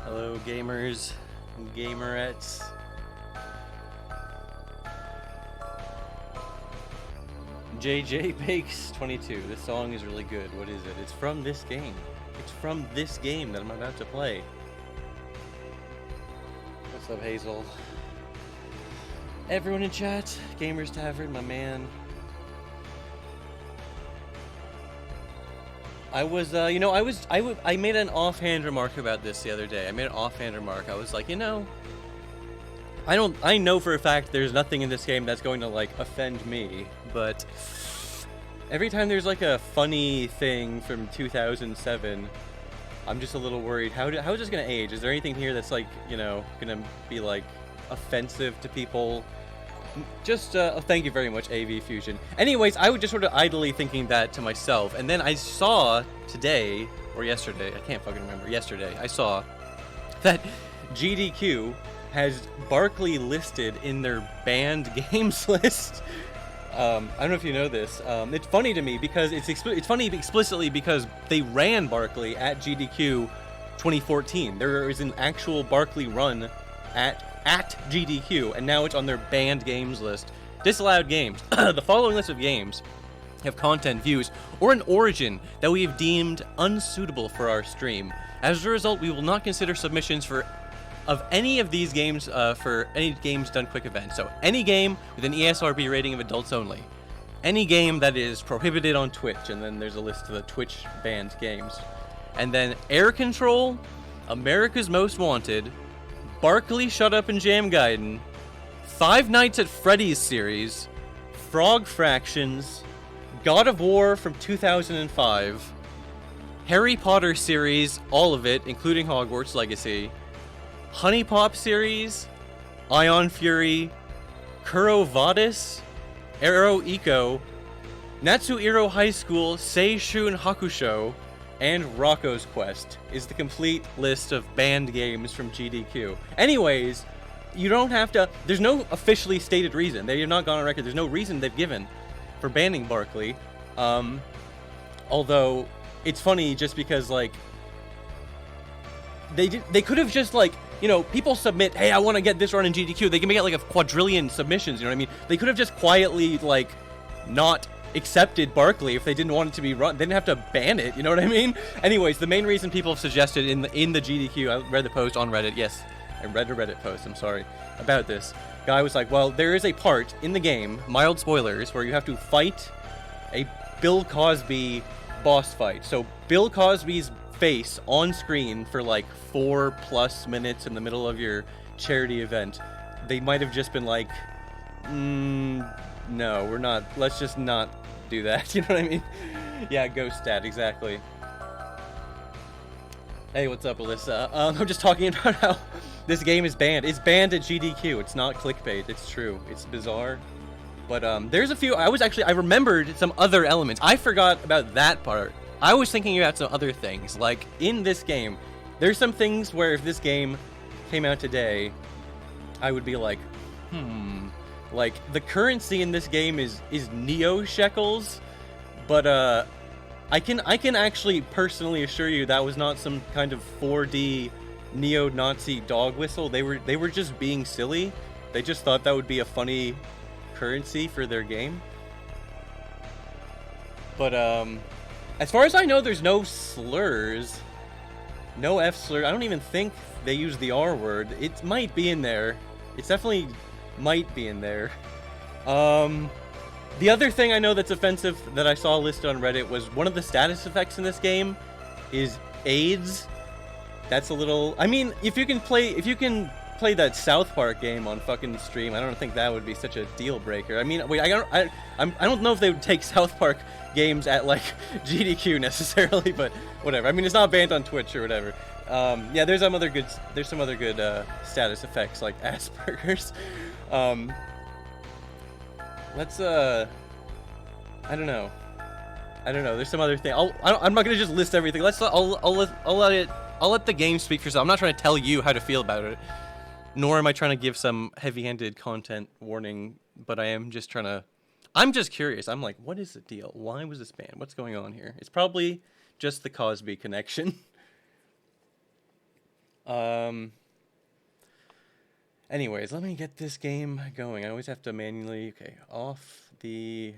Hello, gamers and gamerettes. JJ Bakes 22. This song is really good. What is it? It's from this game. It's from this game that I'm about to play. What's up, Hazel? Everyone in chat, Gamers Tavern, my man. I made an offhand remark about this the other day. I made an offhand remark. I was like, I know for a fact there's nothing in this game that's going to, like, offend me, but every time there's, like, a funny thing from 2007, I'm just a little worried. How is this going to age? Is there anything here that's, like, going to be, like, offensive to people? Just, thank you very much, AV Fusion. Anyways, I was just sort of idly thinking that to myself, and then I saw today, or yesterday, I can't fucking remember, yesterday, I saw that GDQ has Barkley listed in their banned games list. I don't know if you know this. It's funny to me because it's funny explicitly because they ran Barkley at GDQ 2014. There is an actual Barkley run at GDQ, and now it's on their banned games list. Disallowed games. The following list of games have content, views, or an origin that we have deemed unsuitable for our stream. As a result, we will not consider submissions of any of these games for any games done quick event. So any game with an ESRB rating of adults only. Any game that is prohibited on Twitch, and then there's a list of the Twitch banned games. And then Air Control, America's Most Wanted, Barkley Shut Up and Jam Gaiden, Five Nights at Freddy's series, Frog Fractions, God of War from 2005, Harry Potter series, all of it, including Hogwarts Legacy, Honey Pop series, Ion Fury, Kuro Vadis, Arrow Eco, Natsuhiro High School, Seishun Hakusho, and Rocco's Quest is the complete list of banned games from GDQ. Anyways, you don't have to... There's no officially stated reason. They have not gone on record. There's no reason they've given for banning Barkley. Although, it's funny just because, like... They could have just, like... people submit, hey, I want to get this run in GDQ. They can make it like a quadrillion submissions, you know what I mean? They could have just quietly, like, not accepted Barkley if they didn't want it to be run. They didn't have to ban it, you know what I mean? Anyways, the main reason people have suggested in the GDQ, I read the post on Reddit, yes, I read a Reddit post, I'm sorry, about this. Guy was like, well, there is a part in the game, mild spoilers, where you have to fight a Bill Cosby boss fight. So Bill Cosby's face on screen for like 4+ minutes in the middle of your charity event. They might have just been like, no, we're not, let's just not do that, you know what I mean? Yeah, ghost stat, exactly. Hey, what's up, Alyssa? I'm just talking about how this game is banned. It's banned at GDQ. It's not clickbait. It's true. It's bizarre. But there's a few. I remembered some other elements. I forgot about that part. I was thinking about some other things. Like, in this game, there's some things where if this game came out today, I would be like, Like, the currency in this game is Neo Shekels, but I can actually personally assure you that was not some kind of 4D neo-Nazi dog whistle. They were just being silly. They just thought that would be a funny currency for their game. But as far as I know, there's no slurs, no F slur. I don't even think they use the R word. It might be in there. It's definitely might be in there. The other thing I know that's offensive that I saw listed on Reddit was one of the status effects in this game is AIDS. That's a little... I mean, if you can play that South Park game on fucking stream, I don't think that would be such a deal breaker. I mean, wait, I don't know if they would take South Park games at, like, GDQ necessarily, but whatever. I mean, it's not banned on Twitch or whatever. Yeah, there's some other good status effects like Asperger's. Let's I don't know. There's some other thing. I'm not gonna just list everything. I'll let the game speak for itself. I'm not trying to tell you how to feel about it, nor am I trying to give some heavy-handed content warning. But I'm just curious. I'm like, what is the deal? Why was this banned? What's going on here? It's probably just the Cosby connection. Um. Anyways, let me get this game going. I always have to manually... Okay, off the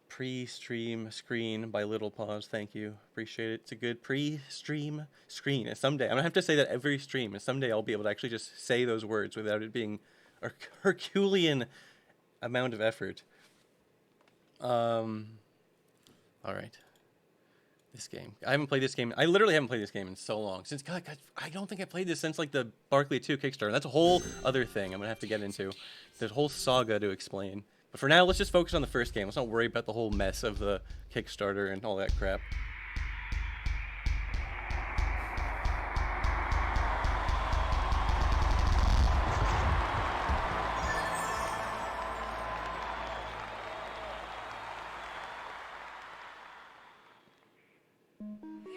pre-stream screen by Little Pause. Thank you. Appreciate it. It's a good pre-stream screen. And someday, I'm going to have to say that every stream, and someday I'll be able to actually just say those words without it being a Herculean amount of effort. Alright. This game. I haven't played this game. I literally haven't played this game in so long. Since, God, I don't think I played this since, like, the Barkley 2 Kickstarter. That's a whole other thing I'm going to have to get into. There's a whole saga to explain. But for now, let's just focus on the first game. Let's not worry about the whole mess of the Kickstarter and all that crap.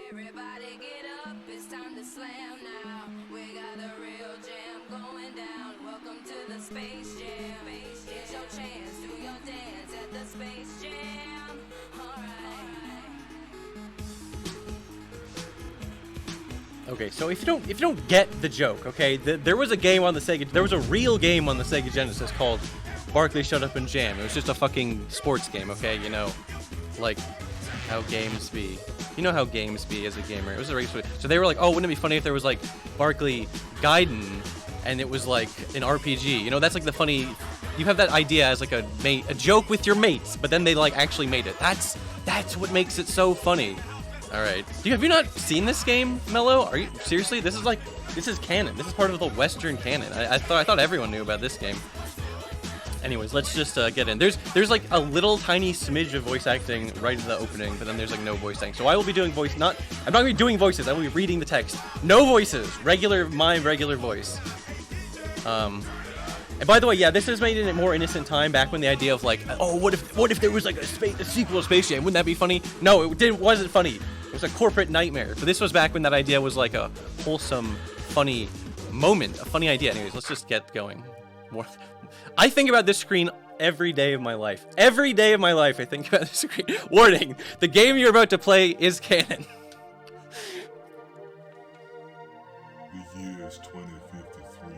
Everybody get up, it's time to slam now. We got the real jam going down. Welcome to the Space Jam. It's your chance, do your dance at the Space Jam. Alright. Okay, so if you don't get the joke, okay, there was a game on the Sega, there was a real game on the Sega Genesis called Barkley Shut Up and Jam. It was just a fucking sports game, okay, you know, like how games be. You know how games be as a gamer. It was a race. So they were like, oh, wouldn't it be funny if there was like Barkley Gaiden and it was like an RPG? You know, that's like the funny, you have that idea as like a joke with your mates, but then they like actually made it. That's what makes it so funny. All right. Have you not seen this game, Mello? Are you seriously? This is canon. This is part of the Western canon. I thought everyone knew about this game. Anyways, let's just get in. There's like a little tiny smidge of voice acting right in the opening, but then there's like no voice acting. So I will be doing I'm not gonna be doing voices. I will be reading the text. No voices. My regular voice. And by the way, yeah, this is made in a more innocent time, back when the idea of like, oh, what if there was like a sequel to Space Jam? Wouldn't that be funny? No, it wasn't funny. It was a corporate nightmare. So this was back when that idea was like a wholesome, funny moment, a funny idea. Anyways, let's just get going. I think about this screen every day of my life. Every day of my life I think about this screen. Warning, the game you're about to play is canon. The year is 2053.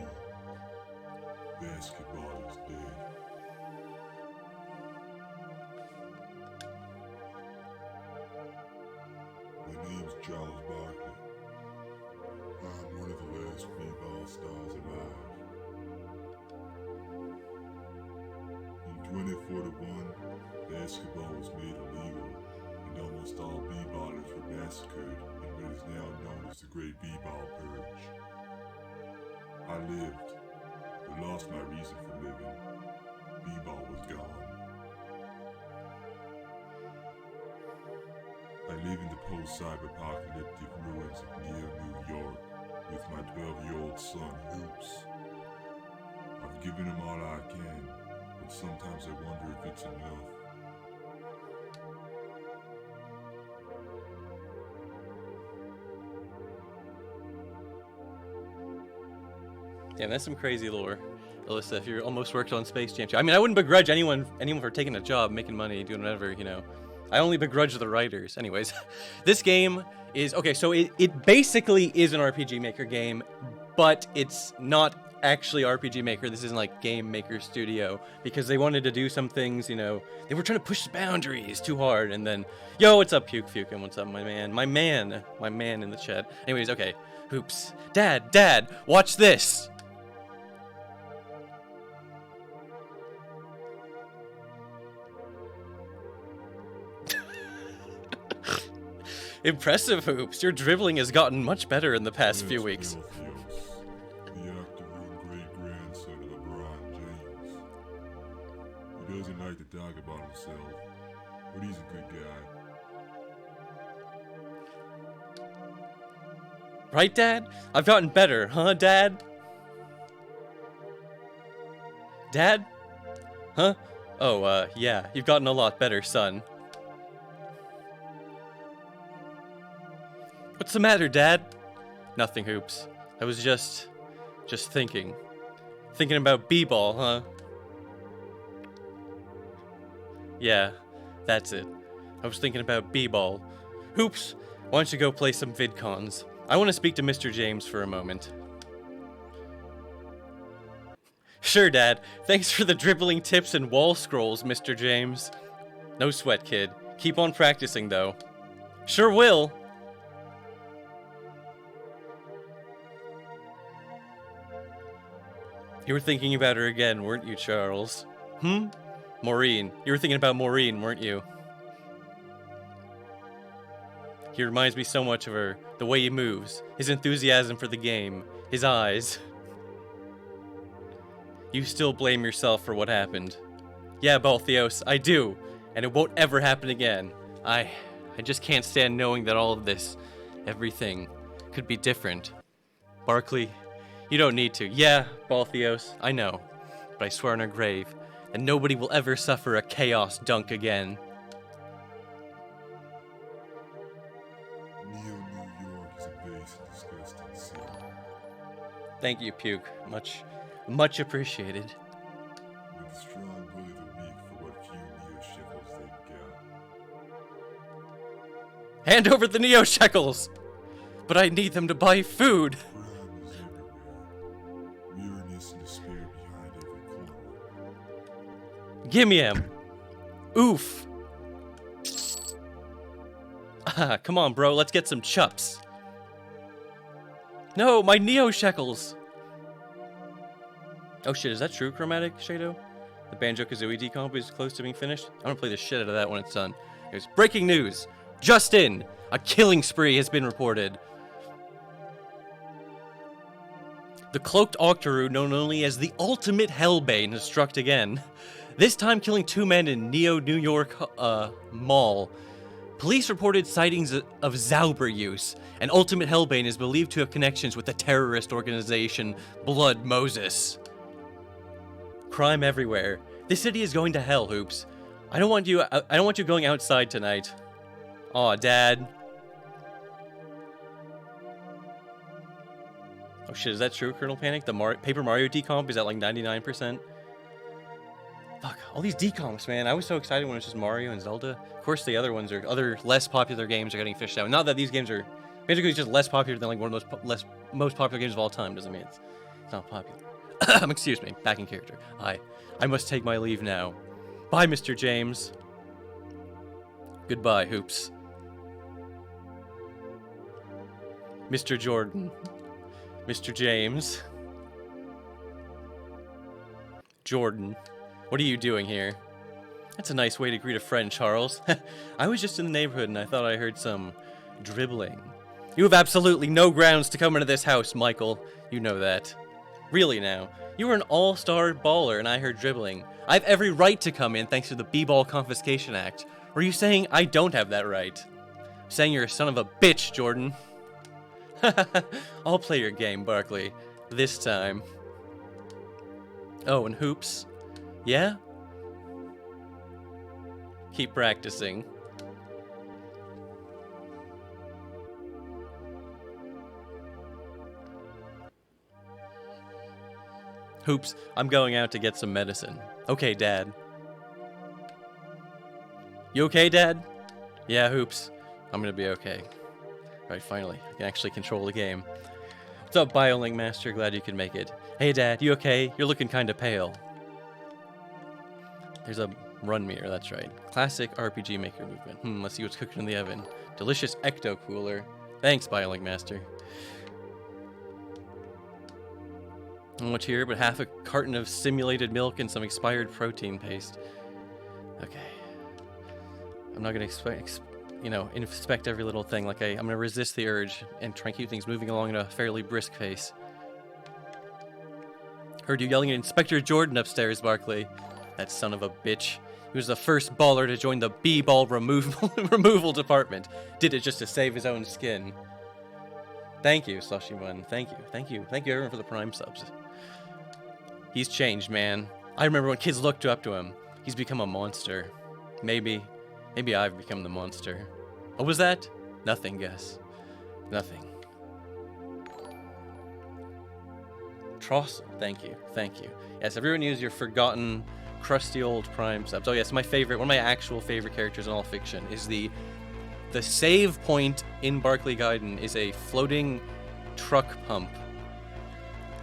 Basketball is dead. My name's Charles Barkley. I'm one of the last b-ball stars alive. In 2041, basketball was made illegal, and almost all b-ballers were massacred in what is now known as the Great B-Ball Purge. I lived, but lost my reason for living. B-ball was gone. I live in the post-cyber-apocalyptic ruins of near New York with my 12-year-old son, Hoops. I've given him all I can, but sometimes I wonder if it's enough. Damn, that's some crazy lore. Alyssa, if you almost worked on Space Jam 2. I mean, I wouldn't begrudge anyone for taking a job, making money, doing whatever, you know. I only begrudge the writers. Anyways, this game is... Okay, so it basically is an RPG Maker game, but it's not actually RPG Maker. This isn't like Game Maker Studio, because they wanted to do some things, you know. They were trying to push the boundaries too hard, and then... Yo, what's up, Puke Fuke, and what's up, my man? My man in the chat. Anyways, okay. Hoops. Dad, watch this! Impressive, Hoops. Your dribbling has gotten much better in the past few weeks. The actor and great-grandson of LeBron James. He doesn't like to talk about himself, but he's a good guy. Right, Dad? I've gotten better, huh, Dad? Dad? Huh? Oh, yeah, you've gotten a lot better, son. What's the matter, Dad? Nothing, Hoops. I was just thinking. Thinking about b-ball, huh? Yeah, that's it. I was thinking about b-ball. Hoops, why don't you go play some VidCons? I want to speak to Mr. James for a moment. Sure, Dad. Thanks for the dribbling tips and wall scrolls, Mr. James. No sweat, kid. Keep on practicing, though. Sure will. You were thinking about her again, weren't you, Charles? Maureen. You were thinking about Maureen, weren't you? He reminds me so much of her. The way he moves. His enthusiasm for the game. His eyes. You still blame yourself for what happened. Yeah, Balthios, I do. And it won't ever happen again. I just can't stand knowing that all of this, everything, could be different. Barkley, you don't need to. Yeah, Balthios, I know. But I swear on her grave that nobody will ever suffer a chaos dunk again. New York is a base and disgusting city. Thank you, Puke. Much appreciated. With the strong bully the weak for what few Neo shekels they got. Hand over the Neo shekels! But I need them to buy food! Crime is everywhere. Weariness and despair behind every corner. Gimme him! Oof! Ah, come on, bro, let's get some chups. No, my Neo shekels! Oh shit, is that true, Chromatic Shadow? The Banjo-Kazooie decomp is close to being finished? I'm gonna play the shit out of that when it's done. Here's breaking news! Just in! A killing spree has been reported. The cloaked Octoroo, known only as the Ultimate Hellbane, has struck again. This time killing 2 men in New York Mall. Police reported sightings of Zauber use, and Ultimate Hellbane is believed to have connections with the terrorist organization Blood Moses. Crime everywhere. This city is going to hell, Hoops. I don't want you going outside tonight. Aw, Dad. Oh shit, is that true, Colonel Panic? The Paper Mario decomp is at like 99%. Fuck, all these decomps, man. I was so excited when it was just Mario and Zelda. Of course, the other less popular games are getting fished out. Not that these games are basically just less popular than like one of those most popular games of all time. Doesn't mean it's not popular. Excuse me, back in character. I must take my leave now. Bye, Mr. James. Goodbye, Hoops. Mr. Jordan. Mr. James. Jordan. What are you doing here? That's a nice way to greet a friend, Charles. I was just in the neighborhood and I thought I heard some dribbling. You have absolutely no grounds to come into this house, Michael. You know that. Really now. You were an all-star baller and I heard dribbling. I have every right to come in thanks to the B-Ball Confiscation Act. Or are you saying I don't have that right? I'm saying you're a son of a bitch, Jordan. I'll play your game, Barkley. This time. Oh, and Hoops. Yeah? Keep practicing. Hoops, I'm going out to get some medicine. Okay, Dad. You okay, Dad? Yeah, Hoops. I'm gonna be okay. Alright, finally. I can actually control the game. What's up, BioLink Master? Glad you could make it. Hey, Dad, you okay? You're looking kinda pale. There's a run meter, that's right. Classic RPG Maker movement. Let's see what's cooking in the oven. Delicious Ecto Cooler. Thanks, BioLink Master. Not much here, but half a carton of simulated milk and some expired protein paste. Okay. I'm not gonna inspect every little thing. Like I'm gonna resist the urge and try and keep things moving along at a fairly brisk pace. Heard you yelling at Inspector Jordan upstairs, Barkley. That son of a bitch. He was the first baller to join the B-Ball removal department. Did it just to save his own skin. Thank you, Slushy1. Thank you. Thank you everyone for the Prime subs. He's changed, man. I remember when kids looked up to him. He's become a monster. Maybe I've become the monster. What was that? Nothing, guess. Nothing. Trossel, thank you. Yes, everyone use your forgotten, crusty old Prime subs. Oh yes, one of my actual favorite characters in all fiction is the the save point in Barkley Gaiden is a floating truck pump.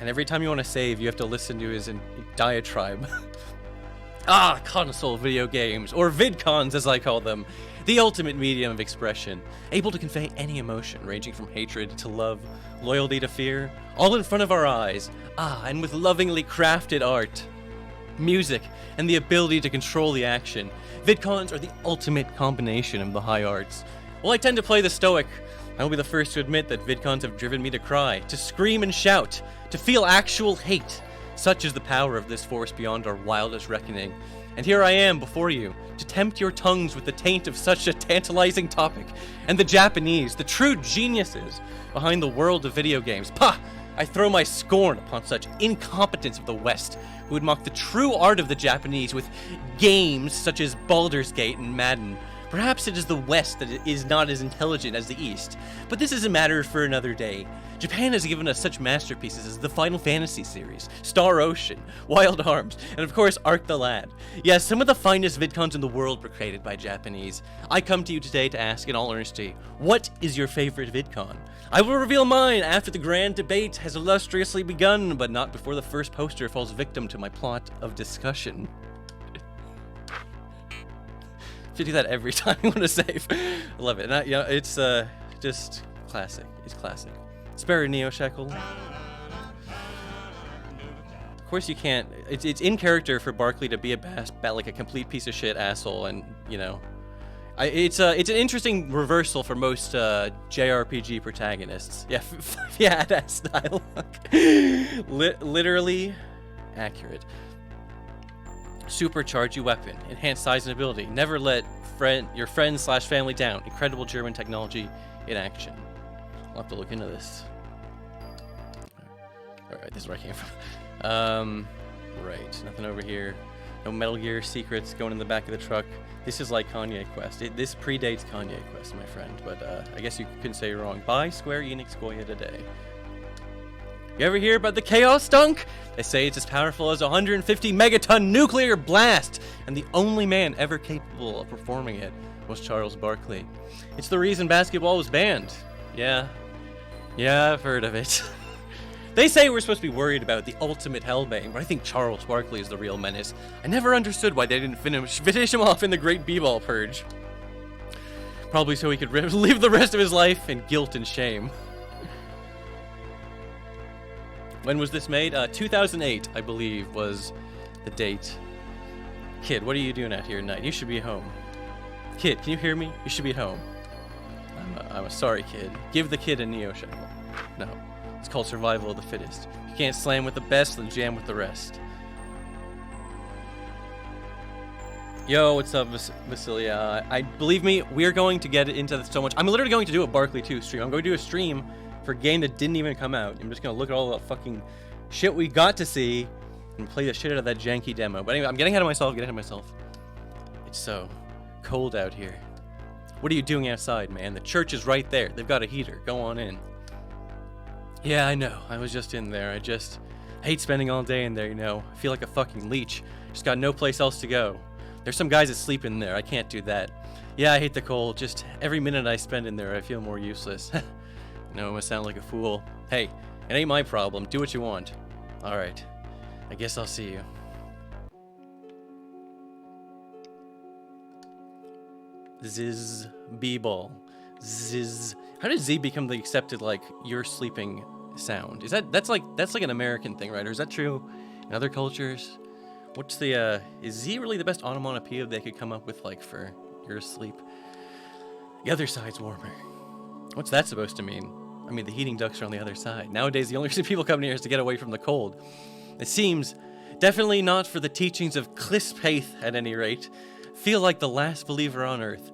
And every time you want to save, you have to listen to his diatribe. Console video games, or VidCons as I call them. The ultimate medium of expression, able to convey any emotion, ranging from hatred to love, loyalty to fear, all in front of our eyes. And with lovingly crafted art, music, and the ability to control the action. VidCons are the ultimate combination of the high arts. While I tend to play the stoic, I will be the first to admit that VidCons have driven me to cry, to scream and shout, to feel actual hate. Such is the power of this force beyond our wildest reckoning. And here I am before you, to tempt your tongues with the taint of such a tantalizing topic. And the Japanese, the true geniuses behind the world of video games. Pah! I throw my scorn upon such incompetence of the West, who would mock the true art of the Japanese with games such as Baldur's Gate and Madden. Perhaps it is the West that is not as intelligent as the East, but this is a matter for another day. Japan has given us such masterpieces as the Final Fantasy series, Star Ocean, Wild Arms, and of course Ark the Lad. Yes, some of the finest VidCons in the world were created by Japanese. I come to you today to ask in all earnesty, what is your favorite VidCon? I will reveal mine after the grand debate has illustriously begun, but not before the first poster falls victim to my plot of discussion. To do that every time I want to save. I love it. And it's just classic. It's classic. Spare a Neo Shekel. Of course you can't. It's in character for Barkley to be like a complete piece of shit asshole, and it's an interesting reversal for most JRPG protagonists. Yeah, yeah, that's dialogue. Literally accurate. Supercharge your weapon, enhance size and ability, never let your friends/family down. Incredible German technology in action. I'll have to look into this. Alright, this is where I came from. Right, nothing over here. No Metal Gear secrets going in the back of the truck. This is like Kanye Quest. This predates Kanye Quest, my friend, but I guess you couldn't say you're wrong. Buy Square Enix Goya today. You ever hear about the Chaos Dunk? They say it's as powerful as a 150 megaton nuclear blast, and the only man ever capable of performing it was Charles Barkley. It's the reason basketball was banned. Yeah, I've heard of it. They say we're supposed to be worried about the ultimate hellbane, but I think Charles Barkley is the real menace. I never understood why they didn't finish him off in the Great B-Ball Purge. Probably so he could live the rest of his life in guilt and shame. When was this made? 2008, I believe, was the date. Kid, what are you doing out here tonight? You should be at home. Kid, can you hear me? You should be at home. I'm a sorry kid. Give the kid a Neo Shekel. No, it's called survival of the fittest. You can't slam with the best, then jam with the rest. Yo, what's up, Vasilia? Believe me, we're going to get into this so much. I'm literally going to do a Barkley 2 stream. I'm going to do a stream for a game that didn't even come out. I'm just gonna look at all the fucking shit we got to see and play the shit out of that janky demo. But anyway, I'm getting ahead of myself. It's so cold out here. What are you doing outside, man? The church is right there. They've got a heater. Go on in. Yeah, I know. I was just in there. I hate spending all day in there, I feel like a fucking leech. Just got no place else to go. There's some guys that sleep in there. I can't do that. Yeah, I hate the cold. Just every minute I spend in there, I feel more useless. No, I must sound like a fool. Hey, it ain't my problem. Do what you want. Alright. I guess I'll see you. Ziz. B-ball. Ziz. How did Z become the accepted, you're sleeping sound? That's like an American thing, right? Or is that true in other cultures? What's the, is Z really the best onomatopoeia they could come up with, for you're asleep? The other side's warmer. What's that supposed to mean? I mean, the heating ducts are on the other side. Nowadays, the only reason people come here is to get away from the cold. It seems definitely not for the teachings of Clispaith, at any rate. Feel like the last believer on earth.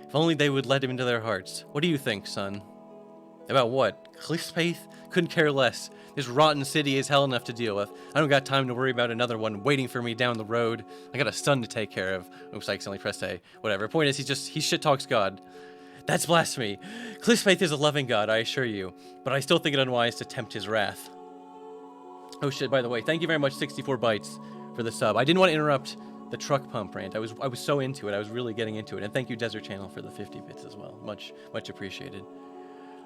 If only they would let him into their hearts. What do you think, son? About what? Clispaith? Couldn't care less. This rotten city is hell enough to deal with. I don't got time to worry about another one waiting for me down the road. I got a son to take care of. Oops, I accidentally pressed A. Whatever. Point is, he shit talks God. That's blasphemy. Clispaith is a loving God, I assure you, but I still think it unwise to tempt his wrath. Oh shit, by the way, thank you very much, 64 bytes, for the sub. I didn't want to interrupt the truck pump rant. I was so into it. I was really getting into it. And thank you, Desert Channel, for the 50 bits as well. Much appreciated.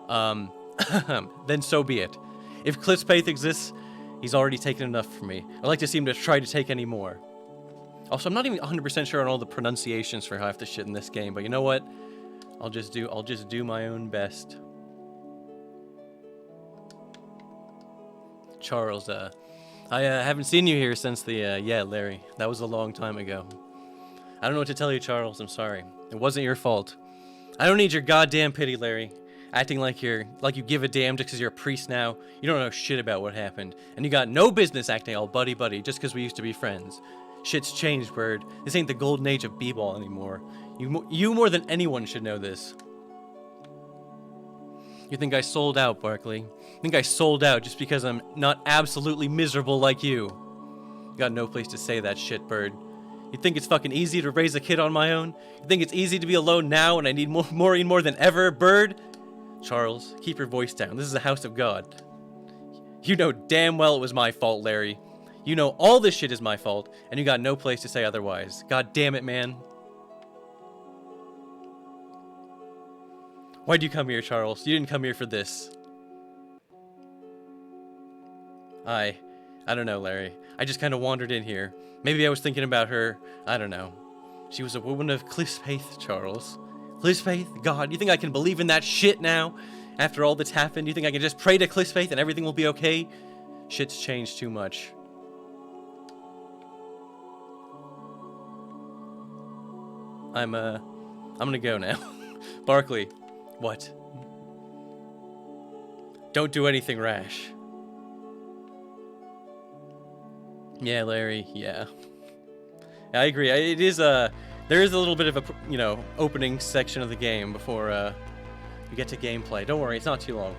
Then so be it. If Cliffspaith exists, he's already taken enough from me. I'd like to see him to try to take any more. Also, I'm not even 100% sure on all the pronunciations for half the shit in this game, but you know what? I'll just do my own best. Charles, I haven't seen you here since the, yeah, Larry. That was a long time ago. I don't know what to tell you, Charles. I'm sorry. It wasn't your fault. I don't need your goddamn pity, Larry. Acting like you give a damn just because you're a priest now. You don't know shit about what happened. And you got no business acting all buddy-buddy just because we used to be friends. Shit's changed, Bird. This ain't the golden age of b-ball anymore. You more than anyone should know this. You think I sold out, Barkley? You think I sold out just because I'm not absolutely miserable like you? You got no place to say that shit, Bird. You think it's fucking easy to raise a kid on my own? You think it's easy to be alone now when I need Maureen more than ever, Bird? Charles, keep your voice down. This is the house of God. You know damn well it was my fault, Larry. You know all this shit is my fault, and you got no place to say otherwise. God damn it, man. Why'd you come here, Charles? You didn't come here for this. I don't know, Larry. I just kind of wandered in here. Maybe I was thinking about her. I don't know. She was a woman of Cliffspaith, Charles. Cliffspaith? God, you think I can believe in that shit now? After all that's happened, you think I can just pray to Cliffspaith and everything will be okay? Shit's changed too much. I'm gonna go now. Barkley. What? Don't do anything rash. Yeah, Larry, yeah. I agree. It is, there is a little bit of a, you know, opening section of the game before, you get to gameplay. Don't worry, it's not too long.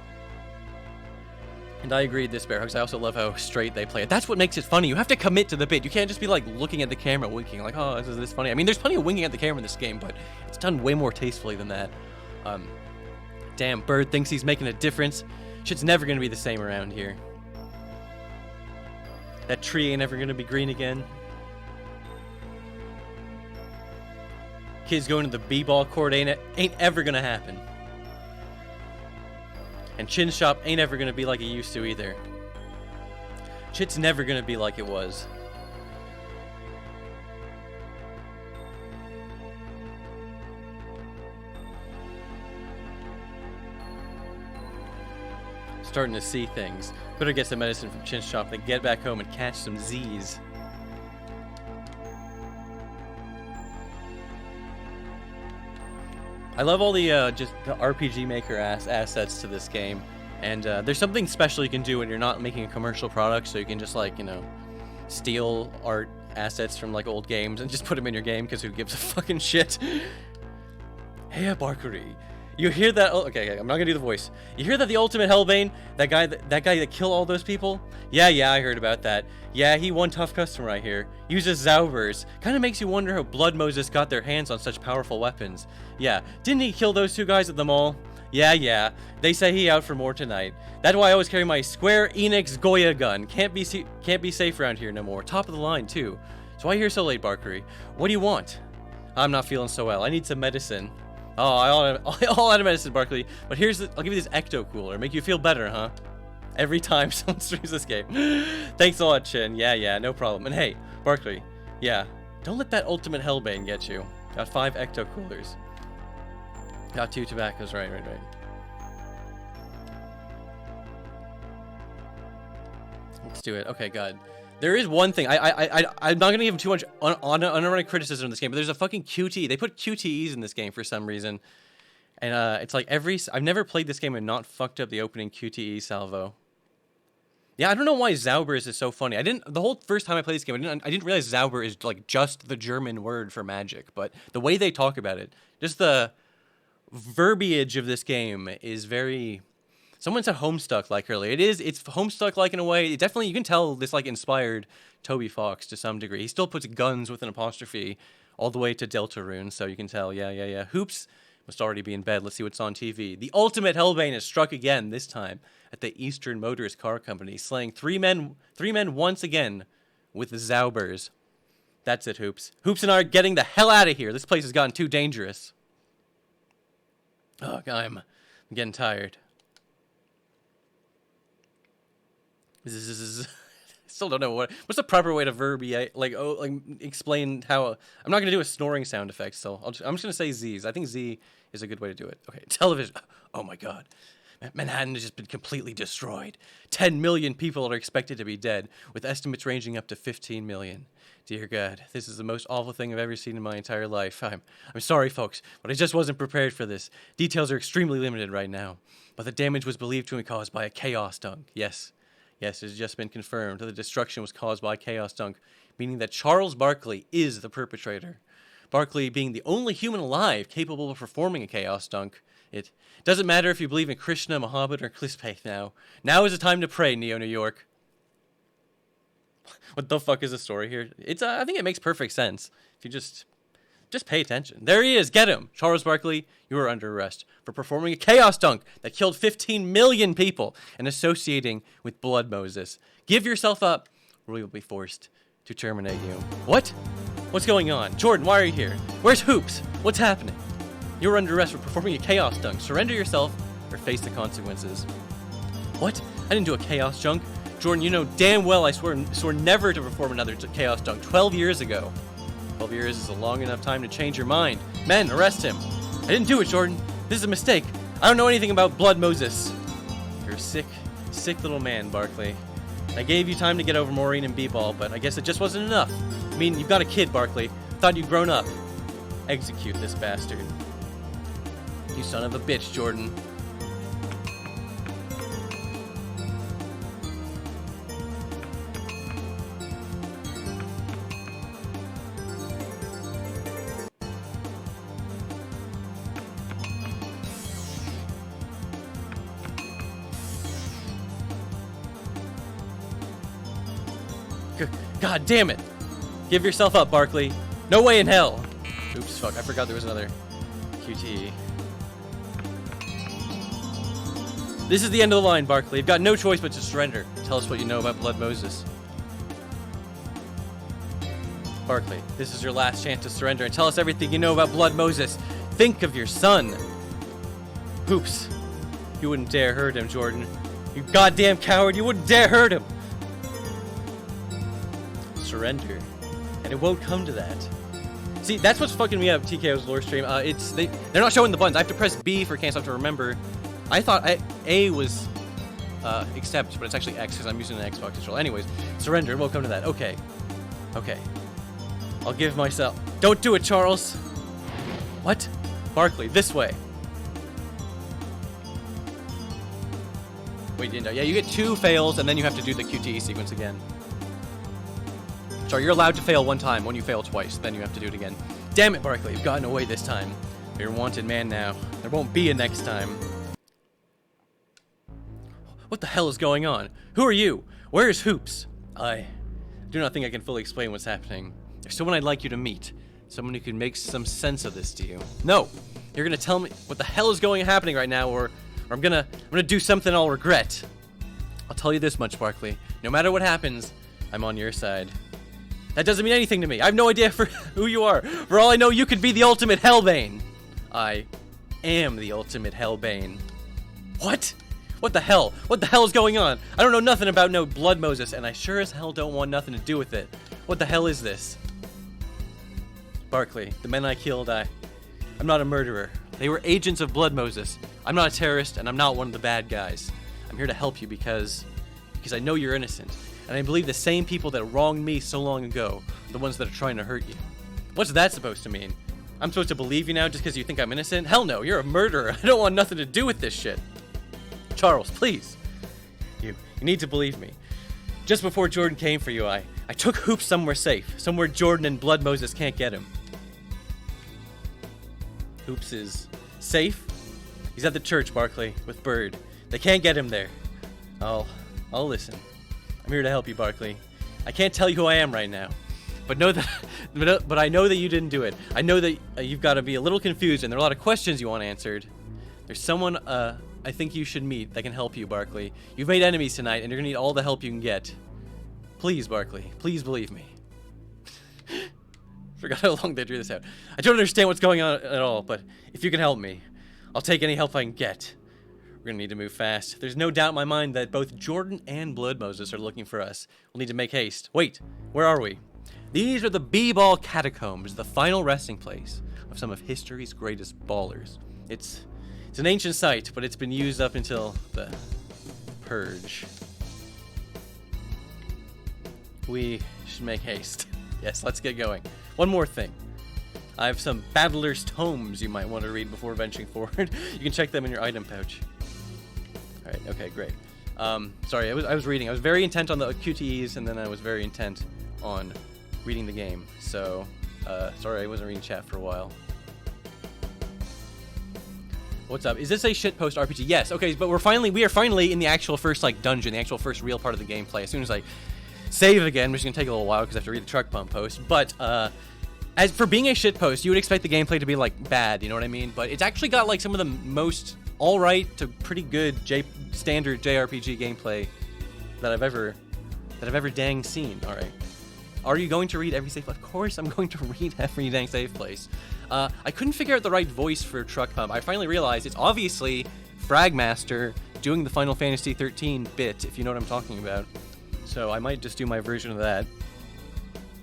And I agree with this, Bear Hugs. I also love how straight they play it. That's what makes it funny. You have to commit to the bit. You can't just be, like, looking at the camera winking, like, oh, is this funny? I mean, there's plenty of winking at the camera in this game, but it's done way more tastefully than that. Damn, Bird thinks he's making a difference. Shit's never gonna be the same around here. That tree ain't ever gonna be green again. Kids going to the b-ball court ain't ever gonna happen. And Chin Shop ain't ever gonna be like it used to either. Shit's never gonna be like it was. Starting to see things. Better get some medicine from Chin Shop, then get back home and catch some Z's. I love all the just the RPG Maker assets to this game, and there's something special you can do when you're not making a commercial product, so you can just, like, you know, steal art assets from, like, old games and just put them in your game, because who gives a fucking shit? Hey, Barkley. You hear that? Oh, okay, I'm not gonna do the voice. You hear that the Ultimate Hellbane, that guy that killed all those people? Yeah, I heard about that. Yeah, he one tough customer right here. Uses Zaubers. Kind of makes you wonder how Blood Moses got their hands on such powerful weapons. Yeah, didn't he kill those two guys at the mall? Yeah. They say he out for more tonight. That's why I always carry my Square Enix Goya gun. Can't be safe around here no more. Top of the line too. So why you here so late, Barkley? What do you want? I'm not feeling so well. I need some medicine. Oh, all out of medicine, Barkley. But I'll give you this Ecto Cooler. Make you feel better, huh? Every time someone streams this game. Thanks a lot, Chin. Yeah, no problem. And hey, Barkley, yeah, don't let that Ultimate Hellbane get you. Got 5 Ecto Coolers. Got 2 tobaccos, right. Let's do it. Okay, God. There is one thing. I'm not gonna give him too much unironic criticism of this game, but there's a fucking QTE. They put QTEs in this game for some reason, and it's like I've never played this game and not fucked up the opening QTE salvo. Yeah, I don't know why Zaubers is so funny. The whole first time I played this game, I didn't realize Zauber is like just the German word for magic, but the way they talk about it, just the verbiage of this game is very. Someone said Homestuck-like earlier. It's Homestuck-like in a way. You can tell this, like, inspired Toby Fox to some degree. He still puts guns with an apostrophe all the way to Deltarune, so you can tell, yeah. Hoops must already be in bed. Let's see what's on TV. The Ultimate Hellbane has struck again, this time at the Eastern Motors Car Company, slaying three men once again with the Zaubers. That's it, Hoops. Hoops and I are getting the hell out of here. This place has gotten too dangerous. Oh, I'm getting tired. Still don't know what's the proper way to verbiate, like explain how. I'm not gonna do a snoring sound effect, so I'm just gonna say Z's. I think Z is a good way to do it. Okay, television. Oh my God, Manhattan has just been completely destroyed. 10 million people are expected to be dead, with estimates ranging up to 15 million. Dear God, this is the most awful thing I've ever seen in my entire life. I'm sorry, folks, but I just wasn't prepared for this. Details are extremely limited right now, but the damage was believed to be caused by a chaos dunk. Yes, it has just been confirmed that the destruction was caused by Chaos Dunk, meaning that Charles Barkley is the perpetrator. Barkley being the only human alive capable of performing a Chaos Dunk. It doesn't matter if you believe in Krishna, Muhammad, or Clispeth now. Now is the time to pray, Neo New York. What the fuck is the story here? I think it makes perfect sense. If you just pay attention. There he is. Get him. Charles Barkley, you are under arrest for performing a Chaos Dunk that killed 15 million people and associating with Blood Moses. Give yourself up, or we will be forced to terminate you. What? What's going on? Jordan, why are you here? Where's Hoops? What's happening? You're under arrest for performing a Chaos Dunk. Surrender yourself or face the consequences. What? I didn't do a Chaos Dunk. Jordan, you know damn well I swore never to perform another Chaos Dunk 12 years ago. 12 years is a long enough time to change your mind. Men, arrest him. I didn't do it, Jordan. This is a mistake. I don't know anything about Blood Moses. You're a sick little man, Barkley. I gave you time to get over Maureen and B-Ball, but I guess it just wasn't enough. I mean, you've got a kid, Barkley. Thought you'd grown up. Execute this bastard. You son of a bitch, Jordan. God damn it! Give yourself up, Barkley. No way in hell! Oops, fuck, I forgot there was another QTE. This is the end of the line, Barkley. You've got no choice but to surrender. Tell us what you know about Blood Moses. Barkley, this is your last chance to surrender and tell us everything you know about Blood Moses. Think of your son. Oops. You wouldn't dare hurt him, Jordan. You goddamn coward, you wouldn't dare hurt him! Surrender, and it won't come to that. See, that's what's fucking me up. TKO's lore stream. They're not showing the buttons. I have to press B for cancel. I have to remember. I thought A was accept, but it's actually X because I'm using an Xbox controller. Anyways, surrender. It won't come to that. Okay. I'll give myself. Don't do it, Charles. What? Barkley, this way. Wait, you know, yeah, you get 2 fails, and then you have to do the QTE sequence again. Sorry, you're allowed to fail 1 time. When you fail twice, then you have to do it again. Damn it, Barkley, you've gotten away this time. You're a wanted man now. There won't be a next time. What the hell is going on? Who are you? Where is Hoops? I do not think I can fully explain what's happening. There's someone I'd like you to meet. Someone who can make some sense of this to you. No! You're gonna tell me what the hell is happening right now, or I'm gonna do something I'll regret. I'll tell you this much, Barkley. No matter what happens, I'm on your side. That doesn't mean anything to me. I have no idea for who you are. For all I know, you could be the ultimate Hellbane. I am the ultimate Hellbane. What? What the hell? What the hell is going on? I don't know nothing about no Blood Moses, and I sure as hell don't want nothing to do with it. What the hell is this? Barkley, the men I killed, I'm not a murderer. They were agents of Blood Moses. I'm not a terrorist, and I'm not one of the bad guys. I'm here to help you because I know you're innocent. And I believe the same people that wronged me so long ago are the ones that are trying to hurt you. What's that supposed to mean? I'm supposed to believe you now just because you think I'm innocent? Hell no, you're a murderer. I don't want nothing to do with this shit. Charles, please. You need to believe me. Just before Jordan came for you, I took Hoops somewhere safe. Somewhere Jordan and Blood Moses can't get him. Hoops is safe? He's at the church, Barkley, with Bird. They can't get him there. I'll listen. I'm here to help you, Barkley. I can't tell you who I am right now, but I know that you didn't do it. I know that you've got to be a little confused, and there are a lot of questions you want answered. There's someone I think you should meet that can help you, Barkley. You've made enemies tonight, and you're gonna need all the help you can get. Please, Barkley, please believe me. Forgot how long they drew this out. I don't understand what's going on at all, but if you can help me, I'll take any help I can get. We're gonna need to move fast. There's no doubt in my mind that both Jordan and Blood Moses are looking for us. We'll need to make haste. Wait, where are we? These are the B-Ball Catacombs, the final resting place of some of history's greatest ballers. It's an ancient site, but it's been used up until the Purge. We should make haste. Yes, let's get going. One more thing. I have some Battler's Tomes you might want to read before venturing forward. You can check them in your item pouch. Alright, okay, great. Sorry, I was reading. I was very intent on the QTEs, and then I was very intent on reading the game. So, sorry I wasn't reading chat for a while. What's up? Is this a shitpost RPG? Yes, okay, but we are finally in the actual first, like, dungeon, the actual first real part of the gameplay. As soon as I save again, which is going to take a little while because I have to read the truck pump post, but, as for being a shitpost, you would expect the gameplay to be, like, bad, you know what I mean? But it's actually got, like, some of the most alright to pretty good standard JRPG gameplay that I've ever dang seen. Alright. Are you going to read every save place? Of course I'm going to read every dang save place. I couldn't figure out the right voice for Truck Pump. I finally realized it's obviously Fragmaster doing the Final Fantasy 13 bit, if you know what I'm talking about. So I might just do my version of that.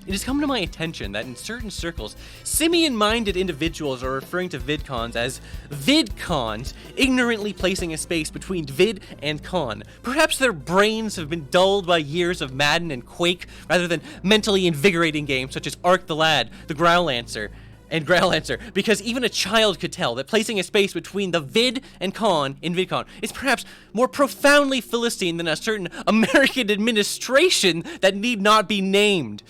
It has come to my attention that in certain circles, simian-minded individuals are referring to VidCons as VidCons, ignorantly placing a space between vid and con. Perhaps their brains have been dulled by years of Madden and Quake, rather than mentally invigorating games such as Ark the Lad, the Growlancer, and Growlancer, because even a child could tell that placing a space between the vid and con in VidCon is perhaps more profoundly Philistine than a certain American administration that need not be named.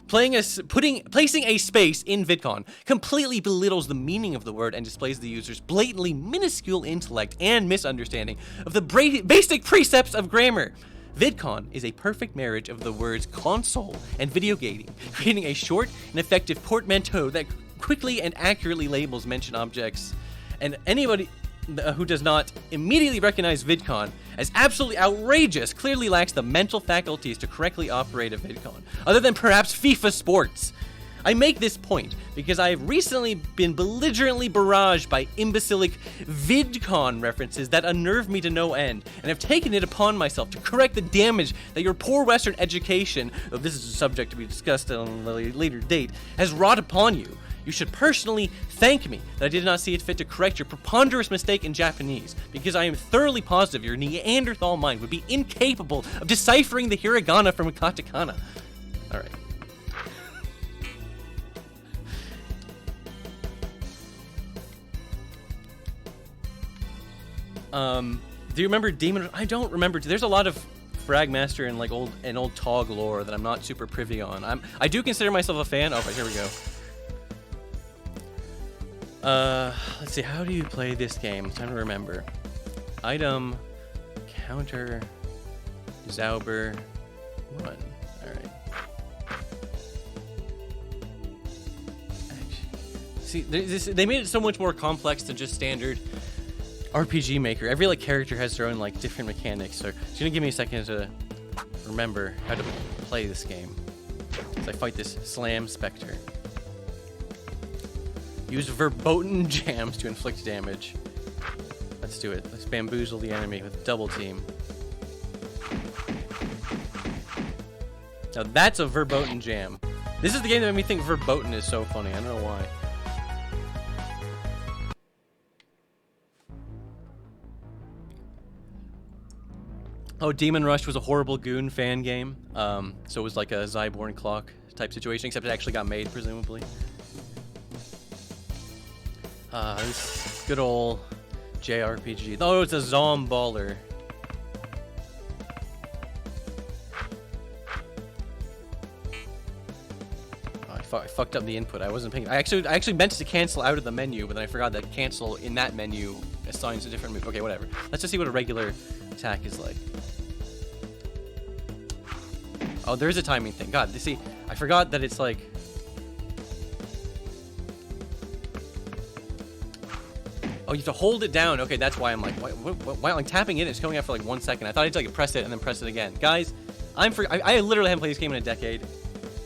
Placing a space in VidCon completely belittles the meaning of the word and displays the user's blatantly minuscule intellect and misunderstanding of the basic precepts of grammar. VidCon is a perfect marriage of the words console and video gaming, creating a short and effective portmanteau that quickly and accurately labels mentioned objects, and anybody who does not immediately recognize VidCon as absolutely outrageous clearly lacks the mental faculties to correctly operate a VidCon, other than perhaps FIFA Sports. I make this point because I have recently been belligerently barraged by imbecilic VidCon references that unnerve me to no end, and have taken it upon myself to correct the damage that your poor Western education, though this is a subject to be discussed on a later date, has wrought upon you. You should personally thank me that I did not see it fit to correct your preponderous mistake in Japanese, because I am thoroughly positive your Neanderthal mind would be incapable of deciphering the hiragana from katakana. Alright. Do you remember Demon? I don't remember. There's a lot of Fragmaster and like old Tog lore that I'm not super privy on. I do consider myself a fan. Oh, but here we go. Let's see, how do you play this game? Time to remember. Item, counter, Zauber, run. Alright. See, they made it so much more complex than just standard RPG Maker. Every like character has their own like different mechanics, so it's gonna give me a second to remember how to play this game as I fight this Slam Spectre. Use verboten jams to inflict damage. Let's do it. Let's bamboozle the enemy with double team. Now that's a verboten jam. This is the game that made me think verboten is so funny. I don't know why. Oh, Demon Rush was a horrible Goon fan game. So it was like a Zyborn Clock type situation, except it actually got made, presumably. This good old JRPG. Oh, it's a Zomballer. Oh, I fucked up the input. I wasn't paying. I actually meant to cancel out of the menu, but then I forgot that cancel in that menu assigns a different move. Okay, whatever. Let's just see what a regular attack is like. Oh, there's a timing thing. God, see, I forgot that it's like. Oh, you have to hold it down. Okay, that's why I'm like, why like tapping it? It's coming out for like 1 second. I thought I'd like press it and then press it again. Guys, I literally haven't played this game in a decade.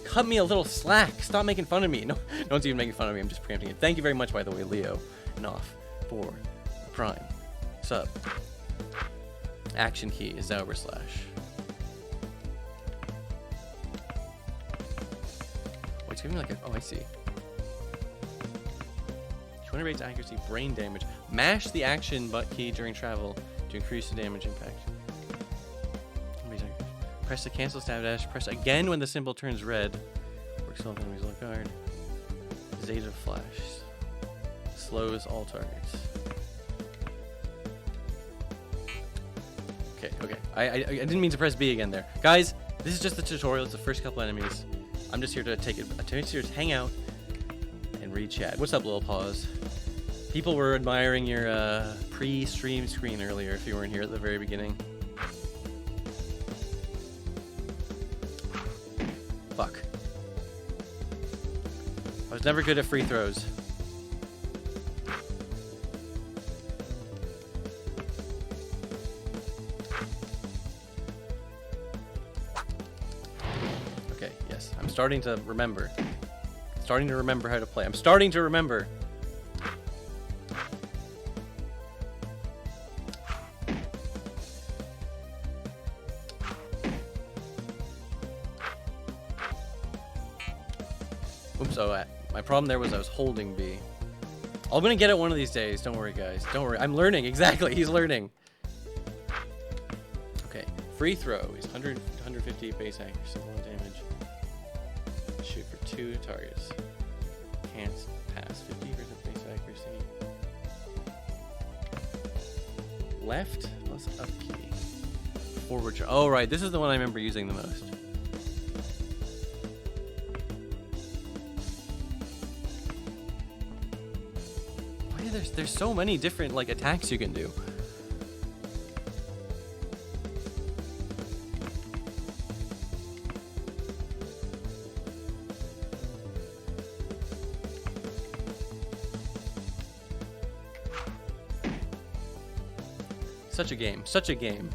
cut me a little slack. Stop making fun of me. No one's even making fun of me. I'm just preempting it. Thank you very much, by the way, Leo. And off for Prime. Sub. Action key is /. Oh, it's giving me like a... Oh, I see. 20 rates accuracy, brain damage. Mash the action key during travel to increase the damage impact. Press the cancel stab dash. Press again when the symbol turns red. Works all enemies look guard. Zeta flash. Slows all targets. Okay. I didn't mean to press B again there. Guys, this is just the tutorial. It's the first couple enemies. I'm just here to hang out and read chat. What's up, Lil Paws? People were admiring your pre-stream screen earlier if you weren't here at the very beginning. Fuck. I was never good at free throws. Okay, yes. I'm starting to remember. Starting to remember how to play. I'm starting to remember. Oops, my problem there was I was holding B. I'm gonna get it one of these days. Don't worry, guys. Don't worry. I'm learning. Exactly. He's learning. Okay. Free throw is 150 base accuracy, 1 damage. Shoot for 2 targets. Can't pass. 50% base accuracy. Left plus up key. Forward charge. Oh, right. This is the one I remember using the most. There's so many different like attacks you can do. Such a game. Such a game.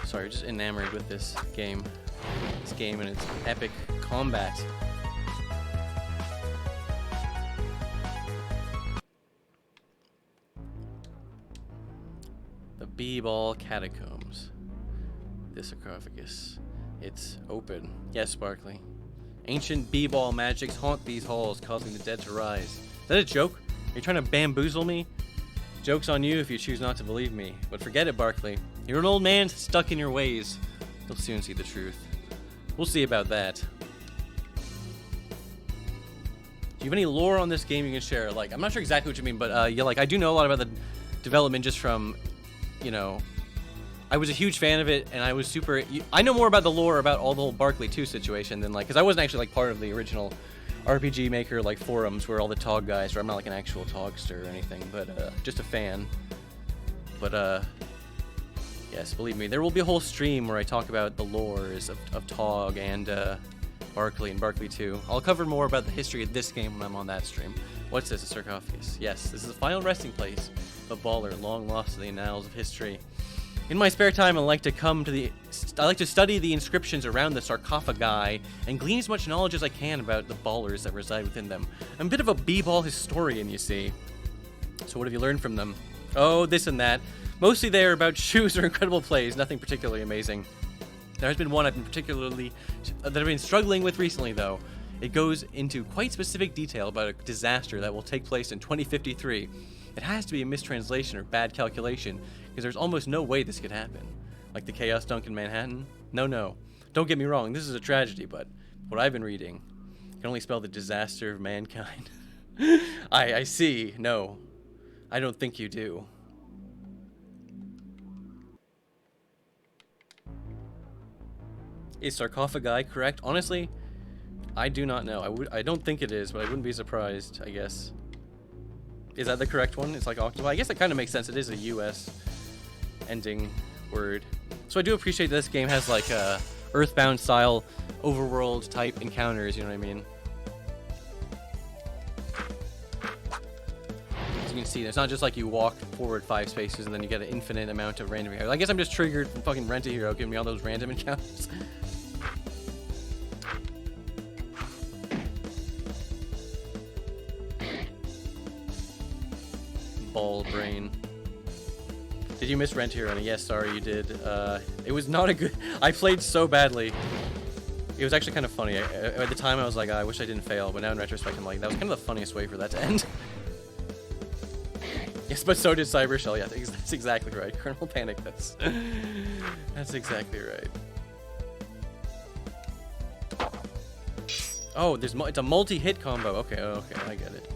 Sorry, just enamored with this game. This game and its epic combat. B-ball catacombs. This sarcophagus. It's open. Yes, Barkley. Ancient B-ball magics haunt these halls, causing the dead to rise. Is that a joke? Are you trying to bamboozle me? Joke's on you if you choose not to believe me. But forget it, Barkley. You're an old man stuck in your ways. You'll soon see the truth. We'll see about that. Do you have any lore on this game you can share? Like, I'm not sure exactly what you mean, but yeah, like I do know a lot about the development just from, you know, I was a huge fan of it, and I was super. I know more about the lore about all the whole Barkley 2 situation than like, because I wasn't actually like part of the original RPG Maker like forums where all the TOG guys. Or I'm not like an actual TOGster or anything, but just a fan. But yes, believe me, there will be a whole stream where I talk about the lores of TOG and Barkley and Barkley 2. I'll cover more about the history of this game when I'm on that stream. What's this? A sarcophagus. Yes, this is the final resting place of Baller, long lost to the annals of history. In my spare time, I like to study the inscriptions around the sarcophagi and glean as much knowledge as I can about the ballers that reside within them. I'm a bit of a b-ball historian, you see. So what have you learned from them? Oh, this and that. Mostly they are about shoes or incredible plays, nothing particularly amazing. There has been one I've been struggling with recently, though. It goes into quite specific detail about a disaster that will take place in 2053. It has to be a mistranslation or bad calculation, because there's almost no way this could happen. Like the Chaos Dunk in Manhattan? No. Don't get me wrong, this is a tragedy, but what I've been reading can only spell the disaster of mankind. I see. No. I don't think you do. Is sarcophagi correct? Honestly, I do not know. I don't think it is, but I wouldn't be surprised, I guess. Is that the correct one? It's like octopi. I guess that kind of makes sense. It is a US ending word. So I do appreciate this game has like Earthbound style overworld type encounters, you know what I mean? As you can see, it's not just like you walk forward 5 spaces and then you get an infinite amount of random encounters. I guess I'm just triggered from fucking Rent-A-Hero giving me all those random encounters. ball brain. Did you miss Rent Hero? Yes, sorry, you did. It was not a good... I played so badly. It was actually kind of funny. At the time, I was like, I wish I didn't fail. But now in retrospect, I'm like, that was kind of the funniest way for that to end. Yes, but so did Cyber Shell. Yeah, that's exactly right. Kernel Panic, that's exactly right. Oh, it's a multi-hit combo. Okay, okay, I get it.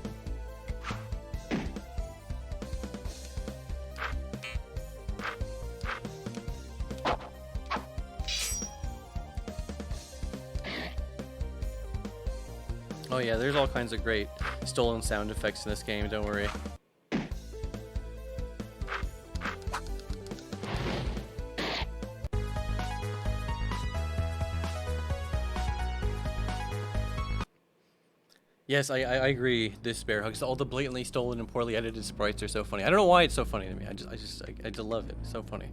Oh yeah, there's all kinds of great stolen sound effects in this game, don't worry. Yes, I agree. This bear hugs. All the blatantly stolen and poorly edited sprites are so funny. I don't know why it's so funny to me. I just love it. It's so funny.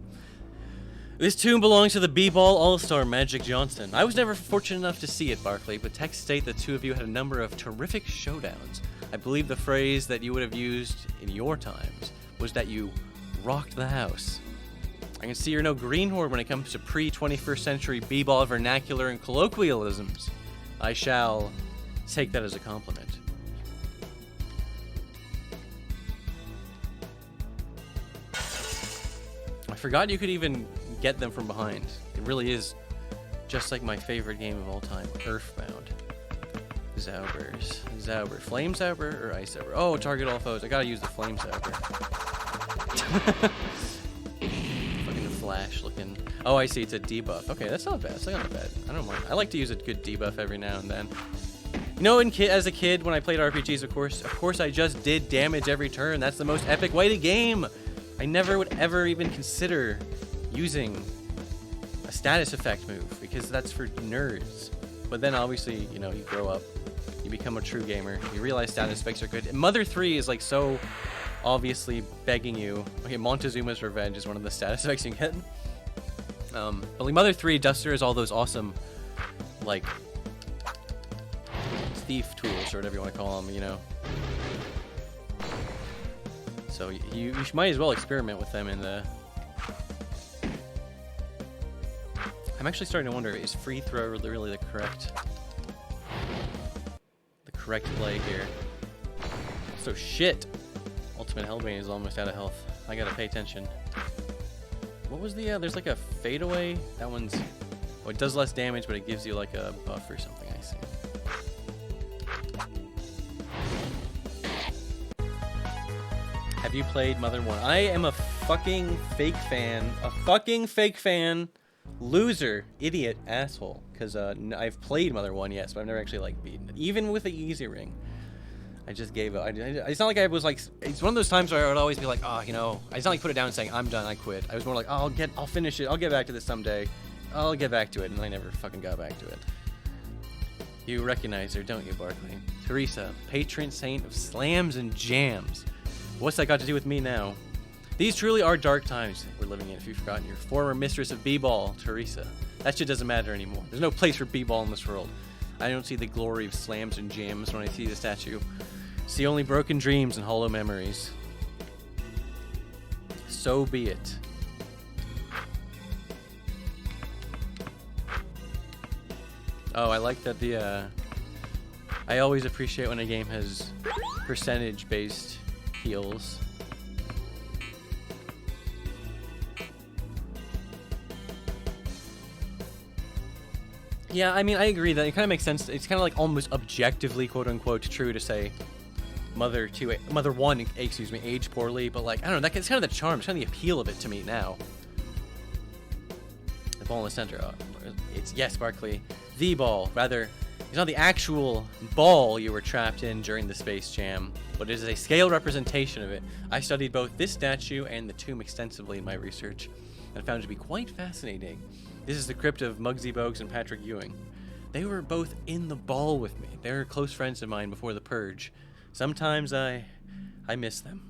This tune belongs to the B-Ball All-Star Magic Johnson. I was never fortunate enough to see it, Barkley, but texts state the two of you had a number of terrific showdowns. I believe the phrase that you would have used in your times was that you rocked the house. I can see you're no greenhorn when it comes to pre-21st century B-Ball vernacular and colloquialisms. I shall take that as a compliment. I forgot you could even get them from behind. It really is just like my favorite game of all time, Earthbound. Zaubers. Zauber. Flame Zauber or Ice Zauber? Oh, target all foes. I gotta use the Flame Zauber. Fucking Flash looking. Oh, I see. It's a debuff. Okay, that's not bad. That's not bad. I don't mind. I like to use a good debuff every now and then. You know, as a kid, when I played RPGs, of course, I just did damage every turn. That's the most epic way to game. I never would ever even consider using a status effect move because that's for nerds. But then obviously, you know, you grow up, you become a true gamer, you realize status effects are good. And Mother 3 is like so obviously begging you. Okay, Montezuma's Revenge is one of the status effects you get. But like Mother 3, Duster is all those awesome, like, thief tools or whatever you want to call them, you know. So you might as well experiment with them in the... I'm actually starting to wonder, is free throw really the correct play here? So shit! Ultimate Hellbane is almost out of health. I gotta pay attention. What was the, there's like a fadeaway? That one's, oh, it does less damage, but it gives you like a buff or something, I see. Have you played Mother 1? I am a fucking fake fan. A fucking fake fan. Loser. Idiot. Asshole. Because I've played Mother 1, yes, but I've never actually, like, beaten it. Even with the easy ring. I just gave up. It's not like I was, like... It's one of those times where I would always be like, oh, you know... It's not like put it down and saying, I'm done, I quit. I was more like, oh, I'll finish it. I'll get back to this someday. I'll get back to it. And I never fucking got back to it. You recognize her, don't you, Barkley? Teresa, patron saint of slams and jams. What's that got to do with me now? These truly are dark times we're living in, if you've forgotten. Your former mistress of B-Ball, Teresa. That shit doesn't matter anymore. There's no place for B-Ball in this world. I don't see the glory of slams and jams when I see the statue. See only broken dreams and hollow memories. So be it. Oh, I like that the, I always appreciate when a game has percentage-based heals. Yeah, I mean, I agree that it kind of makes sense. It's kind of like almost objectively, quote-unquote, true to say Mother 1, excuse me, aged poorly, but like, I don't know, it's kind of the charm, it's kind of the appeal of it to me now. The ball in the center, it's, yes, Barkley, the ball, rather, it's not the actual ball you were trapped in during the Space Jam, but it is a scale representation of it. I studied both this statue and the tomb extensively in my research, and found it to be quite fascinating. This is the crypt of Muggsy Bogues and Patrick Ewing. They were both in the ball with me. They were close friends of mine before the Purge. Sometimes I miss them.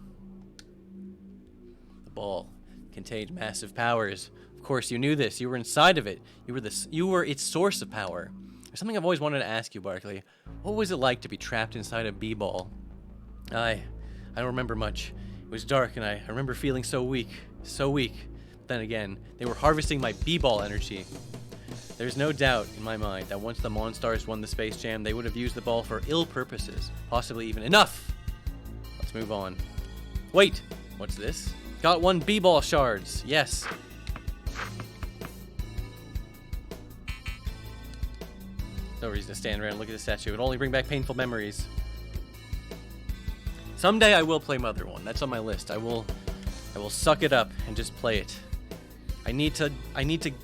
The ball contained massive powers. Of course, you knew this. You were inside of it. You were its source of power. There's something I've always wanted to ask you, Barkley. What was it like to be trapped inside a B-ball? I don't remember much. It was dark, and I remember feeling so weak. So weak. But then again, they were harvesting my b-ball energy. There's no doubt in my mind that once the Monstars won the Space Jam, they would have used the ball for ill purposes. Possibly even enough! Let's move on. Wait! What's this? Got 1 b-ball shards. Yes. No reason to stand around and look at the statue. It would only bring back painful memories. Someday I will play Mother 1. That's on my list. I will suck it up and just play it. I need to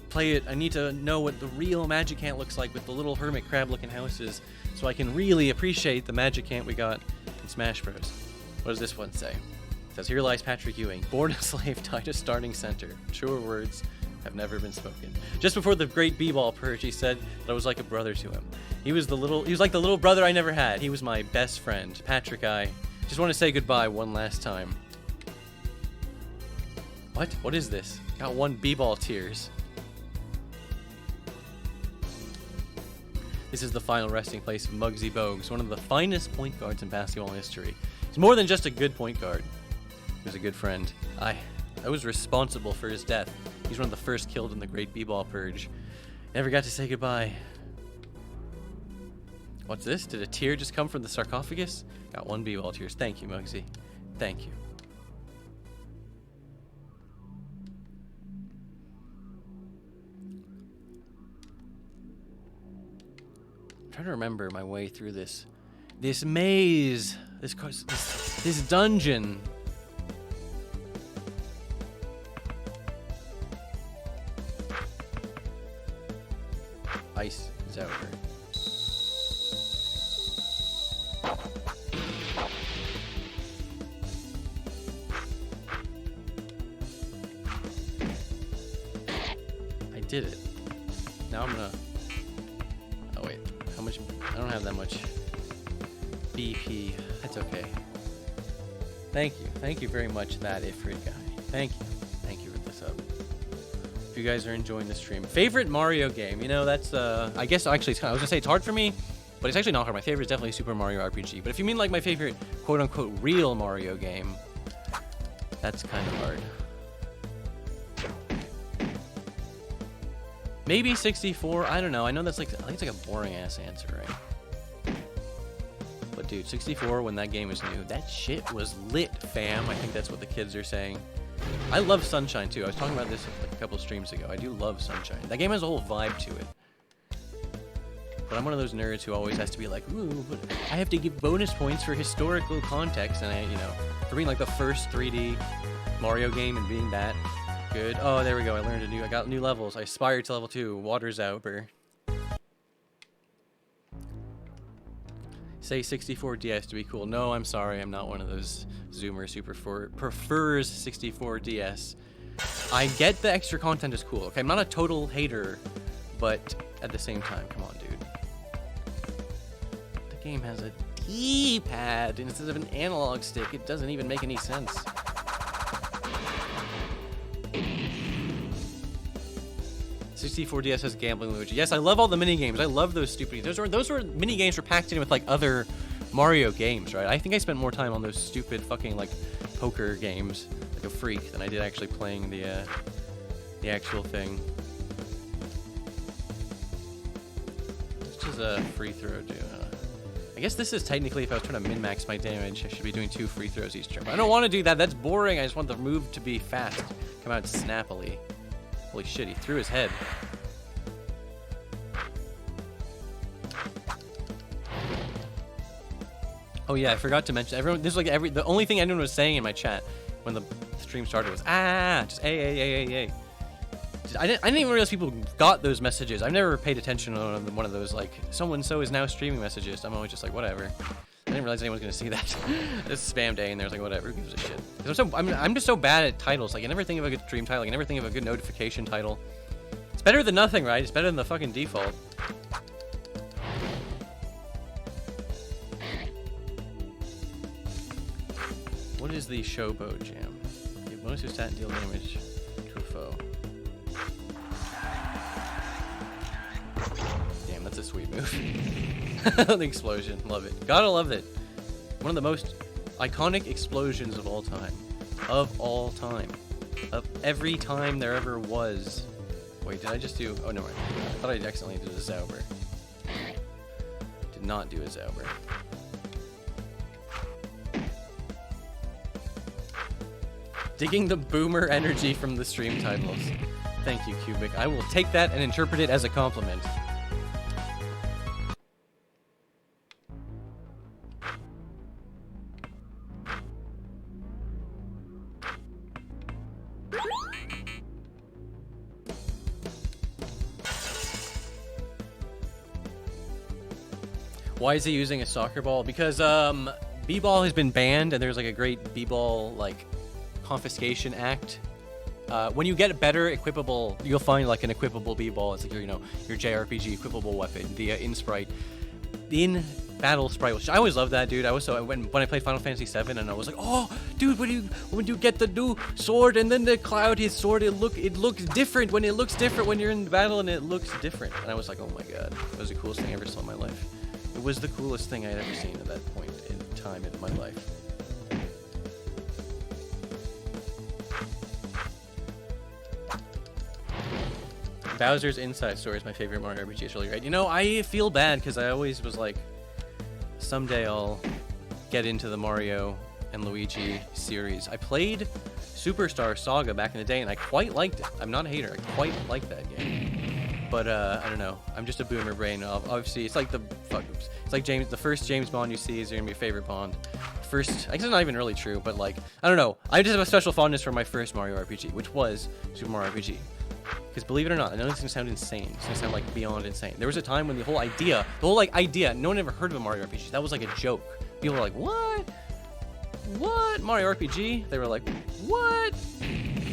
play it. I need to know what the real Magic-Ant looks like with the little hermit crab looking houses, so I can really appreciate the Magic-Ant we got in Smash Bros. What does this one say? It says, here lies Patrick Ewing, born a slave, died a starting center. Truer words have never been spoken. Just before the great b-ball purge, he said that I was like a brother to him. He was like the little brother I never had. He was my best friend. Patrick, I just want to say goodbye one last time. What? What is this? Got 1 b-ball tears. This is the final resting place of Muggsy Bogues, one of the finest point guards in basketball history. He's more than just a good point guard. He was a good friend. I was responsible for his death. He's one of the first killed in the Great B-Ball Purge. Never got to say goodbye. What's this? Did a tear just come from the sarcophagus? Got 1 B-Ball tears. Thank you, Muggsy. Thank you. I'm trying to remember my way through this maze, this dungeon. Ice is over. I did it. Now I'm gonna... Oh wait, how much? I don't have that much BP. That's okay. Thank you very much, that Ifrit guy. Thank you for the sub. If you guys are enjoying the stream. Favorite Mario game? You know, that's I guess actually I was gonna say it's hard for me, but it's actually not hard. My favorite is definitely Super Mario RPG. But if you mean like my favorite quote unquote real Mario game, that's kind of hard. Maybe 64. I don't know. I know that's like, I think it's like a boring ass answer, right? But dude, 64 when that game was new, that shit was lit, fam. I think that's what the kids are saying. I love Sunshine too. I was talking about this like a couple streams ago. I do love Sunshine. That game has a whole vibe to it. But I'm one of those nerds who always has to be like, ooh, but I have to give bonus points for historical context, and for being like the first 3D Mario game and being that good. Oh, there we go. I got new levels. I aspired to level 2. Water's out, bro. Say 64 DS to be cool. No, I'm sorry. I'm not one of those Zoomers who prefers 64 DS. I get the extra content is cool. Okay, I'm not a total hater, but at the same time, come on, dude. The game has a D-pad instead of an analog stick. It doesn't even make any sense. '64 DS has gambling Luigi. Yes, I love all the mini games. I love those stupid. Those were mini games were packed in with like other Mario games, right? I think I spent more time on those stupid fucking like poker games, like a freak, than I did actually playing the actual thing. This is a free throw, dude. I guess this is technically, if I was trying to min-max my damage, I should be doing 2 free throws each turn. But I don't want to do that. That's boring. I just want the move to be fast, come out snappily. Holy shit, he threw his head. Oh yeah, I forgot to mention, everyone, this is like the only thing anyone was saying in my chat when the stream started was, just A. I didn't even realize people got those messages. I've never paid attention on one of those, like, so-and-so is now streaming messages. I'm always just like, whatever. I didn't realize anyone was gonna see that. This is spam day, and there's like, whatever, who gives a shit? I'm just so bad at titles. Like, I never think of a good stream title. Like, I never think of a good notification title. It's better than nothing, right? It's better than the fucking default. What is the Showboat Jam? Give bonus to stat and deal damage to a foe. Damn, that's a sweet move. The explosion, love it. Gotta love it. One of the most iconic explosions of all time. of all time. Of every time there ever was. Wait, did I just do... Oh, no, I thought I accidentally did a Zauber. Did not do a Zauber. Digging the boomer energy from the stream titles. Thank you, Cubic. I will take that and interpret it as a compliment. Why is he using a soccer ball? Because b-ball has been banned, and there's like a great b-ball like confiscation act. When you get better equipable, you'll find like an equipable b-ball. It's like your, you know, your JRPG equipable weapon, the in battle sprite. Which I always loved that, dude. I was so when I played Final Fantasy VII, and I was like, oh, dude, when you get the new sword and then the cloud, his sword, it looks different when you're in battle, and it looks different. And I was like, oh my god, that was the coolest thing I ever saw in my life. It was the coolest thing I had ever seen at that point in time in my life. Bowser's Inside Story is my favorite Mario RPG. It's really great. You know, I feel bad because I always was like, someday I'll get into the Mario and Luigi series. I played Superstar Saga back in the day, and I quite liked it. I'm not a hater. I quite liked that game. But I don't know. I'm just a boomer brain. Obviously, it's like it's like the first James Bond you see is gonna be your favorite Bond. First, I guess it's not even really true, but like, I don't know. I just have a special fondness for my first Mario RPG, which was Super Mario RPG. Because believe it or not, I know this is gonna sound insane. It's gonna sound like beyond insane. There was a time when the whole idea, no one ever heard of a Mario RPG. That was like a joke. People were like, what? What? Mario RPG? They were like, what?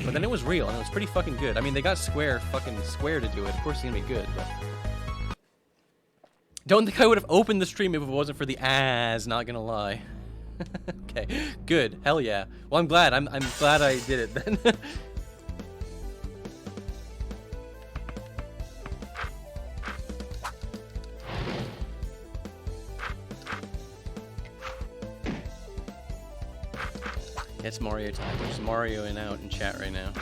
But then it was real, and it was pretty fucking good. I mean, they got Square to do it. Of course it's gonna be good, but... Don't think I would have opened the stream if it wasn't for the ass, not gonna lie. Okay, good. Hell yeah. Well, I'm glad. I'm glad I did it then. It's Mario time. There's Mario in out in chat right now.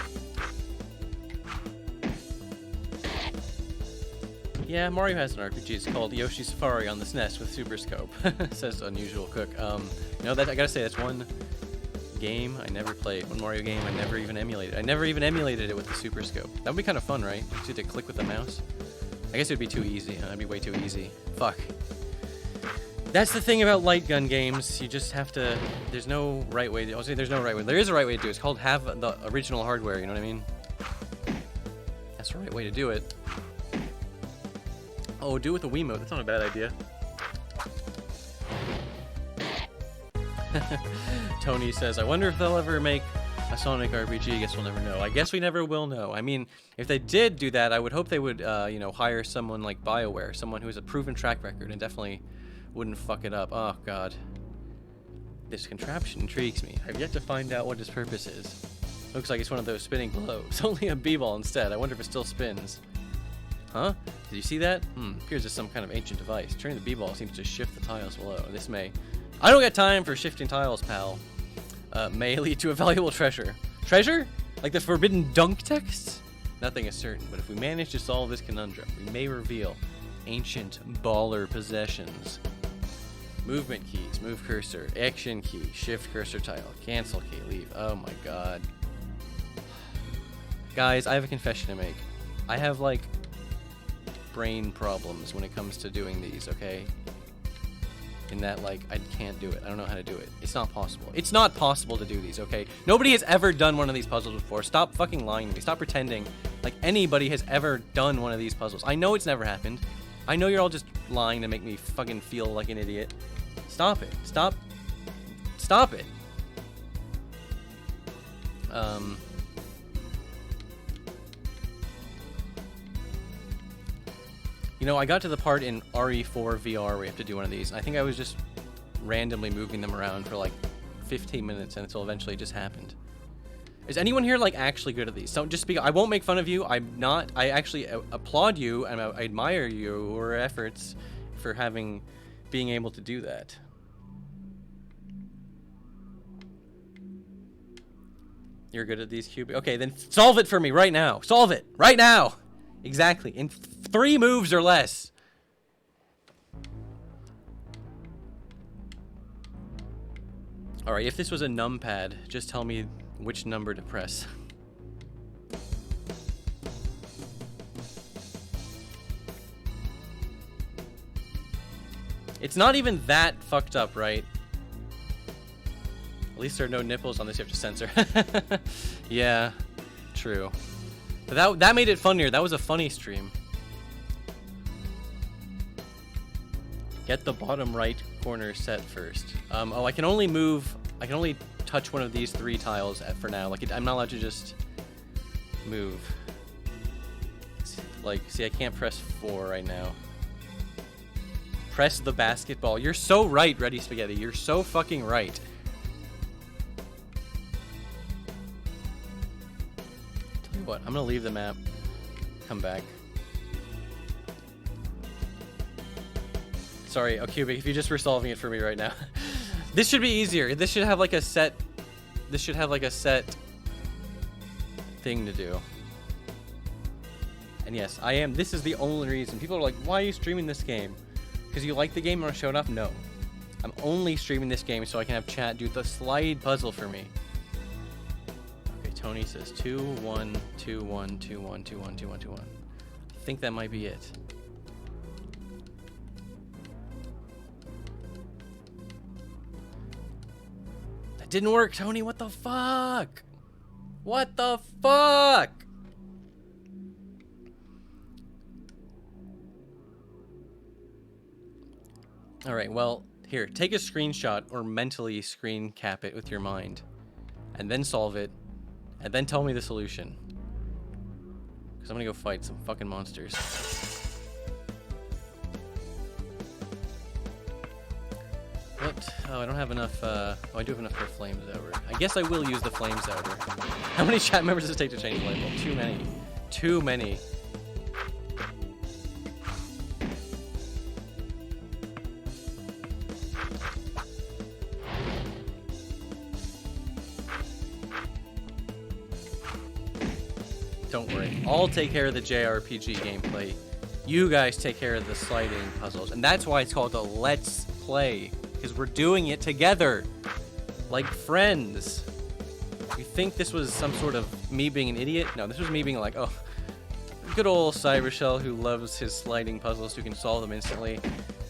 Yeah, Mario has an RPG. It's called Yoshi Safari on the SNES with Super Scope. Says Unusual Cook. You know, that I gotta say, that's one game I never played. One Mario game I never even emulated. I never even emulated it with the Super Scope. That would be kind of fun, right? You to click with the mouse. I guess it would be too easy. Huh? It'd be way too easy. Fuck. That's the thing about light gun games. You just have to... There's no right way. I'll say there's no right way. There is a right way to do it. It's called have the original hardware. You know what I mean? That's the right way to do it. Oh, do it with a Wiimote. That's not a bad idea. Tony says, I wonder if they'll ever make a Sonic RPG. I guess we'll never know. I guess we never will know. I mean, if they did do that, I would hope they would, you know, hire someone like BioWare, someone who has a proven track record and definitely wouldn't fuck it up. Oh, God. This contraption intrigues me. I've yet to find out what its purpose is. Looks like it's one of those spinning globes. Only a b-ball instead. I wonder if it still spins. Huh? Did you see that? Appears as some kind of ancient device. Turning the b-ball seems to shift the tiles below. This may... I don't got time for shifting tiles, pal. May lead to a valuable treasure. Treasure? Like the forbidden dunk texts? Nothing is certain, but if we manage to solve this conundrum, we may reveal ancient baller possessions. Movement keys, move cursor, action key, shift cursor tile, cancel key, leave. Oh my god. Guys, I have a confession to make. I have, like, brain problems when it comes to doing these, okay? In that, like, I can't do it. I don't know how to do it. It's not possible. It's not possible to do these, okay? Nobody has ever done one of these puzzles before. Stop fucking lying to me. Stop pretending like anybody has ever done one of these puzzles. I know it's never happened. I know you're all just lying to make me fucking feel like an idiot. Stop it. Stop. Stop it. You know, I got to the part in RE4 VR where you have to do one of these. I think I was just randomly moving them around for like 15 minutes until eventually it just happened. Is anyone here like actually good at these? So just speak. I won't make fun of you. I'm not. I actually applaud you and I admire your efforts for being able to do that. You're good at these cubic. Okay, then solve it for me right now. Solve it right now. Exactly. In 3 moves or less. All right, if this was a numpad, just tell me which number to press. It's not even that fucked up, right? At least there are no nipples on this you have to censor. Yeah, true. But that made it funnier. That was a funny stream. Get the bottom right corner set first. Oh, I can only touch one of these 3 tiles for now. Like, I'm not allowed to just move. Like, see, I can't press 4 right now. Press the basketball. You're so right, Ready Spaghetti. You're so fucking right. Tell you what, I'm gonna leave the map. Come back. Sorry, Cubic, if you just were solving it for me right now. This should be easier. This should have like a set. This should have like a set thing to do. And yes, I am. This is the only reason. People are like, why are you streaming this game? Because you like the game and want to show it off? No. I'm only streaming this game so I can have chat do the slide puzzle for me. Okay, Tony says 2, 1, 2, 1, 2, 1, 2, 1, 2, 1, 2, 1. I think that might be it. That didn't work, Tony. What the fuck? What the fuck? All right, well, here, take a screenshot or mentally screen cap it with your mind, and then solve it, and then tell me the solution. Because I'm gonna go fight some fucking monsters. What? Oh, I don't have enough, oh, I do have enough for Flames Outer. I guess I will use the Flames Outer. How many chat members does it take to change the light bulb? Too many. Too many. Don't worry. I'll take care of the JRPG gameplay. You guys take care of the sliding puzzles. And that's why it's called a Let's Play. Because we're doing it together. Like friends. You think this was some sort of me being an idiot? No, this was me being like, oh, good old Cybershell who loves his sliding puzzles who can solve them instantly.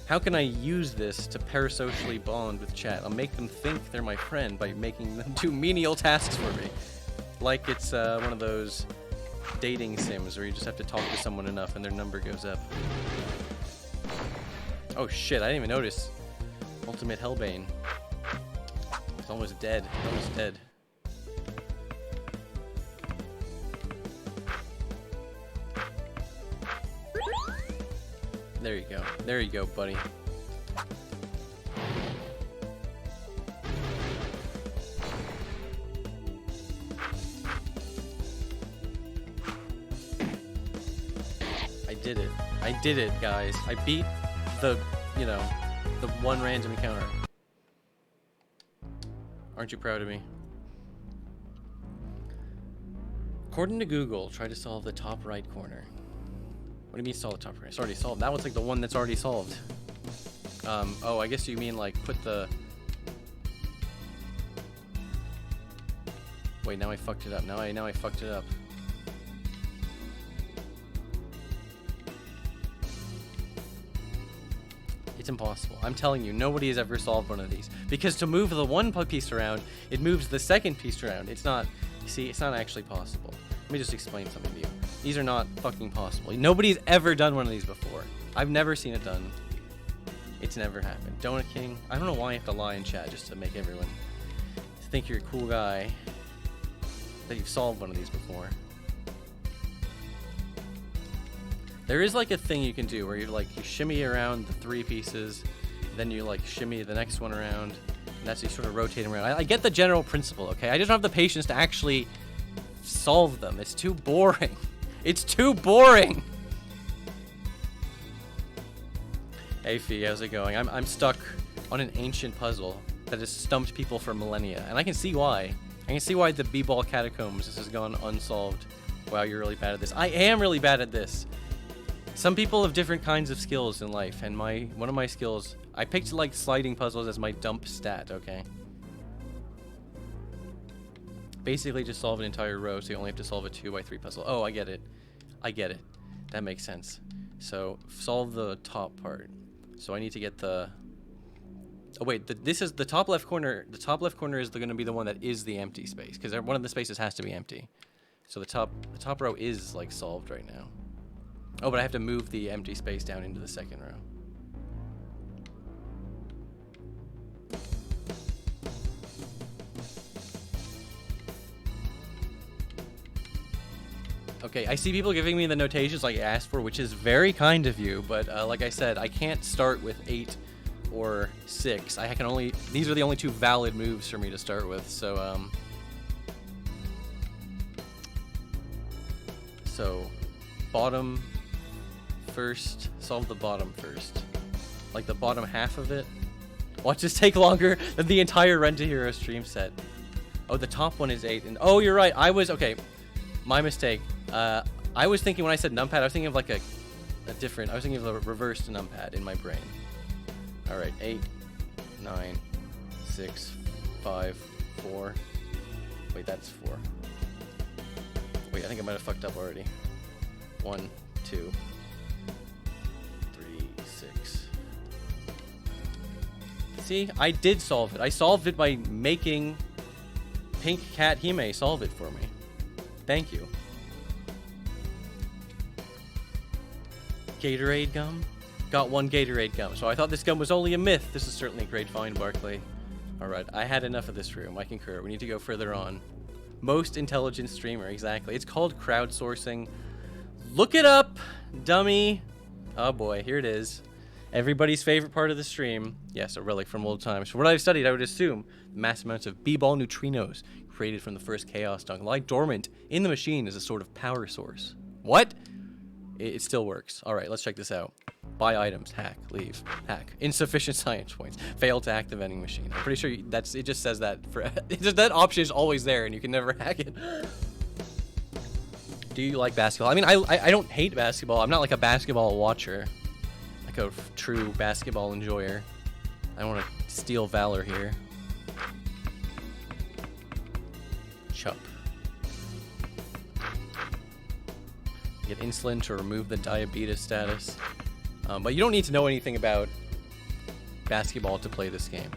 How can I use this to parasocially bond with chat? I'll make them think they're my friend by making them do menial tasks for me. Like it's one of those dating sims where you just have to talk to someone enough and their number goes up. Oh shit, I didn't even notice. Ultimate Hellbane. It's almost dead. Almost dead. There you go. There you go, buddy. I did it. I did it, guys. I beat the, you know, the one random encounter. Aren't you proud of me? According to Google, try to solve the top right corner. What do you mean solve the top right? It's already solved. That one's like the one that's already solved. Oh, I guess you mean like put the... Wait, now I fucked it up. Now I fucked it up. It's impossible. I'm telling you, nobody has ever solved one of these. Because to move the one piece around, it moves the second piece around. It's not, see, it's not actually possible. Let me just explain something to you. These are not fucking possible. Nobody's ever done one of these before. I've never seen it done. It's never happened. Donut King, I don't know why I have to lie in chat just to make everyone think you're a cool guy. That you've solved one of these before. There is like a thing you can do where you shimmy around the 3 pieces, then you like shimmy the next one around, and that's you sort of rotate them around. I get the general principle, okay? I just don't have the patience to actually solve them. It's too boring. It's too boring. Hey Fee, how's it going? I'm stuck on an ancient puzzle that has stumped people for millennia, and I can see why. I can see why the B-Ball Catacombs, this has gone unsolved. Wow, you're really bad at this. I am really bad at this. Some people have different kinds of skills in life, and one of my skills, I picked like sliding puzzles as my dump stat, okay? Basically just solve an entire row, so you only have to solve a 2x3 puzzle. Oh, I get it. I get it. That makes sense. So, solve the top part. So I need to get the... Oh wait, this is the top left corner. The top left corner is going to be the one that is the empty space, because one of the spaces has to be empty. So the top row is like solved right now. Oh, but I have to move the empty space down into the second row. Okay, I see people giving me the notations like I asked for, which is very kind of you, but like I said, I can't start with 8 or 6. I can only... These are the only 2 valid moves for me to start with, so, So, bottom first. Solve the bottom first. Like the bottom half of it. Watch this take longer than the entire Rent a Hero stream set. Oh, the top one is 8. And oh, you're right. Okay. My mistake. I was thinking when I said numpad, I was thinking of like a different... I was thinking of a reversed numpad in my brain. Alright, 8, 9, 6, 5, 4. Wait, that's 4. Wait, I think I might have fucked up already. 1, 2, 3, 6. See, I did solve it. I solved it by making Pink Cat Hime solve it for me. Thank you. Gatorade gum? Got 1 Gatorade gum. So I thought this gum was only a myth. This is certainly a great find, Barkley. Alright, I had enough of this room. I concur. We need to go further on. Most intelligent streamer, exactly. It's called crowdsourcing. Look it up, dummy. Oh boy, here it is. Everybody's favorite part of the stream. Yes, a relic from old times. From what I've studied, I would assume mass amounts of B-ball neutrinos created from the first chaos dunk lie dormant in the machine as a sort of power source. What? It still works. Alright, let's check this out. Buy items, hack, leave, hack. Insufficient science points. Fail to hack the vending machine. I'm pretty sure it just says that for that option is always there and you can never hack it. Do you like basketball? I mean, I don't hate basketball. I'm not like a basketball watcher. Like a true basketball enjoyer. I don't want to steal valor here. Chup. Get insulin to remove the diabetes status. But you don't need to know anything about basketball to play this game.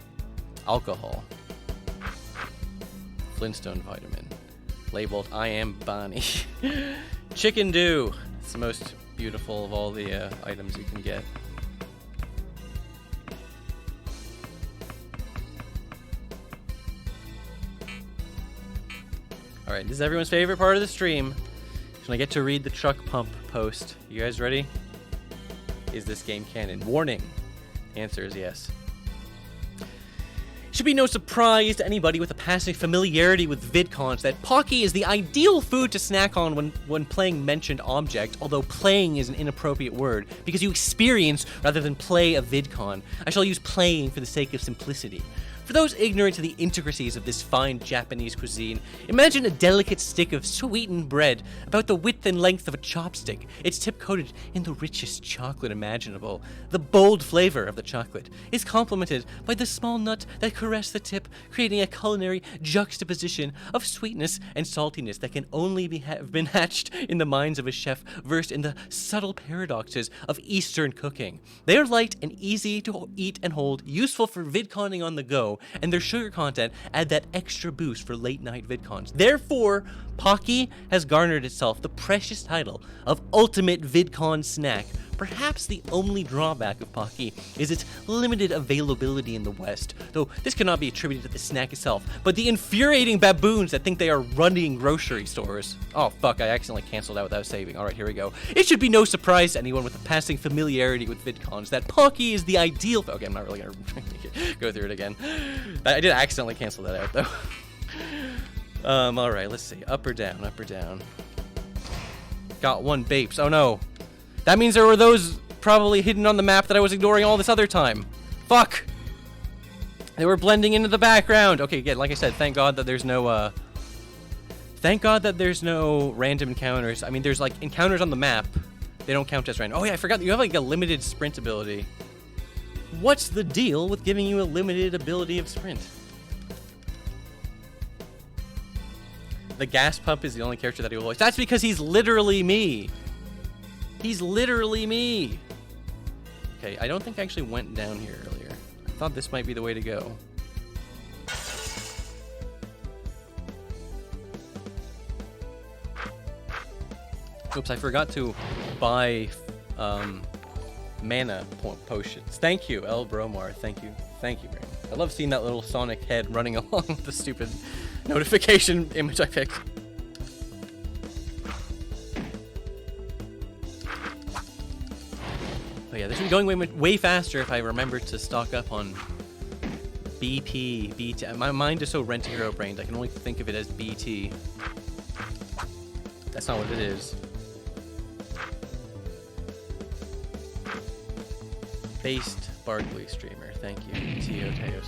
Alcohol. Flintstone vitamin. Labeled, I am Bonnie. Chicken Dew. It's the most beautiful of all the items you can get. Alright, this is everyone's favorite part of the stream. So I get to read the truck pump post. You guys ready? Is this game canon? Warning. Answer is yes. Should be no surprise to anybody with a passing familiarity with VidCons that Pocky is the ideal food to snack on when playing mentioned object, although playing is an inappropriate word, because you experience rather than play a VidCon. I shall use playing for the sake of simplicity. For those ignorant to the intricacies of this fine Japanese cuisine, imagine a delicate stick of sweetened bread about the width and length of a chopstick, its tip coated in the richest chocolate imaginable. The bold flavor of the chocolate is complemented by the small nut that caress the tip, creating a culinary juxtaposition of sweetness and saltiness that can only have been hatched in the minds of a chef versed in the subtle paradoxes of Eastern cooking. They are light and easy to eat and hold, useful for vidconning on the go, and their sugar content add that extra boost for late night vidcons. Therefore, Pocky has garnered itself the precious title of Ultimate VidCon Snack. Perhaps the only drawback of Pocky is its limited availability in the West, though this cannot be attributed to the snack itself, but the infuriating baboons that think they are running grocery stores. Oh fuck, I accidentally canceled out without saving. Alright, here we go. It should be no surprise to anyone with a passing familiarity with VidCons that Pocky is the ideal... Okay, I'm not really gonna go through it again. I did accidentally cancel that out, though. Alright, let's see. Up or down, up or down. Got 1 Bapes. Oh no. That means there were those probably hidden on the map that I was ignoring all this other time. Fuck! They were blending into the background. Okay, again, like I said, thank God that there's no random encounters. I mean, there's like encounters on the map. They don't count as random. Oh yeah, I forgot that you have like a limited sprint ability. What's the deal with giving you a limited ability of sprint? The gas pump is the only character that he will voice. That's because he's literally me. He's literally me. Okay, I don't think I actually went down here earlier. I thought this might be the way to go. Oops, I forgot to buy mana potions. Thank you, El Bromar. Thank you. Thank you, Brain. I love seeing that little Sonic head running along with the stupid notification image I picked. Oh yeah, this would be going way faster if I remembered to stock up on BP, BT. My mind is so rent-a-hero brained, I can only think of it as BT. That's not what it is. Based Barkley streamer, thank you. TO6.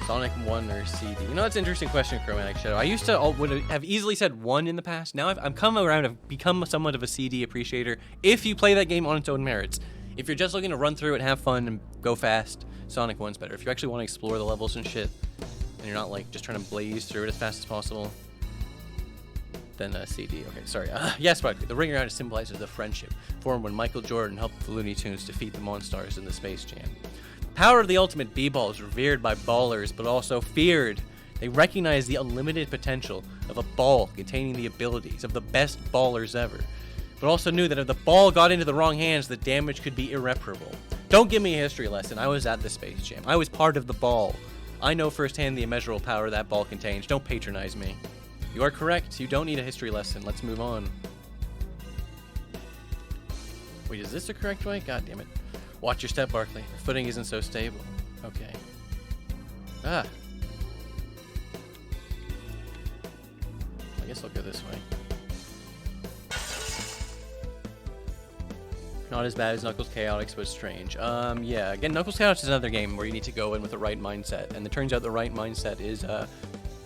Sonic 1 or CD? You know, that's an interesting question, Chromatic Shadow. I used to would have easily said 1 in the past. Now I've come around, I've become somewhat of a CD appreciator. If you play that game on its own merits. If you're just looking to run through it, have fun, and go fast, Sonic 1's better. If you actually want to explore the levels and shit, and you're not like just trying to blaze through it as fast as possible, then CD. Okay, sorry. Yes, Barkley. The ring around symbolizes the friendship formed when Michael Jordan helped the Looney Tunes defeat the Monstars in the Space Jam. The power of the ultimate B-ball is revered by ballers, but also feared. They recognize the unlimited potential of a ball containing the abilities of the best ballers ever, but also knew that if the ball got into the wrong hands, the damage could be irreparable. Don't give me a history lesson. I was at the Space Jam. I was part of the ball. I know firsthand the immeasurable power that ball contains. Don't patronize me. You are correct. You don't need a history lesson. Let's move on. Wait, is this the correct way? God damn it. Watch your step, Barkley. The footing isn't so stable. Okay. I guess I'll go this way. Not as bad as Knuckles Chaotix, but strange. Yeah. Again, Knuckles Chaotix is another game where you need to go in with the right mindset. And it turns out the right mindset is,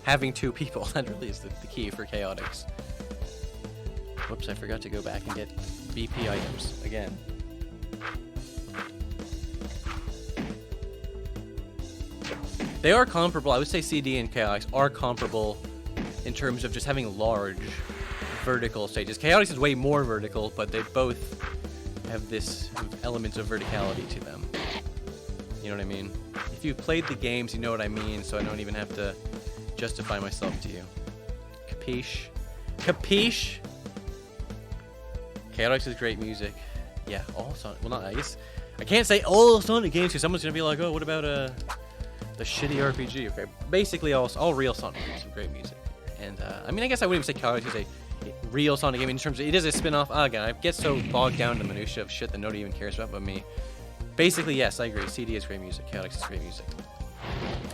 having 2 people. That really is the key for Chaotix. Whoops, I forgot to go back and get BP items again. They are comparable. I would say CD and Chaotix are comparable in terms of just having large vertical stages. Chaotix is way more vertical, but they both have this element of verticality to them. You know what I mean? If you've played the games, you know what I mean, so I don't even have to justify myself to you. Capiche? Capiche? Chaotix is great music. Yeah, all Sonic. Well, not I guess I can't say all Sonic games because someone's gonna be like, oh, what about the shitty RPG? Okay, basically all real Sonic games have great music. And I mean, I guess I wouldn't even say Chaotix is a real Sonic game in terms of it is a spin-off. Again, I get so bogged down in the minutia of shit that nobody even cares about but me. Basically, yes, I agree. CD is great music. Chaotix is great music.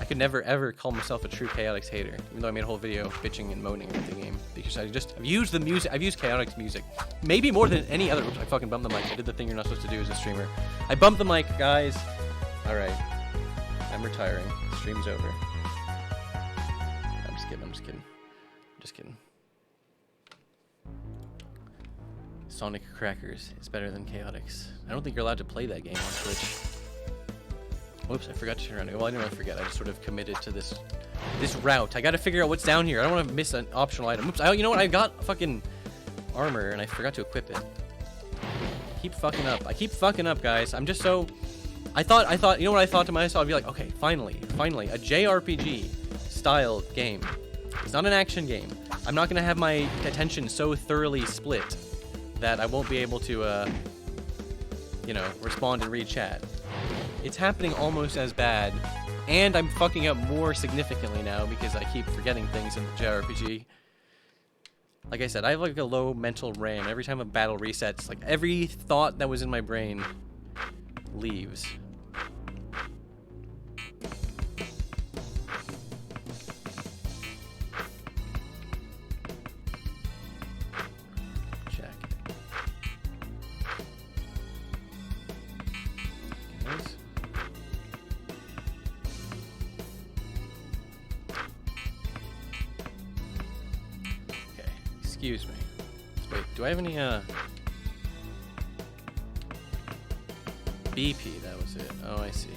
I could never ever call myself a true Chaotix hater, even though I made a whole video bitching and moaning about the game because I've used the music. I've used Chaotix music, maybe more than any other. Oops, I fucking bumped the mic. I did the thing you're not supposed to do as a streamer. I bumped the mic, guys. All right, I'm retiring. The stream's over. I'm just kidding. I'm just kidding. Just kidding. Sonic Crackers is better than Chaotix. I don't think you're allowed to play that game on Twitch. Whoops, I forgot to turn around. Well, I didn't really forget. I just sort of committed to this route. I gotta figure out what's down here. I don't want to miss an optional item. Oops, you know what? I got fucking armor, and I forgot to equip it. I keep fucking up. I keep fucking up, guys. I'm just so... I thought, you know what I thought to myself? I'd be like, okay, finally, a JRPG-style game. It's not an action game. I'm not gonna have my attention so thoroughly split that I won't be able to, you know, respond and read chat. It's happening almost as bad, and I'm fucking up more significantly now because I keep forgetting things in the JRPG. Like I said, I have like a low mental RAM. Every time a battle resets, like every thought that was in my brain leaves. Excuse me. Wait, do I have any, BP, that was it. Oh, I see.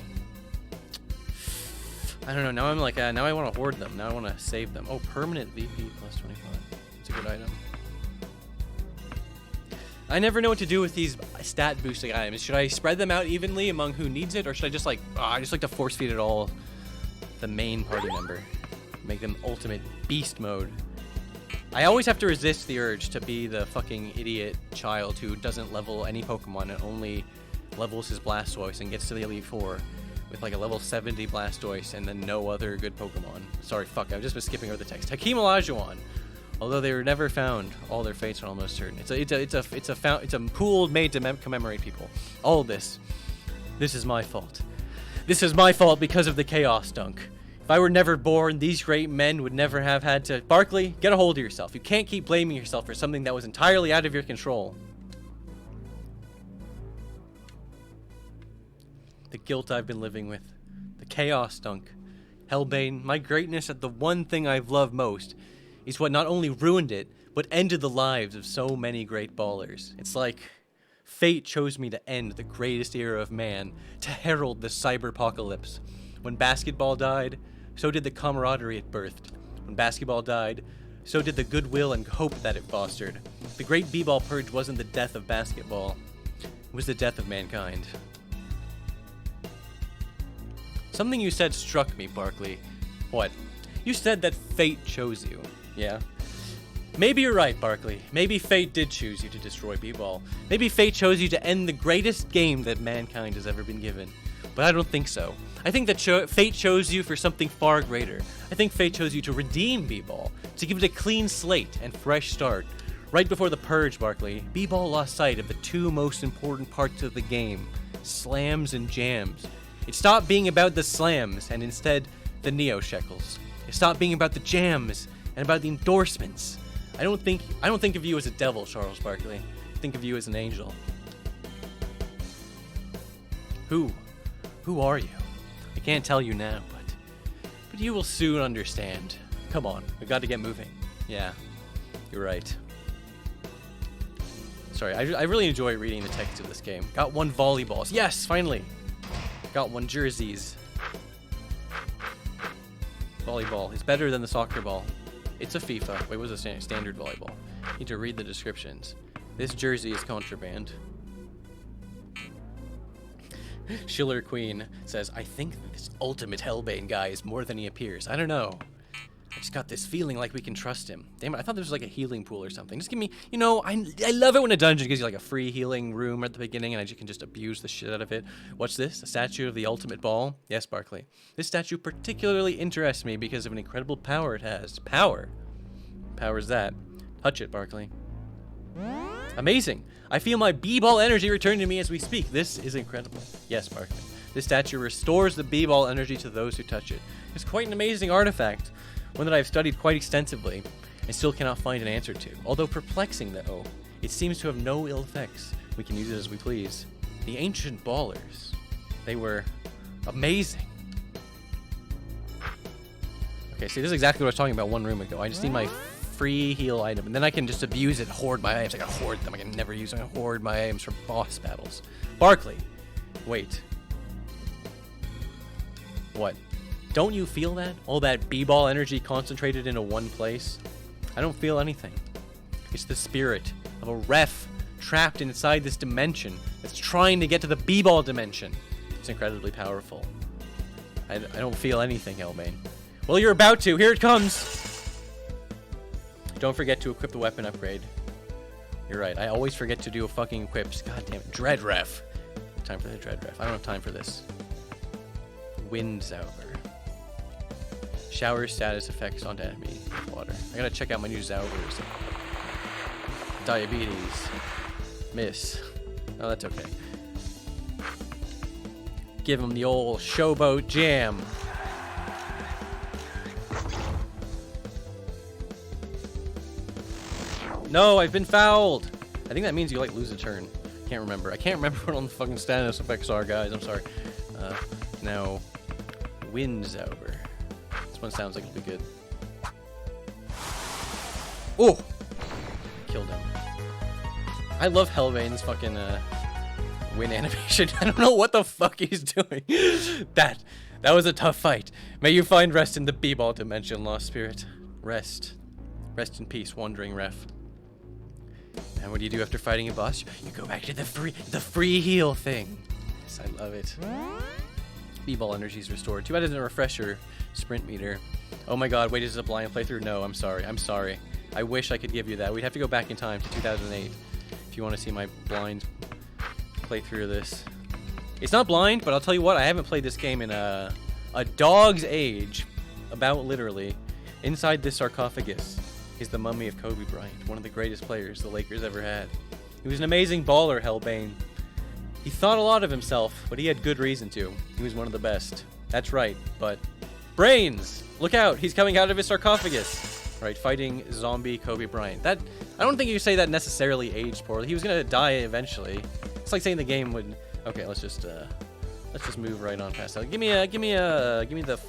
I don't know, now I'm like, now I want to hoard them. Now I want to save them. Oh, permanent VP plus 25. It's a good item. I never know what to do with these stat boosting items. Should I spread them out evenly among who needs it, or should I just like, I just like to force feed it all the main party member? Make them ultimate beast mode. I always have to resist the urge to be the fucking idiot child who doesn't level any Pokemon and only levels his Blastoise and gets to the Elite Four with like a level 70 Blastoise and then no other good Pokemon. Sorry, fuck, I've just been skipping over the text. Hakeem Olajuwon. Although they were never found, all their fates are almost certain. It's a pool made to commemorate people. All of this is my fault. This is my fault because of the Chaos Dunk. If I were never born, these great men would never have had to. Barkley, get a hold of yourself. You can't keep blaming yourself for something that was entirely out of your control. The guilt I've been living with, the Chaos Dunk, Hellbane, my greatness at the one thing I've loved most. Is what not only ruined it, but ended the lives of so many great ballers. It's like fate chose me to end the greatest era of man, to herald the cyberpocalypse. When basketball died, so did the camaraderie it birthed. When basketball died, so did the goodwill and hope that it fostered. The great b-ball purge wasn't the death of basketball, it was the death of mankind. Something you said struck me, Barkley. What? You said that fate chose you. Yeah. Maybe you're right, Barkley. Maybe fate did choose you to destroy b-ball. Maybe fate chose you to end the greatest game that mankind has ever been given. But I don't think so. I think that fate chose you for something far greater. I think fate chose you to redeem b-ball, to give it a clean slate and fresh start. Right before the purge, Barkley, b-ball lost sight of the two most important parts of the game, slams and jams. It stopped being about the slams and instead the neo-shekels. It stopped being about the jams and about the endorsements. I don't think of you as a devil, Charles Barkley. I think of you as an angel. Who are you? I can't tell you now, but you will soon understand. Come on, we've got to get moving. Yeah, you're right. Sorry, I really enjoy reading the text of this game. Got one volleyballs. Yes, finally. Got one jerseys. Volleyball is better than the soccer ball. It's a FIFA. Wait, what was a standard volleyball? Need to read the descriptions. This jersey is contraband. Schiller Queen says, I think this ultimate Hellbane guy is more than he appears. I don't know. I just got this feeling like we can trust him. Damn it, I thought this was like a healing pool or something. Just give me, I love it when a dungeon gives you like a free healing room at the beginning and I can just abuse the shit out of it. What's this? A statue of the ultimate ball? Yes, Barkley. This statue particularly interests me because of an incredible power it has. Power? Power's that. Touch it, Barkley. Amazing. I feel my b-ball energy return to me as we speak. This is incredible. Yes, Barkley. This statue restores the b-ball energy to those who touch it. It's quite an amazing artifact. One that I've studied quite extensively and still cannot find an answer to. Although perplexing though, it seems to have no ill effects. We can use it as we please. The ancient ballers, they were amazing. Okay, see, this is exactly what I was talking about one room ago. I just need my free heal item, and then I can just abuse it, hoard my items. I can hoard them. I can never use them. I can hoard my items for boss battles. Barkley, wait. What? Don't you feel that? All that b-ball energy concentrated into one place? I don't feel anything. It's the spirit of a ref trapped inside this dimension that's trying to get to the b-ball dimension. It's incredibly powerful. I don't feel anything, Hellbane. Well, you're about to. Here it comes. Don't forget to equip the weapon upgrade. You're right. I always forget to do a fucking equips. God damn it. Dread Ref. Time for the Dread Ref. I don't have time for this. Windzauber. Shower status effects on enemy with water. I gotta check out my new Zaubers. Diabetes. Miss. Oh, that's okay. Give him the old showboat jam. No, I've been fouled. I think that means you like lose a turn. Can't remember. I can't remember what all the fucking status effects are, guys. I'm sorry. Now, Windzauber. This one sounds like it'll be good. Oh! I love Hellbane's fucking win animation. I don't know what the fuck he's doing. That was a tough fight. May you find rest in the B-ball dimension, lost spirit. Rest in peace, wandering ref. And what do you do after fighting a boss? You go back to the free heal thing. Yes, I love it. B-ball energy is restored. Too bad it doesn't refresh your sprint meter. Oh my god, wait, is it a blind playthrough? No, I'm sorry. I wish I could give you that. We'd have to go back in time to 2008 if you want to see my blind playthrough of this. It's not blind, but I'll tell you what, I haven't played this game in a dog's age. About literally. Inside this sarcophagus is the mummy of Kobe Bryant, one of the greatest players the Lakers ever had. He was an amazing baller, Hellbane. He thought a lot of himself, but he had good reason to. He was one of the best. That's right, but... Brains! Look out, he's coming out of his sarcophagus. Right, fighting zombie Kobe Bryant. That, I don't think you could say that necessarily aged poorly. He was gonna die eventually. It's like saying the game would... Okay, let's just move right on past that. Give me the...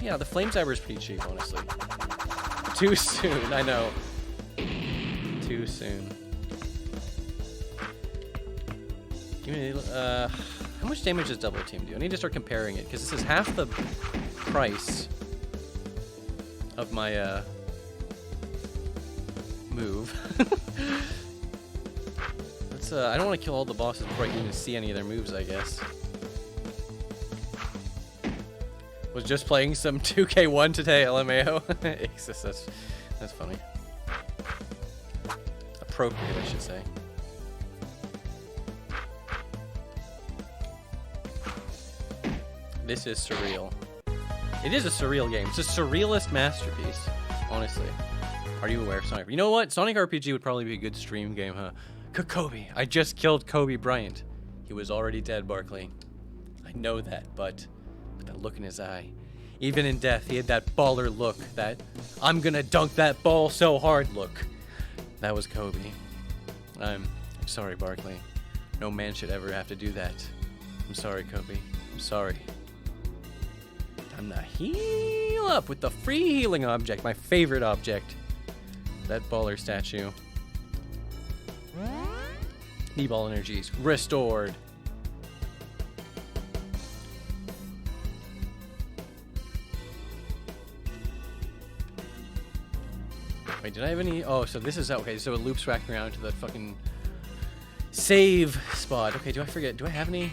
Yeah, the Flame Saber is pretty cheap, honestly. Too soon, I know. Too soon. Give me, how much damage does Double Team do? I need to start comparing it, because this is half the price of my, move. Let's, I don't want to kill all the bosses before I can even see any of their moves, I guess. Was just playing some 2K1 today, LMAO. That's funny. Appropriate, I should say. This is surreal. It is a surreal game. It's a surrealist masterpiece, honestly. Are you aware of Sonic? You know what? Sonic RPG would probably be a good stream game, huh? Kobe. I just killed Kobe Bryant. He was already dead, Barkley. I know that, but that look in his eye. Even in death, he had that baller look, that I'm gonna dunk that ball so hard look. That was Kobe. I'm sorry, Barkley. No man should ever have to do that. I'm sorry, Kobe. I'm sorry. Time to heal up with the free healing object, my favorite object. That baller statue. Knee-ball energies restored. Wait, did I have any? Oh, so this is okay. So it loops back around to the fucking save spot. Okay, do I forget? Do I have any?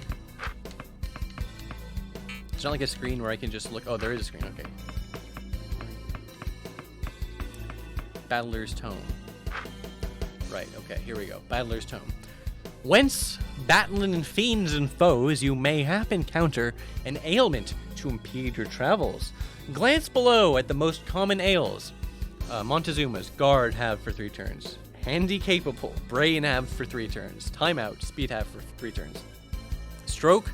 It's not like a screen where I can just look. Oh, there is a screen. Okay. Battler's Tome. Right. Okay. Here we go. Battler's Tome. Whence, battling fiends and foes, you mayhap encounter an ailment to impede your travels. Glance below at the most common ails. Montezuma's guard have for 3 turns. Handy capable, brain have for 3 turns. Timeout, speed have for 3 turns. Stroke,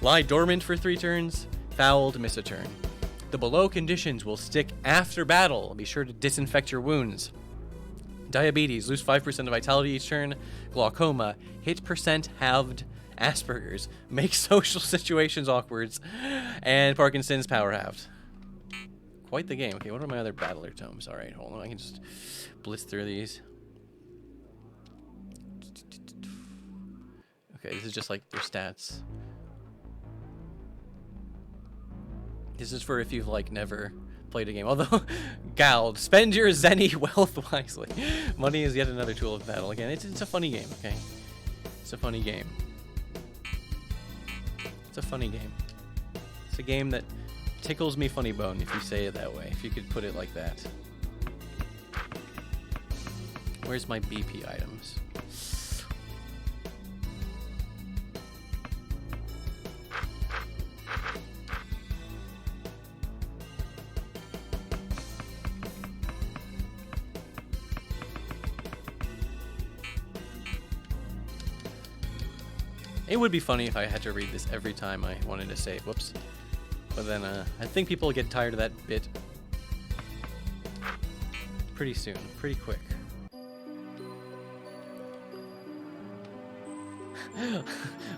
lie dormant for 3 turns. Fouled, miss a turn. The below conditions will stick after battle. Be sure to disinfect your wounds. Diabetes, lose 5% of vitality each turn. Glaucoma, hit percent halved. Asperger's, make social situations awkward. And Parkinson's, power halved. Quite the game. Okay, what are my other battler tomes? Alright, hold on. I can just blitz through these. Okay, this is just like their stats. This is for if you've like never played a game. Although, Gald, spend your Zenny wealth wisely. Money is yet another tool of battle. Again, it's a funny game, okay? It's a funny game. It's a funny game. It's a game that tickles me funny bone, if you say it that way. If you could put it like that. Where's my BP items? It would be funny if I had to read this every time I wanted to save. Whoops. But then I think people get tired of that bit pretty soon, pretty quick.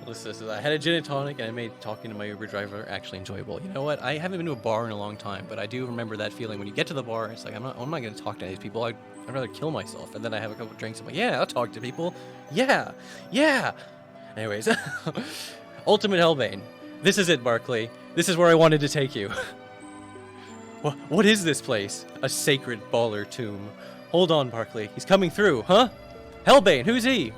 Listen, I had a gin and tonic and I made talking to my Uber driver actually enjoyable. You know what? I haven't been to a bar in a long time, but I do remember that feeling when you get to the bar. It's like I'm not going to talk to these people. I I'd rather kill myself. And then I have a couple drinks. I'm like, yeah, I'll talk to people. Yeah, yeah. Anyways, Ultimate Hellbane. This is it, Barkley. This is where I wanted to take you. What is this place? A sacred baller tomb. Hold on, Barkley. He's coming through, huh? Hellbane, who's he?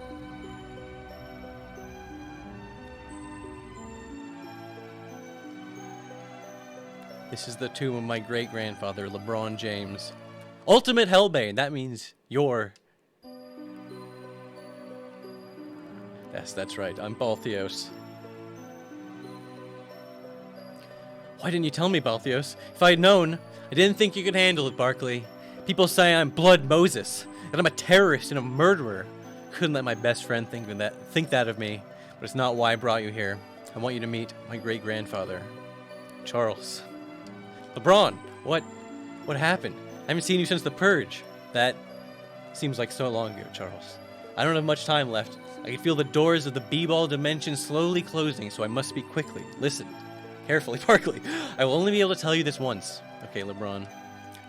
This is the tomb of my great-grandfather, LeBron James. Ultimate Hellbane. That means you're... Yes, that's right. I'm Balthios. Why didn't you tell me, Balthios? If I had known, I didn't think you could handle it, Barkley. People say I'm Blood Moses, that I'm a terrorist and a murderer. Couldn't let my best friend think that of me, but it's not why I brought you here. I want you to meet my great-grandfather, Charles. LeBron, what happened? I haven't seen you since the Purge. That seems like so long ago, Charles. I don't have much time left. I can feel the doors of the B-ball dimension slowly closing, so I must speak quickly. Listen. Carefully, Barkley. I will only be able to tell you this once. Okay, LeBron.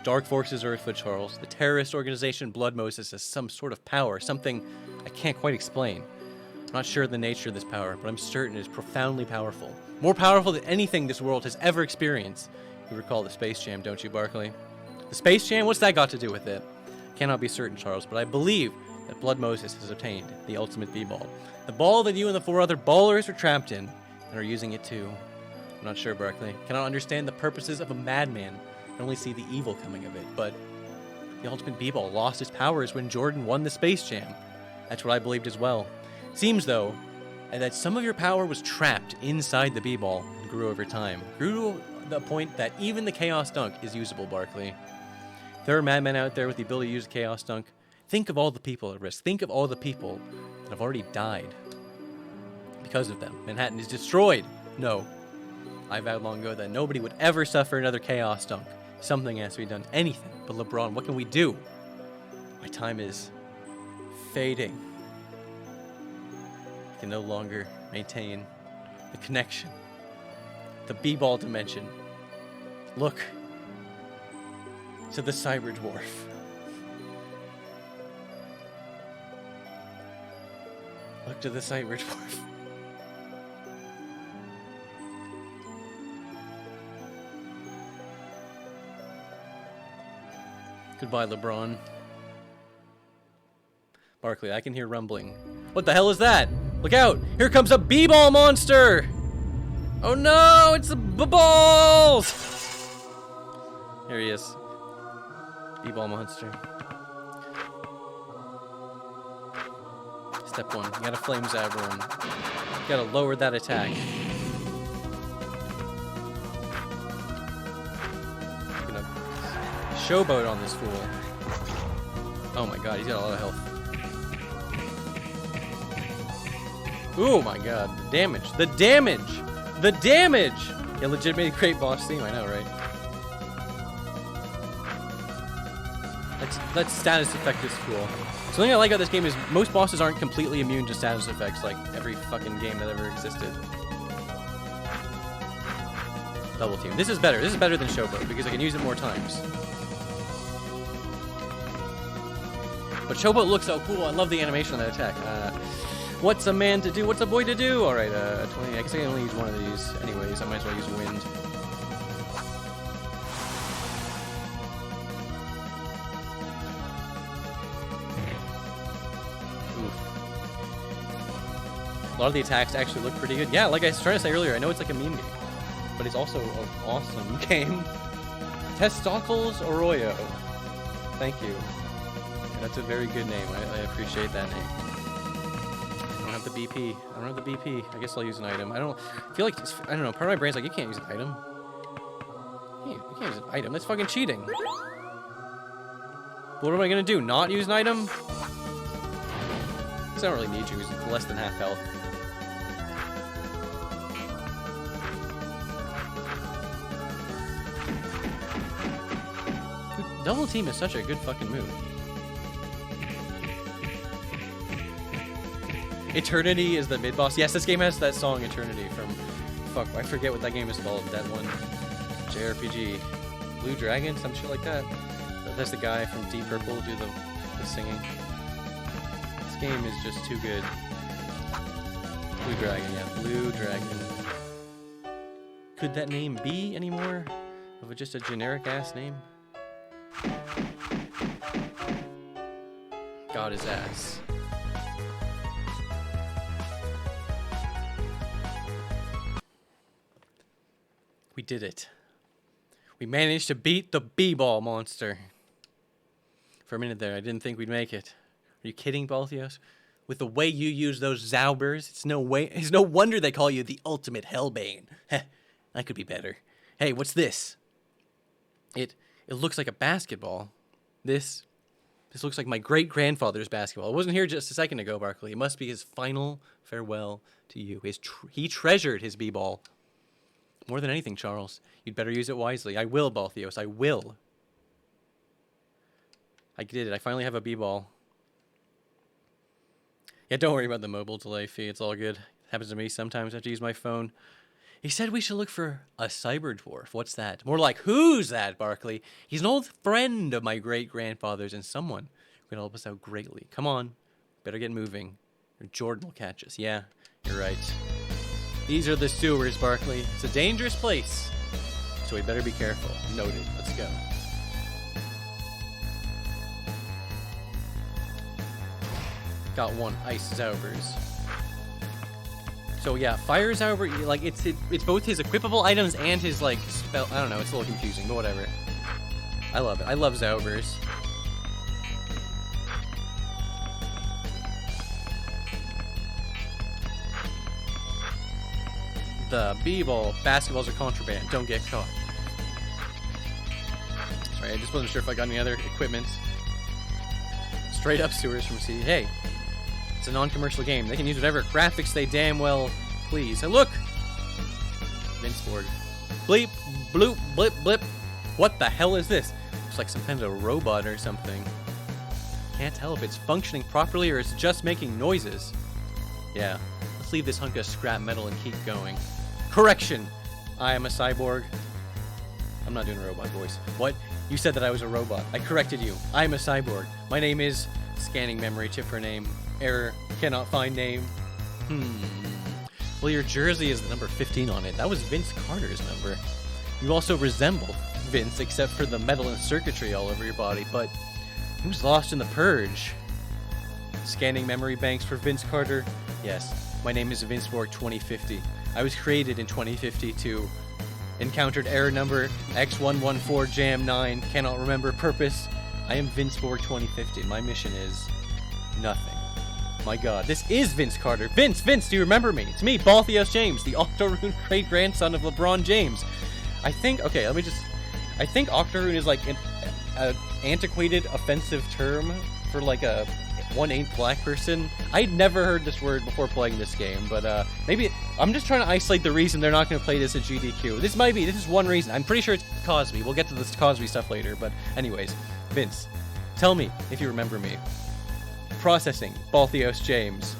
Dark forces are afoot, Charles. The terrorist organization Blood Moses has some sort of power, something I can't quite explain. I'm not sure of the nature of this power, but I'm certain it is profoundly powerful. More powerful than anything this world has ever experienced. You recall the Space Jam, don't you, Barkley? The Space Jam? What's that got to do with it? Cannot be certain, Charles, but I believe that Blood Moses has obtained the ultimate B-ball. The ball that you and the 4 other ballers are trapped in and are using it too. I'm not sure, Barkley. Cannot understand the purposes of a madman. I only see the evil coming of it, but the ultimate B-ball lost its powers when Jordan won the Space Jam. That's what I believed as well. Seems, though, that some of your power was trapped inside the B-ball and grew over time. Grew to the point that even the Chaos Dunk is usable, Barkley. If there are madmen out there with the ability to use the Chaos Dunk, think of all the people at risk. Think of all the people that have already died because of them. Manhattan is destroyed. No. I vowed long ago that nobody would ever suffer another Chaos Dunk. Something has to be done. Anything. But LeBron, what can we do? My time is fading. I can no longer maintain the connection. The B-ball dimension. Look to the cyber dwarf. Look to the cyber dwarf. Goodbye, LeBron. Barkley, I can hear rumbling. What the hell is that? Look out! Here comes a B-ball monster! Oh no! It's the balls! Here he is. B-ball monster. Step 1. You gotta flame zabber him. You gotta lower that attack. Showboat on this fool. Oh my god, he's got a lot of health. Oh my god, the damage. The damage! The damage! Yeah, legitimately great boss theme, I know, right? Let's status effect this fool. Something I like about this game is most bosses aren't completely immune to status effects like every fucking game that ever existed. Double team. This is better. This is better than Showboat because I can use it more times. But Showboat looks so cool. I love the animation of that attack. What's a man to do? What's a boy to do? Alright, 20. I guess I can only use one of these. Anyways, I might as well use wind. Oof. A lot of the attacks actually look pretty good. Yeah, like I was trying to say earlier, I know it's like a meme game, but it's also an awesome game. Testicles Arroyo. Thank you. That's a very good name. I appreciate that name. I don't have the BP. I don't have the BP. I guess I'll use an item. I feel like, I don't know, part of my brain's like, you can't use an item. You can't use an item. That's fucking cheating. What am I gonna do? Not use an item? I don't really need to. It's less than half health. Dude, double team is such a good fucking move. Eternity is the mid-boss. Yes, this game has that song Eternity from... Fuck, I forget what that game is called. That one. JRPG. Blue Dragon? Some shit like that. That's the guy from Deep Purple do the the singing. This game is just too good. Blue Dragon, yeah, Blue Dragon. Could that name be any more of just a generic ass name? Got his ass. We did it. We managed to beat the B-ball monster. For a minute there, I didn't think we'd make it. Are you kidding, Balthios? With the way you use those Zaubers, it's no wonder they call you the ultimate Hellbane. Heh, that could be better. Hey, what's this? It looks like a basketball. This looks like my great-grandfather's basketball. It wasn't here just a second ago, Barkley. It must be his final farewell to you. He treasured his B-ball. More than anything, Charles. You'd better use it wisely. I will, Balthios. I will. I did it. I finally have a B-ball. Yeah, don't worry about the mobile delay fee. It's all good. It happens to me sometimes. I have to use my phone. He said we should look for a cyber dwarf. What's that? More like, who's that, Barkley? He's an old friend of my great-grandfather's and someone who can help us out greatly. Come on. Better get moving. Or Jordan will catch us. Yeah, you're right. These are the sewers, Barkley. It's a dangerous place. So we better be careful. Noted. Let's go. Got one. Ice Zaubers. So yeah, Fire Zauber, like, it's both his equipable items and his, like, spell. I don't know, it's a little confusing, but whatever. I love it. I love Zaubers. The B-ball. Basketballs are contraband. Don't get caught. Sorry, I just wasn't sure if I got any other equipment. Straight up sewers from CD. Hey, it's a non-commercial game. They can use whatever graphics they damn well please. And look! Vince Ford. Bleep, bloop, blip, blip. What the hell is this? Looks like some kind of robot or something. Can't tell if it's functioning properly or it's just making noises. Yeah, let's leave this hunk of scrap metal and keep going. Correction! I am a cyborg. I'm not doing a robot voice. What? You said that I was a robot. I corrected you. I am a cyborg. My name is... Scanning memory chip for name. Error. Cannot find name. Well, your jersey is the number 15 on it. That was Vince Carter's number. You also resemble Vince, except for the metal and circuitry all over your body, but who's lost in the purge? Scanning memory banks for Vince Carter? Yes, my name is Vince Borg 2050. I was created in 2052. Encountered error number X114Jam9. Cannot remember purpose. I am Vince Borg 2050. My mission is nothing. My god, this is Vince Carter. Vince, do you remember me? It's me, Balthios James, the Octoroon great-grandson of LeBron James. I think Octoroon is like an antiquated, offensive term for like a 1/8 black person. I'd never heard this word before playing this game, but maybe I'm just trying to isolate the reason they're not going to play this at GDQ. This is one reason. I'm pretty sure it's Cosby. We'll get to this Cosby stuff later, but anyways, Vince, tell me if you remember me. Processing, Balthios James.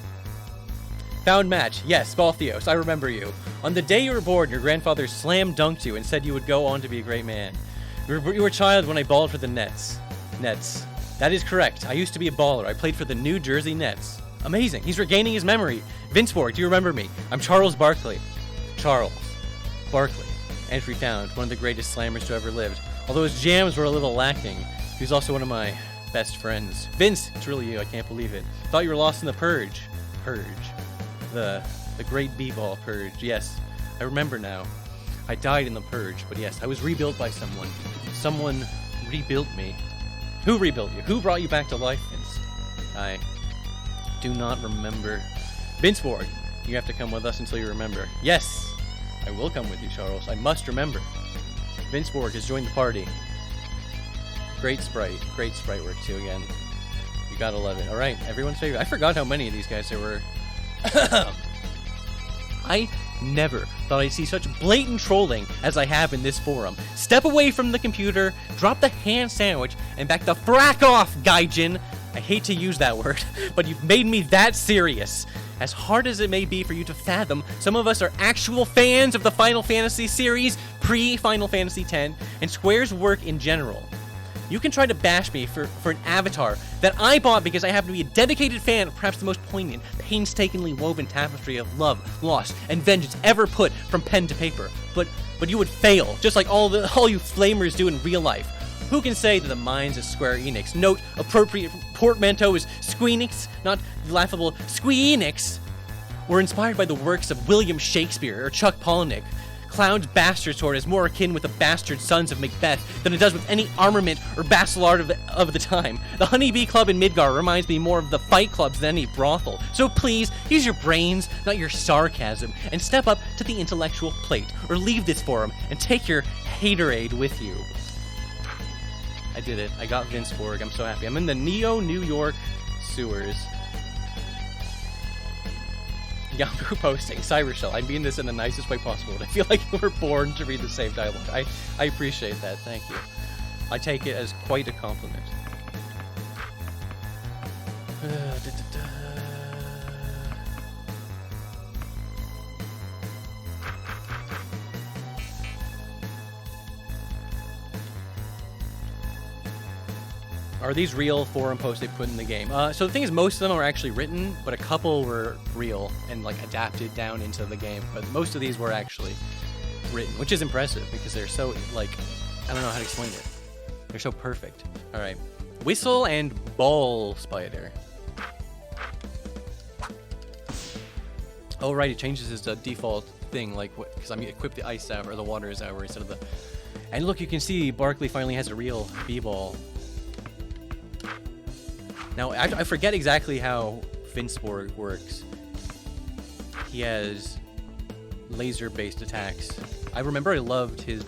Found match, yes, Balthios, I remember you. On the day you were born, your grandfather slam dunked you and said you would go on to be a great man. You were a child when I balled for the Nets. Nets. That is correct. I used to be a baller. I played for the New Jersey Nets. Amazing. He's regaining his memory. Vince Borg, do you remember me? I'm Charles Barkley. Charles Barkley. Entry found. One of the greatest slammers to ever lived. Although his jams were a little lacking, he was also one of my best friends. Vince, it's really you. I can't believe it. Thought you were lost in the purge. Purge. The great B-ball purge. Yes, I remember now. I died in the purge, but yes, I was rebuilt by someone. Someone rebuilt me. Who rebuilt you? Who brought you back to life, Vince? I do not remember. Vince Borg, you have to come with us until you remember. Yes, I will come with you, Charles. I must remember. Vince Borg has joined the party. Great sprite work too again. You gotta love it. Alright, everyone's favorite. I forgot how many of these guys there were. I never thought I'd see such blatant trolling as I have in this forum. Step away from the computer, drop the hand sandwich, and back the frack off, Gaiden. I hate to use that word, but you've made me that serious. As hard as it may be for you to fathom, some of us are actual fans of the Final Fantasy series, pre-Final Fantasy X, and Square's work in general. You can try to bash me for an avatar that I bought because I happen to be a dedicated fan of perhaps the most poignant, painstakingly woven tapestry of love, loss, and vengeance ever put from pen to paper. But you would fail, just like all you flamers do in real life. Who can say that the minds of Square Enix, note appropriate portmanteau is Squeenix, not laughable Squeenix, were inspired by the works of William Shakespeare or Chuck Palahniuk? Clown's bastard sword is more akin with the bastard sons of Macbeth than it does with any armament or battle art of the time. The Honeybee Club in Midgar reminds me more of the fight clubs than any brothel. So please, use your brains, not your sarcasm, and step up to the intellectual plate, or leave this forum and take your haterade with you. I did it. I got Vince Borg. I'm so happy. I'm in the New York sewers. Yahoo posting, Cybershell. I mean this in the nicest way possible, and I feel like you were born to read the same dialogue. I appreciate that. Thank you. I take it as quite a compliment. Are these real forum posts they put in the game? So the thing is, most of them are actually written, but a couple were real and like adapted down into the game. But most of these were actually written, which is impressive because they're so like, I don't know how to explain it. They're so perfect. All right, Whistle and Ball Spider. Oh right, it changes his default thing, like because I'm equipped the ice hour or the water is hour instead of the. And look, you can see Barkley finally has a real B-ball. Now, I forget exactly how Finnsborg works. He has laser-based attacks. I remember I loved his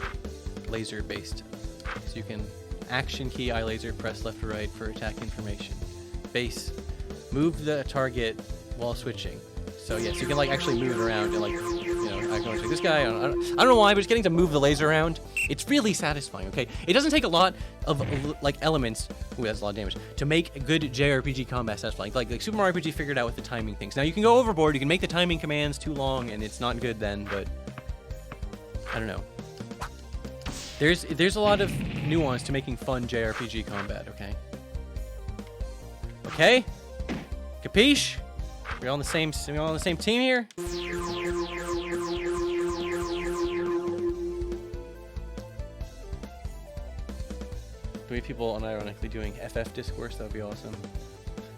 laser-based. So you can action key, eye laser, press left or right for attack information. Base. Move the target while switching. So yes, you can like actually move it around and like, you know, I can like this guy. I don't know why, but just getting to move the laser around, it's really satisfying. Okay, it doesn't take a lot of like elements. Ooh, that's a lot of damage to make a good JRPG combat satisfying. Like Super Mario RPG figured out with the timing things. Now you can go overboard. You can make the timing commands too long, and it's not good then. But I don't know. There's a lot of nuance to making fun JRPG combat. Okay. Okay. Capiche? We're all on the same team here. Three people unironically doing FF discourse. That would be awesome.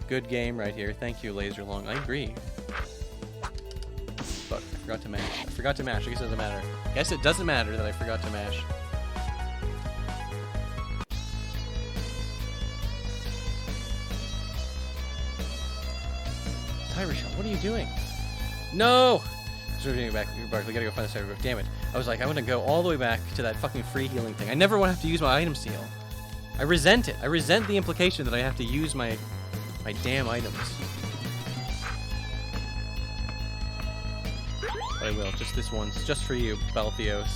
Good game right here. Thank you, Laserlong. I agree. Fuck, I forgot to mash. I forgot to mash. I guess it doesn't matter. I guess it doesn't matter that I forgot to mash. Cybershell, what are you doing? No! Zooming back, Barkley, gotta go find the cyber. Damn it. I was like, I want to go all the way back to that fucking free healing thing. I never want to have to use my item seal. I resent it. I resent the implication that I have to use my damn items. But I will, just this once. Just for you, Baltheos.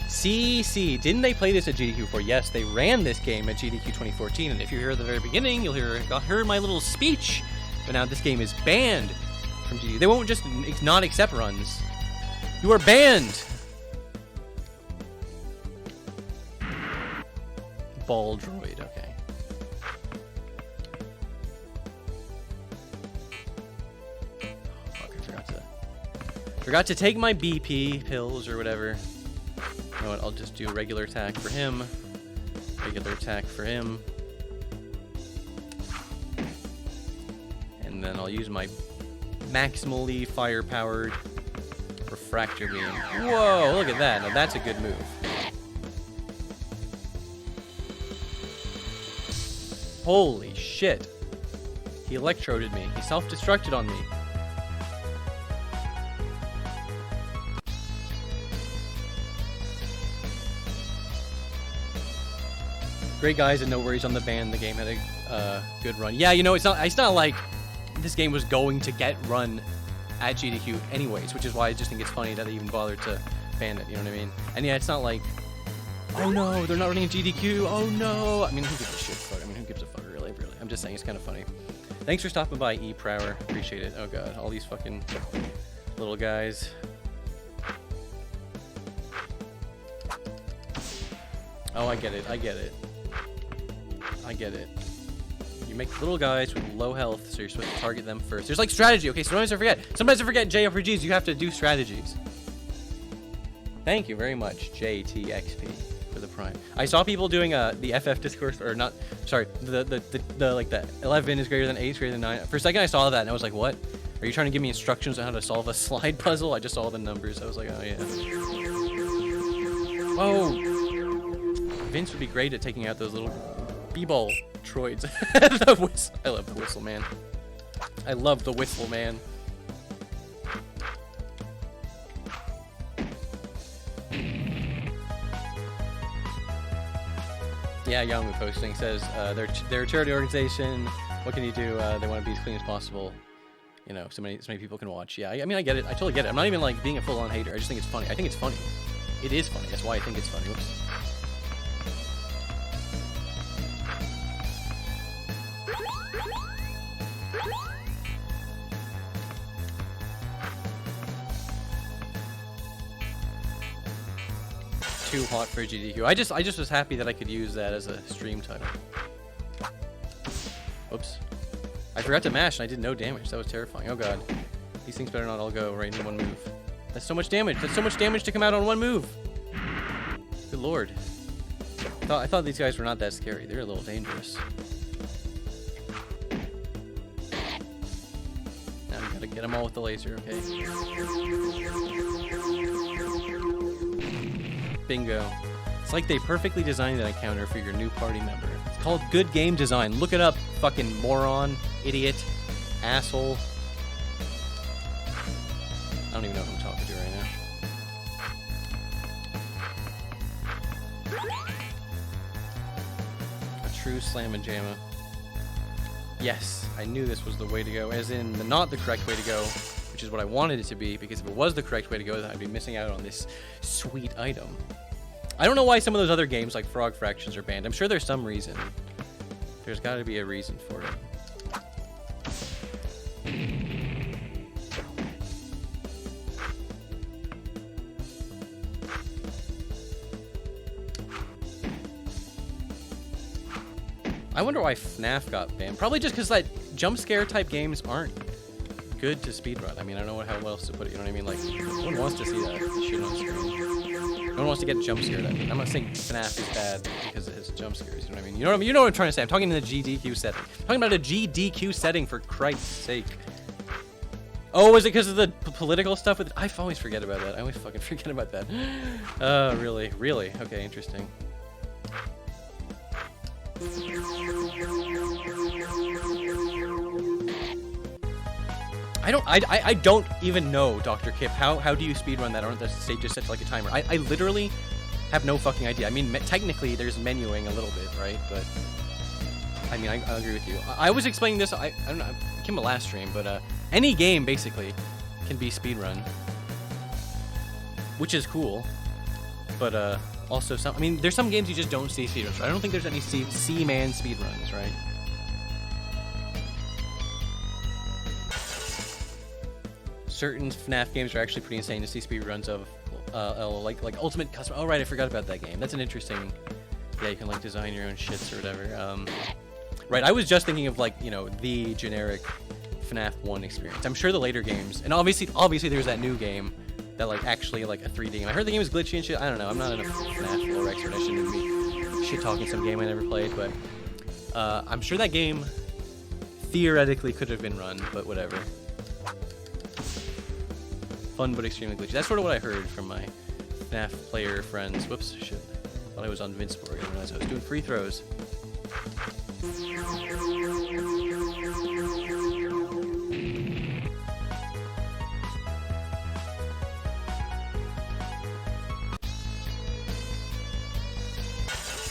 CC, didn't they play this at GDQ before? Yes, they ran this game at GDQ 2014, and if you're here at the very beginning, you'll hear my little speech. But now this game is banned from GDQ. They won't just not accept runs. You are banned! Ball droid, okay. Oh, fuck, I forgot to take my BP pills or whatever. You know what, I'll just do regular attack for him. Regular attack for him. And then I'll use my maximally fire-powered refractor beam. Whoa, look at that. Now that's a good move. Holy shit. He electroded me. He self-destructed on me. Great guys and no worries on the ban. The game had a good run. Yeah, you know, it's not like this game was going to get run at GDQ anyways, which is why I just think it's funny that they even bothered to ban it, you know what I mean? And yeah, it's not like, oh no, they're not running at GDQ, oh no! I mean, who gives a shit, fuck? I mean, who gives a fuck, really? I'm just saying, it's kind of funny. Thanks for stopping by, E-Prower. Appreciate it. Oh god, all these fucking little guys. Oh, I get it. I get it. I get it. You make little guys with low health, so you're supposed to target them first. There's like strategy. Okay, so sometimes I forget JRPGs, you have to do strategies. Thank you very much, JTXP, for the Prime. I saw people doing the FF discourse, or not, sorry, the like the 11 is greater than 8 is greater than 9. For a second I saw that and I was like, what? Are you trying to give me instructions on how to solve a slide puzzle? I just saw the numbers. I was like, oh yeah. Whoa! Vince would be great at taking out those little b-ball droids. The whistle. I love the whistle, man. I love the whistle, man. Yeah, Yamu posting says they're a charity organization. What can you do? They want to be as clean as possible. You know, so many people can watch. Yeah, I mean, I get it. I totally get it. I'm not even like being a full-on hater. I just think it's funny. I think it's funny. It is funny. That's why I think it's funny. Whoops. Too hot for GDQ. I just was happy that I could use that as a stream title. Whoops. I forgot to mash and I did no damage. That was terrifying. Oh god. These things better not all go right in one move. That's so much damage. That's so much damage to come out on one move. Good lord. I thought these guys were not that scary. They're a little dangerous. Now we gotta get them all with the laser, okay? Bingo. It's like they perfectly designed that encounter for your new party member. It's called good game design. Look it up, fucking moron, idiot, asshole. I don't even know who I'm talking to right now. A true slam and jamma. Yes, I knew this was the way to go, as in not the correct way to go, which is what I wanted it to be, because if it was the correct way to go, then I'd be missing out on this sweet item. I don't know why some of those other games like Frog Fractions are banned. I'm sure there's some reason. There's got to be a reason for it. I wonder why FNAF got banned. Probably just because like jump scare type games aren't good to speedrun. I mean, I don't know how else to put it. You know what I mean? Like, no one wants to see that shit on screen. No one wants to get jump scared at it. I'm not saying FNAF is bad because it has jump scares. You know what I mean? You know what I mean? You know what I'm trying to say. I'm talking in the GDQ setting. I'm talking about a GDQ setting, for Christ's sake. Oh, is it because of the political stuff with? I always forget about that. I always fucking forget about that. Really, really. Okay, interesting. I don't even know, Dr. Kip. How do you speedrun that? Aren't the stages set to like a timer? I literally have no fucking idea. I mean, technically there's menuing a little bit, right? But I mean, I agree with you. I was explaining this. I don't know. It came my last stream, but any game basically can be speedrun, which is cool. But also some. I mean, there's some games you just don't see speedruns. I don't think there's any C-man speedruns, right? Certain FNAF games are actually pretty insane to see speedruns of, like Ultimate Custom. Oh right, I forgot about that game. That's an interesting. Yeah, you can like design your own shits or whatever. Right, I was just thinking of like, you know, the generic FNAF 1 experience. I'm sure the later games, and obviously there's that new game that like actually like a 3D game. I heard the game was glitchy and shit. I don't know. I'm not a FNAF lore expert. I shouldn't be shit talking some game I never played, but I'm sure that game theoretically could have been run, but whatever. Fun but extremely glitchy. That's sort of what I heard from my FNAF player friends. Whoops, shit. Thought I was on Invincible. I didn't realize I was doing free throws.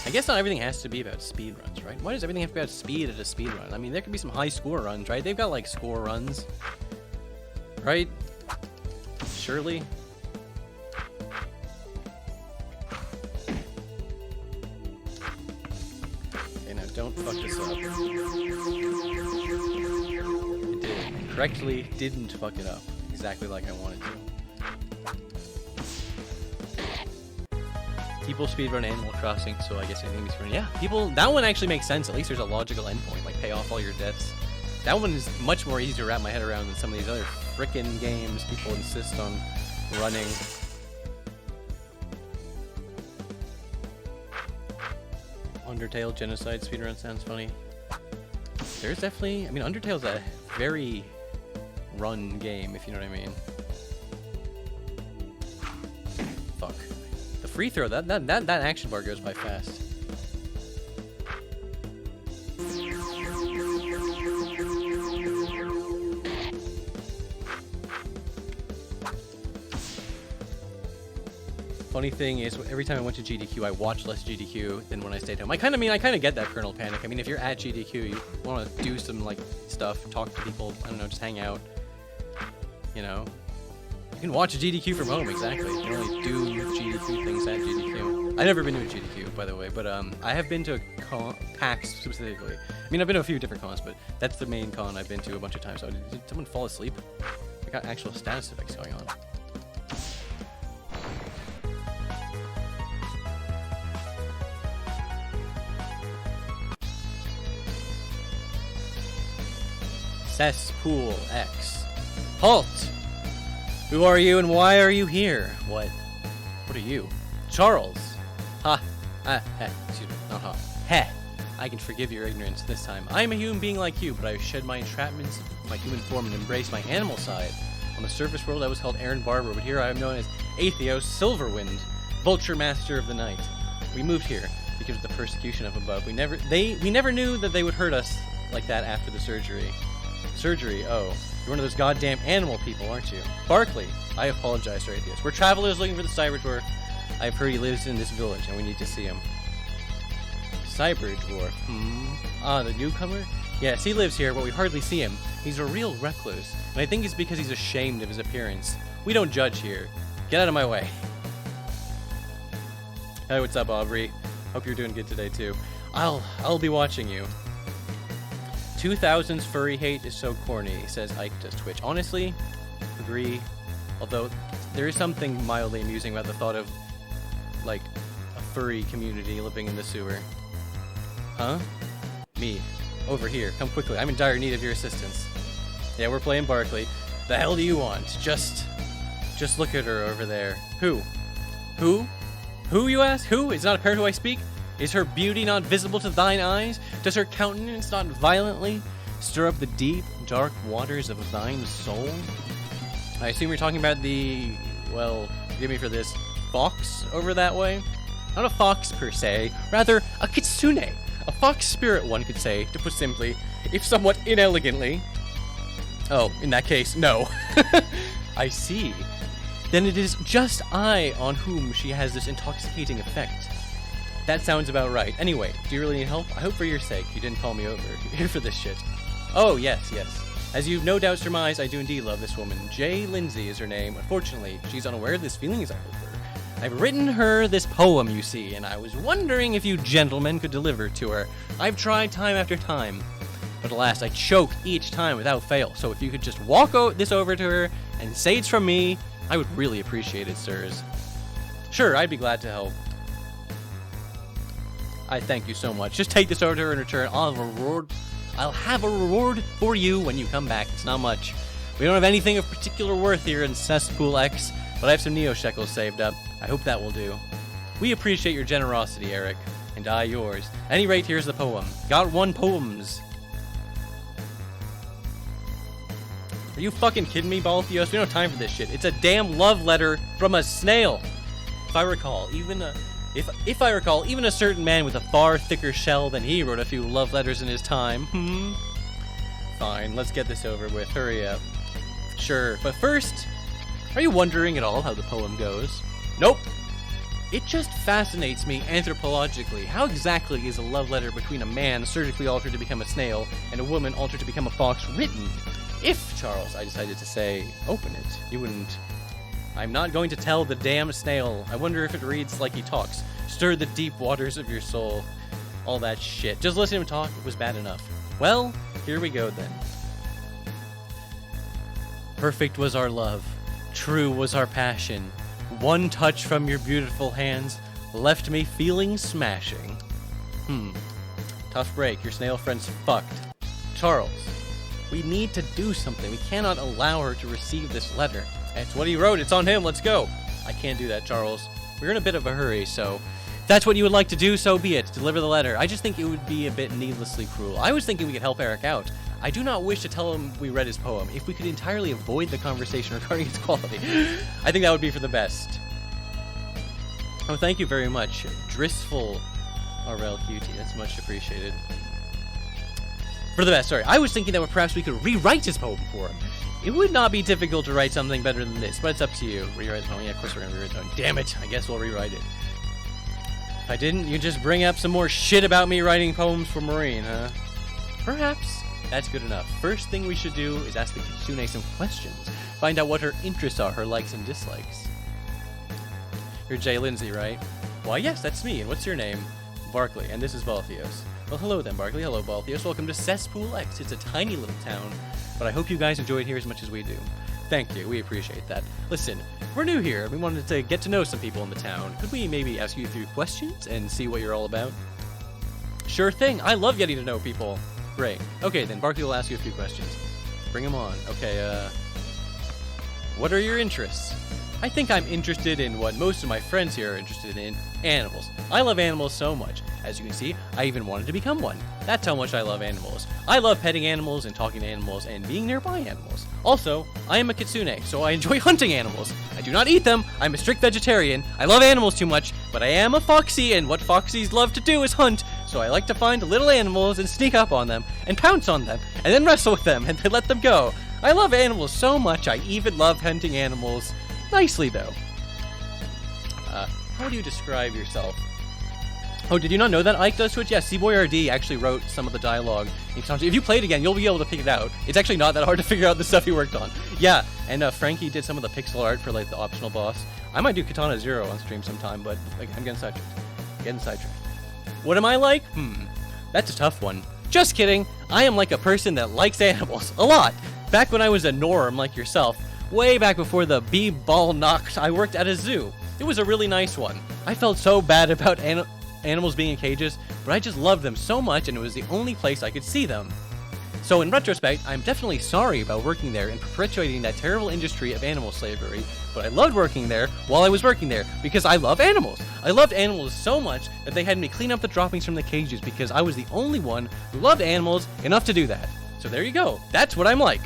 I guess not everything has to be about speed runs, right? Why does everything have to be about speed at a speed run? I mean, there could be some high score runs, right? They've got like score runs, right? Surely. Okay, now don't fuck this up. It did. Correctly didn't fuck it up. Exactly like I wanted to. People speedrun Animal Crossing, so I guess anything speedrun. Yeah, people. That one actually makes sense. At least there's a logical endpoint, like pay off all your debts. That one is much more easy to wrap my head around than some of these other frickin' games people insist on running. Undertale Genocide speedrun sounds funny. There's definitely, I mean, Undertale's a very run game, if you know what I mean. Fuck. The free throw, that action bar goes by fast. Funny thing is, every time I went to GDQ, I watched less GDQ than when I stayed home. I kind of get that Colonel Panic. I mean, if you're at GDQ, you want to do some, like, stuff, talk to people, I don't know, just hang out. You know? You can watch GDQ from home, exactly. You can only do GDQ things at GDQ. I've never been to a GDQ, by the way, but I have been to PAX specifically. I mean, I've been to a few different cons, but that's the main con I've been to a bunch of times. So did someone fall asleep? I got actual status effects going on. Cesspool X. Halt! Who are you and why are you here? What? What are you? Charles! Ha! Excuse me, not ha. Heh! I can forgive your ignorance this time. I am a human being like you, but I have shed my entrapments of my human form and embraced my animal side. On the surface world I was called Aaron Barber, but here I am known as Atheos Silverwind, Vulture Master of the Night. We moved here because of the persecution up above. We never knew that they would hurt us like that after the surgery. Surgery, oh. You're one of those goddamn animal people, aren't you? Barkley, I apologize for Atheos. We're travelers looking for the Cyber Dwarf. I've heard he lives in this village, and we need to see him. Cyber Dwarf, Ah, the newcomer? Yes, he lives here, but we hardly see him. He's a real recluse, and I think it's because he's ashamed of his appearance. We don't judge here. Get out of my way. Hey, what's up, Aubrey? Hope you're doing good today, too. I'll be watching you. 2000's furry hate is so corny, says Ike does Twitch. Honestly, agree. Although, there is something mildly amusing about the thought of, like, a furry community living in the sewer. Huh? Me. Over here. Come quickly. I'm in dire need of your assistance. Yeah, we're playing Barkley. The hell do you want? Just look at her over there. Who? Who? Who, you ask? Who? Is not apparent who I speak? Is her beauty not visible to thine eyes? Does her countenance not violently stir up the deep, dark waters of thine soul? I assume you're talking about the, well, forgive me for this, fox over that way? Not a fox per se, rather a kitsune. A fox spirit, one could say, to put simply, if somewhat inelegantly. Oh, in that case, no. I see. Then it is just I on whom she has this intoxicating effect. That sounds about right. Anyway, do you really need help? I hope for your sake you didn't call me over here for this shit. Oh, yes. As you've no doubt surmised, I do indeed love this woman. Jay Lindsay is her name. Unfortunately, she's unaware of this feelings I hold for her. I've written her this poem, you see, and I was wondering if you gentlemen could deliver it to her. I've tried time after time, but alas, I choke each time without fail. So if you could just walk this over to her and say it's from me, I would really appreciate it, sirs. Sure, I'd be glad to help. I thank you so much. Just take this over to her in return. I'll have a reward for you when you come back. It's not much. We don't have anything of particular worth here in Cesspool X, but I have some Neo Shekels saved up. I hope that will do. We appreciate your generosity, Eric, and I yours. At any rate, here's the poem. Got one poems. Are you fucking kidding me, Balthios? We don't have time for this shit. It's a damn love letter from a snail. If I recall, even a certain man with a far thicker shell than he wrote a few love letters in his time. Fine, let's get this over with. Hurry up. Sure, but first, are you wondering at all how the poem goes? Nope. It just fascinates me anthropologically. How exactly is a love letter between a man surgically altered to become a snail and a woman altered to become a fox written? If, Charles, I decided to say, open it, you wouldn't... I'm not going to tell the damn snail. I wonder if it reads like he talks. Stir the deep waters of your soul. All that shit. Just listen to him talk, it was bad enough. Well, here we go then. Perfect was our love. True was our passion. One touch from your beautiful hands, left me feeling smashing. Tough break. Your snail friend's fucked. Charles, we need to do something. We cannot allow her to receive this letter. It's what he wrote. It's on him. Let's go. I can't do that, Charles. We're in a bit of a hurry, so if that's what you would like to do, so be it. Deliver the letter. I just think it would be a bit needlessly cruel. I was thinking we could help Eric out. I do not wish to tell him we read his poem. If we could entirely avoid the conversation regarding its quality, I think that would be for the best. Oh, thank you very much, Drissful RL QT. That's much appreciated. For the best, sorry. I was thinking that perhaps we could rewrite his poem for him. It would not be difficult to write something better than this, but it's up to you. Rewrite the poem. Yeah, of course we're going to rewrite the poem. Damn it. I guess we'll rewrite it. If I didn't, you'd just bring up some more shit about me writing poems for Maureen, huh? Perhaps. That's good enough. First thing we should do is ask the Kitsune some questions. Find out what her interests are, her likes and dislikes. You're Jay Lindsay, right? Why, yes, that's me. And what's your name? Barkley. And this is Balthios. Well, hello then, Barkley. Hello, Balthios. Welcome to Cesspool X. It's a tiny little town, but I hope you guys enjoy it here as much as we do. Thank you. We appreciate that. Listen, we're new here. We wanted to get to know some people in the town. Could we maybe ask you a few questions and see what you're all about? Sure thing. I love getting to know people. Great. Okay, then Barkley will ask you a few questions. Bring them on. Okay, what are your interests? I think I'm interested in what most of my friends here are interested in, animals. I love animals so much. As you can see, I even wanted to become one. That's how much I love animals. I love petting animals and talking to animals and being nearby animals. Also, I am a kitsune, so I enjoy hunting animals. I do not eat them. I'm a strict vegetarian. I love animals too much, but I am a foxy, and what foxies love to do is hunt. So I like to find little animals and sneak up on them and pounce on them and then wrestle with them and then let them go. I love animals so much. I even love hunting animals. Nicely, though. How do you describe yourself? Oh, did you not know that Ike does Twitch? Yes, CBoyRD actually wrote some of the dialogue. If you play it again, you'll be able to pick it out. It's actually not that hard to figure out the stuff he worked on. Yeah, and Frankie did some of the pixel art for like the optional boss. I might do Katana Zero on stream sometime, but like, I'm getting sidetracked. What am I like? That's a tough one. Just kidding. I am like a person that likes animals a lot. Back when I was a norm like yourself, way back before the bee-ball knocked, I worked at a zoo. It was a really nice one. I felt so bad about animals being in cages, but I just loved them so much and it was the only place I could see them. So in retrospect, I'm definitely sorry about working there and perpetuating that terrible industry of animal slavery, but I loved working there while I was working there because I love animals. I loved animals so much that they had me clean up the droppings from the cages because I was the only one who loved animals enough to do that. So there you go. That's what I'm like.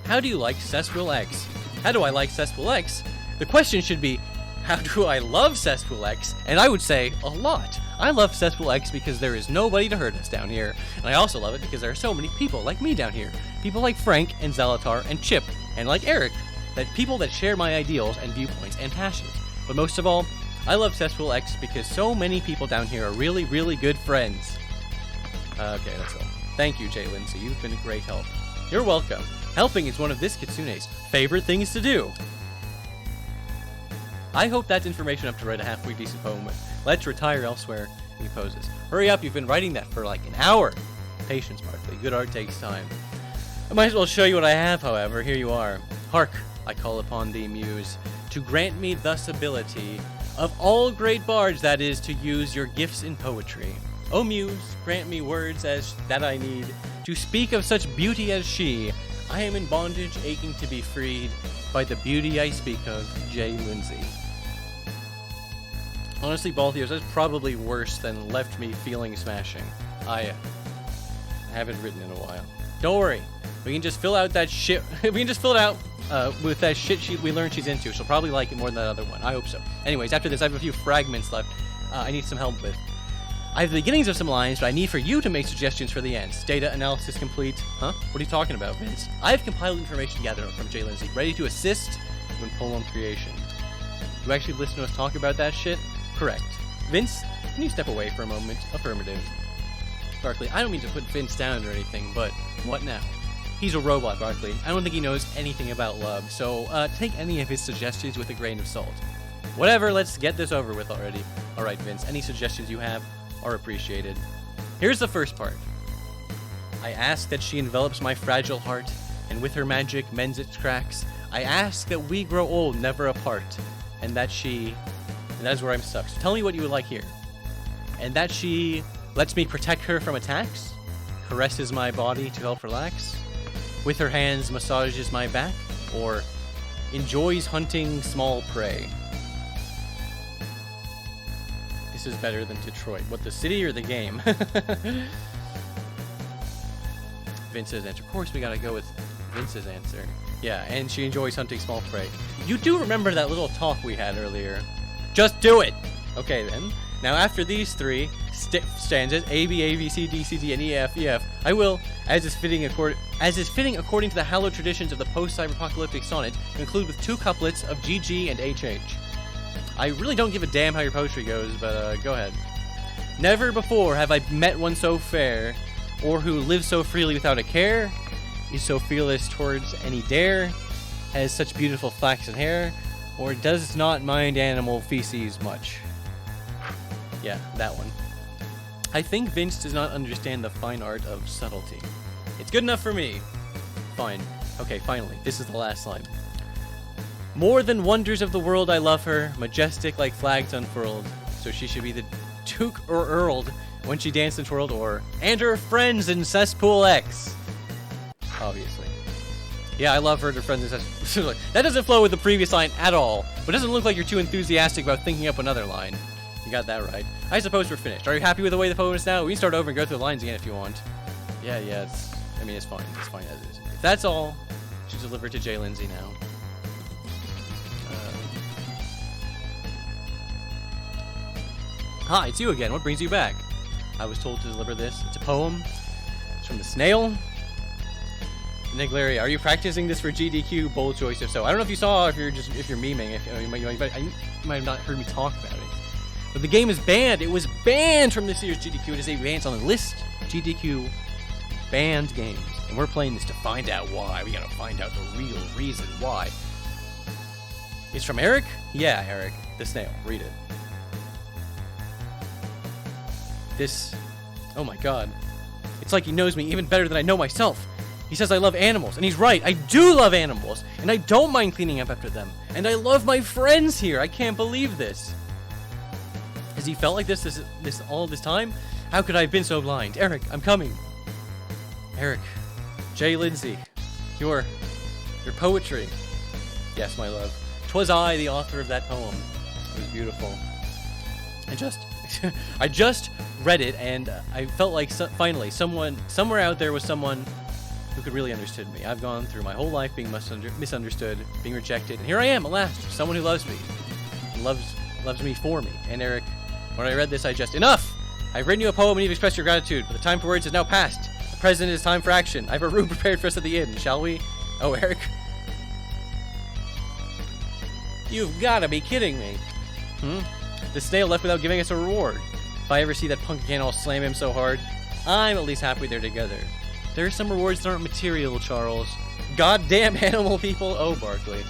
How do you like Cesspool X? How do I like Cesspool X? The question should be, how do I love Cesspool X? And I would say, a lot. I love Cesspool X because there is nobody to hurt us down here. And I also love it because there are so many people like me down here. People like Frank and Zalatar and Chip and like Eric. That people that share my ideals and viewpoints and passions. But most of all, I love Cesspool X because so many people down here are really, really good friends. Okay, that's all. Thank you, Jay Lindsay. You've been a great help. You're welcome. Helping is one of this kitsune's favorite things to do. I hope that's information enough to write a halfway decent poem with. Let's retire elsewhere, he poses. Hurry up, you've been writing that for like an hour. Patience, Barkley. Good art takes time. I might as well show you what I have, however. Here you are. Hark, I call upon thee, muse, to grant me thus ability of all great bards, that is, to use your gifts in poetry. O muse, grant me words as that I need, to speak of such beauty as she. I am in bondage, aching to be freed by the beauty I speak of, Jay Lindsay. Honestly, Balthios, that's probably worse than left me feeling smashing. I haven't written in a while. Don't worry. We can just fill out that shit. We can just fill it out with that shit we learned she's into. She'll probably like it more than that other one. I hope so. Anyways, after this, I have a few fragments left I need some help with. I have the beginnings of some lines, but I need for you to make suggestions for the ends. Data analysis complete. Huh? What are you talking about, Vince? I have compiled information together from Jay Lindsay, ready to assist in poem creation. You actually listen to us talk about that shit? Correct. Vince, can you step away for a moment? Affirmative. Barkley, I don't mean to put Vince down or anything, but what now? He's a robot, Barkley. I don't think he knows anything about love, so take any of his suggestions with a grain of salt. Whatever, let's get this over with already. Alright, Vince, any suggestions you have are appreciated. Here's the first part. I ask that she envelops my fragile heart, and with her magic mends its cracks. I ask that we grow old, never apart, and that she and that is where I'm stuck. So tell me what you would like here. And that she lets me protect her from attacks, caresses my body to help relax, with her hands massages my back, or enjoys hunting small prey. This is better than Detroit. What, the city or the game? Vince's answer. Of course, we gotta go with Vince's answer. Yeah, and she enjoys hunting small prey. You do remember that little talk we had earlier. Just do it! Okay, then. Now, after these three stanzas, A, B, A, B, C, D, C, D, and E, F, E, F, I will, as is fitting according to the hallowed traditions of the post-cyber-apocalyptic sonnet, conclude with 2 couplets of G, G, and H, H. I really don't give a damn how your poetry goes, but go ahead. Never before have I met one so fair, or who lives so freely without a care, is so fearless towards any dare, has such beautiful flaxen hair, or does not mind animal feces much. Yeah, that one. I think Vince does not understand the fine art of subtlety. It's good enough for me. Fine. Okay, finally, this is the last line. More than wonders of the world I love her, majestic like flags unfurled, so she should be the Duke or Earled when she danced and twirled, or and her friends in Cesspool X. Obviously. Yeah, I love her and her friends in Cesspool X. That doesn't flow with the previous line at all, but it doesn't look like you're too enthusiastic about thinking up another line. You got that right. I suppose we're finished. Are you happy with the way the poem is now? We can start over and go through the lines again if you want. Yeah, it's fine. It's fine as is. If that's all, she's delivered to Jay Lindsay now. Hi, it's you again. What brings you back? I was told to deliver this. It's a poem. It's from the snail. Niglaria, are you practicing this for GDQ? Bold choice if so. I don't know if you saw, if you're memeing. You might have not heard me talk about it. But the game is banned. It was banned from this year's GDQ. It is a ban on the list. GDQ banned games. And we're playing this to find out why. We gotta find out the real reason why. It's from Eric? Yeah, Eric. The snail. Read it. This... Oh my god. It's like he knows me even better than I know myself. He says I love animals, and he's right. I do love animals, and I don't mind cleaning up after them. And I love my friends here. I can't believe this. Has he felt like this all this time? How could I have been so blind? Eric, I'm coming. Eric, Jay Lindsay, your poetry. Yes, my love. 'Twas I, the author of that poem. It was beautiful. I just read it, and I felt like finally somewhere out there was someone who could really understand me. I've gone through my whole life being misunderstood, being rejected, and here I am at last, someone who loves me, and loves me for me. And Eric, when I read this, enough! I've written you a poem and you've expressed your gratitude, but the time for words is now past. The present is time for action. I have a room prepared for us at the inn, shall we? Oh, Eric. You've gotta be kidding me. The snail left without giving us a reward. If I ever see that punk again, I'll slam him so hard. I'm at least happy they're together. There are some rewards that aren't material, Charles. Goddamn animal people. Oh, Barkley.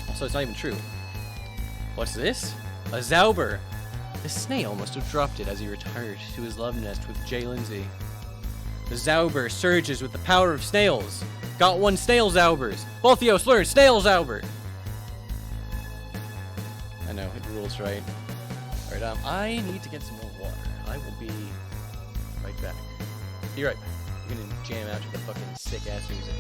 Also, it's not even true. What's this? A Zauber. The snail must have dropped it as he retired to his love nest with Jay Lindsay. The Zauber surges with the power of snails. Got one snail Zaubers. Balthios learn snail Zauber. I know, it rules, right? Alright, I need to get some more water. I will be right back. Be right back. I'm gonna jam out to the fucking sick-ass music.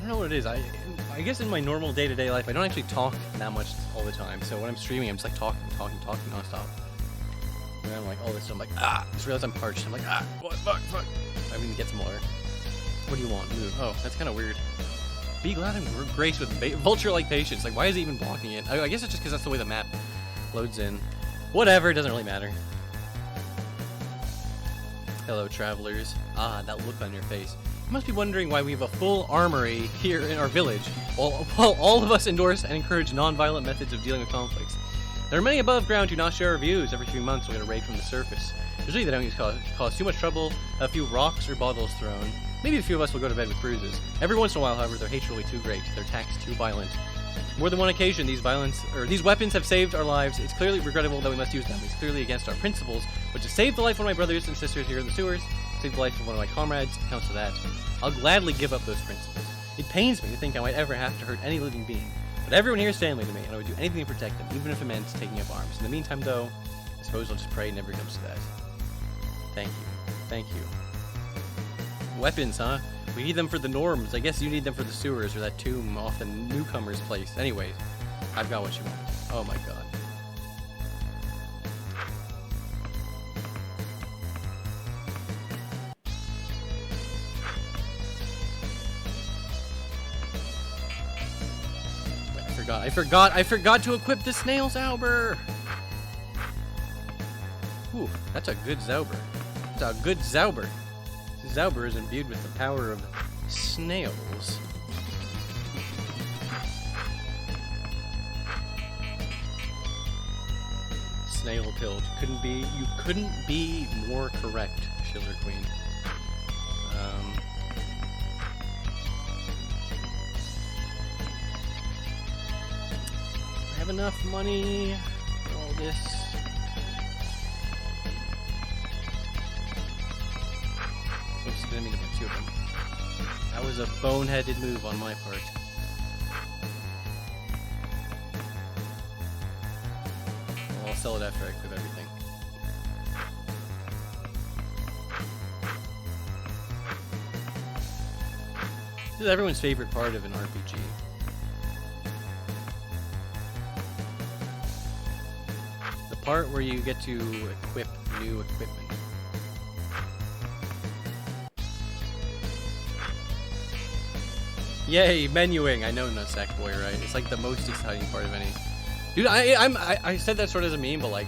don't know what it is. I guess in my normal day-to-day life, I don't actually talk that much all the time. So when I'm streaming, I'm just like talking nonstop. And then I'm like, all this stuff, I'm like, I just realized I'm parched. I'm like, what, fuck. I mean, get some water. What do you want? Move. Oh, that's kind of weird. Be glad and grace with vulture-like patience. Like, why is it even blocking it? I guess it's just because that's the way the map loads in. Whatever, it doesn't really matter. Hello, travelers. Ah, that look on your face. You must be wondering why we have a full armory here in our village, while all of us endorse and encourage non-violent methods of dealing with conflicts. There are many above ground who do not share our views. Every few months we'll get a raid from the surface. Usually they don't cause too much trouble, a few rocks or bottles thrown. Maybe a few of us will go to bed with bruises. Every once in a while, however, their hate's really too great, their attacks too violent. More than one occasion, these weapons have saved our lives. It's clearly regrettable that we must use them. It's clearly against our principles, but to save the life of one of my brothers and sisters here in the sewers, save the life of one of my comrades, it counts to that. I'll gladly give up those principles. It pains me to think I might ever have to hurt any living being, but everyone here is family to me, and I would do anything to protect them, even if it meant taking up arms. In the meantime, though, I suppose I'll just pray it never comes to that. Thank you. Thank you. Weapons, huh? We need them for the norms. I guess you need them for the sewers or that tomb off the newcomer's place. Anyways, I've got what you want. Oh my god. I forgot to equip the snail's Zauber. Ooh, that's a good Zauber. That's a good Zauber. Zauber is imbued with the power of snails. Snail pilled. You couldn't be more correct, Schiller Queen. I have enough money for all this. Oops, didn't mean to put two of them. That was a boneheaded move on my part. Well, I'll sell it after I equip everything. This is everyone's favorite part of an RPG. The part where you get to equip new equipment. Yay, menuing! I know Nutsack Boy, right? It's like the most exciting part of any. Dude, I said that sort of as a meme, but like,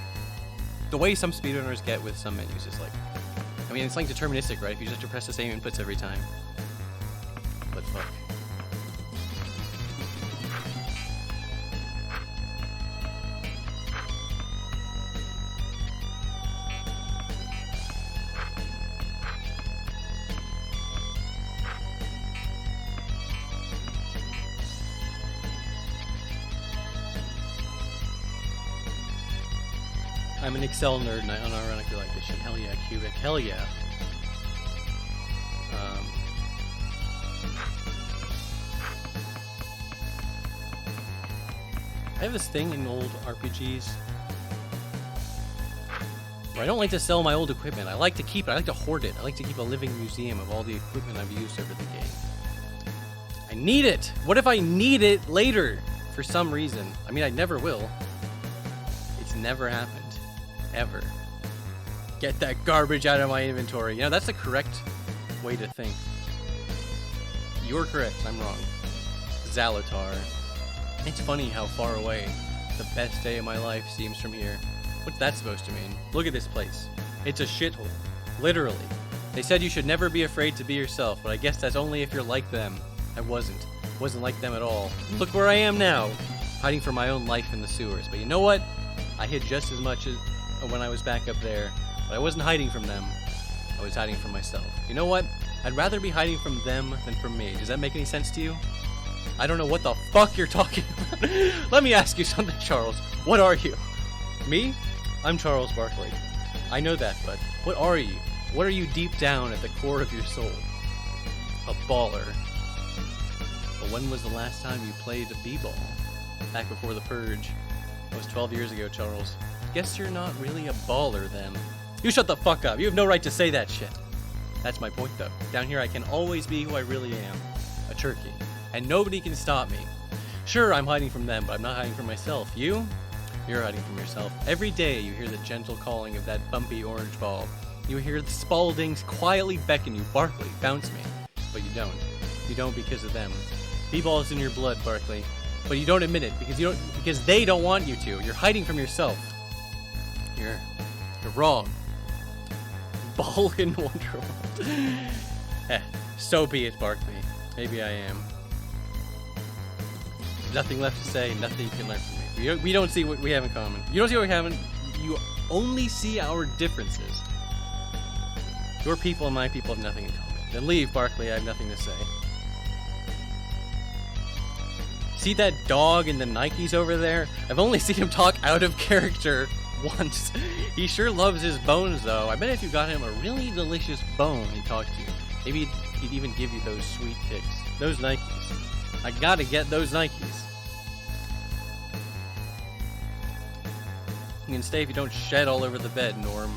the way some speedrunners get with some menus is like, I mean, it's like deterministic, right? If you just have to press the same inputs every time. But fuck. I'm an Excel nerd and I unironically like this shit. Hell yeah, cubic. Hell yeah. I have this thing in old RPGs where I don't like to sell my old equipment. I like to keep it. I like to hoard it. I like to keep a living museum of all the equipment I've used over the game. I need it! What if I need it later for some reason? I mean, I never will. It's never happened. Ever. Get that garbage out of my inventory. You know, that's the correct way to think. You're correct, I'm wrong. Zalatar. It's funny how far away the best day of my life seems from here. What's that supposed to mean? Look at this place. It's a shithole. Literally. They said you should never be afraid to be yourself, but I guess that's only if you're like them. I wasn't. Wasn't like them at all. Look where I am now. Hiding for my own life in the sewers. But you know what? I hid just as much as when I was back up there, but I wasn't hiding from them. I was hiding from myself. You know what? I'd rather be hiding from them than from me. Does that make any sense to you? I don't know what the fuck you're talking about. Let me ask you something, Charles. What are you? Me? I'm Charles Barkley. I know that, but what are you? What are you deep down at the core of your soul? A baller. But when was the last time you played a b-ball? Back before the purge. That was 12 years ago, Charles. Guess you're not really a baller then. You shut the fuck up. You have no right to say that shit. That's my point though. Down here I can always be who I really am. A turkey. and nobody can stop me. Sure, I'm hiding from them, but I'm not hiding from myself. You? You're hiding from yourself. Every day you hear the gentle calling of that bumpy orange ball. You hear the Spaldings quietly beckon you, Barkley, bounce me. But you don't. You don't because of them. B-ball is in your blood, Barkley. But you don't admit it because they don't want you to. You're hiding from yourself. You're wrong. Ball in Wonderworld. So be it, Barkley. Maybe I am. Nothing left to say, nothing you can learn from me. We don't see what we have in common. You don't see what we have in... You only see our differences. Your people and my people have nothing in common. Then leave, Barkley. I have nothing to say. See that dog in the Nikes over there? I've only seen him talk out of character once. He sure loves his bones, though. I bet if you got him a really delicious bone, he'd talk to you. Maybe he'd even give you those sweet kicks. Those Nikes. I gotta get those Nikes. You can stay if you don't shed all over the bed, Norm.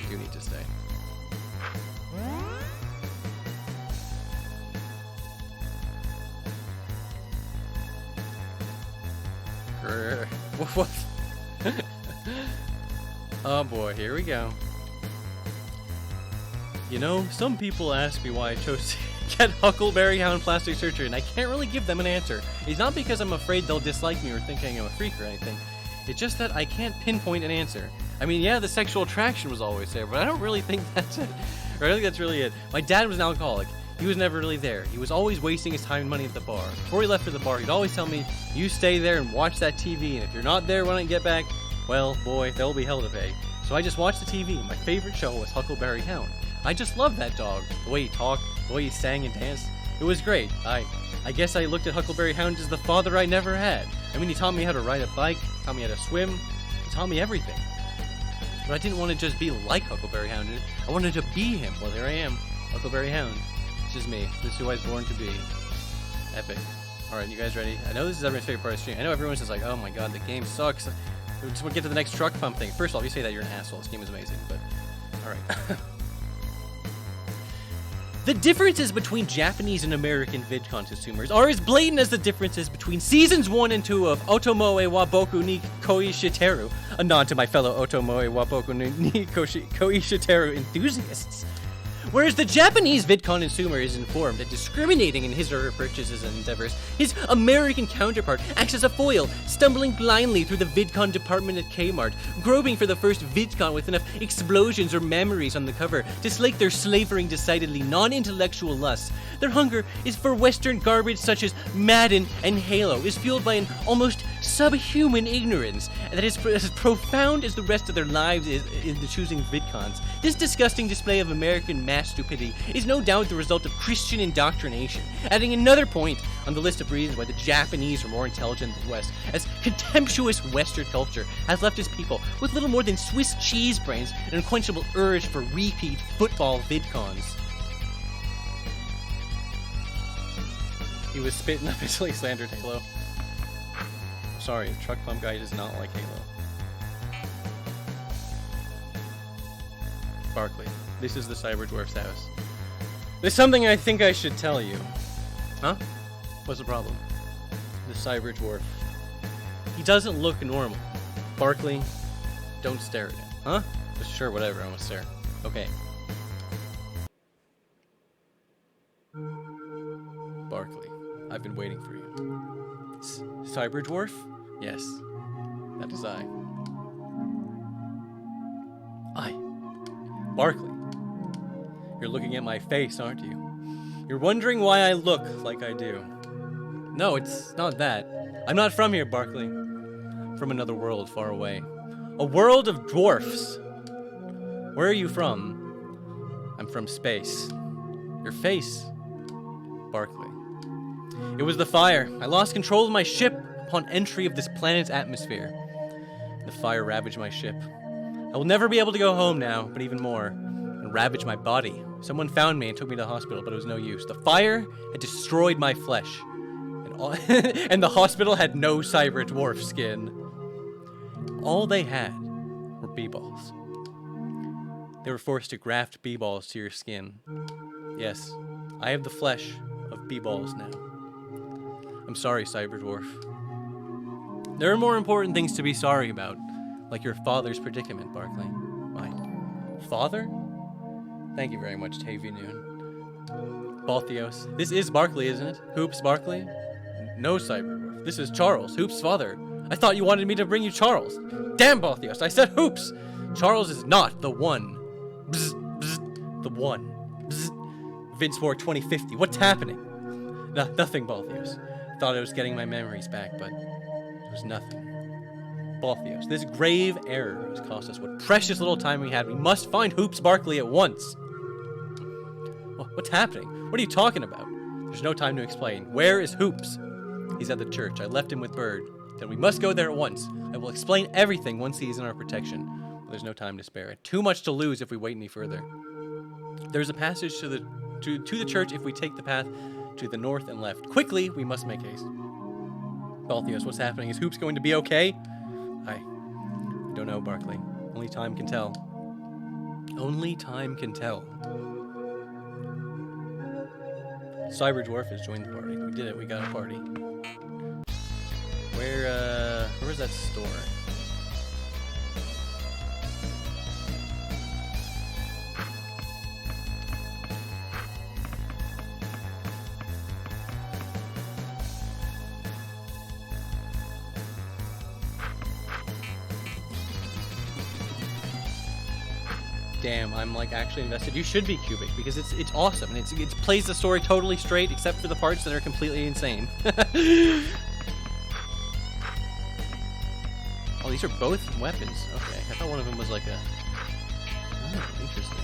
You do need to stay. What? Oh boy, here we go. You know, some people ask me why I chose to get Huckleberry Hound plastic surgery, and I can't really give them an answer. It's not because I'm afraid they'll dislike me or think I'm a freak or anything. It's just that I can't pinpoint an answer. I mean, yeah, the sexual attraction was always there, but I don't really think that's it. Or I don't think that's really it. My dad was an alcoholic. He was never really there. He was always wasting his time and money at the bar. Before he left for the bar, he'd always tell me, you stay there and watch that TV, and if you're not there when I get back, well, boy, there'll be hell to pay. So I just watched the TV. My favorite show was Huckleberry Hound. I just loved that dog. The way he talked, the way he sang and danced. It was great. I guess I looked at Huckleberry Hound as the father I never had. I mean, he taught me how to ride a bike, taught me how to swim, he taught me everything. But I didn't want to just be like Huckleberry Hound. I wanted to be him. Well, there I am. Huckleberry Hound. This is me. This is who I was born to be. Epic. Alright, you guys ready? I know this is everyone's favorite part of the stream. I know everyone's just like, oh my god, the game sucks. We'll get to the next truck pump thing. First of all, if you say that, you're an asshole. This game is amazing, but... Alright. The differences between Japanese and American VidCon consumers are as blatant as the differences between Seasons 1 and 2 of Otomoe wa Boku ni Koishiteru, a nod to my fellow Otomoe wa Boku ni Koishiteru enthusiasts. Whereas the Japanese VidCon consumer is informed and discriminating in his or her purchases and endeavors, his American counterpart acts as a foil, stumbling blindly through the VidCon department at Kmart, groping for the first VidCon with enough explosions or memories on the cover to slake their slavering, decidedly non-intellectual lusts. Their hunger is for Western garbage such as Madden and Halo, is fueled by an almost subhuman ignorance that is as profound as the rest of their lives is in the choosing VidCons. This disgusting display of American mass stupidity is no doubt the result of Christian indoctrination, adding another point on the list of reasons why the Japanese are more intelligent than the West, as contemptuous Western culture has left its people with little more than Swiss cheese brains and an unquenchable urge for repeat football VidCons. He was spitting up until he slandered Halo. Sorry, the truck pump guy does not like Halo. Barkley, this is the Cyber Dwarf's house. There's something I think I should tell you. Huh? What's the problem? The Cyber Dwarf. He doesn't look normal. Barkley, don't stare at him. Huh? Sure, whatever, I won't stare. Okay. Barkley, I've been waiting for you. Cyber Dwarf? Yes, that is I. Barkley, you're looking at my face, aren't you? You're wondering why I look like I do. No, it's not that. I'm not from here, Barkley. I'm from another world far away. A world of dwarfs. Where are you from? I'm from space. Your face, Barkley. It was the fire. I lost control of my ship upon entry of this planet's atmosphere. The fire ravaged my ship. I will never be able to go home now, but even more, and ravage my body. Someone found me and took me to the hospital, but it was no use. The fire had destroyed my flesh, and the hospital had no cyber dwarf skin. All they had were B-balls. They were forced to graft B-balls to your skin. Yes, I have the flesh of B-balls now. I'm sorry, Cyberdwarf. There are more important things to be sorry about, like your father's predicament, Barkley. My father? Thank you very much, Tavy Noon. Balthios. This is Barkley, isn't it? Hoops Barkley? No, Cyberdwarf. This is Charles, Hoops' father. I thought you wanted me to bring you Charles. Damn, Balthios, I said Hoops! Charles is not the one. Bzz, bzz, the one. Bzz. Vince War 2050. What's happening? Nothing, Balthios. Thought I was getting my memories back, but it was nothing. Balthios, this grave error has cost us what precious little time we had. We must find Hoops Barkley at once. What's happening? What are you talking about? There's no time to explain. Where is Hoops? He's at the church. I left him with Bird. Then we must go there at once. I will explain everything once he is in our protection. But there's no time to spare. Too much to lose if we wait any further. There's a passage to the church if we take the path to the north and left. Quickly, we must make haste. Balthios, what's happening? Is Hoops going to be okay? I don't know, Barkley. Only time can tell. Only time can tell. Cyberdwarf has joined the party. We did it. We got a party. Where was that store? Damn, I'm like actually invested. You should be Cubic because it's awesome and it plays the story totally straight except for the parts that are completely insane. Oh, these are both weapons. Okay, I thought one of them was like a... Oh, interesting.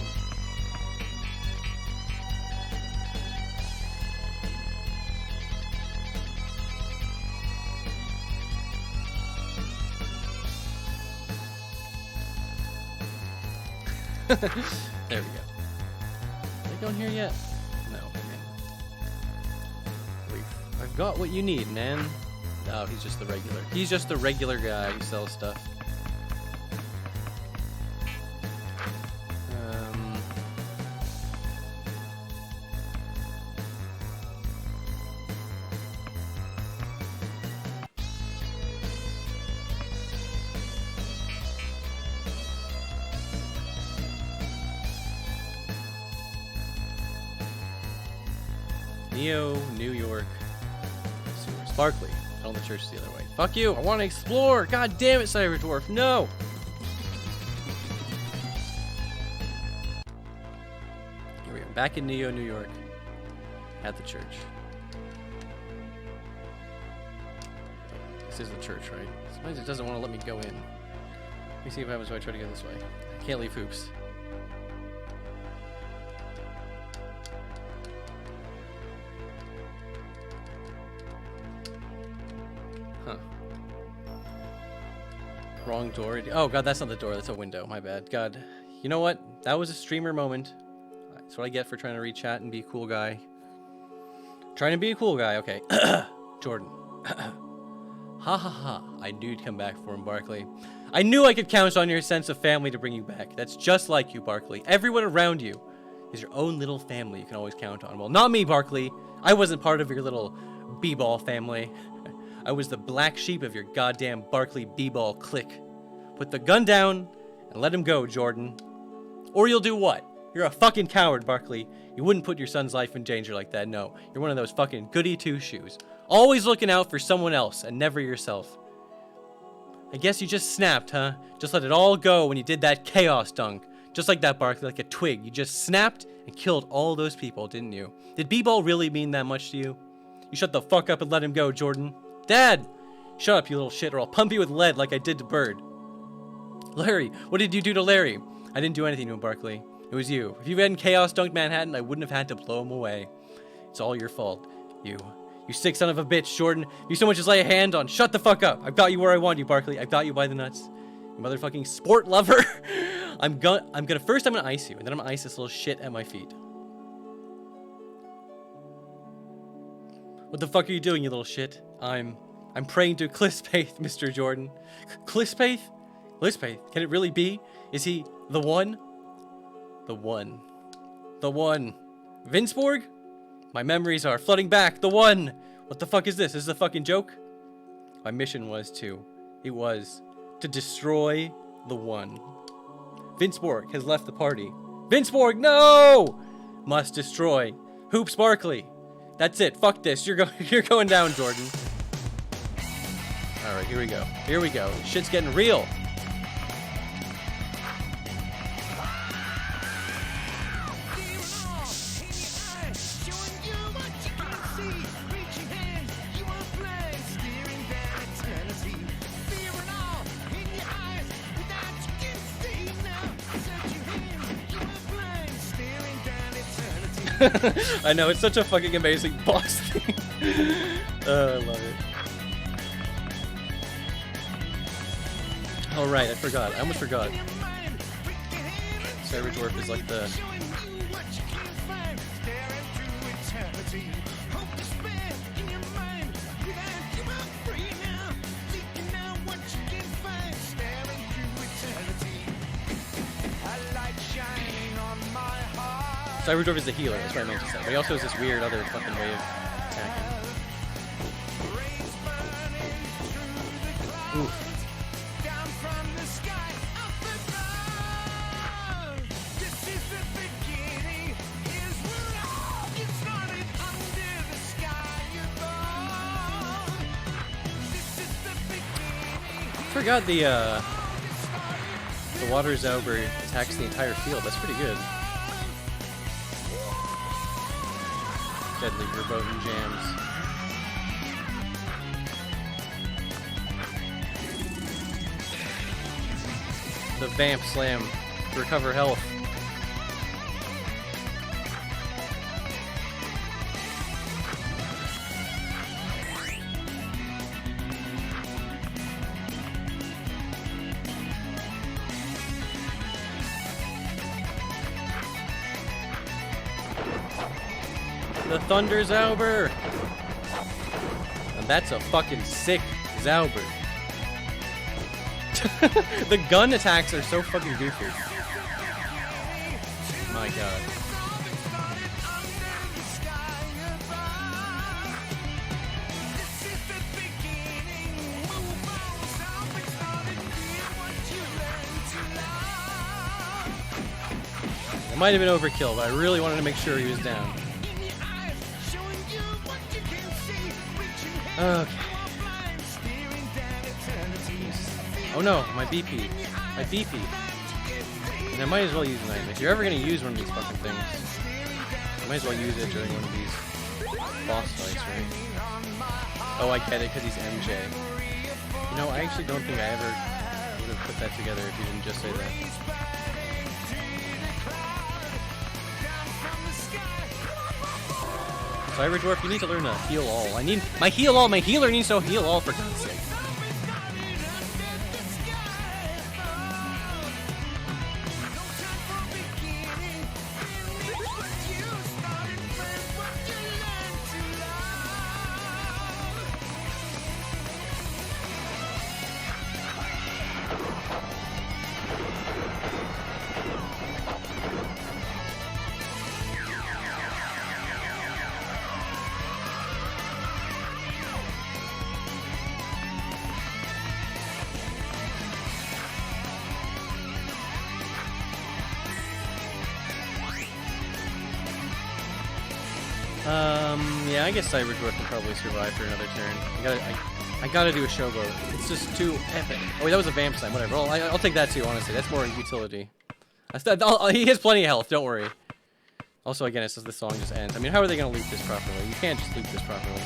There we go. Are they going here yet? No. Okay. I've got what you need, man. No, he's just the regular. He's just the regular guy who sells stuff. Neo, New York, sewers. Barkley. On the church the other way. Fuck you! I want to explore! God damn it, Cyberdwarf! No! Here we are, back in Neo, New York, at the church. This is the church, right? Sometimes it doesn't want to let me go in. Let me see what happens if I try to go this way. I can't leave Hoops. Huh. Wrong door. Oh god, that's not the door, that's a window. My bad. God. You know what? That was a streamer moment. That's what I get for trying to read chat and be a cool guy. Trying to be a cool guy, okay. Jordan. Ha ha ha. I knew you'd come back for him, Barkley. I knew I could count on your sense of family to bring you back. That's just like you, Barkley. Everyone around you is your own little family you can always count on. Well, not me, Barkley. I wasn't part of your little b-ball family. I was the black sheep of your goddamn Barkley b-ball clique. Put the gun down and let him go, Jordan. Or you'll do what? You're a fucking coward, Barkley. You wouldn't put your son's life in danger like that, no. You're one of those fucking goody two-shoes. Always looking out for someone else and never yourself. I guess you just snapped, huh? Just let it all go when you did that chaos dunk. Just like that, Barkley, like a twig. You just snapped and killed all those people, didn't you? Did b-ball really mean that much to you? You shut the fuck up and let him go, Jordan. Dad! Shut up, you little shit, or I'll pump you with lead like I did to Bird. Larry, what did you do to Larry? I didn't do anything to him, Barkley. It was you. If you hadn't chaos dunked Manhattan, I wouldn't have had to blow him away. It's all your fault. You sick son of a bitch, Jordan. You so much as lay a hand on. Shut the fuck up. I've got you where I want you, Barkley. I've got you by the nuts. You motherfucking sport lover. I'm gonna ice you, and then I'm gonna ice this little shit at my feet. What the fuck are you doing, you little shit? I'm praying to Clispathe, Mr. Jordan. Clispathe? Clispathe? Can it really be? Is he the one? The one. The one. Vinceborg? My memories are flooding back. The one. What the fuck is this? Is this a fucking joke? My mission was to destroy the one. Vince Borg has left the party. Vince Borg, no! Must destroy. Hoops Barkley. That's it. Fuck this. You're going down, Jordan. All right, here we go. Here we go. Shit's getting real. I know, it's such a fucking amazing boss thing. I love it. Oh right, I forgot. I almost forgot. Cyber Dwarf is like the... Cyber Dwarf is the healer, that's what I meant to say. But he also has this weird other fucking way of attacking. Oof. I forgot the water Zauber attacks the entire field. That's pretty good. Deadly verboten jams. The Vamp Slam to recover health. The Thunder Zauber! And that's a fucking sick Zauber. The gun attacks are so fucking goofy. My god. It might have been overkill, but I really wanted to make sure he was down. Okay. Oh no, my BP. My BP. And I might as well use an item. If you're ever going to use one of these fucking things, I might as well use it during one of these boss fights, right? Oh, I get it, because he's MJ. You know, I actually don't think I ever would have put that together if you didn't just say that. Cyber Dwarf, you need to learn to heal all. I need my heal all. My healer needs to heal all for God's sake. Yeah, I guess Cyber Dwarf can probably survive for another turn. I gotta do a Showboat. It's just too epic. Oh, wait, that was a Vamp Slam. Whatever. Well, I'll take that too, honestly. That's more utility. He has plenty of health, don't worry. Also, again, it says the song just ends. I mean, how are they gonna loop this properly? You can't just loop this properly.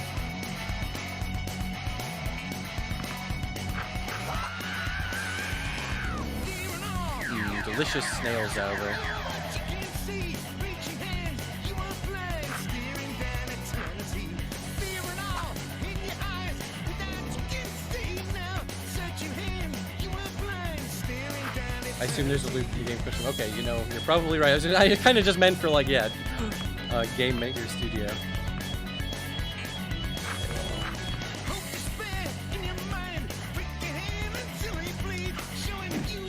Delicious snail Zauber. I assume there's a loop in the game question. Okay, you know, you're probably right. I kind of just meant for, like, yeah, Game Maker Studio.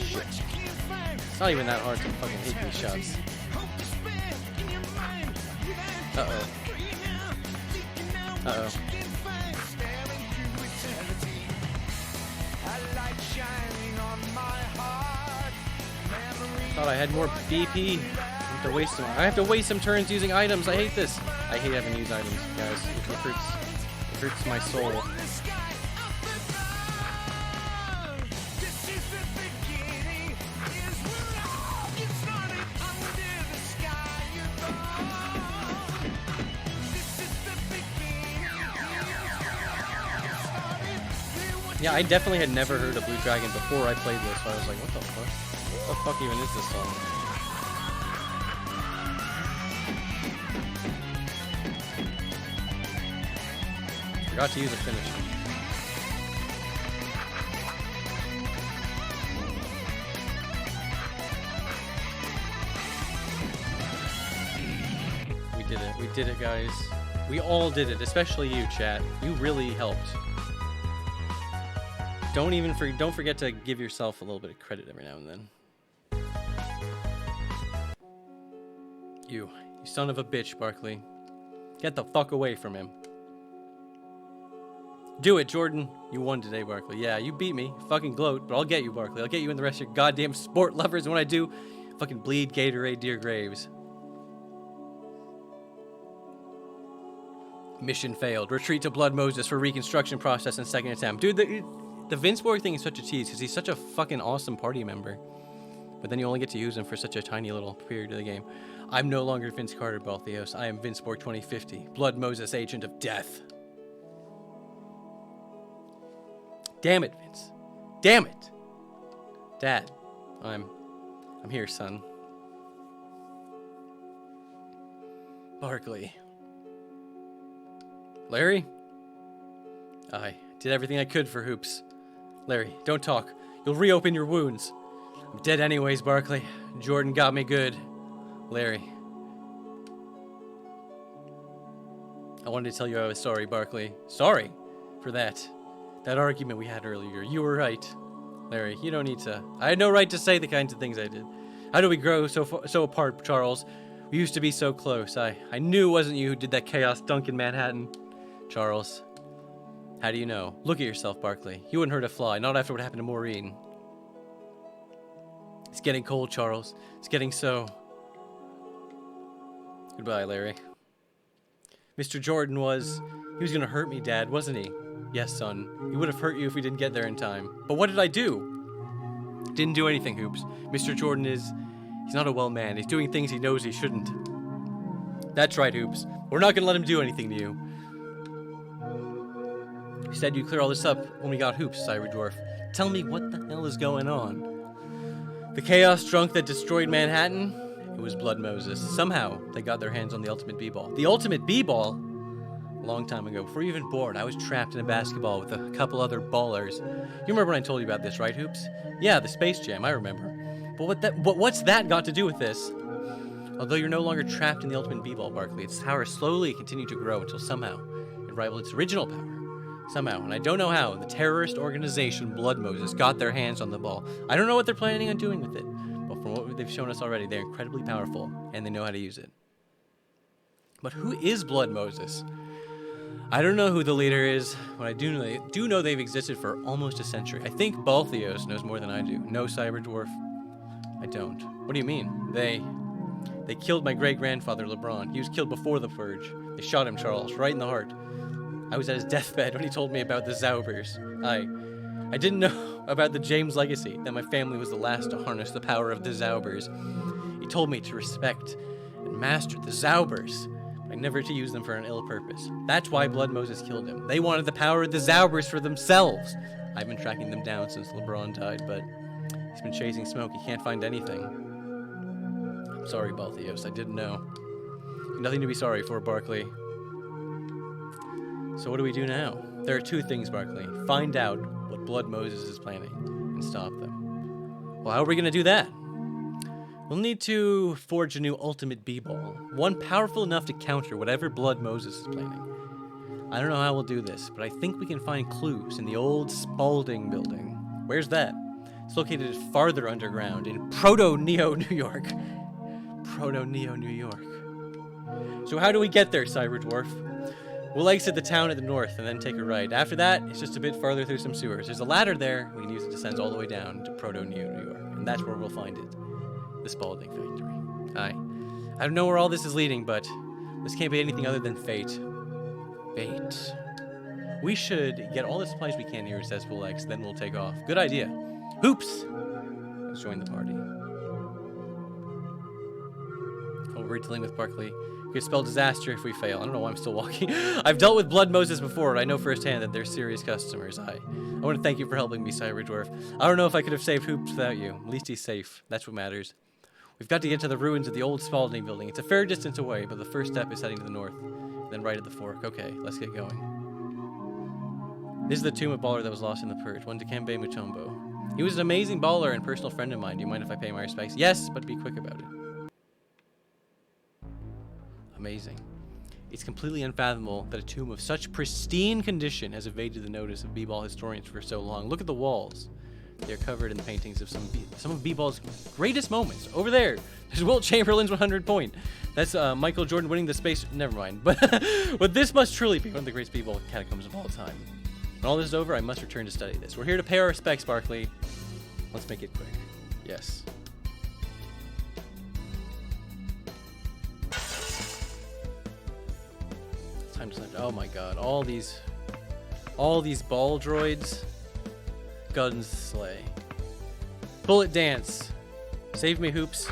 Shit. It's not even that hard to fucking hit these shots. Uh-oh. Uh-oh. Thought I had more BP. I have to waste some turns using items. I hate this. I hate having to use items, guys. It hurts my soul. Yeah, I definitely had never heard of Blue Dragon before I played this, so I was like, what the fuck? What the fuck even is this song? Forgot to use a finish. We did it. We did it, guys. We all did it, especially you, chat. You really helped. Don't forget to give yourself a little bit of credit every now and then. You son of a bitch, Barkley. Get the fuck away from him. Do it, Jordan. You won today, Barkley. Yeah, you beat me. Fucking gloat, but I'll get you, Barkley. I'll get you and the rest of your goddamn sport lovers. And when I do, fucking bleed Gatorade to your graves. Mission failed. Retreat to Blood Moses for reconstruction process and second attempt. Dude, the Vince Borg thing is such a tease because he's such a fucking awesome party member. But then you only get to use him for such a tiny little period of the game. I'm no longer Vince Carter, Balthios. I am Vince Borg 2050. Blood Moses, Agent of Death. Damn it, Vince. Damn it. Dad, I'm here, son. Barkley. Larry? I did everything I could for Hoops. Larry, don't talk. You'll reopen your wounds. I'm dead anyways, Barkley. Jordan got me good. Larry. I wanted to tell you I was sorry, Barkley. Sorry for that argument we had earlier. You were right. Larry, you don't need to. I had no right to say the kinds of things I did. How do we grow so apart, Charles? We used to be so close. I knew it wasn't you who did that chaos dunk in Manhattan. Charles. How do you know? Look at yourself, Barkley. You wouldn't hurt a fly, not after what happened to Maureen. It's getting cold, Charles. It's getting so. Goodbye, Larry. Mr. Jordan he was gonna hurt me, Dad, wasn't he? Yes, son. He would have hurt you if we didn't get there in time. But what did I do? Didn't do anything, Hoops. Mr. Jordan he's not a well man. He's doing things he knows he shouldn't. That's right, Hoops. We're not gonna let him do anything to you. You said you'd clear all this up when we got Hoops, Cyber Dwarf. Tell me what the hell is going on. The chaos drunk that destroyed Manhattan? It was Blood Moses. Somehow, they got their hands on the Ultimate B-Ball. The Ultimate B-Ball? A long time ago, before you even born, I was trapped in a basketball with a couple other ballers. You remember when I told you about this, right, Hoops? Yeah, the Space Jam, I remember. But what's that got to do with this? Although you're no longer trapped in the Ultimate B-Ball, Barkley, its power slowly continued to grow until somehow it rivaled its original power. Somehow, and I don't know how, the terrorist organization Blood Moses got their hands on the ball. I don't know what they're planning on doing with it, but from what they've shown us already, they're incredibly powerful, and they know how to use it. But who is Blood Moses? I don't know who the leader is, but I do know they've existed for almost a century. I think Balthios knows more than I do. No, Cyber Dwarf? I don't. What do you mean? They killed my great-grandfather, LeBron. He was killed before the Purge. They shot him, Charles, right in the heart. I was at his deathbed when he told me about the Zaubers. I didn't know about the James legacy, that my family was the last to harness the power of the Zaubers. He told me to respect and master the Zaubers, but never to use them for an ill purpose. That's why Blood Moses killed him. They wanted the power of the Zaubers for themselves. I've been tracking them down since LeBron died, but he's been chasing smoke. He can't find anything. I'm sorry, Balthios. I didn't know. Nothing to be sorry for, Barkley. So what do we do now? There are two things, Barkley. Find out what Blood Moses is planning and stop them. Well, how are we going to do that? We'll need to forge a new Ultimate B-Ball. One powerful enough to counter whatever Blood Moses is planning. I don't know how we'll do this, but I think we can find clues in the old Spalding building. Where's that? It's located farther underground in Proto-Neo, New York. Proto-Neo, New York. So how do we get there, Cyber Dwarf? We'll exit the town at the north and then take a right. After that, it's just a bit farther through some sewers. There's a ladder there. We can use it to descend all the way down to Proto-New York. And that's where we'll find it. The Spalding Factory. Aye. I don't know where all this is leading, but this can't be anything other than fate. Fate. We should get all the supplies we can here at Cesspool X, then we'll take off. Good idea. Hoops! Let's join the party. Oh, we're dealing with Barkley. Could spell disaster if we fail. I don't know why I'm still walking. I've dealt with Blood Moses before, and I know firsthand that they're serious customers. I want to thank you for helping me, Cyberdwarf. I don't know if I could have saved Hoops without you. At least he's safe. That's what matters. We've got to get to the ruins of the old Spalding building. It's a fair distance away, but the first step is heading to the north, then right at the fork. Okay, let's get going. This is the tomb of baller that was lost in the purge, one Dikembe Mutombo. He was an amazing baller and personal friend of mine. Do you mind if I pay my respects? Yes, but be quick about it. Amazing. It's completely unfathomable that a tomb of such pristine condition has evaded the notice of b-ball historians for so long. Look at the walls. They're covered in the paintings of some of b-ball's greatest moments. Over there, there's Wilt Chamberlain's 100 point. That's Michael Jordan winning the space. Never mind. But this must truly be one of the greatest b-ball catacombs of all time. When all this is over, I must return to study this. We're here to pay our respects, Barkley. Let's make it quick. Yes. Time to oh my god, all these ball droids. Guns slay. Bullet dance. Save me, Hoops.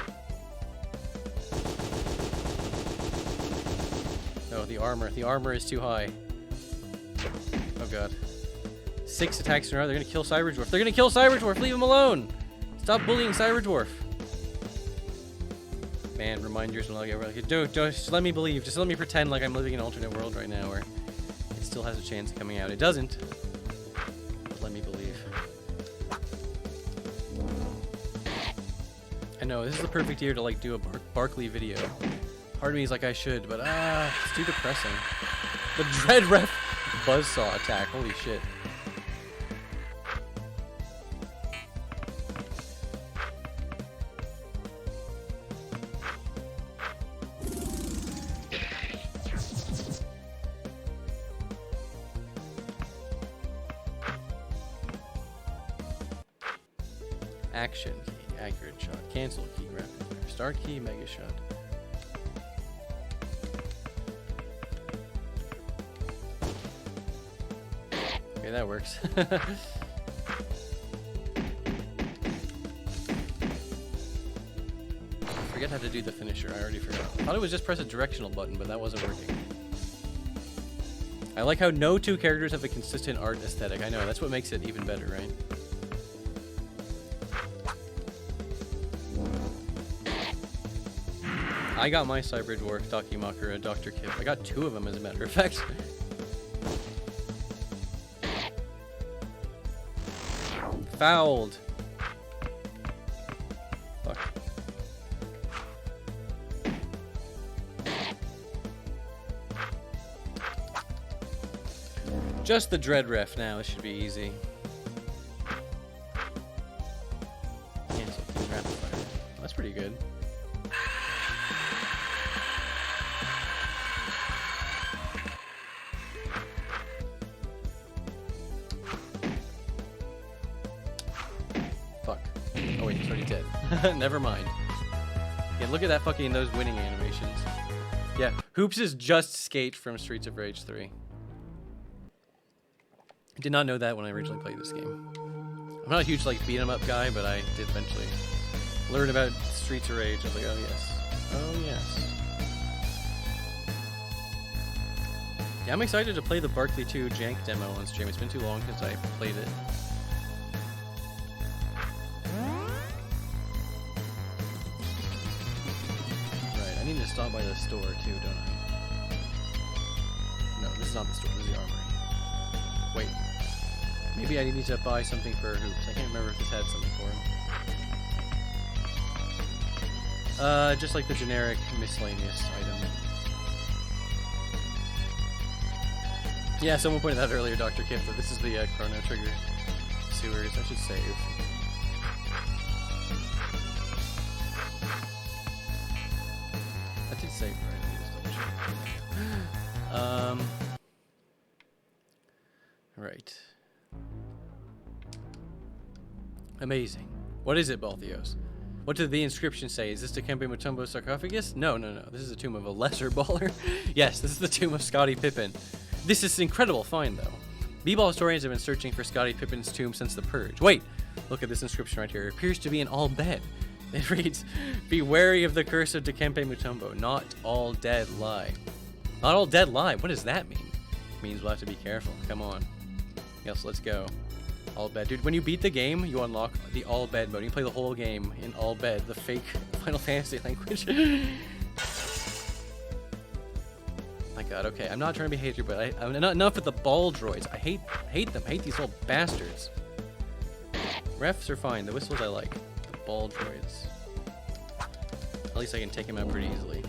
No, the armor is too high. Oh god. 6 attacks in a row. They're gonna kill Cyberdwarf. They're gonna kill Cyberdwarf. Leave him alone. Stop bullying Cyberdwarf. Man, reminders and all that. Don't just let me believe. Just let me pretend like I'm living in an alternate world right now where it still has a chance of coming out. It doesn't. But let me believe. I know, this is the perfect year to like do a Barkley video. Part of me is like I should, but it's too depressing. The Dread Ref Buzzsaw attack, holy shit. Action key, accurate shot, cancel key, rapid fire, start key, mega shot. Okay, that works. Forget how to do the finisher, I already forgot. I thought it was just press a directional button, but that wasn't working. I like how no two characters have a consistent art aesthetic. I know, that's what makes it even better, right? I got my Cyberdwarf, Dakimakura, Dr. Kip. I got 2 of them, as a matter of fact. Fouled. Fuck. Just the Dread Ref now. This should be easy. Cancel key, rapid fire. That's pretty good. Fuck. Oh wait, he's already dead. Never mind. Yeah, look at that fucking those winning animations. Yeah, Hoops is just Skate from Streets of Rage 3. I did not know that when I originally played this game. I'm not a huge like beat 'em up guy, but I did eventually learn about Streets of Rage. I was like, oh yes. Oh yes. Yeah, I'm excited to play the Barkley 2 jank demo on stream. It's been too long since I played it. Right, I need to stop by the store too, don't I? No, this is not the store, this is the armory. Wait. Maybe I need to buy something for Hoops. I can't remember if this had something for him. Just like the generic miscellaneous item. Yeah, someone pointed out earlier, Dr. Kip, that this is the Chrono Trigger sewers. I should save. I did save, right? Let me just double check. Right. Amazing. What is it, Balthios? What did the inscription say? Is this Dikembe Mutombo's sarcophagus? No. This is a tomb of a lesser baller. Yes, this is the tomb of Scottie Pippen. This is an incredible find, though. B-ball historians have been searching for Scottie Pippen's tomb since the Purge. Wait, look at this inscription right here. It appears to be in all bed. It reads, "Be wary of the curse of Dikembe Mutombo. Not all dead lie." Not all dead lie? What does that mean? It means we'll have to be careful. Come on. Yes, let's go. All bed. Dude, when you beat the game, you unlock the all bed mode. You can play the whole game in all bed, the fake Final Fantasy language. My god, okay. I'm not trying to be hater, but I'm not enough with the ball droids. I hate them. I hate these little bastards. Refs are fine. The whistles I like. The ball droids. At least I can take them out pretty easily.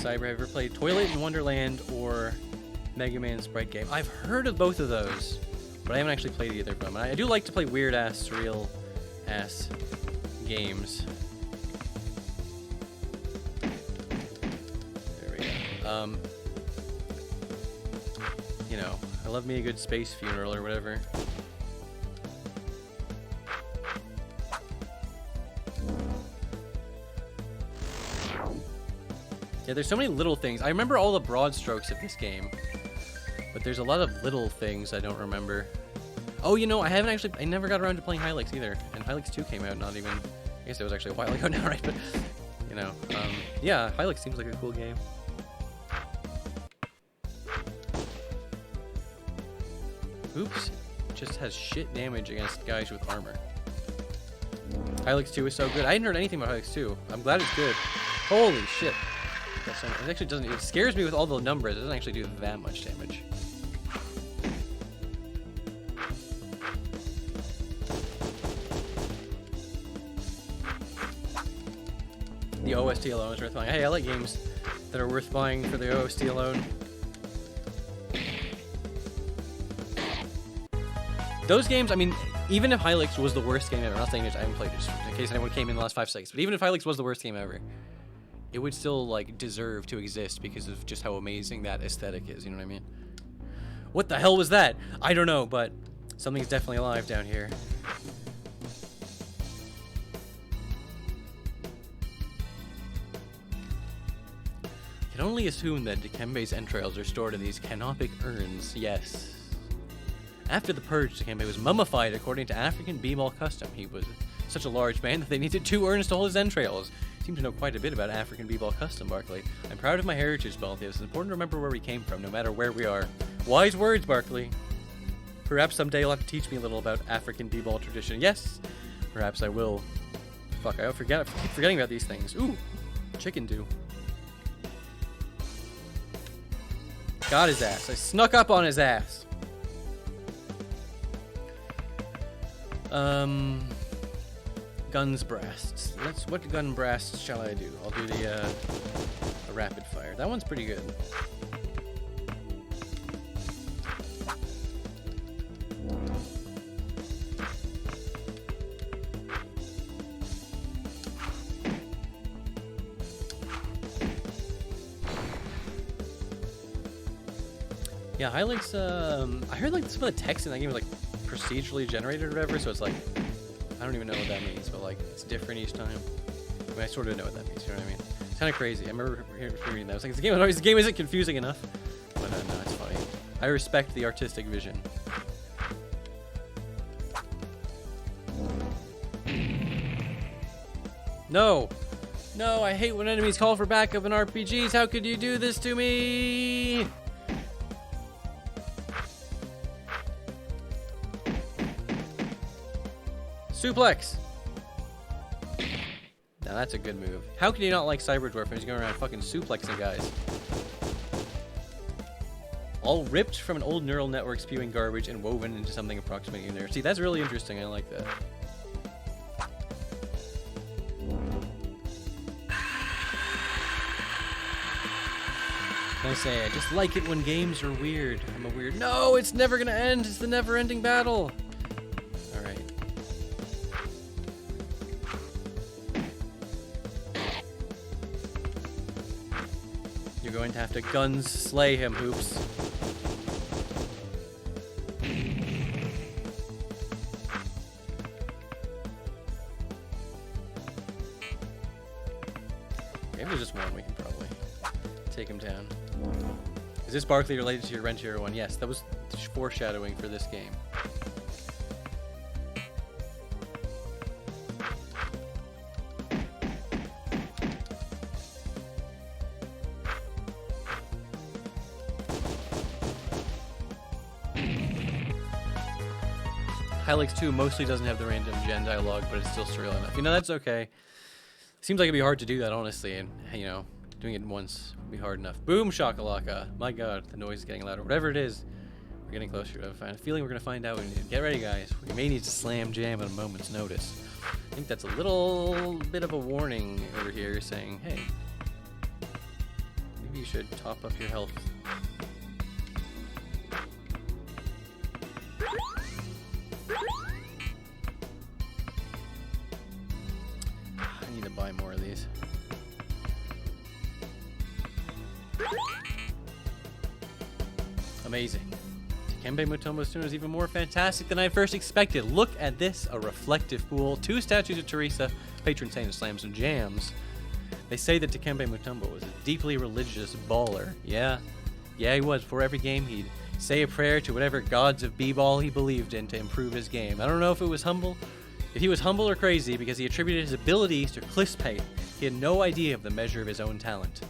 Cyber, have you ever played Toilet in Wonderland or Mega Man Sprite Game? I've heard of both of those, but I haven't actually played either of them. I do like to play weird-ass, surreal-ass games. There we go. You know, I love me a good space funeral or whatever. Yeah, there's so many little things. I remember all the broad strokes of this game, but there's a lot of little things I don't remember. Oh, you know, I never got around to playing Hylix either, and Hylix 2 came out not even, I guess it was actually a while ago now, right? But, you know, yeah, Hylix seems like a cool game. Oops, just has shit damage against guys with armor. Hylix 2 is so good. I hadn't heard anything about Hylix 2. I'm glad it's good. Holy shit. It actually doesn't, it scares me with all the numbers. It doesn't actually do that much damage. The OST alone is worth buying. Hey, I like games that are worth buying for the OST alone. Those games, I mean, even if Hylix was the worst game ever, I'm not saying I haven't played it, just in case anyone came in the last 5 seconds, but even if Hylix was the worst game ever, it would still, like, deserve to exist because of just how amazing that aesthetic is, you know what I mean? What the hell was that? I don't know, but something's definitely alive down here. I can only assume that Dikembe's entrails are stored in these canopic urns, yes. After the Purge, Dikembe was mummified according to African b-ball custom. He was such a large man that they needed 2 urns to hold his entrails. Seem to know quite a bit about African b-ball custom, Barkley. I'm proud of my heritage, Balthios. It's important to remember where we came from, no matter where we are. Wise words, Barkley. Perhaps someday you'll have to teach me a little about African b-ball tradition. Yes, perhaps I will. Fuck, I keep forgetting about these things. Ooh, chicken dew. Got his ass. I snuck up on his ass. Guns brasts. What gun brasts shall I do? I'll do the rapid fire. That one's pretty good. Yeah, Hylix, I heard like some of the text in that game was like procedurally generated or whatever, so it's like, I don't even know what that means, but like, it's different each time. I mean, I sort of know what that means, you know what I mean? It's kind of crazy. I remember reading that. I was like, this game isn't confusing enough. But no, it's funny. I respect the artistic vision. No! No, I hate when enemies call for backup in RPGs. How could you do this to me? Suplex! Now that's a good move. How can you not like Cyberdwarf when he's going around fucking suplexing guys? All ripped from an old neural network spewing garbage and woven into something approximating there. See, that's really interesting. I like that. I say, I just like it when games are weird. I'm a weird. No, it's never gonna end. It's the never-ending battle. All right. You're going to have to guns slay him, Hoops. Maybe there's just one we can probably take him down. Is this Barkley related to your Rentier one? Yes, that was foreshadowing for this game. Hylix 2 mostly doesn't have the random gen dialogue, but it's still surreal enough. You know, that's okay. Seems like it'd be hard to do that, honestly, and, you know, doing it once would be hard enough. Boom shakalaka. My god, the noise is getting louder. Whatever it is, we're getting closer to it. I have a feeling we're going to find out. Get ready, guys. We may need to slam jam at a moment's notice. I think that's a little bit of a warning over here saying, hey, maybe you should top up your health. I need to buy more of these. Amazing. Dikembe Mutombo's tune is even more fantastic than I first expected. Look at this, a reflective pool, 2 statues of Teresa, patron saint of slams and jams. They say that Dikembe Mutombo was a deeply religious baller. Yeah, he was. Before every game, he'd say a prayer to whatever gods of b-ball he believed in to improve his game. I don't know if he was humble or crazy, because he attributed his abilities to Clispate. He had no idea of the measure of his own talent.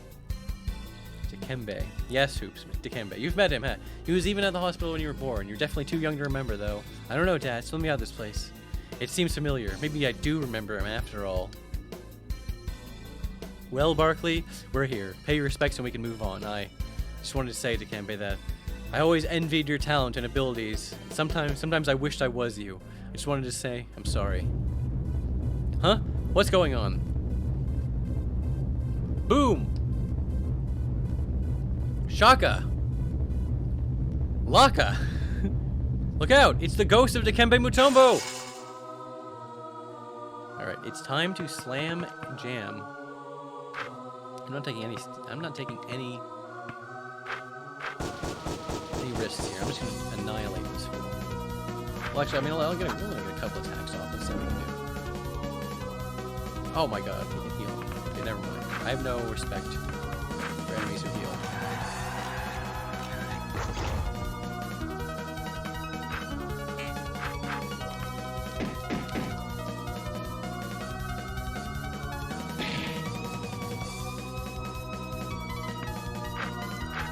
Dikembe. Yes, Hoops. Dikembe. You've met him, huh? He was even at the hospital when you were born. You're definitely too young to remember, though. I don't know, Dad. Tell me out of this place. It seems familiar. Maybe I do remember him after all. Well, Barkley, we're here. Pay your respects and we can move on. I just wanted to say, Dikembe, that I always envied your talent and abilities. Sometimes I wished I was you. I just wanted to say I'm sorry. Huh? What's going on? Boom! Shaka! Laka! Look out! It's the ghost of Dikembe Mutombo! Alright, it's time to slam jam. I'm not taking any risks here. I'm just gonna annihilate this fool. Well, actually, I mean, I'll get a couple attacks off and see what I do. Oh my god, he can heal. Okay, never mind. I have no respect for enemies who heal.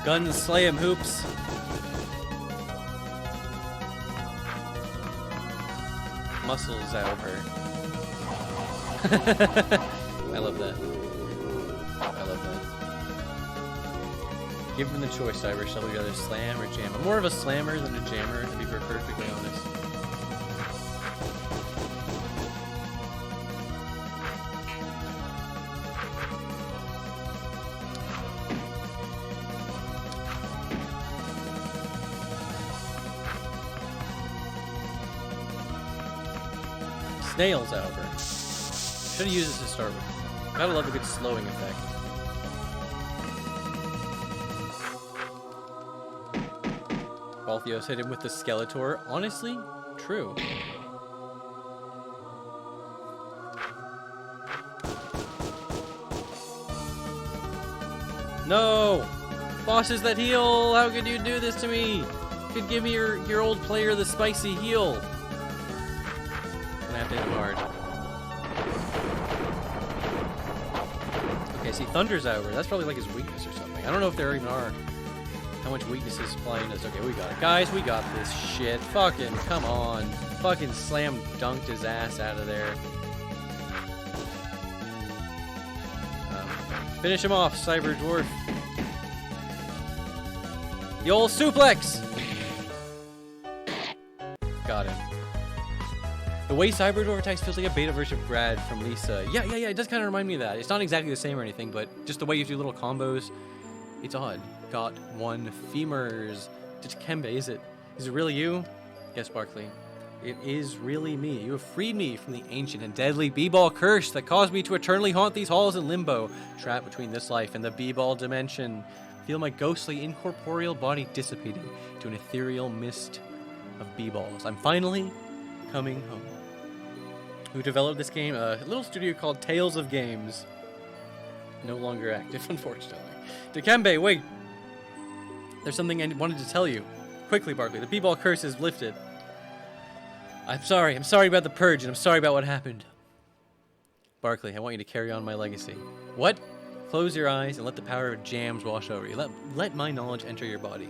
Guns slay him, Hoops. Muscles over. I love that. I love that. Give him the choice, Irish. Shall we rather slam or jam? I'm more of a slammer than a jammer, to be perfectly honest. Snails, however. Should have used this to start with. Gotta love a good slowing effect. Balthios hit him with the Skeletor. Honestly, true. No! Bosses that heal! How could you do this to me? You could give me your old player the spicy heal. Hit him hard. Okay, see, Thunder's over. That's probably like his weakness or something. I don't know if there even are. How much weaknesses flying is. Okay, we got it. Guys, we got this shit. Fucking, come on. Fucking slam dunked his ass out of there. Finish him off, Cyber Dwarf. The old suplex! Got him. The way Cyber Dwarf attacks feels like a beta version of Brad from Lisa. Yeah, it does kind of remind me of that. It's not exactly the same or anything, but just the way you do little combos, it's odd. Got one femurs. Dikembe, is it really you? Yes, Barkley. It is really me. You have freed me from the ancient and deadly b-ball curse that caused me to eternally haunt these halls in limbo, trapped between this life and the b-ball dimension. Feel my ghostly, incorporeal body dissipating to an ethereal mist of b-balls. I'm finally coming home. Who developed this game? A little studio called Tales of Games. No longer active, unfortunately. Dikembe, wait! There's something I wanted to tell you. Quickly, Barkley. The b-ball curse is lifted. I'm sorry about the purge, and I'm sorry about what happened. Barkley, I want you to carry on my legacy. What? Close your eyes and let the power of jams wash over you. Let my knowledge enter your body.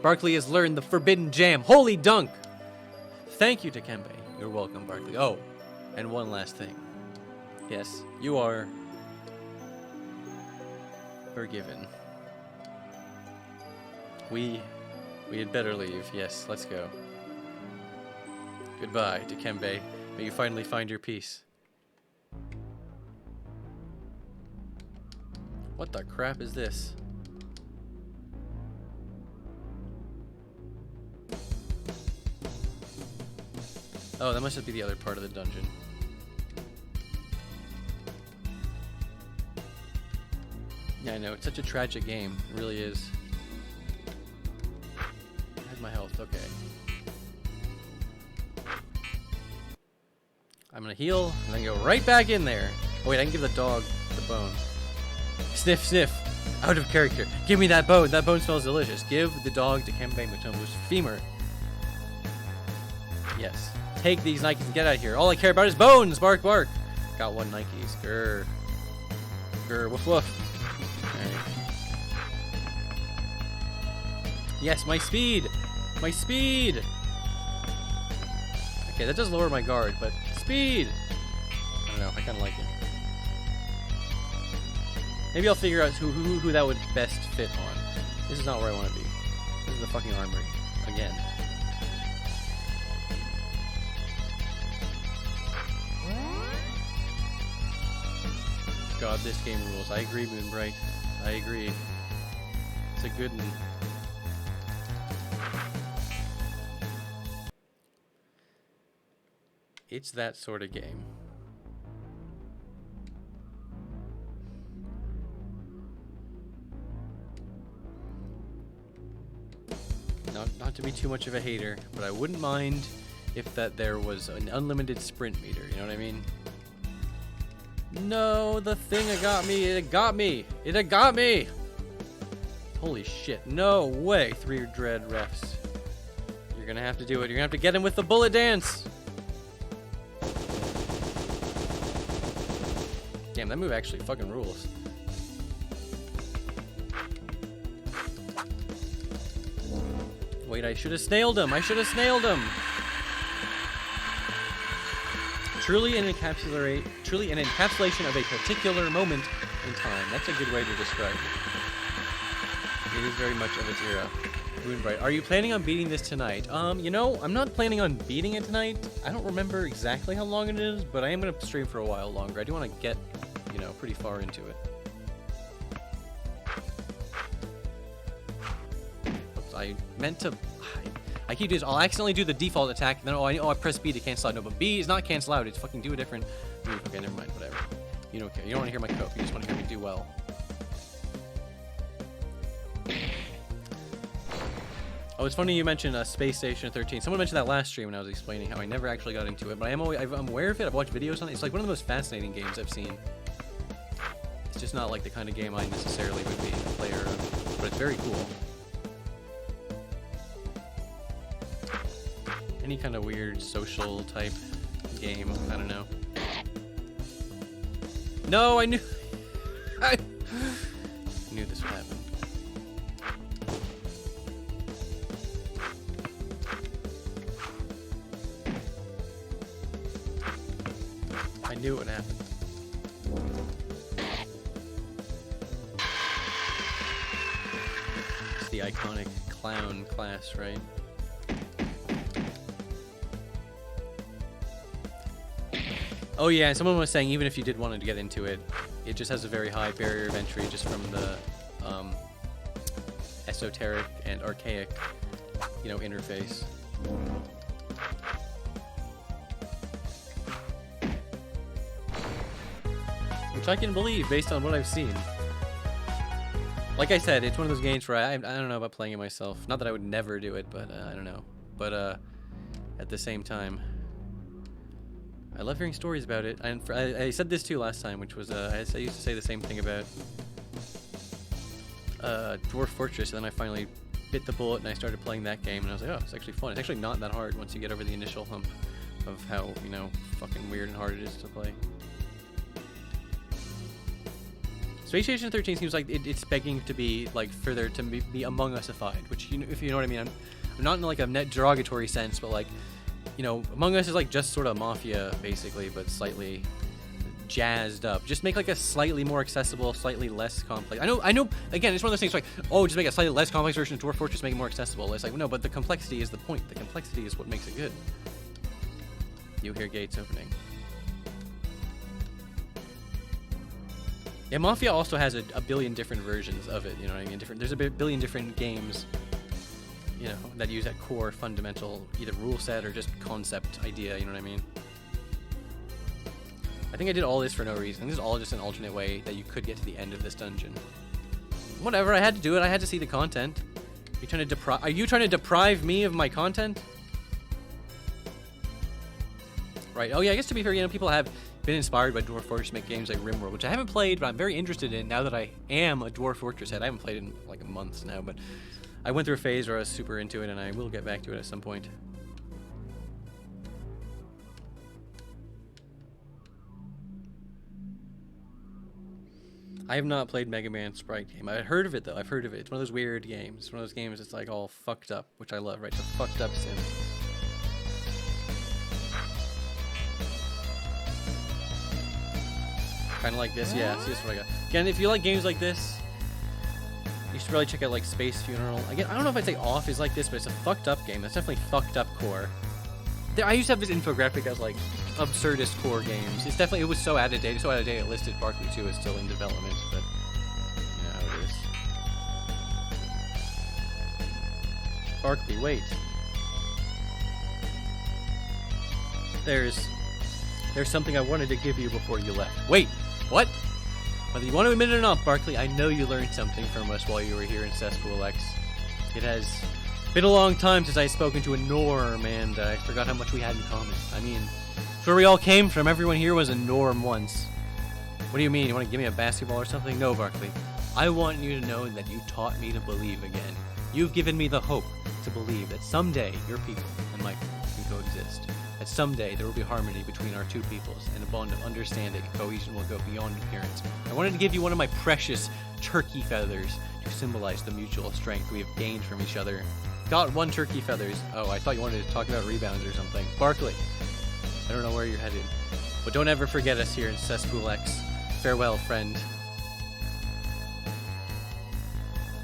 Barkley has learned the forbidden jam. Holy dunk! Thank you, Dikembe. You're welcome, Barkley. Oh, and one last thing. Yes, you are forgiven. We had better leave. Yes, let's go. Goodbye, Dikembe. May you finally find your peace. What the crap is this? Oh, that must just be the other part of the dungeon. Yeah, I know. It's such a tragic game. It really is. Where's my health? Okay. I'm gonna heal, and then go right back in there. Oh, wait, I can give the dog the bone. Sniff, sniff. Out of character. Give me that bone. That bone smells delicious. Give the dog to Dikembe Mutombo's femur. Yes. Take these Nikes and get out of here. All I care about is bones. Bark, bark. Got one Nikes. Grr. Grr. Woof, woof. Alright. Yes, my speed. My speed. Okay, that does lower my guard, but speed. I don't know. I kind of like it. Maybe I'll figure out who that would best fit on. This is not where I want to be. This is the fucking armory. Again. God, this game rules. I agree, Moonbright. I agree. It's a good one. It's that sort of game. Not to be too much of a hater, but I wouldn't mind if there was an unlimited sprint meter, you know what I mean? No, the thing that got me, it got me! It got me! Holy shit, no way, 3 dread refs. You're gonna have to do it, you're gonna have to get him with the bullet dance! Damn, that move actually fucking rules. Wait, I should have snailed him. I should have snailed him. Truly an encapsulation of a particular moment in time. That's a good way to describe it. It is very much of its era. Moonbright, are you planning on beating this tonight? You know, I'm not planning on beating it tonight. I don't remember exactly how long it is, but I am going to stream for a while longer. I do want to get, you know, pretty far into it. I meant to. I keep doing this. I'll accidentally do the default attack, and then I press B to cancel out. No, but B is not cancel out. It's fucking do a different move. Okay, never mind. Whatever. You don't care. You don't want to hear my cope. You just want to hear me do well. Oh, it's funny you mentioned Space Station 13. Someone mentioned that last stream when I was explaining how I never actually got into it, but I'm aware of it. I've watched videos on it. It's like one of the most fascinating games I've seen. It's just not like the kind of game I necessarily would be a player of, but it's very cool. Any kind of weird social type game, I don't know. No, I knew I knew this would happen. I knew it would happen. It's the iconic clown class, right? Oh yeah, and someone was saying even if you did want to get into it, it just has a very high barrier of entry just from the esoteric and archaic, you know, interface. which I can believe based on what I've seen. Like I said, it's one of those games where I don't know about playing it myself. Not that I would never do it, but I don't know. But at the same time, I love hearing stories about it. And I said this too last time, which was I used to say the same thing about Dwarf Fortress, and then I finally bit the bullet and I started playing that game, and I was like, oh, it's actually fun. It's actually not that hard once you get over the initial hump of how, you know, fucking weird and hard it is to play. Space Station 13 seems like it's begging to be like further to be Among Us-ified, which, you know, if you know what I mean. I'm not in like a net derogatory sense, but like, you know, Among Us is like just sort of Mafia basically, but slightly jazzed up. Just make like a slightly more accessible, slightly less complex. I know. Again, it's one of those things like, oh, just make a slightly less complex version of Dwarf Fortress, make it more accessible. It's like, no, but the complexity is the point. The complexity is what makes it good. You hear gates opening. Yeah, Mafia also has a billion different versions of it. You know what I mean? There's a billion different games, you know, that use that core fundamental either rule set or just concept idea. You know what I mean? I think I did all this for no reason. This is all just an alternate way that you could get to the end of this dungeon. Whatever, I had to do it. I had to see the content. Are you trying to deprive me of my content? Right. Oh yeah, I guess to be fair, you know, people have been inspired by Dwarf Fortress to make games like RimWorld, which I haven't played, but I'm very interested in now that I am a Dwarf Fortress head. I haven't played it in like months now, but I went through a phase where I was super into it, and I will get back to it at some point. I have not played Mega Man Sprite game. I've heard of it though. I've heard of it. It's one of those weird games. It's one of those games that's like all fucked up, which I love, right? The fucked up sim. Kind of like this, yeah. See, that's what I got. Again, if you like games like this, you should really check out like Space Funeral. Again, I don't know if I'd say Off is like this, but it's a fucked up game. That's definitely fucked up core. I used to have this infographic as like absurdist core games. It's definitely, it was so out of date. So out of date, it listed Barkley 2 is still in development, but you know how it is. Barkley, wait. There's something I wanted to give you before you left. Wait, what? Whether you want to admit it or not, Barkley, I know you learned something from us while you were here in Cesspool X. It has been a long time since I've spoken to a Norm, and I forgot how much we had in common. I mean, it's where we all came from. Everyone here was a Norm once. What do you mean? You want to give me a basketball or something? No, Barkley. I want you to know that you taught me to believe again. You've given me the hope to believe that someday your people and my people can coexist. That someday there will be harmony between our two peoples, and a bond of understanding and cohesion will go beyond appearance. I wanted to give you one of my precious turkey feathers to symbolize the mutual strength we have gained from each other. Got one turkey feathers. Oh, I thought you wanted to talk about rebounds or something. Barkley, I don't know where you're headed, but don't ever forget us here in Cesspool X. Farewell, friend.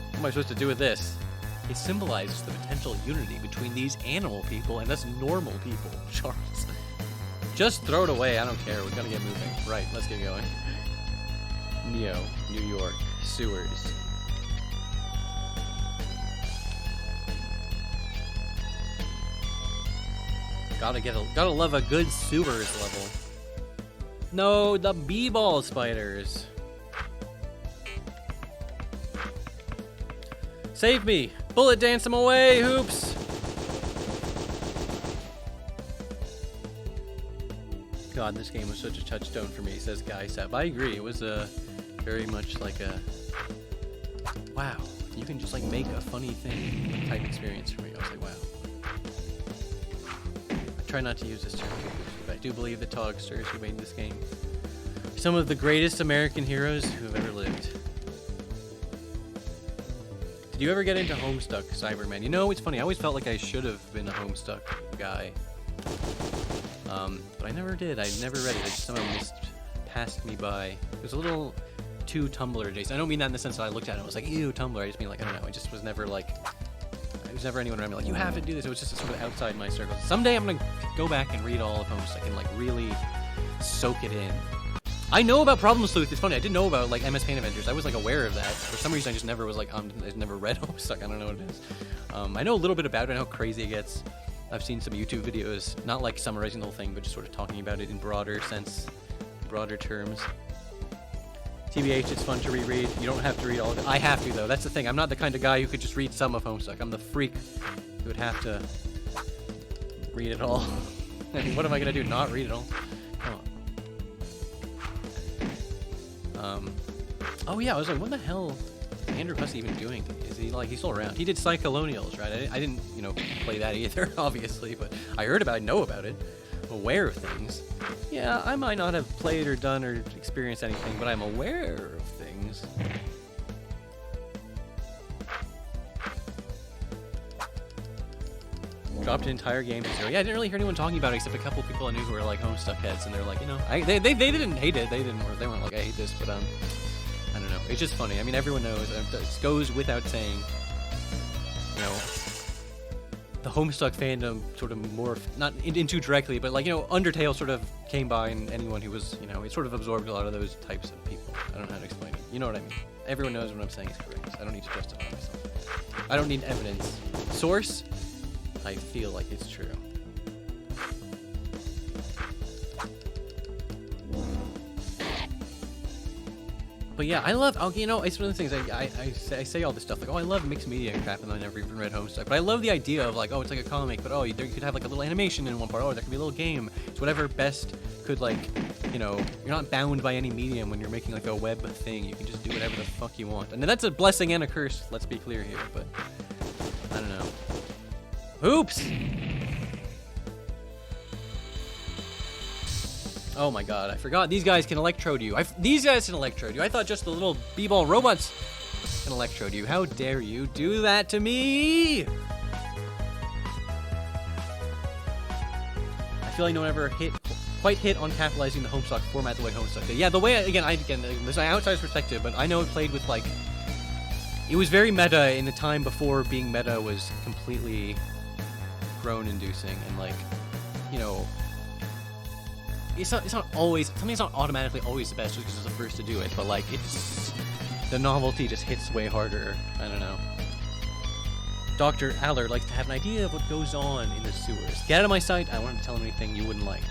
What am I supposed to do with this? It symbolizes the potential unity between these animal people and us normal people, Charles. Just throw it away, I don't care, we're gonna get moving. Right, let's get going. Neo, New York, sewers. Gotta love a good sewers level. No, the b-ball spiders. Save me! Bullet dance them away, Hoops! God, this game was such a touchstone for me, says Guy Sap. I agree, it was very much like a... Wow, you can just like make a funny thing type experience for me. I was like, wow. I try not to use this term, but I do believe the Togsters who made this game are some of the greatest American heroes who have ever lived. Did you ever get into Homestuck, Cyberman? You know, it's funny, I always felt like I should have been a Homestuck guy. But I never did. I never read it. It just somehow passed me by. It was a little too Tumblr adjacent. I don't mean that in the sense that I looked at it and was like, ew, Tumblr. I just mean like, I don't know, I just was never like, there was never anyone around me like, you have to do this. It was just a sort of outside my circle. Someday I'm gonna go back and read all of Homestuck and like really soak it in. I know about Problem Sleuth. It's funny. I didn't know about like MS Paint Avengers. I was like aware of that. For some reason, I just never was like, I never read Homestuck. I don't know what it is. I know a little bit about it. I know how crazy it gets. I've seen some YouTube videos, not like summarizing the whole thing, but just sort of talking about it in broader sense, broader terms. TBH, it's fun to reread. You don't have to read all of it. I have to, though. That's the thing. I'm not the kind of guy who could just read some of Homestuck. I'm the freak who would have to read it all. What am I going to do? Not read it all? Come on. Oh, yeah, I was like, what the hell is Andrew Hussey even doing? Is he, like, he's still around? He did Psycholonials, right? I didn't, you know, play that either, obviously, but I heard about it, know about it, aware of things. Yeah, I might not have played or done or experienced anything, but I'm aware of things. Dropped an entire game to 0. Yeah, I didn't really hear anyone talking about it except a couple people I knew who were like Homestuck heads, and they're like, you know, they didn't hate it. They weren't like, I hate this, but I don't know. It's just funny. I mean, everyone knows. It goes without saying. You know, the Homestuck fandom sort of morphed, not into directly, but like, you know, Undertale sort of came by, and anyone who was, you know, it sort of absorbed a lot of those types of people. I don't know how to explain it. You know what I mean? Everyone knows what I'm saying is correct. I don't need to justify myself. I don't need evidence. Source? I feel like it's true. But yeah, I love, you know, it's one of the things I say all this stuff, like, oh, I love mixed media and crap, and I never even read Homestuck. But I love the idea of, like, oh, it's like a comic, but, oh, you could have, like, a little animation in one part. Oh, there could be a little game. It's whatever best could, like, you know, you're not bound by any medium when you're making, like, a web thing. You can just do whatever the fuck you want. And that's a blessing and a curse, let's be clear here, but I don't know. Oops! Oh my god, I forgot. These guys can electrode you. These guys can electrode you. I thought just the little b-ball robots can electrode you. How dare you do that to me? I feel like no one ever quite hit on capitalizing the Homestuck format the way Homestuck did. Yeah, the way, again, this is my outside perspective, but I know it played with, like, it was very meta in the time before being meta was completely groan-inducing, and, like, you know, it's not always, something's not automatically always the best just because it's the first to do it, but, like, it's, the novelty just hits way harder. I don't know. Dr. Allard likes to have an idea of what goes on in the sewers. Get out of my sight. I don't want to tell him anything you wouldn't like.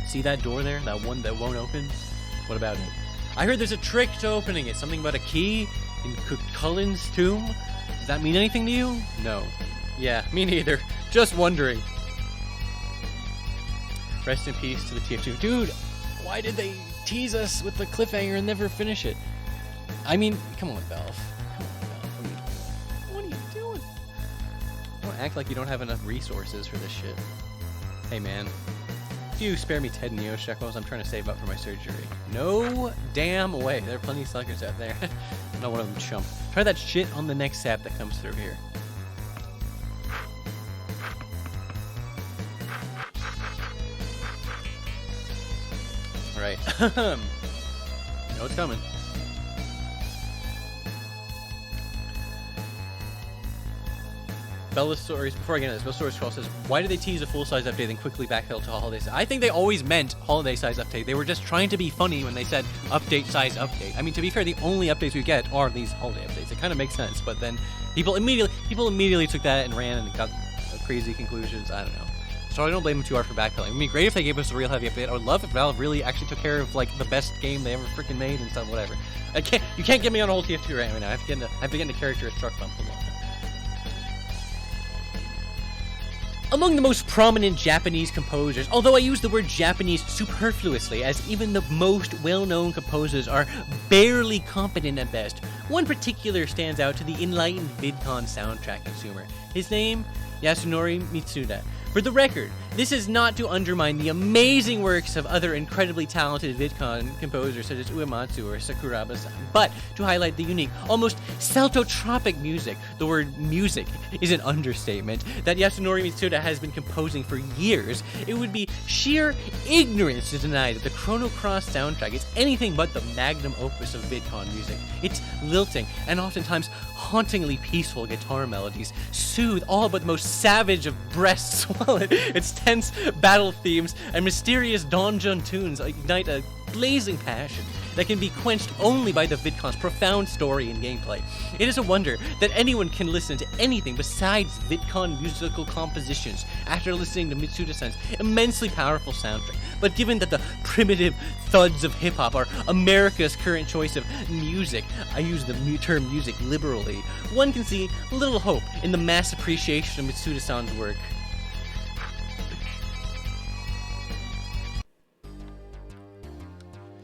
See that door there? That one that won't open? What about it? I heard there's a trick to opening it. Something about a key in Cullen's tomb? Does that mean anything to you? No. Yeah, me neither. Just wondering. Rest in peace to the TF2. Dude, why did they tease us with the cliffhanger and never finish it? I mean, come on, Valve. Come on, Valve. What are you doing? Don't act like you don't have enough resources for this shit. Hey, man. If you spare me 10 Neo shekels, I'm trying to save up for my surgery. No damn way. There are plenty of suckers out there. Not one of them chump. Try that shit on the next sap that comes through here. Alright. You know it's coming. Bellasaurus, before I get into this, Bellasaurus Crawl says, why did they tease a full-size update and quickly backfill to holiday size? I think they always meant holiday-size update. They were just trying to be funny when they said update-size update. I mean, to be fair, the only updates we get are these holiday updates. It kind of makes sense, but then people immediately took that and ran and got crazy conclusions. I don't know. So I don't blame them too hard for backpedaling. It would be great if they gave us a real heavy update. I would love if Valve really actually took care of, like, the best game they ever freaking made and stuff, whatever. You can't get me on a whole TF2 right now. I have to get into character as truck bump. Among the most prominent Japanese composers, although I use the word Japanese superfluously, as even the most well-known composers are barely competent at best, one particular stands out to the enlightened VidCon soundtrack consumer. His name? Yasunori Mitsuda. For the record, this is not to undermine the amazing works of other incredibly talented VidCon composers such as Uematsu or Sakuraba-san, but to highlight the unique, almost celtotropic music, the word music is an understatement, that Yasunori Mitsuda has been composing for years. It would be sheer ignorance to deny that the Chrono Cross soundtrack is anything but the magnum opus of VidCon music. Its lilting and oftentimes hauntingly peaceful guitar melodies soothe all but the most savage of breasts, while its intense battle themes and mysterious donjon tunes ignite a blazing passion that can be quenched only by the VidCon's profound story and gameplay. It is a wonder that anyone can listen to anything besides VidCon musical compositions after listening to Mitsuda-san's immensely powerful soundtrack. But given that the primitive thuds of hip-hop are America's current choice of music, I use the term music liberally, one can see little hope in the mass appreciation of Mitsuda-san's work.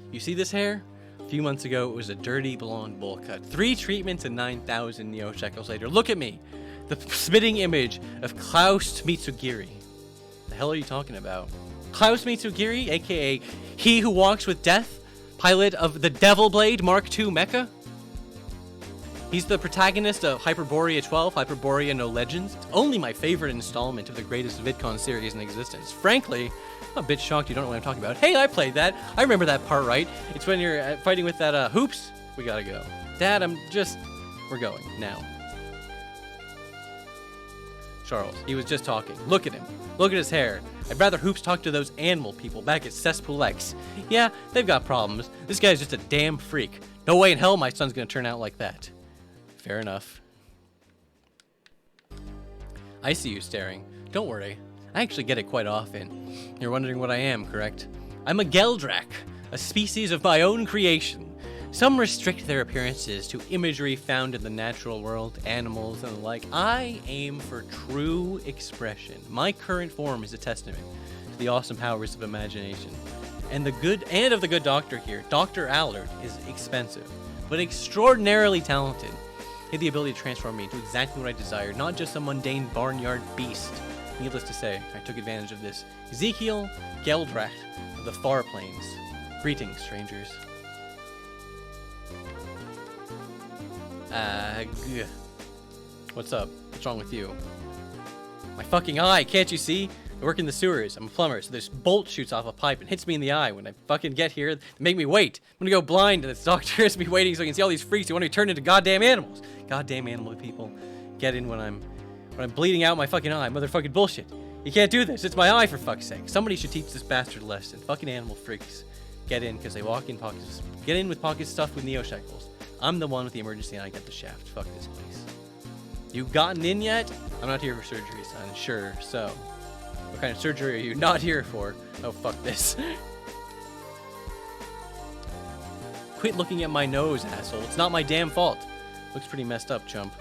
You see this hair? A few months ago, it was a dirty blonde bowl cut. 3 treatments and 9,000 Neo shekels later. Look at me! The spitting image of Klaus Mitsugiri. The hell are you talking about? Klaus Mitsugiri, aka He Who Walks with Death, pilot of the Devil Blade Mark II mecha? He's the protagonist of Hyperborea 12, Hyperborea No Legends. It's only my favorite installment of the greatest VidCon series in existence. Frankly, I'm a bit shocked you don't know what I'm talking about. Hey, I played that. I remember that part, right? It's when you're fighting with that, hoops. We gotta go. Dad, we're going, now. Charles, he was just talking. Look at him. Look at his hair. I'd rather Hoops talk to those animal people back at Cesspool X. Yeah, they've got problems. This guy's just a damn freak. No way in hell my son's gonna turn out like that. Fair enough. I see you staring. Don't worry. I actually get it quite often. You're wondering what I am, correct? I'm a Geldrak, a species of my own creation. Some restrict their appearances to imagery found in the natural world, animals, and the like. I aim for true expression. My current form is a testament to the awesome powers of imagination. And of the good doctor here, Dr. Allard, is expensive, but extraordinarily talented. He had the ability to transform me into exactly what I desired, not just a mundane barnyard beast. Needless to say, I took advantage of this. Ezekiel Geldrat of the Far Plains. Greetings, strangers. What's up? What's wrong with you? My fucking eye, can't you see? I work in the sewers. I'm a plumber, so this bolt shoots off a pipe and hits me in the eye. When I fucking get here, they make me wait. I'm gonna go blind, and this doctor has me waiting so I can see all these freaks who want to be turned into goddamn animals. Goddamn animal people. Get in when I'm bleeding out my fucking eye. Motherfucking bullshit. You can't do this. It's my eye, for fuck's sake. Somebody should teach this bastard a lesson. Fucking animal freaks. Get in, because they walk in pockets. Get in with pockets stuffed with Neo shekels. I'm the one with the emergency and I get the shaft. Fuck this place. You gotten in yet? I'm not here for surgery, son. Sure, so. What kind of surgery are you not here for? Oh, fuck this. Quit looking at my nose, asshole. It's not my damn fault. Looks pretty messed up, chump.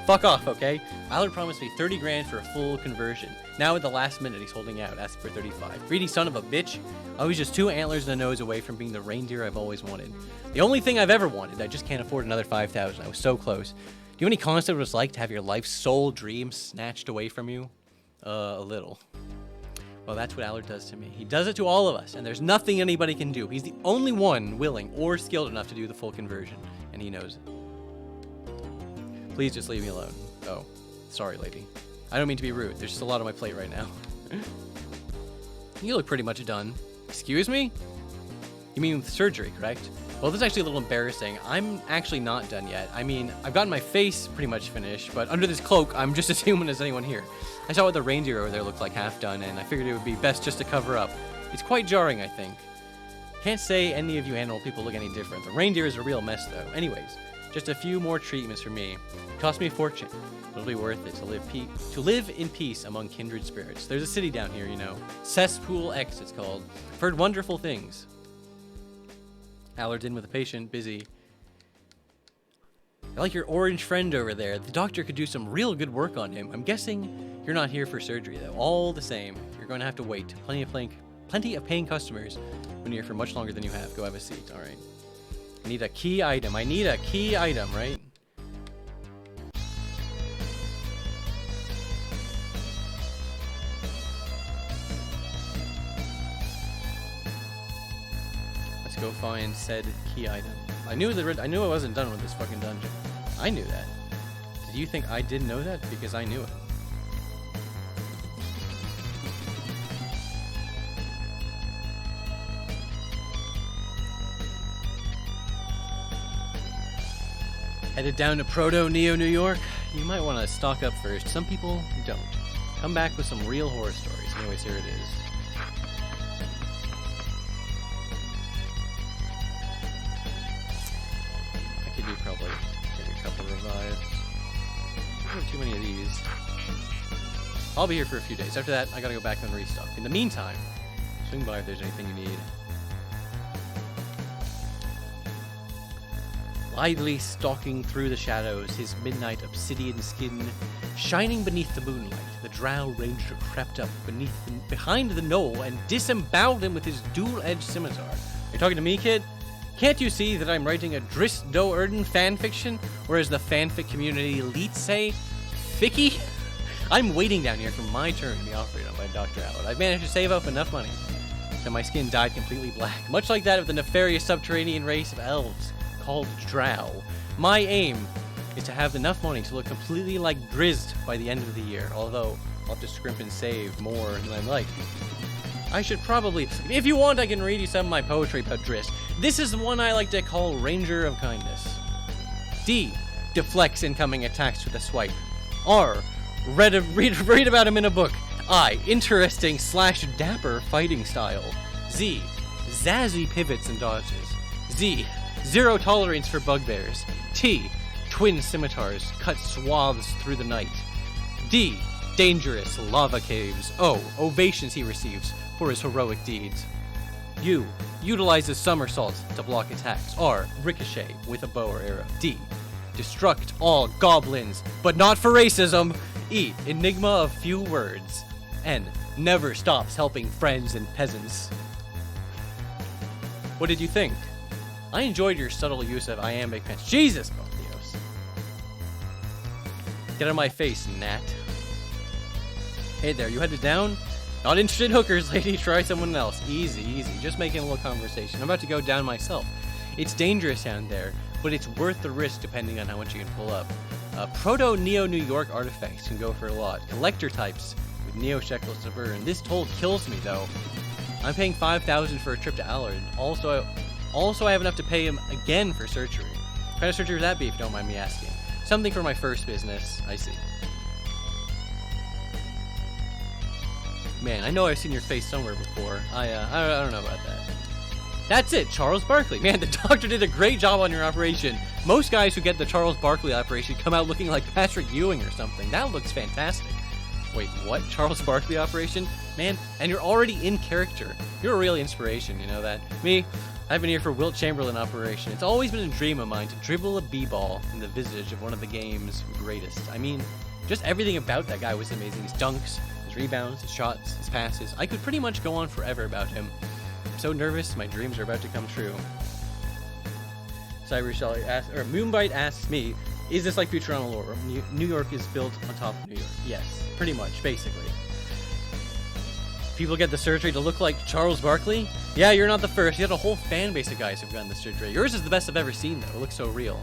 Fuck off, okay? Allard promised me 30 grand for a full conversion. Now at the last minute, he's holding out, asking for 35. Greedy son of a bitch. I was just 2 antlers and a nose away from being the reindeer I've always wanted. The only thing I've ever wanted. I just can't afford another 5,000. I was so close. Do you have any concept of what it's like to have your life's sole dream snatched away from you? A little. Well, that's what Allard does to me. He does it to all of us, and there's nothing anybody can do. He's the only one willing or skilled enough to do the full conversion, and he knows it. Please just leave me alone. Oh, sorry, lady. I don't mean to be rude. There's just a lot on my plate right now. You look pretty much done. Excuse me? You mean with surgery, correct? Well, this is actually a little embarrassing. I'm actually not done yet. I mean, I've gotten my face pretty much finished, but under this cloak, I'm just as human as anyone here. I saw what the reindeer over there looked like half done, and I figured it would be best just to cover up. It's quite jarring, I think. Can't say any of you animal people look any different. The reindeer is a real mess, though. Anyways, just a few more treatments for me. It cost me a fortune. It'll be worth it to live in peace among kindred spirits. There's a city down here, you know. Cesspool X, it's called. I've heard wonderful things. Allard's in with a patient, busy. I like your orange friend over there. The doctor could do some real good work on him. I'm guessing you're not here for surgery, though. All the same, you're going to have to wait. Plenty of paying customers when you're here for much longer than you have. Go have a seat. All right. I need a key item. Right? Let's go find said key item. I knew I wasn't done with this fucking dungeon. I knew that. Did you think I didn't know that? Because I knew it. Headed down to Proto Neo New York? You might want to stock up first. Some people don't. Come back with some real horror stories. Anyways, here it is. I could do probably maybe a couple revives. I don't have too many of these. I'll be here for a few days. After that, I gotta go back and restock. In the meantime, swing by if there's anything you need. Lithely stalking through the shadows, his midnight obsidian skin shining beneath the moonlight, the drow ranger crept up behind the knoll and disemboweled him with his dual-edged scimitar. Are you talking to me, kid? Can't you see that I'm writing a Dris Do Erden fanfiction? Or as the fanfic community elites say, ficky? I'm waiting down here for my turn to be operated on by Dr. Allard. I've managed to save up enough money that my skin dyed completely black, much like that of the nefarious subterranean race of elves called Drow. My aim is to have enough money to look completely like Drizzt by the end of the year, although I'll have to scrimp and save more than I'd like. I should probably... If you want, I can read you some of my poetry about Drizzt. This is the one I like to call Ranger of Kindness. D. Deflects incoming attacks with a swipe. R. Read about him in a book. I. Interesting / dapper fighting style. Z. Zazzy pivots and dodges. Z. Zero tolerance for bugbears. T. Twin scimitars cut swaths through the night. D. Dangerous lava caves. O. Ovations he receives for his heroic deeds. U. Utilizes somersaults to block attacks. R. Ricochet with a bow or arrow. D. Destruct all goblins, but not for racism. E. Enigma of few words. N. Never stops helping friends and peasants. What did you think? I enjoyed your subtle use of iambic pentameter. Jesus, Baltheos. Get out of my face, Nat. Hey there, you headed down? Not interested in hookers, lady. Try someone else. Easy, easy. Just making a little conversation. I'm about to go down myself. It's dangerous down there, but it's worth the risk depending on how much you can pull up. Proto-Neo New York artifacts can go for a lot. Collector types with Neo shekels to burn. This toll kills me, though. I'm paying $5,000 for a trip to Allard. Also, I have enough to pay him again for surgery. What kind of surgery would that be, if you don't mind me asking? Something for my first business. I see. Man, I know I've seen your face somewhere before. I don't know about that. That's it, Charles Barkley. Man, the doctor did a great job on your operation. Most guys who get the Charles Barkley operation come out looking like Patrick Ewing or something. That looks fantastic. Wait, what? Charles Barkley operation? Man, and you're already in character. You're a real inspiration, you know that? Me, I've been here for Wilt Chamberlain operation. It's always been a dream of mine to dribble a b-ball in the visage of one of the game's greatest. I mean, just everything about that guy was amazing. His dunks, his rebounds, his shots, his passes. I could pretty much go on forever about him. I'm so nervous, my dreams are about to come true. Moonbite asks me, is this like Futurama lore? New York is built on top of New York. Yes, pretty much, basically. People get the surgery to look like Charles Barkley? Yeah, you're not the first. You had a whole fan base of guys who've gotten the surgery. Yours is the best I've ever seen, though. It looks so real.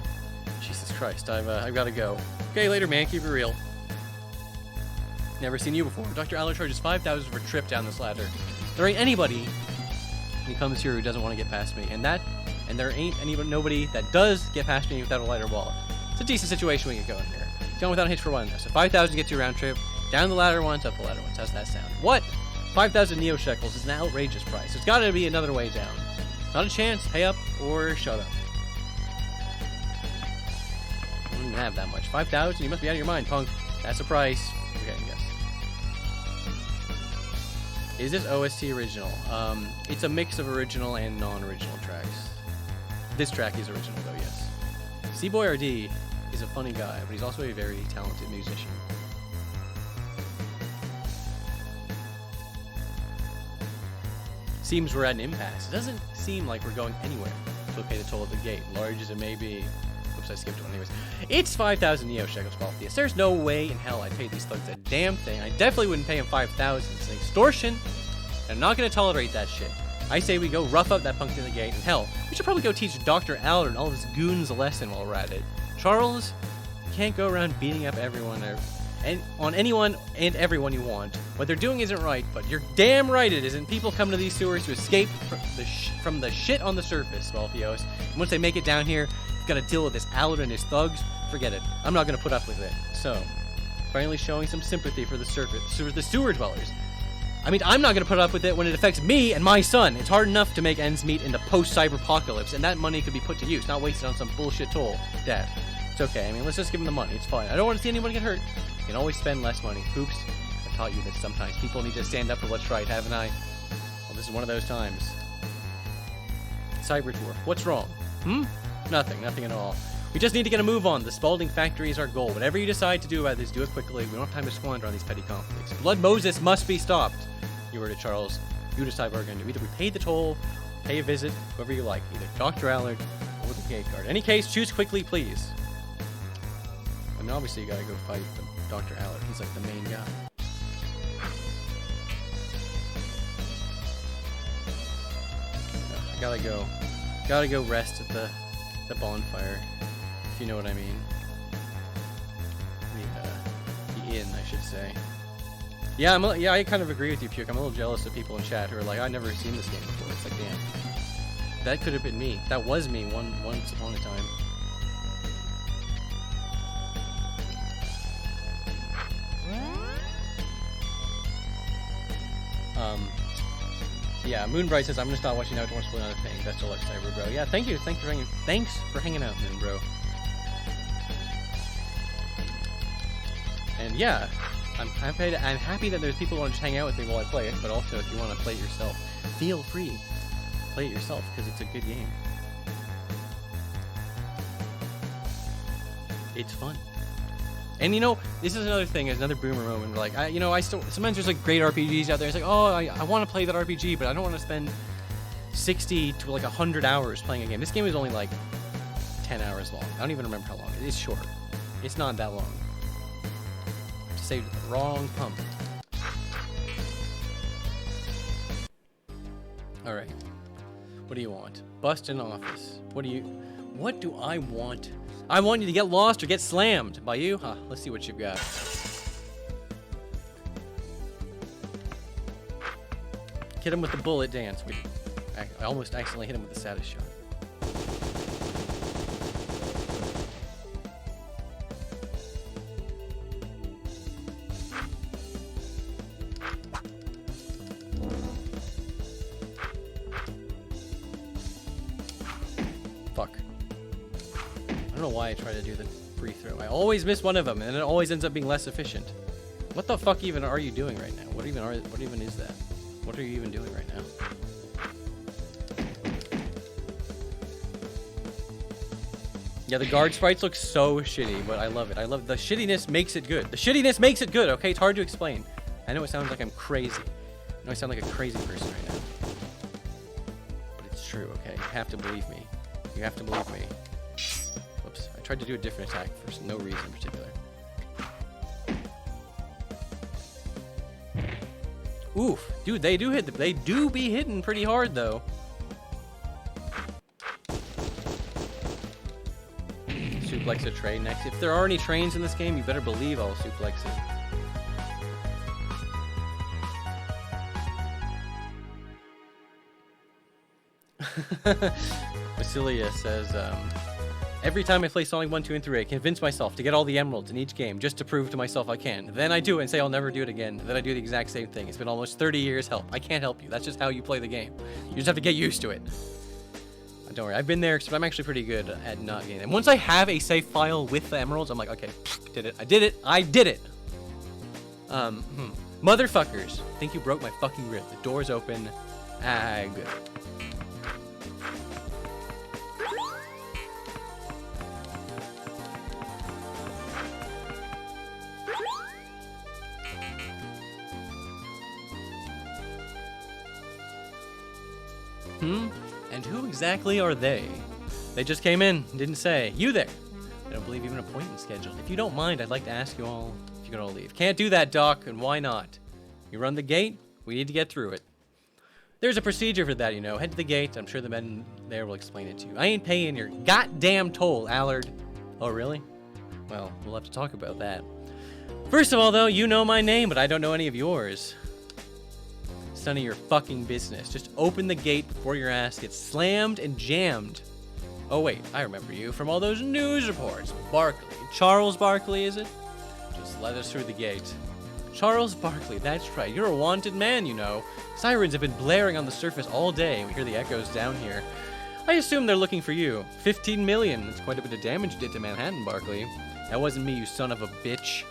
Jesus Christ, I've got to go. Okay, later, man. Keep it real. Never seen you before. Dr. Allard charges $5,000 for a trip down this ladder. There ain't anybody who comes here who doesn't want to get past me, and there ain't nobody that does get past me without a lighter wall. It's a decent situation we get going here. Going without a hitch for one. So 5,000 gets you a round trip. Down the ladder once, up the ladder once. How's that sound? What? 5,000 Neo shekels is an outrageous price. There's got to be another way down. Not a chance. Pay up or shut up. I don't even have that much. 5,000? You must be out of your mind, punk. That's the price. Okay, yes. Is this OST original? It's a mix of original and non-original tracks. This track is original, though, yes. C-Boy RD is a funny guy, but he's also a very talented musician. Seems we're at an impasse. It doesn't seem like we're going anywhere to pay the toll at the gate, large as it may be. Oops, I skipped one. Anyways, it's 5,000 Neo shekels, Baltheus. There's no way in hell I'd pay these thugs a damn thing. I definitely wouldn't pay him 5,000. It's an extortion, and I'm not going to tolerate that shit. I say we go rough up that punk to the gate, and hell, we should probably go teach Dr. Allard and all of his goons a lesson while we're at it. Charles, you can't go around beating up everyone on anyone and everyone you want. What they're doing isn't right, but you're damn right it isn't. People come to these sewers to escape from the shit on the surface, Baltheos. And once they make it down here, you've got to deal with this Allard and his thugs. Forget it. I'm not going to put up with it. So, Finally showing some sympathy for the sewer dwellers. I mean, I'm not going to put up with it when it affects me and my son. It's hard enough to make ends meet in the post-cyberpocalypse, and that money could be put to use, not wasted on some bullshit toll. Dad, it's okay. I mean, let's just give him the money. It's fine. I don't want to see anyone get hurt. You can always spend less money. Oops. I taught you that sometimes people need to stand up for what's right, haven't I? Well, this is one of those times. Cyber tour. What's wrong? Nothing at all. We just need to get a move on. The Spalding factory is our goal. Whatever you decide to do about this, do it quickly. We don't have time to squander on these petty conflicts. Blood Moses must be stopped. You heard it, Charles. You decide what we're going to do. Either we pay the toll, pay a visit, whoever you like. Either Dr. Allard or the gate guard. Any case, choose quickly, please. I mean, obviously you gotta go fight Dr. Allard. He's like the main guy. I gotta go rest at the bonfire, if you know what I mean. The inn, I should say. Yeah, I kind of agree with you, Puke. I'm a little jealous of people in chat who are like, I've never seen this game before. It's like, damn. That could have been me. That was me once upon a time. Yeah, Moonbright says, I'm gonna stop watching now. Don't want to spoil another thing. Best of luck, Cyber Bro. Yeah, thanks for hanging out, Moon Bro. And yeah, I'm happy that there's people who want to just hang out with me while I play it, but also if you want to play it yourself, feel free. Play it yourself, because it's a good game. It's fun. And you know, this is another thing, is another boomer moment. Like, I still, sometimes there's like great RPGs out there. It's like, oh, I want to play that RPG, but I don't want to spend 60 to like 100 hours playing a game. This game is only like 10 hours long. I don't even remember how long. It's short. It's not that long. I just saved the wrong pump. All right. What do you want? Bust in office. What do I want? I want you to get lost or get slammed by you. Huh, let's see what you've got. Hit him with the bullet dance. I almost accidentally hit him with the status shot. Fuck. I don't know why I try to do the free throw. I always miss one of them, and it always ends up being less efficient. What the fuck even are you doing right now? What even is that? What are you even doing right now? Yeah, the guard sprites look so shitty, but I love it. I love the shittiness makes it good. The shittiness makes it good, okay? It's hard to explain. I know it sounds like I'm crazy. I know I sound like a crazy person right now. But it's true, okay? You have to believe me. You have to believe me. Whoops. I tried to do a different attack for no reason in particular. Oof. Dude, they do be hitting pretty hard, though. Suplex a train next. If there are any trains in this game, you better believe I'll suplex it. Basilia says, every time I play Sonic 1, 2, and 3, I convince myself to get all the emeralds in each game just to prove to myself I can. Then I do it and say I'll never do it again. Then I do the exact same thing. It's been almost 30 years. Help. I can't help you. That's just how you play the game. You just have to get used to it. Don't worry. I've been there, but I'm actually pretty good at not getting them. Once I have a save file with the emeralds, I'm like, okay, did it. I did it. I did it. Motherfuckers. Think you broke my fucking rib. The door's open. Ah, good. And who exactly are they? They just came in, didn't say. You there. I don't believe even an appointment scheduled. If you don't mind, I'd like to ask you all if you could all leave. Can't do that, Doc, and why not? You run the gate, we need to get through it. There's a procedure for that, you know. Head to the gate, I'm sure the men there will explain it to you. I ain't paying your goddamn toll, Allard. Oh, really? Well, we'll have to talk about that. First of all, though, you know my name, but I don't know any of yours. It's none of your fucking business. Just open the gate before your ass gets slammed and jammed. Oh wait, I remember you from all those news reports. Barkley. Charles Barkley, is it? Just let us through the gate. Charles Barkley, that's right. You're a wanted man, you know. Sirens have been blaring on the surface all day. We hear the echoes down here. I assume they're looking for you. 15 million. That's quite a bit of damage you did to Manhattan, Barkley. That wasn't me, you son of a bitch.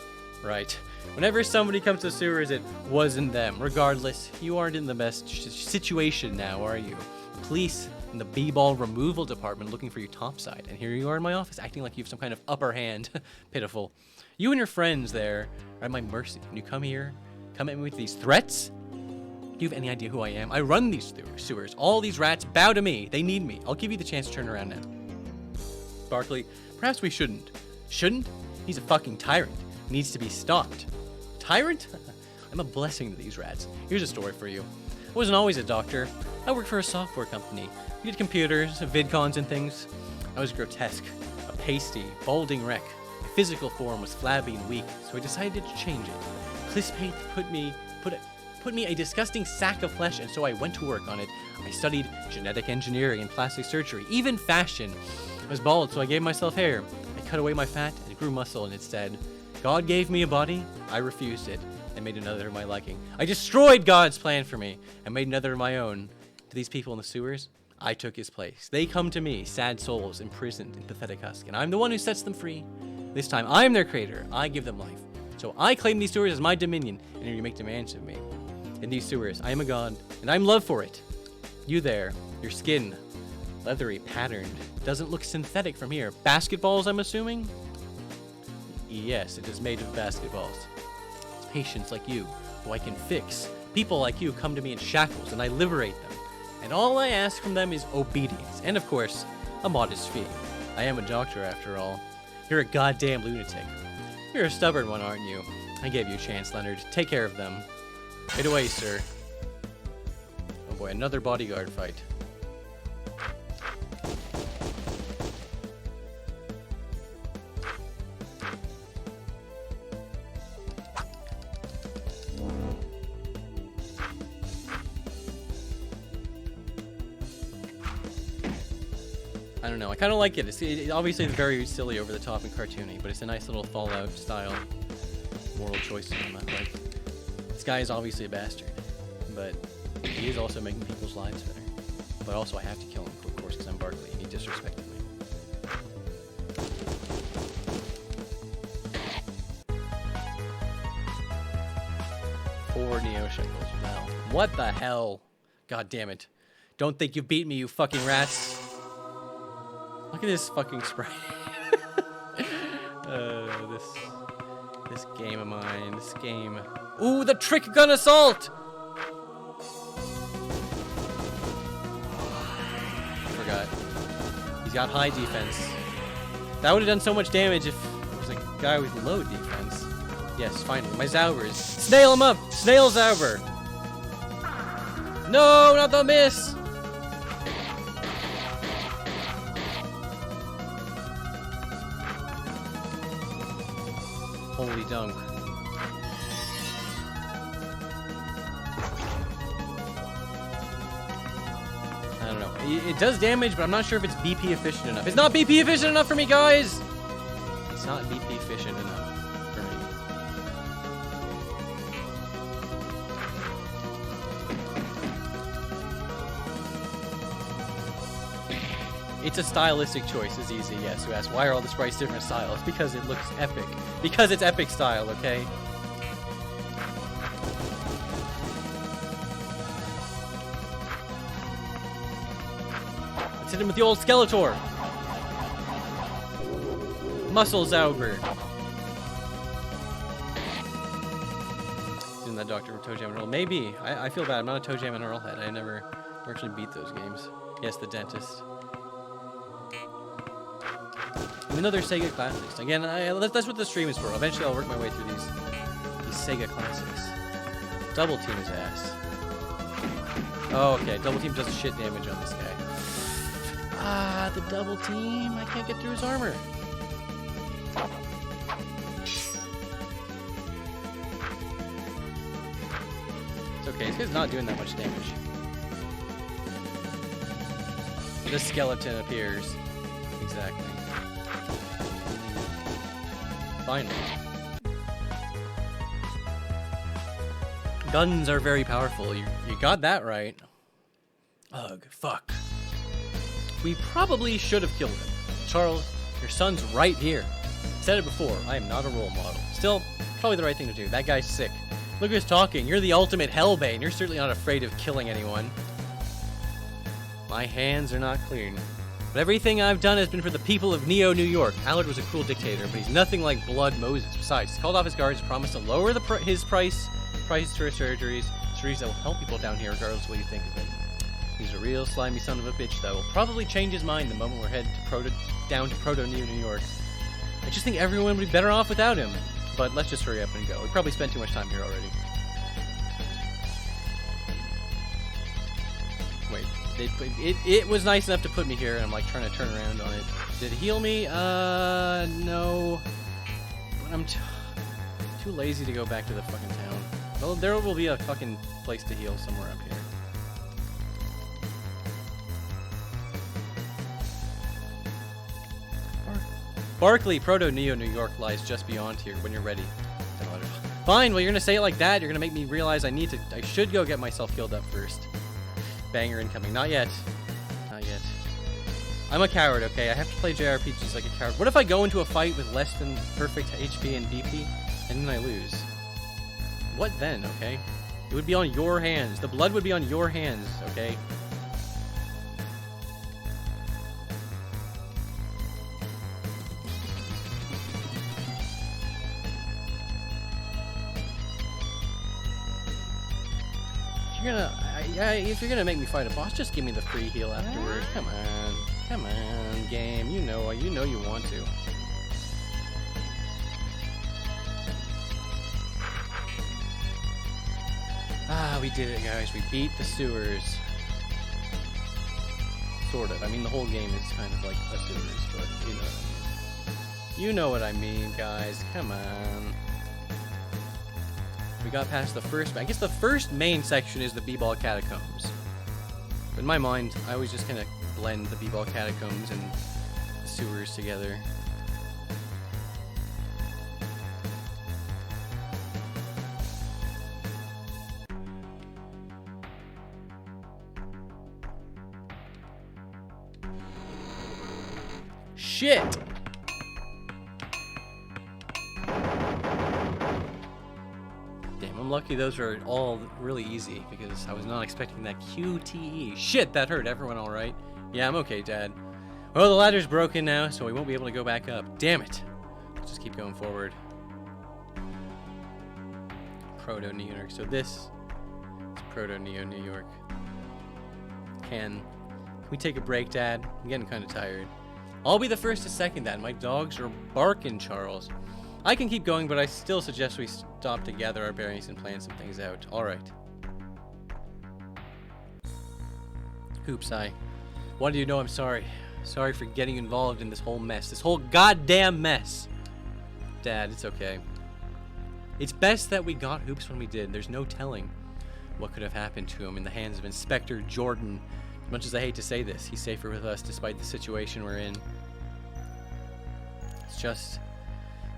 Right. Whenever somebody comes to the sewers, it wasn't them. Regardless, you aren't in the best situation now, are you? Police in the b-ball removal department looking for your topside. And here you are in my office, acting like you have some kind of upper hand. Pitiful. You and your friends there are at my mercy. And you come here, come at me with these threats? Do you have any idea who I am? I run these sewers. All these rats bow to me. They need me. I'll give you the chance to turn around now. Barkley, perhaps we shouldn't. Shouldn't? He's a fucking tyrant. He needs to be stopped. Tyrant? I'm a blessing to these rats. Here's a story for you. I wasn't always a doctor. I worked for a software company. We did computers, vidcons and things. I was grotesque, a pasty, balding wreck. My physical form was flabby and weak, so I decided to change it. Clispate put me a disgusting sack of flesh, and so I went to work on it. I studied genetic engineering and plastic surgery, even fashion. I was bald, so I gave myself hair. I cut away my fat and grew muscle instead. God gave me a body. I refused it and made another of my liking. I destroyed God's plan for me and made another of my own. To these people in the sewers, I took his place. They come to me, sad souls, imprisoned in pathetic husk, and I'm the one who sets them free. This time, I'm their creator. I give them life. So I claim these sewers as my dominion, and you make demands of me. In these sewers, I am a god, and I'm loved for it. You there, your skin, leathery, patterned, doesn't look synthetic from here. Basketballs, I'm assuming? Yes, it is made of basketballs. It's patients like you, who I can fix. People like you come to me in shackles, and I liberate them. And all I ask from them is obedience, and of course, a modest fee. I am a doctor, after all. You're a goddamn lunatic. You're a stubborn one, aren't you? I gave you a chance, Leonard. Take care of them. Get away, sir. Oh boy, another bodyguard fight. I don't know. I kind of like it. It's obviously very silly, over the top, and cartoony, but it's a nice little Fallout style moral choices on that. Like, this guy is obviously a bastard, but he is also making people's lives better. But also, I have to kill him, of course, because I'm Barkley, and he disrespected me. Four Neo shekels. Wow. What the hell? God damn it. Don't think you beat me, you fucking rats. Look at this fucking sprite. This game of mine. This game. Ooh, the trick gun assault! I forgot. He's got high defense. That would have done so much damage if it was a guy with low defense. Yes, finally. My Zaubers. Snail him up! Snail Zauber! No, not the miss! Holy dunk. I don't know. It does damage, but I'm not sure if it's BP efficient enough. It's not BP efficient enough for me, guys! It's not BP efficient enough for me. It's a stylistic choice, is easy, yes. Who asks, why are all the sprites different styles? Because it looks epic. Because it's epic style, okay? Let's hit him with the old Skeletor! Muscle Zauber! Isn't that Dr. Toe Jam and Earl? Maybe. I feel bad. I'm not a Toe Jam and Earl head. I never actually beat those games. Yes, the dentist. Another Sega classics. Again, that's what the stream is for. Eventually, I'll work my way through these Sega classics. Double team his ass. Oh, okay. Double team does shit damage on this guy. Ah, the double team. I can't get through his armor. It's okay. This guy's not doing that much damage. The skeleton appears. Exactly. Finally. Guns are very powerful. You got that right. Ugh, fuck. We probably should have killed him. Charles, your son's right here. I said it before, I am not a role model. Still, probably the right thing to do. That guy's sick. Look who's talking. You're the ultimate hellbane. You're certainly not afraid of killing anyone. My hands are not clean. But everything I've done has been for the people of Neo, New York. Allard was a cruel dictator, but he's nothing like Blood Moses. Besides, he's called off his guards and promised to lower his prices for surgeries that will help people down here regardless of what you think of it. He's a real slimy son of a bitch, though. Will probably change his mind the moment we're heading down to Proto-Neo, New York. I just think everyone would be better off without him. But let's just hurry up and go. We probably spent too much time here already. Wait, it was nice enough to put me here, and I'm like trying to turn around on it. Did it heal me? No. I'm too lazy to go back to the fucking town. Well, there will be a fucking place to heal somewhere up here. Barkley, Proto-Neo, New York lies just beyond here when you're ready. Fine, well, you're gonna say it like that. You're gonna make me realize I should go get myself healed up first. Banger incoming. Not yet. Not yet. I'm a coward, okay? I have to play JRPGs like a coward. What if I go into a fight with less than perfect HP and BP, and then I lose? What then, okay? It would be on your hands. The blood would be on your hands, okay? If you're gonna make me fight a boss, just give me the free heal afterwards. Come on, game. You know you want to. We did it, guys. We beat the sewers. Sort of. I mean, the whole game is kind of like a sewers, but you know what I mean. You know what I mean, guys. Come on. We got past the first... I guess the first main section is the B-Ball Catacombs. But in my mind, I always just kind of blend the B-Ball Catacombs and the sewers together. Shit! I'm lucky those are all really easy because I was not expecting that QTE. Shit, that hurt. Everyone all right? Yeah, I'm okay, Dad. Well, the ladder's broken now, so we won't be able to go back up. Damn it. Let's just keep going forward. Proto-Neo York. So this is Proto-Neo New York. Can we take a break, Dad? I'm getting kind of tired. I'll be the first to second that. My dogs are barking, Charles. I can keep going, but I still suggest we stop to gather our bearings and plan some things out. Alright. Oops, Why do you know I'm sorry? Sorry for getting involved in this whole mess. This whole goddamn mess. Dad, it's okay. It's best that we got Hoops when we did. There's no telling what could have happened to him in the hands of Inspector Jordan. As much as I hate to say this, he's safer with us despite the situation we're in. It's just...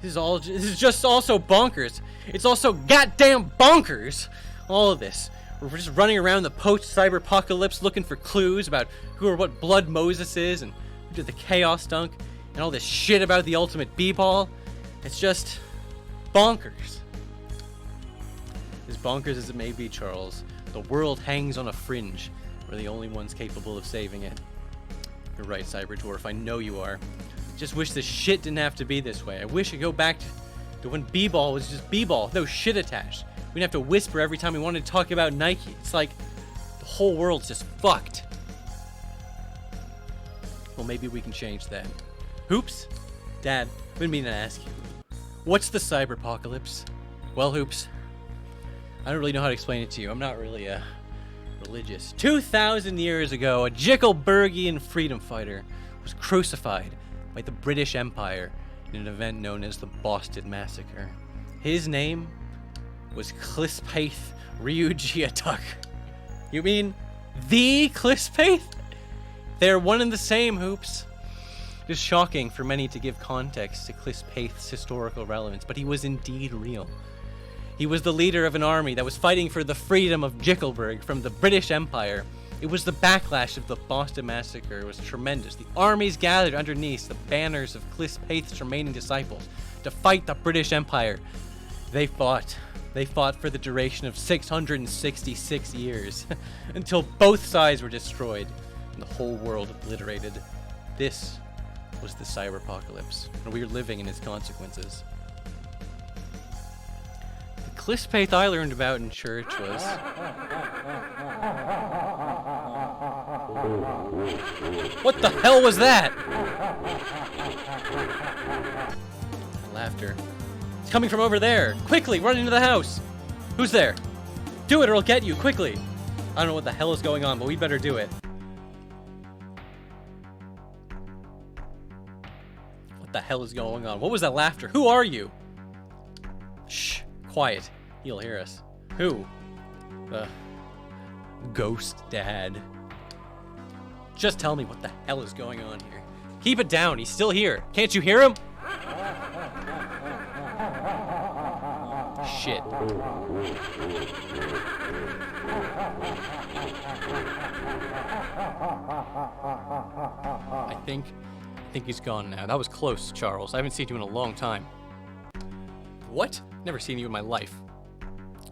This is just also bonkers. It's also goddamn bonkers. All of this. We're just running around the post-cyber-apocalypse looking for clues about who or what Blood Moses is and who did the Chaos Dunk and all this shit about the Ultimate B-Ball. It's just bonkers. As bonkers as it may be, Charles, the world hangs on a fringe. We're the only ones capable of saving it. You're right, Cyber Dwarf. I know you are. Just wish this shit didn't have to be this way. I wish I could go back to when B-Ball was just B-Ball, no shit attached. We didn't have to whisper every time we wanted to talk about Nike. It's like the whole world's just fucked. Well, maybe we can change that. Hoops? Dad, I've been meaning to ask you. What's the cyber-apocalypse? Well, Hoops, I don't really know how to explain it to you. I'm not really religious. 2,000 years ago, a Jickelbergian freedom fighter was crucified by the British Empire in an event known as the Boston Massacre. His name was Clispaith Ryujiatuk. You mean the Clispaith? They're one and the same, Hoops. It is shocking for many to give context to Clispaith's historical relevance, but he was indeed real. He was the leader of an army that was fighting for the freedom of Jickelberg from the British Empire. It was the backlash of the Boston Massacre. It was tremendous. The armies gathered underneath the banners of Clispaith's remaining disciples to fight the British Empire. They fought. They fought for the duration of 666 years until both sides were destroyed and the whole world obliterated. This was the cyber-apocalypse, and we are living in its consequences. The Clispaith I learned about in church was... What the hell was that? Laughter. It's coming from over there. Quickly, run into the house. Who's there? Do it or I'll get you, quickly. I don't know what the hell is going on, but we better do it. What the hell is going on? What was that laughter? Who are you? Shh, quiet. He'll hear us. Who? The ghost dad. Just tell me what the hell is going on here. Keep it down. He's still here. Can't you hear him? Shit. I think he's gone now. That was close, Charles. I haven't seen you in a long time. What? Never seen you in my life.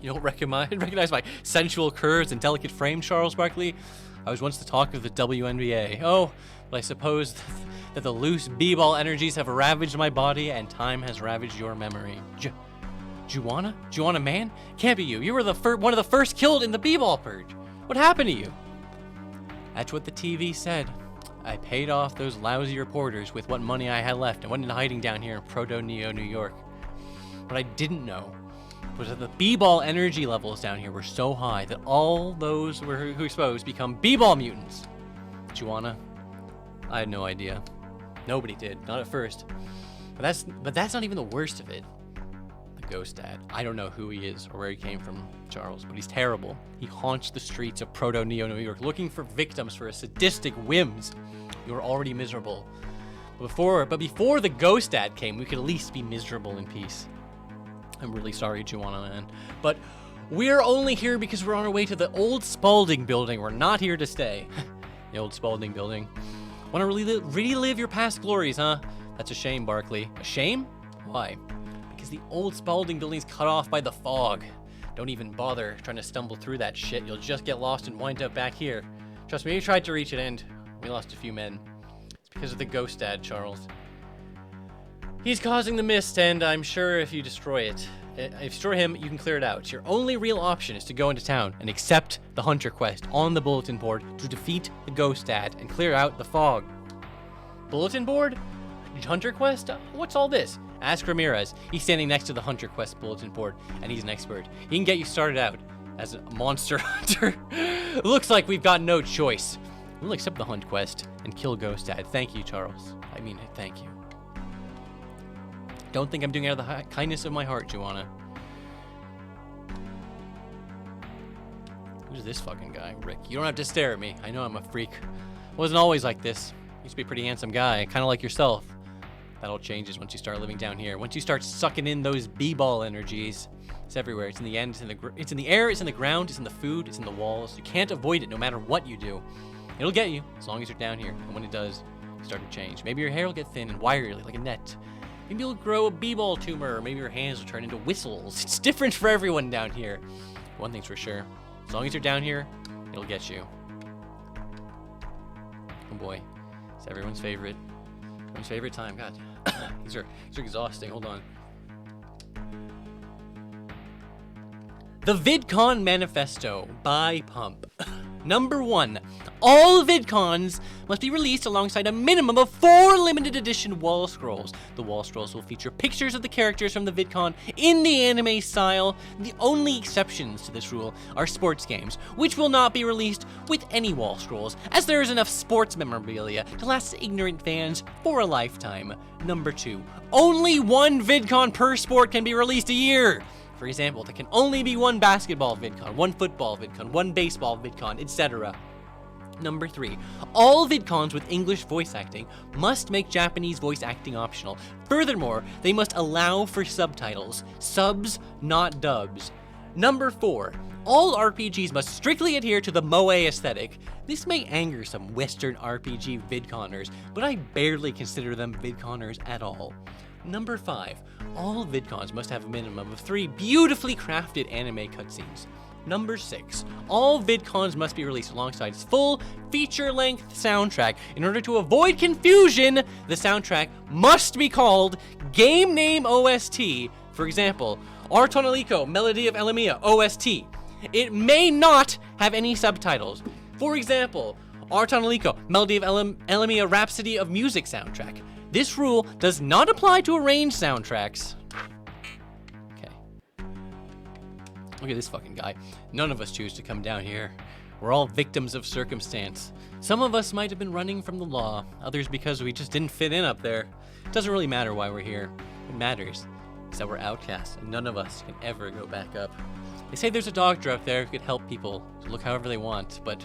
You don't recognize my sensual curves and delicate frame, Charles Barkley? I was once the talk of the WNBA. Oh, but I suppose that the loose b-ball energies have ravaged my body and time has ravaged your memory. Juana? Juana man? Can't be you. You were one of the first killed in the b-ball purge. What happened to you? That's what the TV said. I paid off those lousy reporters with what money I had left and went into hiding down here in Proto-Neo, New York. What I didn't know was that the b-ball energy levels down here were so high that all those who were exposed become b-ball mutants. Juana, I had no idea. Nobody did, not at first. But that's not even the worst of it. The ghost dad. I don't know who he is or where he came from, Charles, but he's terrible. He haunts the streets of Proto-Neo, New York, looking for victims for his sadistic whims. You were already miserable. But before the ghost dad came, we could at least be miserable in peace. I'm really sorry, Juana man, but we're only here because we're on our way to the old Spalding building. We're not here to stay. The old Spalding building. Want to relive your past glories, huh? That's a shame, Barkley. A shame? Why? Because the old Spalding building's cut off by the fog. Don't even bother trying to stumble through that shit. You'll just get lost and wind up back here. Trust me, we tried to reach it and we lost a few men. It's because of the ghost dad, Charles. He's causing the mist, and I'm sure if you destroy it, if you destroy him, you can clear it out. Your only real option is to go into town and accept the Hunter quest on the bulletin board to defeat the ghost dad and clear out the fog. Bulletin board? Hunter quest? What's all this? Ask Ramirez. He's standing next to the Hunter quest bulletin board, and he's an expert. He can get you started out as a monster hunter. Looks like we've got no choice. We'll accept the hunt quest and kill ghost dad. Thank you, Charles. I mean it. Thank you. Don't think I'm doing it out of the kindness of my heart, Juana. Who's this fucking guy, Rick? You don't have to stare at me. I know I'm a freak. Wasn't always like this. Used to be a pretty handsome guy, kind of like yourself. That all changes once you start living down here. Once you start sucking in those b-ball energies. It's everywhere. It's in the end. It's in the air. It's in the ground. It's in the food. It's in the walls. You can't avoid it no matter what you do. It'll get you as long as you're down here. And when it does, you start to change. Maybe your hair will get thin and wiry like a net. Maybe you'll grow a b-ball tumor, or maybe your hands will turn into whistles. It's different for everyone down here. One thing's for sure. As long as you're down here, it'll get you. Oh boy. It's everyone's favorite. Everyone's favorite time. God. These are exhausting. Hold on. The VidCon Manifesto by Pump. Number 1. All VidCons must be released alongside a minimum of 4 limited edition wall scrolls. The wall scrolls will feature pictures of the characters from the VidCon in the anime style. The only exceptions to this rule are sports games, which will not be released with any wall scrolls, as there is enough sports memorabilia to last ignorant fans for a lifetime. Number 2. Only 1 VidCon per sport can be released a year. For example, there can only be 1 basketball VidCon, 1 football VidCon, 1 baseball VidCon, etc. Number 3. All VidCons with English voice acting must make Japanese voice acting optional. Furthermore, they must allow for subtitles. Subs, not dubs. Number 4. All RPGs must strictly adhere to the moe aesthetic. This may anger some Western RPG VidConners, but I barely consider them VidConners at all. Number 5. All VidCons must have a minimum of 3 beautifully crafted anime cutscenes. Number 6. All VidCons must be released alongside its full feature-length soundtrack. In order to avoid confusion, the soundtrack must be called Game Name OST. For example, Artonaliko Melody of Elamia OST. It may not have any subtitles. For example, Artonaliko Melody of Elamia Rhapsody of Music soundtrack. This rule does not apply to arranged soundtracks. Look at this fucking guy. None of us choose to come down here. We're all victims of circumstance. Some of us might have been running from the law, others because we just didn't fit in up there. It doesn't really matter why we're here. What matters is that we're outcasts, and none of us can ever go back up. They say there's a doctor out there who could help people to look however they want, but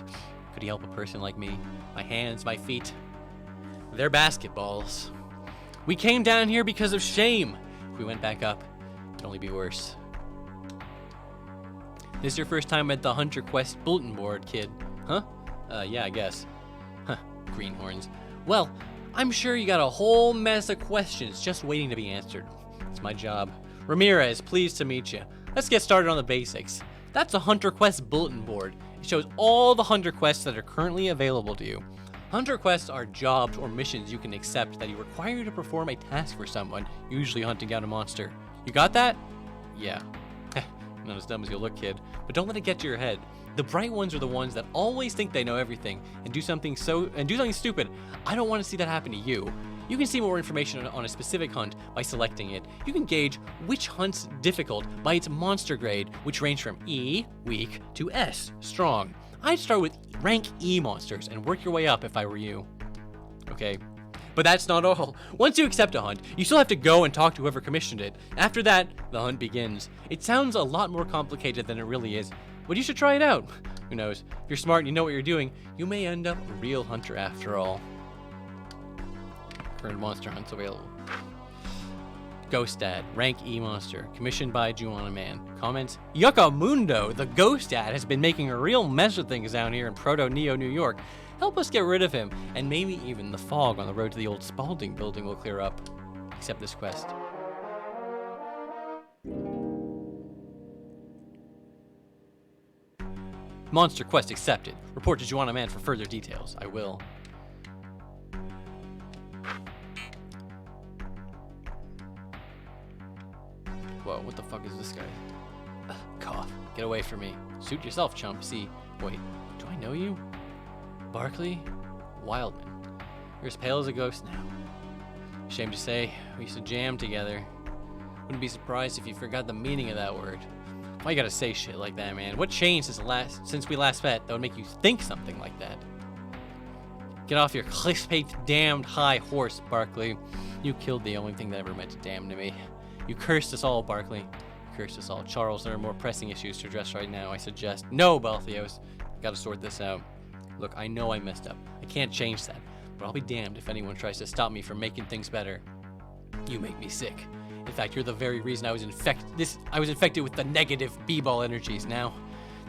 could he help a person like me? My hands, my feet, they're basketballs. We came down here because of shame. If we went back up, it'd only be worse. This is your first time at the Hunter Quest bulletin board, kid. Huh? Yeah, I guess. Huh, greenhorns. Well, I'm sure you got a whole mess of questions just waiting to be answered. It's my job. Ramirez, pleased to meet you. Let's get started on the basics. That's a Hunter Quest bulletin board. It shows all the Hunter Quests that are currently available to you. Hunter Quests are jobs or missions you can accept that require you to perform a task for someone, usually hunting down a monster. You got that? Yeah. Not as dumb as you look, kid, but don't let it get to your head. The bright ones are the ones that always think they know everything and do something stupid. I don't want to see that happen to you. You can see more information on a specific hunt by selecting it. You can gauge which hunt's difficult by its monster grade, which range from E, weak, to S, strong. I'd start with rank E monsters and work your way up if I were you. Okay. But that's not all. Once you accept a hunt, you still have to go and talk to whoever commissioned it. After that, the hunt begins. It sounds a lot more complicated than it really is, but you should try it out. Who knows? If you're smart and you know what you're doing, you may end up a real hunter after all. Current monster hunts available. Ghost Dad, rank E monster, commissioned by Juana Man. Comments: Yucca Mundo, the Ghost Dad has been making a real mess of things down here in Proto-Neo, New York. Help us get rid of him, and maybe even the fog on the road to the old Spalding building will clear up. Accept this quest. Monster quest accepted. Report to Juana Man for further details. I will. Whoa, what the fuck is this guy? Cough. Get away from me. Suit yourself, chump. See, wait, do I know you? Barkley? Wildman. You're as pale as a ghost now. Shame to say, we used to jam together. Wouldn't be surprised if you forgot the meaning of that word. Why you gotta say shit like that, man? What changed since we last met that would make you think something like that? Get off your cliff-paced damned high horse, Barkley. You killed the only thing that ever meant to damn to me. You cursed us all, Barkley. You cursed us all. Charles, there are more pressing issues to address right now, I suggest. No, Balthios. Gotta sort this out. Look, I know I messed up. I can't change that. But I'll be damned if anyone tries to stop me from making things better. You make me sick. In fact, you're the very reason I was infected with the negative B-ball energies. Now,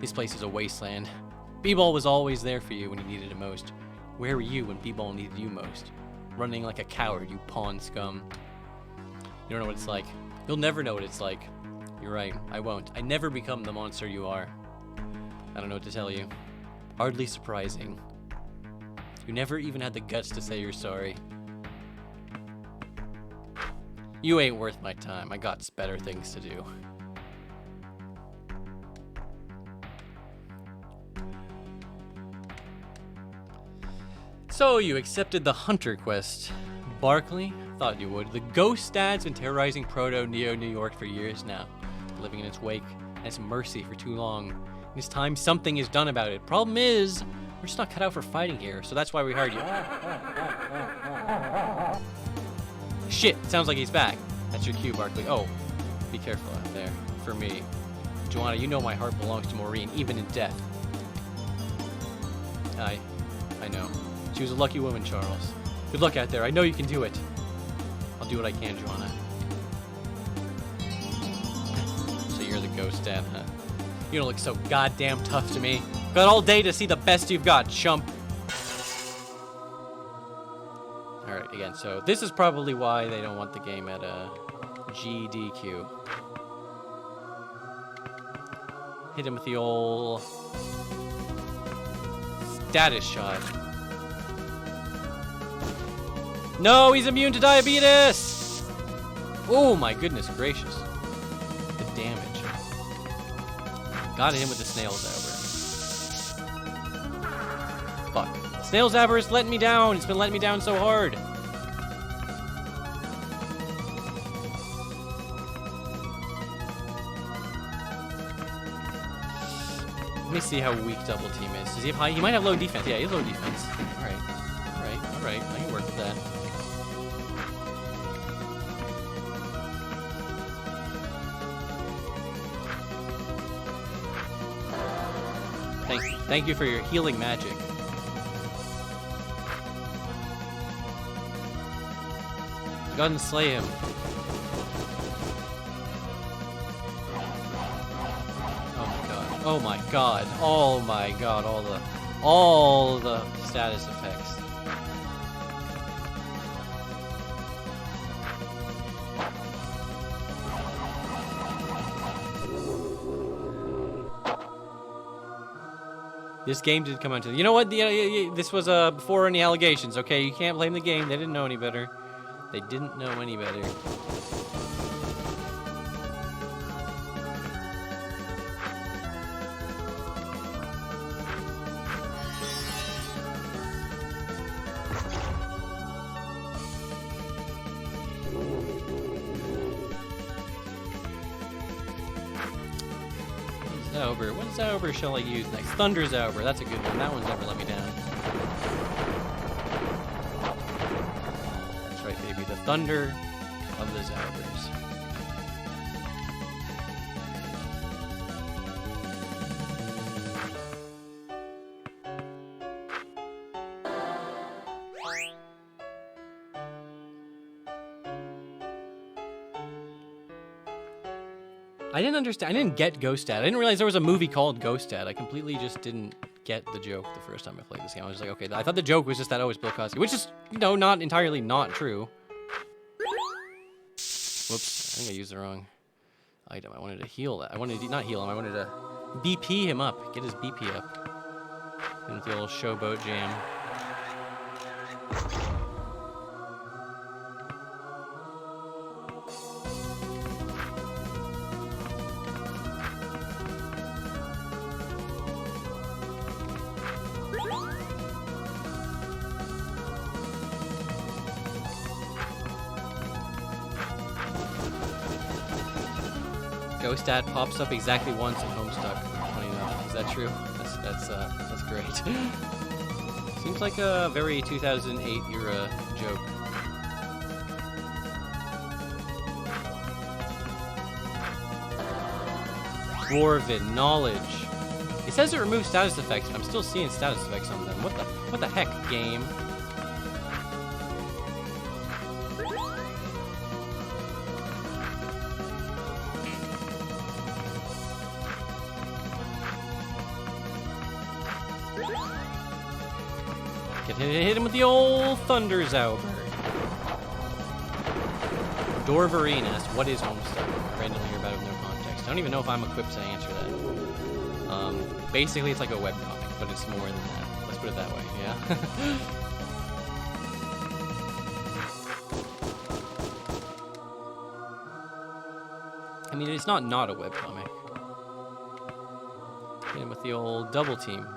this place is a wasteland. B-ball was always there for you when you needed it most. Where were you when B-ball needed you most? Running like a coward, you pawn scum. You don't know what it's like. You'll never know what it's like. You're right, I won't. I never become the monster you are. I don't know what to tell you. Hardly surprising. You never even had the guts to say you're sorry. You ain't worth my time. I got better things to do. So you accepted the Hunter quest. Barkley? Thought you would. The Ghost Dad's been terrorizing Proto-Neo, New York for years now. Living in its wake and its mercy for too long. It's time something is done about it. Problem is, we're just not cut out for fighting here, so that's why we hired you. Shit, sounds like he's back. That's your cue, Barkley. Oh, be careful out there. For me. Joanna, you know my heart belongs to Maureen, even in death. Aye. I know. She was a lucky woman, Charles. Good luck out there. I know you can do it. I'll do what I can, Joanna. So you're the ghost dad, huh? You don't look so goddamn tough to me. Got all day to see the best you've got, chump. Alright, again, so this is probably why they don't want the game at GDQ. Hit him with the old status shot. No, he's immune to diabetes! Oh my goodness gracious. The damage. Got him with the snail zabber. Fuck. Snail zabber is letting me down. It's been letting me down so hard. Let me see how weak double team is. Does he have high? He might have low defense. Yeah, he has low defense. Alright. Alright, alright. I can work with that. Thank you for your healing magic. Go ahead and slay him. Oh my god. Oh my god. All the status effects. This game did come out to... You know what? This was before any allegations, okay? You can't blame the game. They didn't know any better. They didn't know any better. What Zauber shall I use next? Thunder Zauber, that's a good one. That one's never let me down. That's right, baby. The thunder of the Zaubers. I didn't understand. I didn't get Ghost Dad. I didn't realize there was a movie called Ghost Dad. I completely just didn't get the joke the first time I played this game. I was just like, okay, I thought the joke was just that, oh, it's Bill Cosby, which is, you know, not entirely not true. Whoops, I think I used the wrong item. I wanted to heal that. I wanted to not heal him. I wanted to BP him up. Get his BP up. And with the old showboat jam. Ghost Dad pops up exactly once in Homestuck. Funny enough, is that true? That's great. Seems like a very 2008 era joke. Dwarven knowledge. It says it removes status effects, but I'm still seeing status effects on them. What the heck, game? Hit him with the old Thunder Zauber. Dorverine asked, what is Homestuck? I randomly hear about it with no context. I don't even know if I'm equipped to answer that. Basically, it's like a webcomic, but it's more than that. Let's put it that way, yeah? I mean, it's not a webcomic. Hit him with the old double team.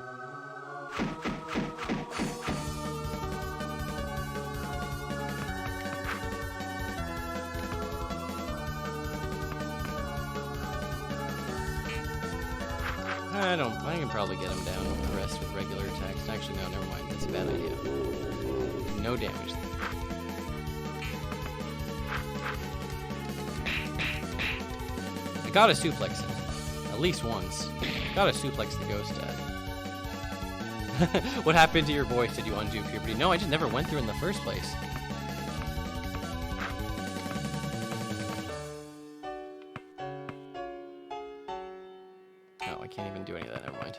I can probably get him down with the rest with regular attacks. Actually, no, never mind. That's a bad idea. No damage. I gotta suplex him. At least once. Gotta suplex the Ghost Dad. What happened to your voice? Did you undo puberty? No, I just never went through in the first place. No, I can't even do any of that. Never mind.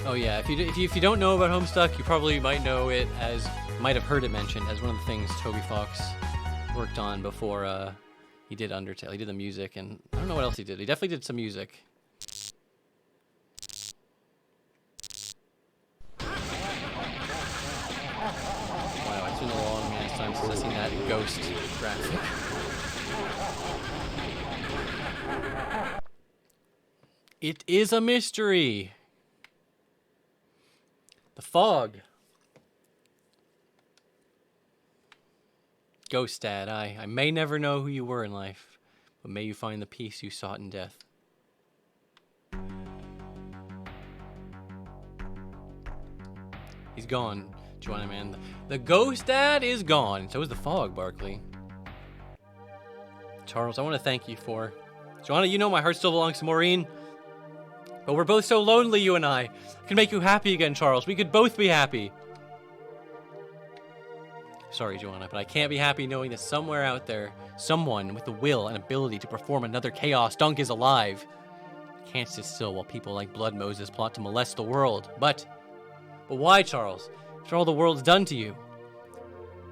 Oh yeah, if you don't know about Homestuck, you probably might have heard it mentioned as one of the things Toby Fox worked on before he did Undertale. He did the music, and I don't know what else he did. He definitely did some music. Wow, it's been a long ass time since I've seen that ghost graphic. It is a mystery. The fog. Ghost Dad, I may never know who you were in life, but may you find the peace you sought in death. He's gone, Joanna, man. The Ghost Dad is gone. So is the fog, Barkley. Charles, I want to thank you for... Joanna, you know my heart still belongs to Maureen. But we're both so lonely, you and I. I can make you happy again, Charles. We could both be happy. Sorry, Joanna, but I can't be happy knowing that somewhere out there, someone with the will and ability to perform another chaos dunk is alive. I can't sit still while people like Blood Moses plot to molest the world. But why, Charles? After all the world's done to you.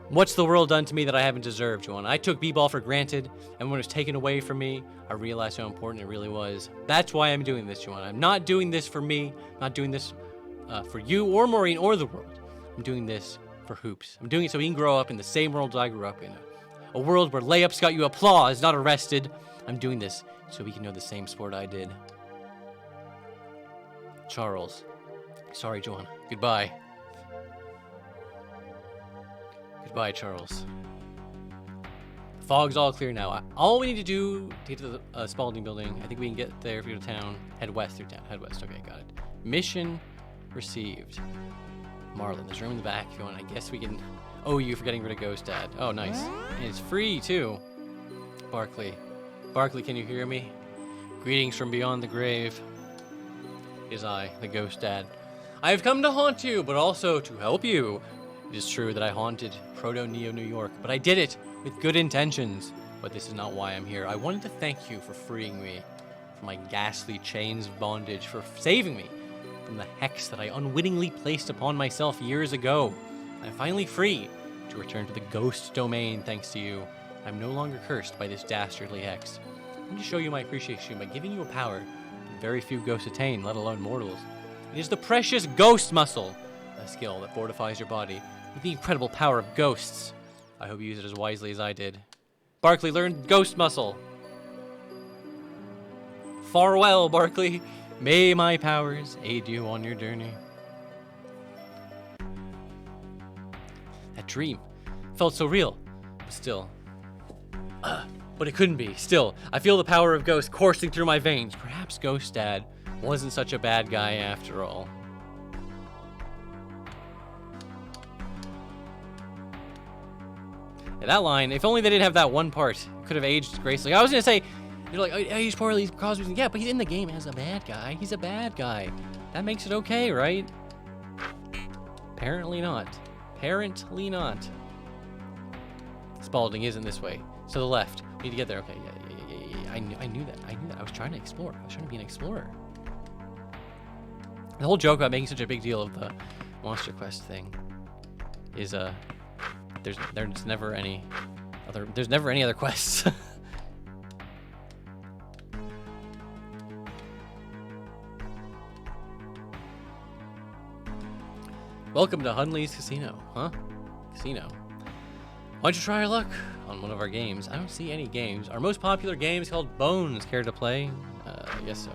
What's the world done to me that I haven't deserved, Joanna? I took B-Ball for granted, and when it was taken away from me, I realized how important it really was. That's why I'm doing this, Joanna. I'm not doing this for me. I'm not doing this for you or Maureen or the world. I'm doing this for Hoops. I'm doing it so he can grow up in the same world I grew up in. A world where layups got you applause, not arrested. I'm doing this so he can know the same sport I did. Charles. Sorry, Joanna. Goodbye. Goodbye, Charles. The fog's all clear now. All we need to do to get to the Spalding building, I think we can get there if we go to town. Head west through town. Head west. Okay, got it. Mission received. Marlon, there's room in the back if you want. I guess we can owe you for getting rid of Ghost Dad. Oh, nice. And it's free, too. Barkley. Barkley, can you hear me? Greetings from beyond the grave. It is I, the Ghost Dad. I have come to haunt you, but also to help you. It is true that I haunted Proto-Neo New York, but I did it with good intentions. But this is not why I'm here. I wanted to thank you for freeing me from my ghastly chains of bondage, for saving me from the hex that I unwittingly placed upon myself years ago. I'm finally free to return to the ghost domain thanks to you. I'm no longer cursed by this dastardly hex. I'm going to show you my appreciation by giving you a power that very few ghosts attain, let alone mortals. It is the precious ghost muscle, a skill that fortifies your body with the incredible power of ghosts. I hope you use it as wisely as I did. Barkley, learn ghost muscle. Farewell, Barkley. May my powers aid you on your journey. That dream felt so real, but still. But it couldn't be. Still, I feel the power of ghosts coursing through my veins. Perhaps Ghost Dad wasn't such a bad guy after all. Yeah, that line, if only they didn't have that one part, it could have aged gracefully. I was going to say, you're like, oh, he's poorly, he's caused reason. Yeah, but he's in the game as a bad guy. He's a bad guy. That makes it okay, right? Apparently not. Apparently not. Spalding isn't this way. To the left. We need to get there. Okay, yeah. I knew that. I was trying to explore. I was trying to be an explorer. The whole joke about making such a big deal of the Monster Quest thing is there's never any other quests. Welcome to Hunley's Casino, huh? Casino. Why don't you try your luck on one of our games? I don't see any games. Our most popular game is called Bones. Care to play? I guess so.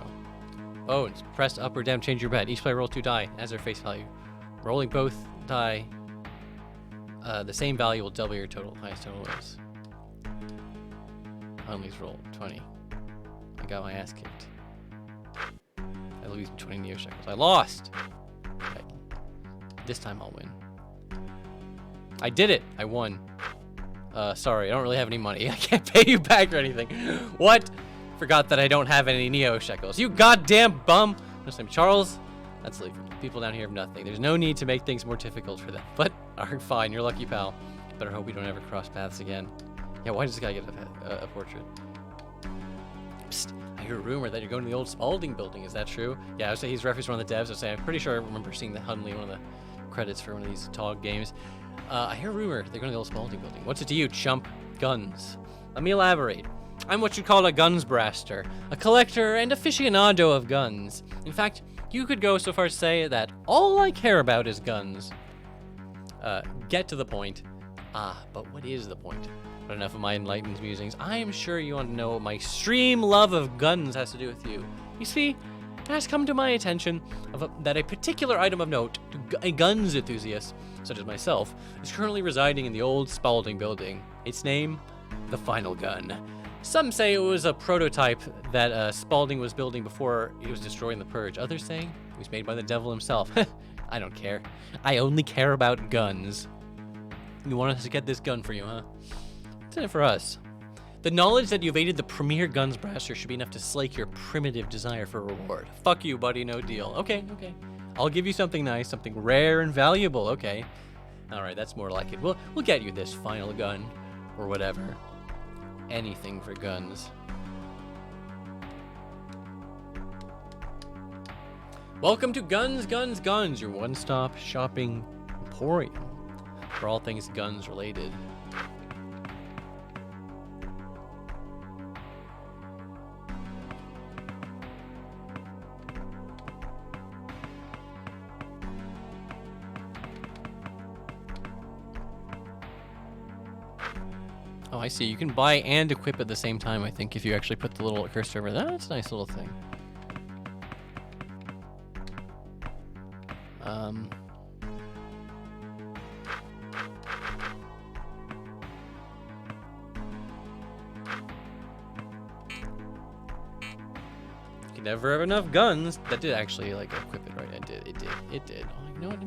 Bones. Press up or down, change your bet. Each player rolls 2 die as their face value. Rolling both die, the same value will double your total. Highest total is. Hunley's roll 20. I got my ass kicked. I lose 20 Neo Shekels. I lost! Okay. This time I'll win. I did it. I won. Sorry, I don't really have any money. I can't pay you back or anything. What? Forgot that I don't have any Neo shekels. You goddamn bum. What's name? Charles? Let's leave. People down here have nothing. There's no need to make things more difficult for them. But, alright, fine. You're lucky, pal. Better hope we don't ever cross paths again. Yeah, why does this guy get a portrait? Psst. I hear a rumor that you're going to the old Spalding building. Is that true? Yeah, I would say he's referenced one of the devs. I would say I'm pretty sure I remember seeing the Hunley, one of the credits for one of these TOG games. I hear a rumor they're going to the old Spalding building. What's it to you, chump? Guns. Let me elaborate. I'm what you'd call a guns braster, a collector and aficionado of guns. In fact, you could go so far as to say that all I care about is guns. Get to the point. But what is the point? But enough of my enlightened musings. I am sure you want to know what my extreme love of guns has to do with you. You see, it has come to my attention that a particular item of note to a guns enthusiast, such as myself, is currently residing in the old Spalding building. Its name, the Final Gun. Some say it was a prototype that Spalding was building before he was destroying the Purge. Others say it was made by the devil himself. I don't care. I only care about guns. You want us to get this gun for you, huh? It's in it for us. The knowledge that you evaded the premier guns brasser should be enough to slake your primitive desire for reward. Fuck you, buddy, no deal. Okay. I'll give you something nice, something rare and valuable, okay. Alright, that's more like it. We'll get you this final gun, or whatever. Anything for guns. Welcome to Guns, Guns, Guns, your one-stop shopping emporium for all things guns related. Oh, I see. You can buy and equip at the same time, I think, if you actually put the little cursor over there. That's a nice little thing. You can never have enough guns. That did actually, like, equip it, right? It did. Oh, you know what?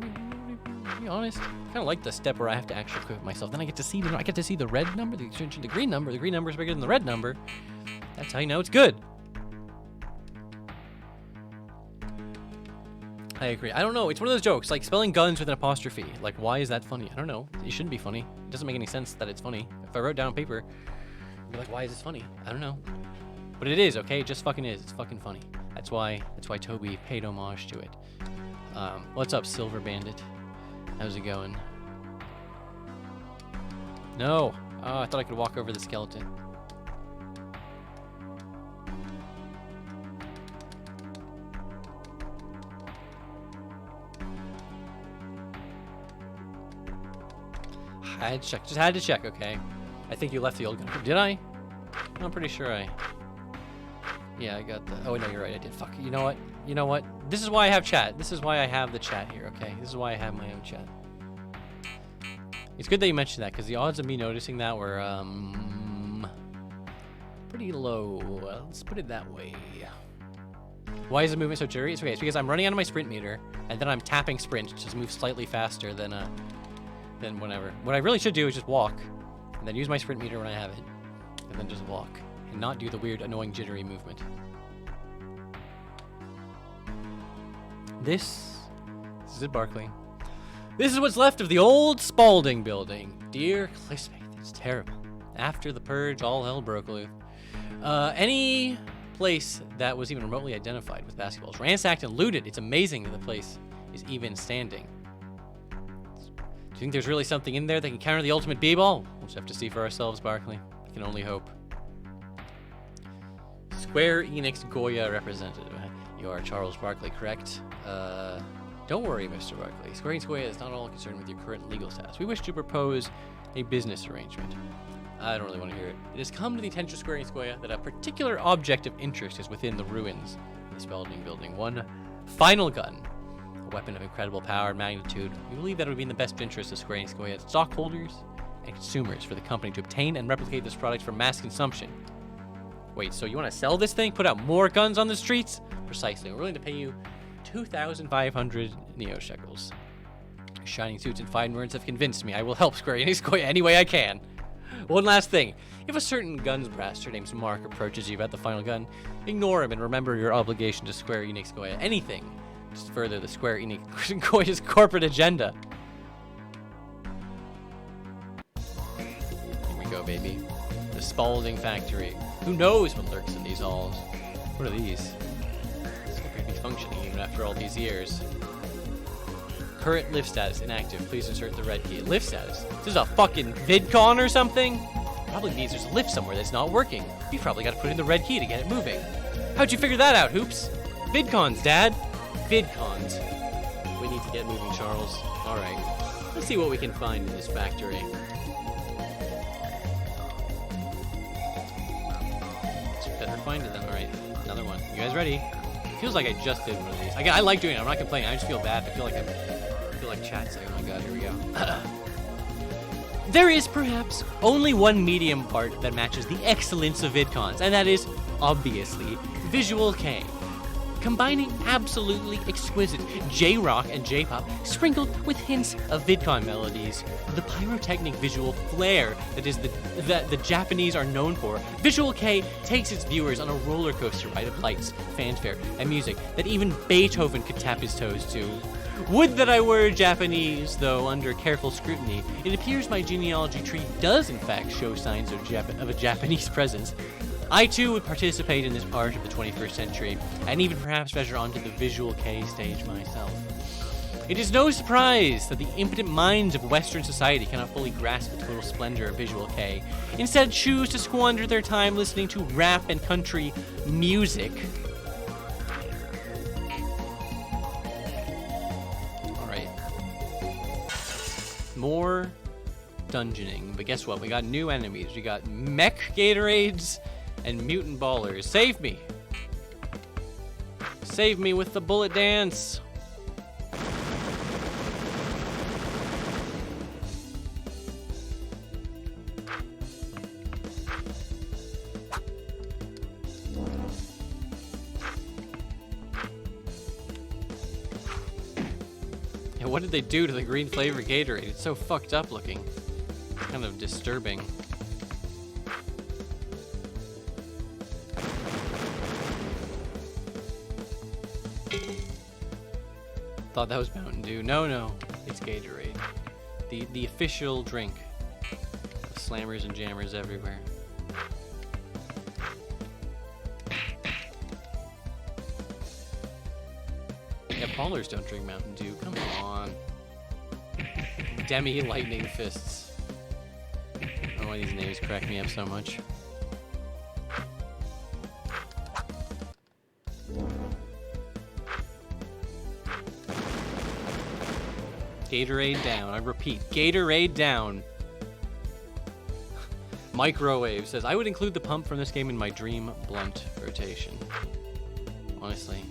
To be honest, I kind of like the step where I have to actually equip myself. Then I get to see the red number, the green number. The green number is bigger than the red number. That's how you know it's good. I agree. I don't know. It's one of those jokes, like spelling guns with an apostrophe. Like, why is that funny? I don't know. It shouldn't be funny. It doesn't make any sense that it's funny. If I wrote down on paper, I'd be like, why is this funny? I don't know. But it is, okay? It just fucking is. It's fucking funny. That's why Toby paid homage to it. What's up, Silver Bandit? How's it going? No. Oh, I thought I could walk over the skeleton. I had to check. Just had to check, okay. I think you left the old gun. Did I? I'm pretty sure I... Yeah, I got the... Oh, no, you're right. I did. Fuck. You know what? You know what? This is why I have chat. This is why I have the chat here, okay? This is why I have my own chat. It's good that you mentioned that, because the odds of me noticing that were, pretty low. Let's put it that way. Why is the movement so jittery? It's okay. It's because I'm running out of my sprint meter, and then I'm tapping sprint to just move slightly faster than whenever. What I really should do is just walk, and then use my sprint meter when I have it, and then just walk, and not do the weird, annoying, jittery movement. This is it, Barkley. This is what's left of the old Spalding building. Dear Clismate, it's terrible. After the Purge, all hell broke loose. Any place that was even remotely identified with basketballs ransacked and looted. It's amazing that the place is even standing. Do you think there's really something in there that can counter the ultimate b-ball? We'll just have to see for ourselves, Barkley. I can only hope. Square Enix Goya representative. You are Charles Barkley, correct? Don't worry, Mr. Barkley. Square Enix Goya is not at all concerned with your current legal status. We wish to propose a business arrangement. I don't really want to hear it. It has come to the attention of Square Enix Goya that a particular object of interest is within the ruins of the Spalding building. One final gun, a weapon of incredible power and magnitude. We believe that it would be in the best interest of Square Enix Goya stockholders and consumers for the company to obtain and replicate this product for mass consumption. Wait, so you want to sell this thing? Put out more guns on the streets? Precisely. We're willing to pay you 2,500 Neo shekels. Shining suits and fine words have convinced me I will help Square Enix Koya any way I can. One last thing. If a certain guns braster named Mark approaches you about the final gun, ignore him and remember your obligation to Square Enix Koya. Anything just to further the Square Enix Koya's corporate agenda. Here we go, baby. The Spalding Factory. Who knows what lurks in these halls? What are these? This could be functioning even after all these years. Current lift status inactive. Please insert the red key. Lift status? This is a fucking VidCon or something? Probably means there's a lift somewhere that's not working. You probably got to put in the red key to get it moving. How'd you figure that out, Hoops? VidCons, Dad. VidCons. We need to get moving, Charles. All right. Let's see what we can find in this factory. Better find it then. All right. Another one. You guys ready? Feels like I just did one of these. I like doing it. I'm not complaining. I just feel bad. I feel like chat's like, oh my god, here we go. There is perhaps only one medium part that matches the excellence of VidCons, and that is, obviously, Visual K. Combining absolutely exquisite J-rock and J-pop, sprinkled with hints of VidCon melodies, the pyrotechnic visual flair that is the Japanese are known for, Visual K takes its viewers on a roller coaster ride of lights, fanfare, and music that even Beethoven could tap his toes to. Would that I were Japanese, though under careful scrutiny, it appears my genealogy tree does in fact show signs of a Japanese presence. I too would participate in this part of the 21st century, and even perhaps venture onto the Visual K stage myself. It is no surprise that the impotent minds of Western society cannot fully grasp the total splendor of Visual K, instead choose to squander their time listening to rap and country music. Alright. More dungeoning, but guess what? We got new enemies. We got mech Gatorades and mutant ballers. Save me! Save me with the bullet dance! Yeah, what did they do to the green flavor Gatorade? It's so fucked up looking. Kind of disturbing. Thought that was Mountain Dew. No, it's Gatorade. The official drink of slammers and jammers everywhere. Yeah, ballers don't drink Mountain Dew. Come on. Demi Lightning Fists. I don't know why these names crack me up so much. Gatorade down. I repeat, Gatorade down. Microwave says, I would include the pump from this game in my dream blunt rotation. Honestly,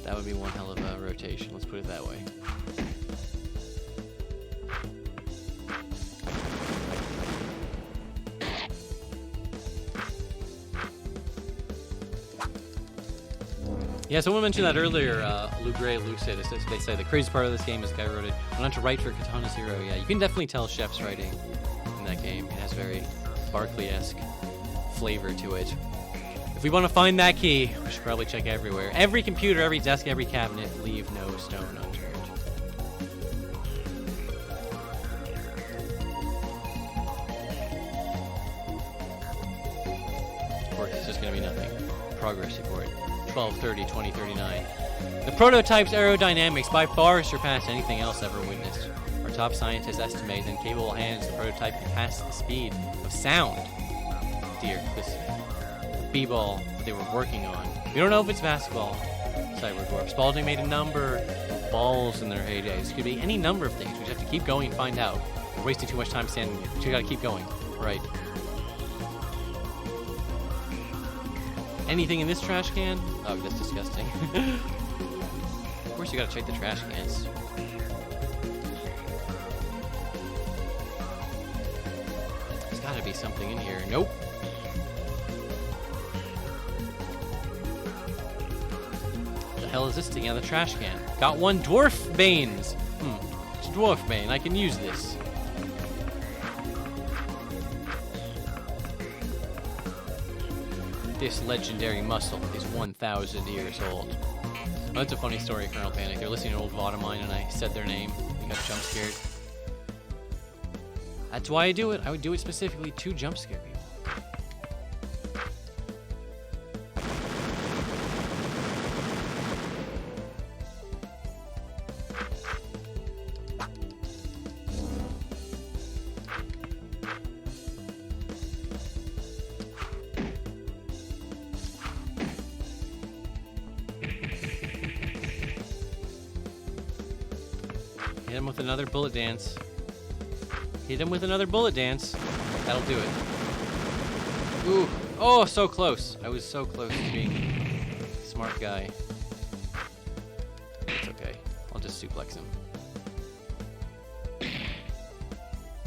that would be one hell of a rotation. Let's put it that way. Yeah, someone mentioned that earlier, Lugray Lucid. They say the crazy part of this game is the guy wrote it. Went on to write for Katana Zero. Yeah, you can definitely tell Chef's writing in that game. It has very Barkley-esque flavor to it. If we want to find that key, we should probably check everywhere. Every computer, every desk, every cabinet, leave no stone unturned. Of course, it's just going to be nothing. Progress report. 12/30/2039. The prototype's aerodynamics by far surpass anything else ever witnessed. Our top scientists estimate that in capable hands the prototype can pass the speed of sound. Dear, this b-ball that they were working on. We don't know if it's basketball. Cyberdwarf. Spalding made a number of balls in their heydays. It could be any number of things. We just have to keep going and find out. We're wasting too much time standing here. We gotta keep going. Right. Anything in this trash can? Oh, that's disgusting. Of course you gotta check the trash cans. There's gotta be something in here. Nope. What the hell is this thing out of the trash can? Got one dwarf banes. It's dwarf bane. I can use this. This legendary muscle is 1,000 years old. Oh, that's a funny story, Colonel Panic. They're listening to an old VOD of mine and I said their name. They got jump scared. That's why I do it. I would do it specifically to jump scare people. Hit him with another bullet dance. Hit him with another bullet dance. That'll do it. Ooh. Oh, so close. I was so close to being a smart guy. It's okay. I'll just suplex him.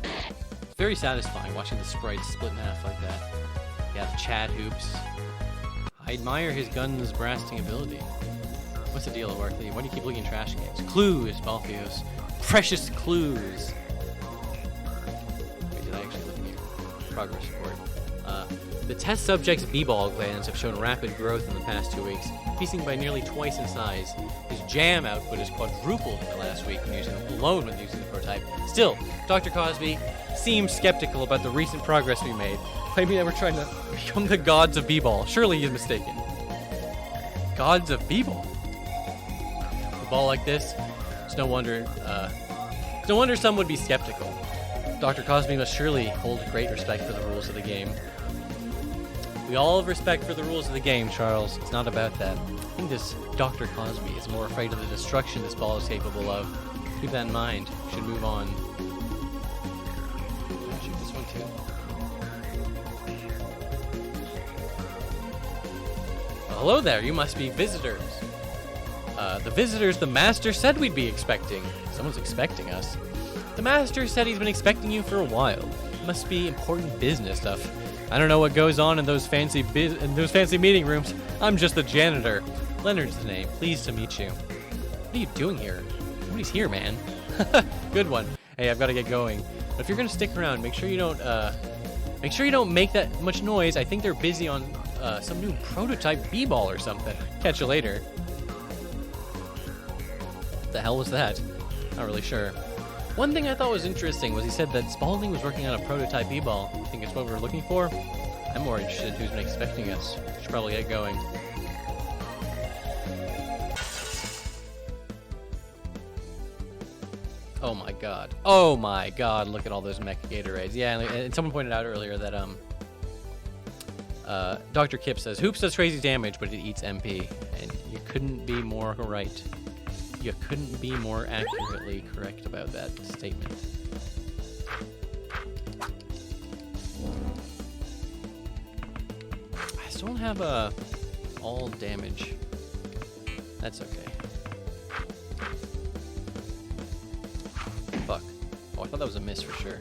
It's very satisfying watching the sprites split in half like that. You have Chad Hoops. I admire his guns blasting ability. What's the deal, Barkley? Why do you keep looking at trash cans? Clues, Balfios. Precious clues. Wait, did I actually look at your progress report? The test subject's b-ball glands have shown rapid growth in the past 2 weeks, increasing by nearly twice in size. His jam output has quadrupled in the last week when using the prototype. Still, Dr. Cosby seems skeptical about the recent progress we made, claiming that we're trying to become the gods of b-ball. Surely he's mistaken. Gods of b-ball? A ball like this? It's no wonder some would be skeptical. Dr. Cosby must surely hold great respect for the rules of the game. We all have respect for the rules of the game, Charles. It's not about that. I think this Dr. Cosby is more afraid of the destruction this ball is capable of. Keep that in mind. We should move on. Can I shoot this one too? Well, hello there. You must be visitors. The visitors the master said we'd be expecting. Someone's expecting us. The master said he's been expecting you for a while. Must be important business stuff. I don't know what goes on in those fancy meeting rooms. I'm just the janitor. Leonard's the name. Pleased to meet you. What are you doing here? Nobody's here, man. Good one. Hey, I've got to get going. But if you're gonna stick around, make sure you don't make that much noise. I think they're busy on some new prototype b-ball or something. Catch you later. What the hell was that? Not really sure. One thing I thought was interesting was he said that Spalding was working on a prototype b-ball. I think it's what we're looking for. I'm more interested in who's been expecting us. Should probably get going. Oh my god. Oh my god, look at all those Mecha Gatorades. Yeah, and someone pointed out earlier that Dr. Kip says, Hoops does crazy damage, but it eats MP. And you couldn't be more right. You couldn't be more accurately correct about that statement. I still don't have all damage. That's okay. Fuck. Oh, I thought that was a miss for sure.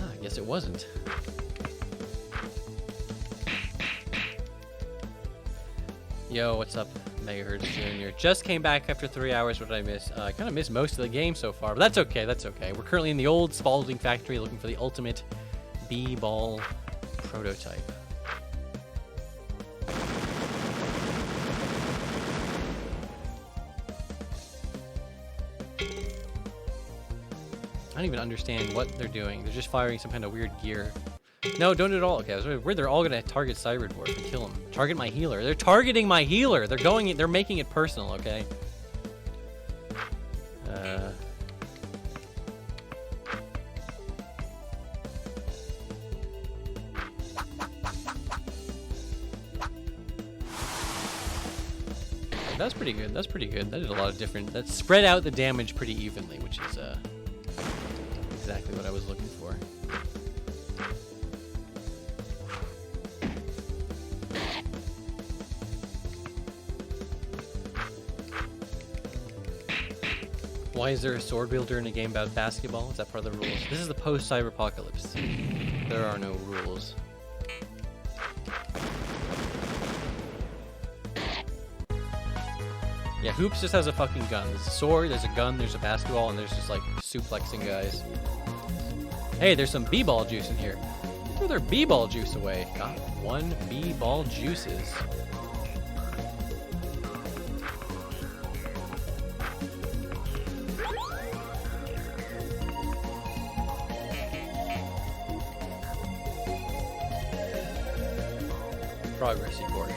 I guess it wasn't. Yo, what's up? Megahertz Jr. Just came back after 3 hours. What did I miss? I kind of missed most of the game so far, but that's okay. That's okay. We're currently in the old Spalding factory looking for the ultimate B-ball prototype. I don't even understand what they're doing. They're just firing some kind of weird gear. No, don't at all. Okay, I was worried they're all gonna target Cyberdwarf and kill him. Target my healer. They're targeting my healer. They're making it personal. Okay. That's pretty good. That's pretty good. That did a lot of different. That spread out the damage pretty evenly, which is exactly what I was looking for. Why is there a sword wielder in a game about basketball? Is that part of the rules? This is the post-cyberpocalypse. There are no rules. Yeah, Hoops just has a fucking gun. There's a sword, there's a gun, there's a basketball, and there's just like suplexing guys. Hey, there's some B-ball juice in here. Throw their B-ball juice away. Got 1 B-ball juices. Progress report.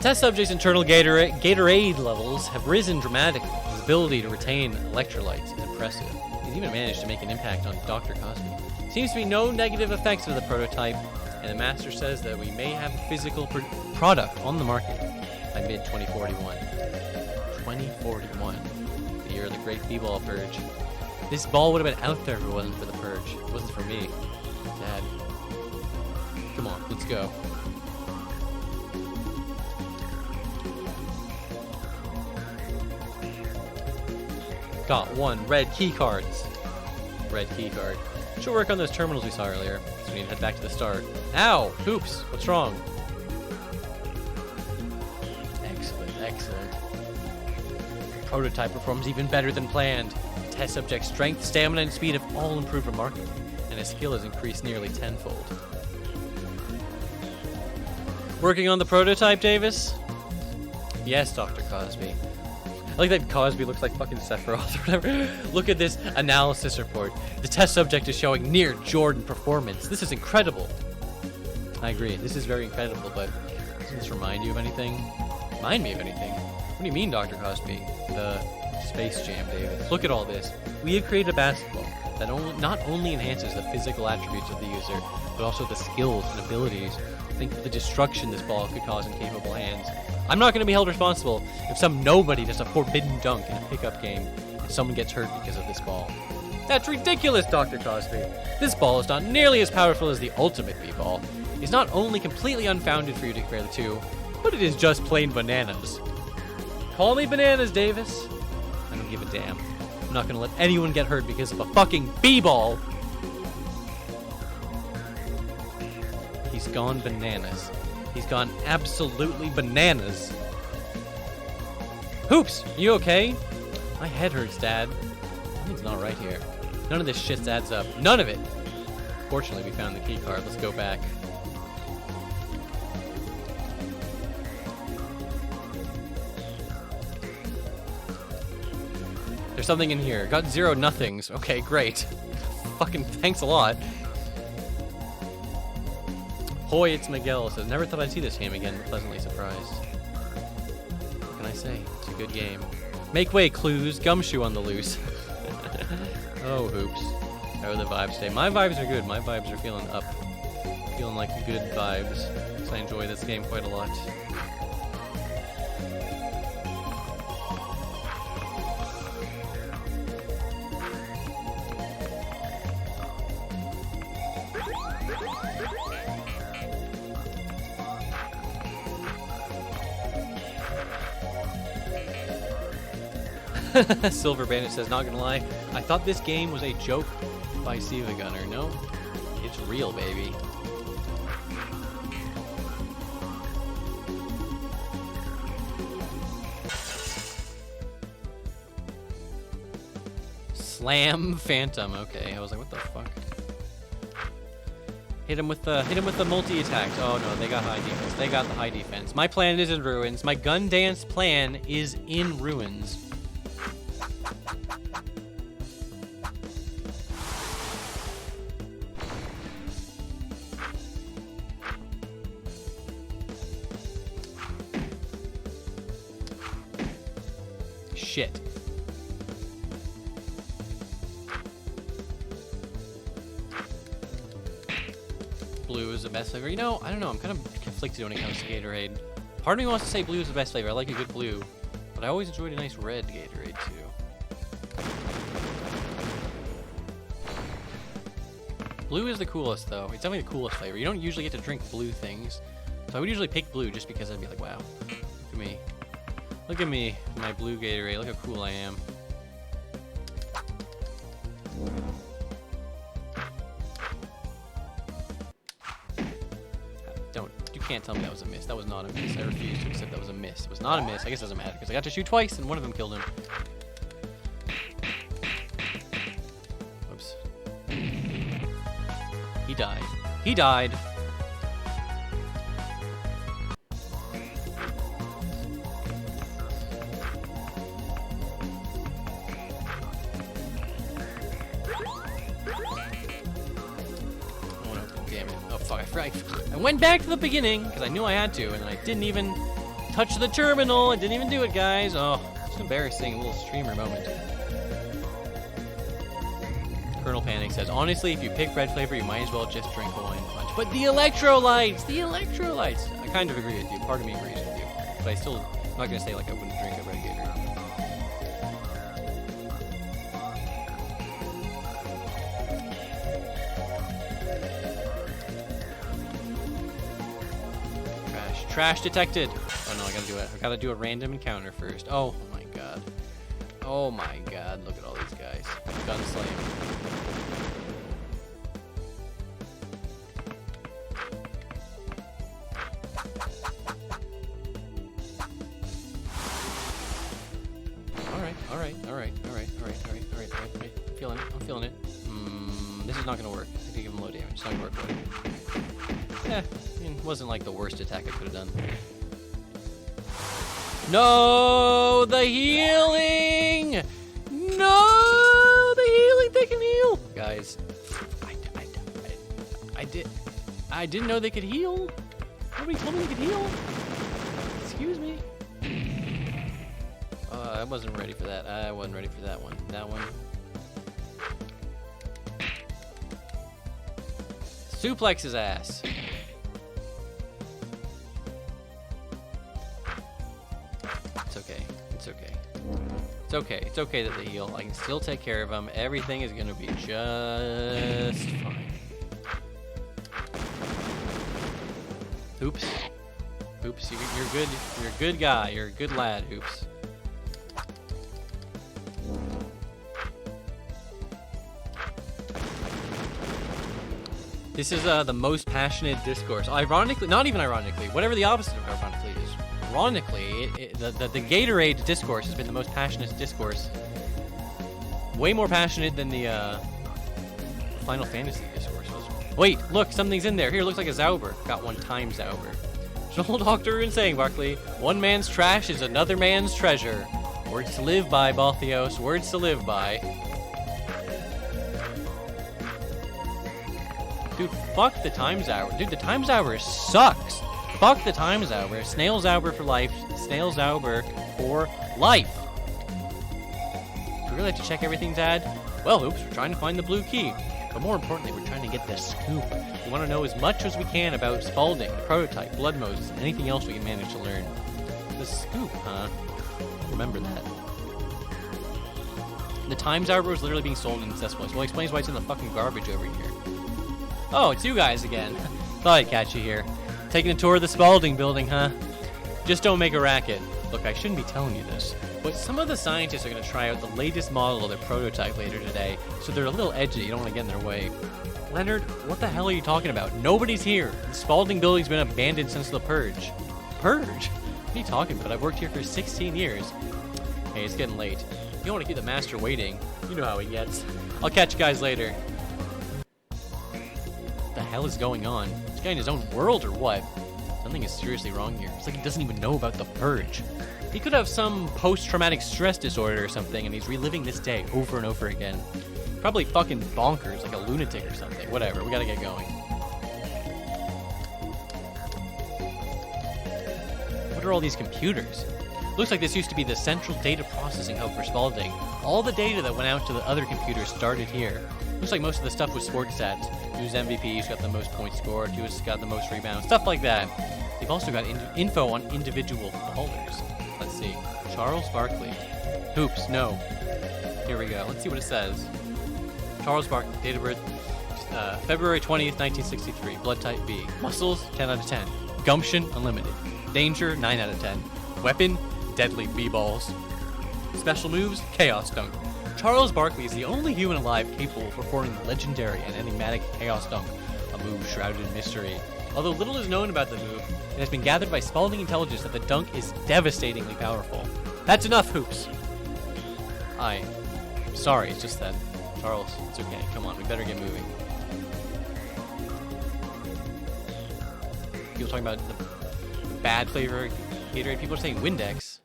Test subjects' internal Gatorade levels have risen dramatically. His ability to retain electrolytes is impressive. He's even managed to make an impact on Dr. Cosby. Seems to be no negative effects of the prototype, and the master says that we may have a physical product on the market by mid-2041. 2041, the year of the Great B-Ball Purge. This ball would have been out there if it wasn't for the Purge. It wasn't for me. Dad. Come on, let's go. Got 1 red key cards. Red key card. Should work on those terminals we saw earlier. So we need to head back to the start. Ow! Hoops! What's wrong? Excellent, excellent. The prototype performs even better than planned. Test subject's strength, stamina, and speed have all improved remarkably, and his skill has increased nearly tenfold. Working on the prototype, Davis? Yes, Dr. Cosby. I like that Cosby looks like fucking Sephiroth or whatever. Look at this analysis report. The test subject is showing near Jordan performance. This is incredible. I agree. This is very incredible, but doesn't this remind you of anything? Remind me of anything? What do you mean, Dr. Cosby? The Space Jam, David. Look at all this. We have created a basketball that not only enhances the physical attributes of the user, but also the skills and abilities. Think of the destruction this ball could cause in capable hands. I'm not going to be held responsible if some nobody does a forbidden dunk in a pickup game and someone gets hurt because of this ball. That's ridiculous, Dr. Cosby. This ball is not nearly as powerful as the ultimate B-ball. It's not only completely unfounded for you to compare the two, but it is just plain bananas. Call me bananas, Davis. I don't give a damn. I'm not going to let anyone get hurt because of a fucking B-ball. He's gone bananas. He's gone absolutely bananas. Hoops, you okay? My head hurts, Dad. Something's not right here. None of this shit adds up. None of it. Fortunately, we found the key card. Let's go back. There's something in here. Got 0 nothings. Okay, great. Fucking thanks a lot. Hoy, it's Miguel. Says, never thought I'd see this game again, but pleasantly surprised. What can I say? It's a good game. Make way, clues. Gumshoe on the loose. Oh, Hoops. How are the vibes today? My vibes are good. My vibes are feeling up. Feeling like good vibes. Because I enjoy this game quite a lot. Silver Bandit says, not gonna lie, I thought this game was a joke by Siva Gunner. No, it's real, baby. Slam Phantom. Okay, I was like, what the fuck? Hit him with the multi-attacks. Oh no, they got high defense. They got the high defense. My plan is in ruins. My gun dance plan is in ruins. Shit. Blue is the best flavor. You know, I don't know. I'm kind of conflicted when it comes to Gatorade. Part of me wants to say blue is the best flavor. I like a good blue. But I always enjoyed a nice red Gatorade, too. Blue is the coolest, though. It's definitely the coolest flavor. You don't usually get to drink blue things. So I would usually pick blue just because I'd be like, wow, look at me. Look at me, my blue Gatorade. Look how cool I am. can't tell me that was a miss. That was not a miss. I refuse to accept that was a miss. It was not a miss. I guess it doesn't matter because I got to shoot twice and one of them killed him. Whoops. He died. He died. I went back to the beginning because I knew I had to, and I didn't even touch the terminal. I didn't even do it, guys. Oh, it's embarrassing. A little streamer moment. Colonel Panic says, honestly, if you pick red flavor, you might as well just drink Hawaiian Punch. But the electrolytes! The electrolytes! I kind of agree with you. Part of me agrees with you. But I still, I'm not going to say like I wouldn't drink a red Gator. Trash detected. Oh no, I gotta do it. I gotta do a random encounter first. Oh my god. Oh my god. Look at all these guys. Gunslaying. Alright. I'm feeling it. This is not gonna work. I could give him low damage. It's not gonna work. Yeah. It wasn't like the worst attack I could have done. No, the healing! No, the healing, they can heal! Guys, I didn't know they could heal. Nobody told me they could heal. Excuse me. I wasn't ready for that. I wasn't ready for that one. That one. Suplex his ass. It's okay. It's okay that they heal. I can still take care of them. Everything is gonna be just fine. Oops. Oops. You're good. You're a good guy. You're a good lad. Oops. This is the most passionate discourse. Ironically, not even ironically, whatever the opposite of ironically is. Ironically, the Gatorade discourse has been the most passionate discourse. Way more passionate than the Final Fantasy discourse was. Wait, look, something's in there. Here, looks like a Zauber. Got one time Zauber. There's an old doctor in saying, Barkley, one man's trash is another man's treasure. Words to live by, Balthios. Words to live by. Dude, fuck the time Zauber. Dude, the time Zauber sucks. Fuck the time Zauber. Snail Zauber for life. Snail Zauber for life. Do we really have to check everything, Dad? Well, oops, we're trying to find the blue key. But more importantly, we're trying to get the scoop. We want to know as much as we can about Spaulding, the prototype, Blood Moses, and anything else we can manage to learn. The scoop, huh? Remember that. The time Zauber was literally being sold in Cesspoint. Well, explains why it's in the fucking garbage over here. Oh, it's you guys again. Thought I'd catch you here. Taking a tour of the Spaulding building, huh? Just don't make a racket. Look, I shouldn't be telling you this, but some of the scientists are going to try out the latest model of their prototype later today, so they're a little edgy. You don't want to get in their way. Leonard, what the hell are you talking about? Nobody's here. The Spaulding building's been abandoned since the Purge. Purge? What are you talking about? I've worked here for 16 years. Hey, it's getting late. You don't want to keep the master waiting. You know how he gets. I'll catch you guys later. What the hell is going on? Is this guy in his own world or what? Something is seriously wrong here. It's like he doesn't even know about the Purge. He could have some post-traumatic stress disorder or something, and he's reliving this day over and over again. Probably fucking bonkers, like a lunatic or something. Whatever, we gotta get going. What are all these computers? Looks like this used to be the central data processing hub for Spaulding. All the data that went out to the other computers started here. Looks like most of the stuff was sports stats. Who's MVP, who's got the most points scored, who's got the most rebounds, stuff like that. They've also got info on individual ballers. Let's see. Charles Barkley. Oops, no. Here we go. Let's see what it says. Charles Barkley, date of birth, February 20th, 1963. Blood type B. Muscles, 10 out of 10. Gumption, unlimited. Danger, 9 out of 10. Weapon, deadly B-balls. Special moves, Chaos Dunk. Charles Barkley is the only human alive capable of performing the legendary and enigmatic Chaos Dunk, a move shrouded in mystery. Although little is known about the move, it has been gathered by Spalding intelligence that the dunk is devastatingly powerful. That's enough, Hoops. I'm sorry, it's just that. Charles, it's okay. Come on, we better get moving. People talking about the bad flavor Gatorade. People are saying Windex.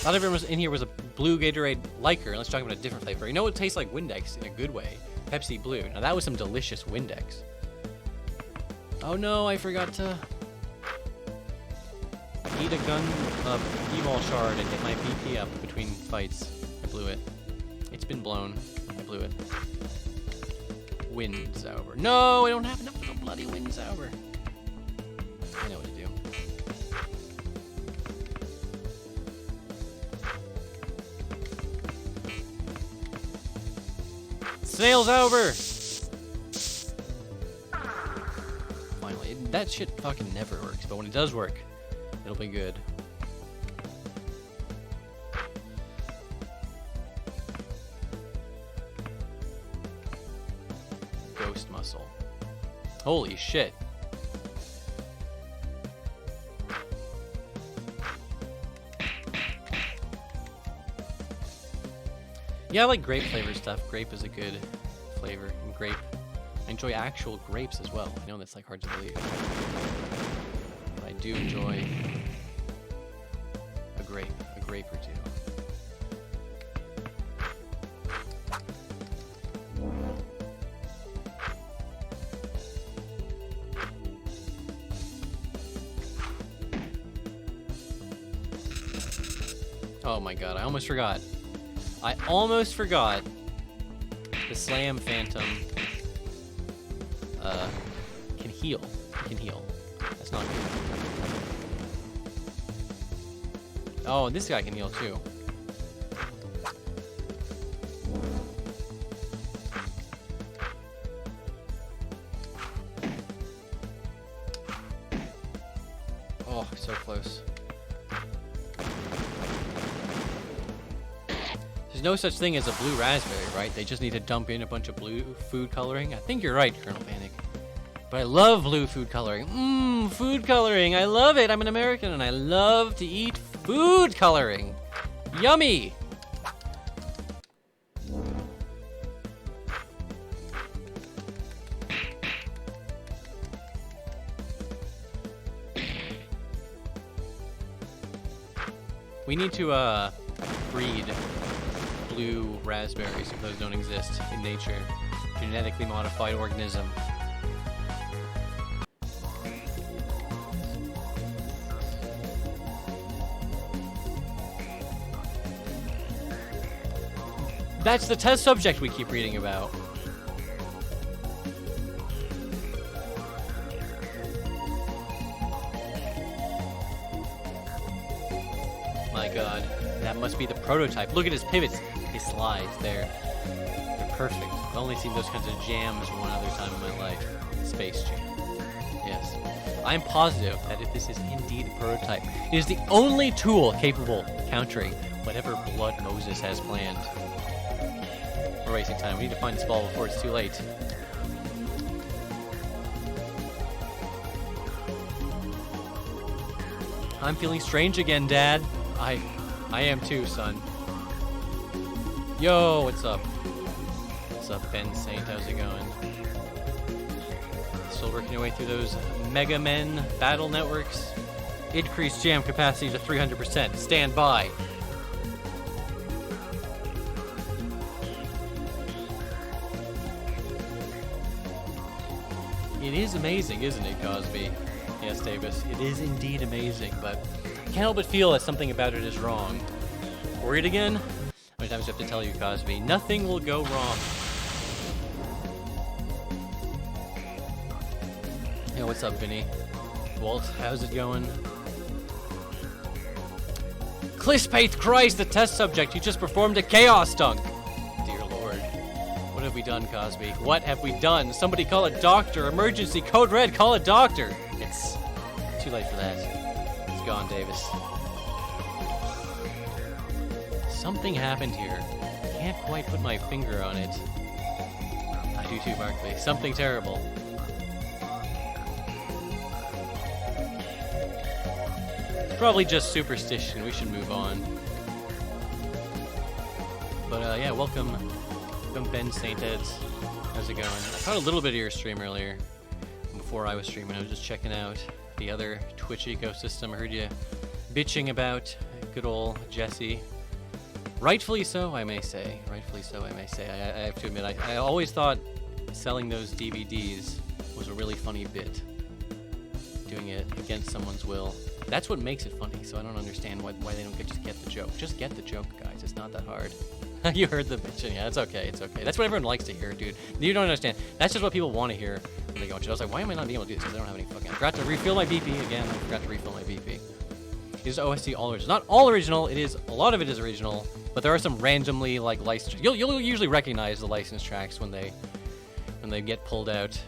Not everyone in here was a blue Gatorade liker. Let's talk about a different flavor. You know what tastes like Windex in a good way? Pepsi Blue. Now that was some delicious Windex. Oh no, I forgot to eat a gun E-ball shard and get my BP up between fights. I blew it. It's been blown. I blew it. Wind Sauber. No, I don't have enough of the bloody Wind Sauber. I know what to do. Snail's over! Finally. That shit fucking never works, but when it does work, it'll be good. Ghost muscle. Holy shit. Yeah, I like grape flavor stuff. Grape is a good flavor. And grape. I enjoy actual grapes as well. I know that's like hard to believe. But I do enjoy a grape or two. Oh my god, I almost forgot. The Slam Phantom can heal. That's not good. Oh, this guy can heal too. Oh, so close. There's no such thing as a blue raspberry, right? They just need to dump in a bunch of blue food coloring. I think you're right, Colonel Panic. But I love blue food coloring. Food coloring. I love it. I'm an American and I love to eat food coloring. Yummy. We need to breed blue raspberries if those don't exist in nature. Genetically modified organism. That's the test subject we keep reading about. My god, that must be the prototype. Look at his pivots, his slides there. They're perfect. I've only seen those kinds of jams one other time in my life. Space Jam. Yes. I'm positive that if this is indeed a prototype, it is the only tool capable of countering whatever Blood Moses has planned. We're wasting time. We need to find this ball before it's too late. I'm feeling strange again, Dad. I am too, son. Yo, what's up? What's up, Ben Saint? How's it going? Still working your way through those Mega Men battle networks. Increase jam capacity to 300%. Stand by. It is amazing, isn't it, Cosby? Yes, Davis, it is indeed amazing, but I can't help but feel that something about it is wrong. Worried again? How many times do I have to tell you, Cosby? Nothing will go wrong. Hey, what's up, Vinny? Walt, how's it going? Clispate Christ, the test subject, you just performed a chaos dunk! Dear Lord. What have we done, Cosby? What have we done? Somebody call a doctor! Emergency! Code Red, call a doctor! It's too late for that. It's gone, Davis. Something happened here. I can't quite put my finger on it. I do too, Barkley. Something terrible. Probably just superstition. We should move on. But yeah, welcome Ben St. Ed's. How's it going? I caught a little bit of your stream earlier. Before I was streaming, I was just checking out the other Twitch ecosystem. I heard you bitching about good old Jesse. Rightfully so, I may say. Rightfully so, I may say. I have to admit, I always thought selling those DVDs was a really funny bit. Doing it against someone's will. That's what makes it funny, so I don't understand why they don't just get the joke. Just get the joke, guys. It's not that hard. You heard the bitching. Yeah, it's okay. It's okay. That's what everyone likes to hear, dude. You don't understand. That's just what people want to hear when they go to. I was like, why am I not being able to do this? Because I don't have any fucking... I forgot to refill my BP again. I forgot to refill my BP. Is OST all original? Not all original. It is... A lot of it is original, but there are some randomly, like, licensed... You'll usually recognize the licensed tracks when they get pulled out.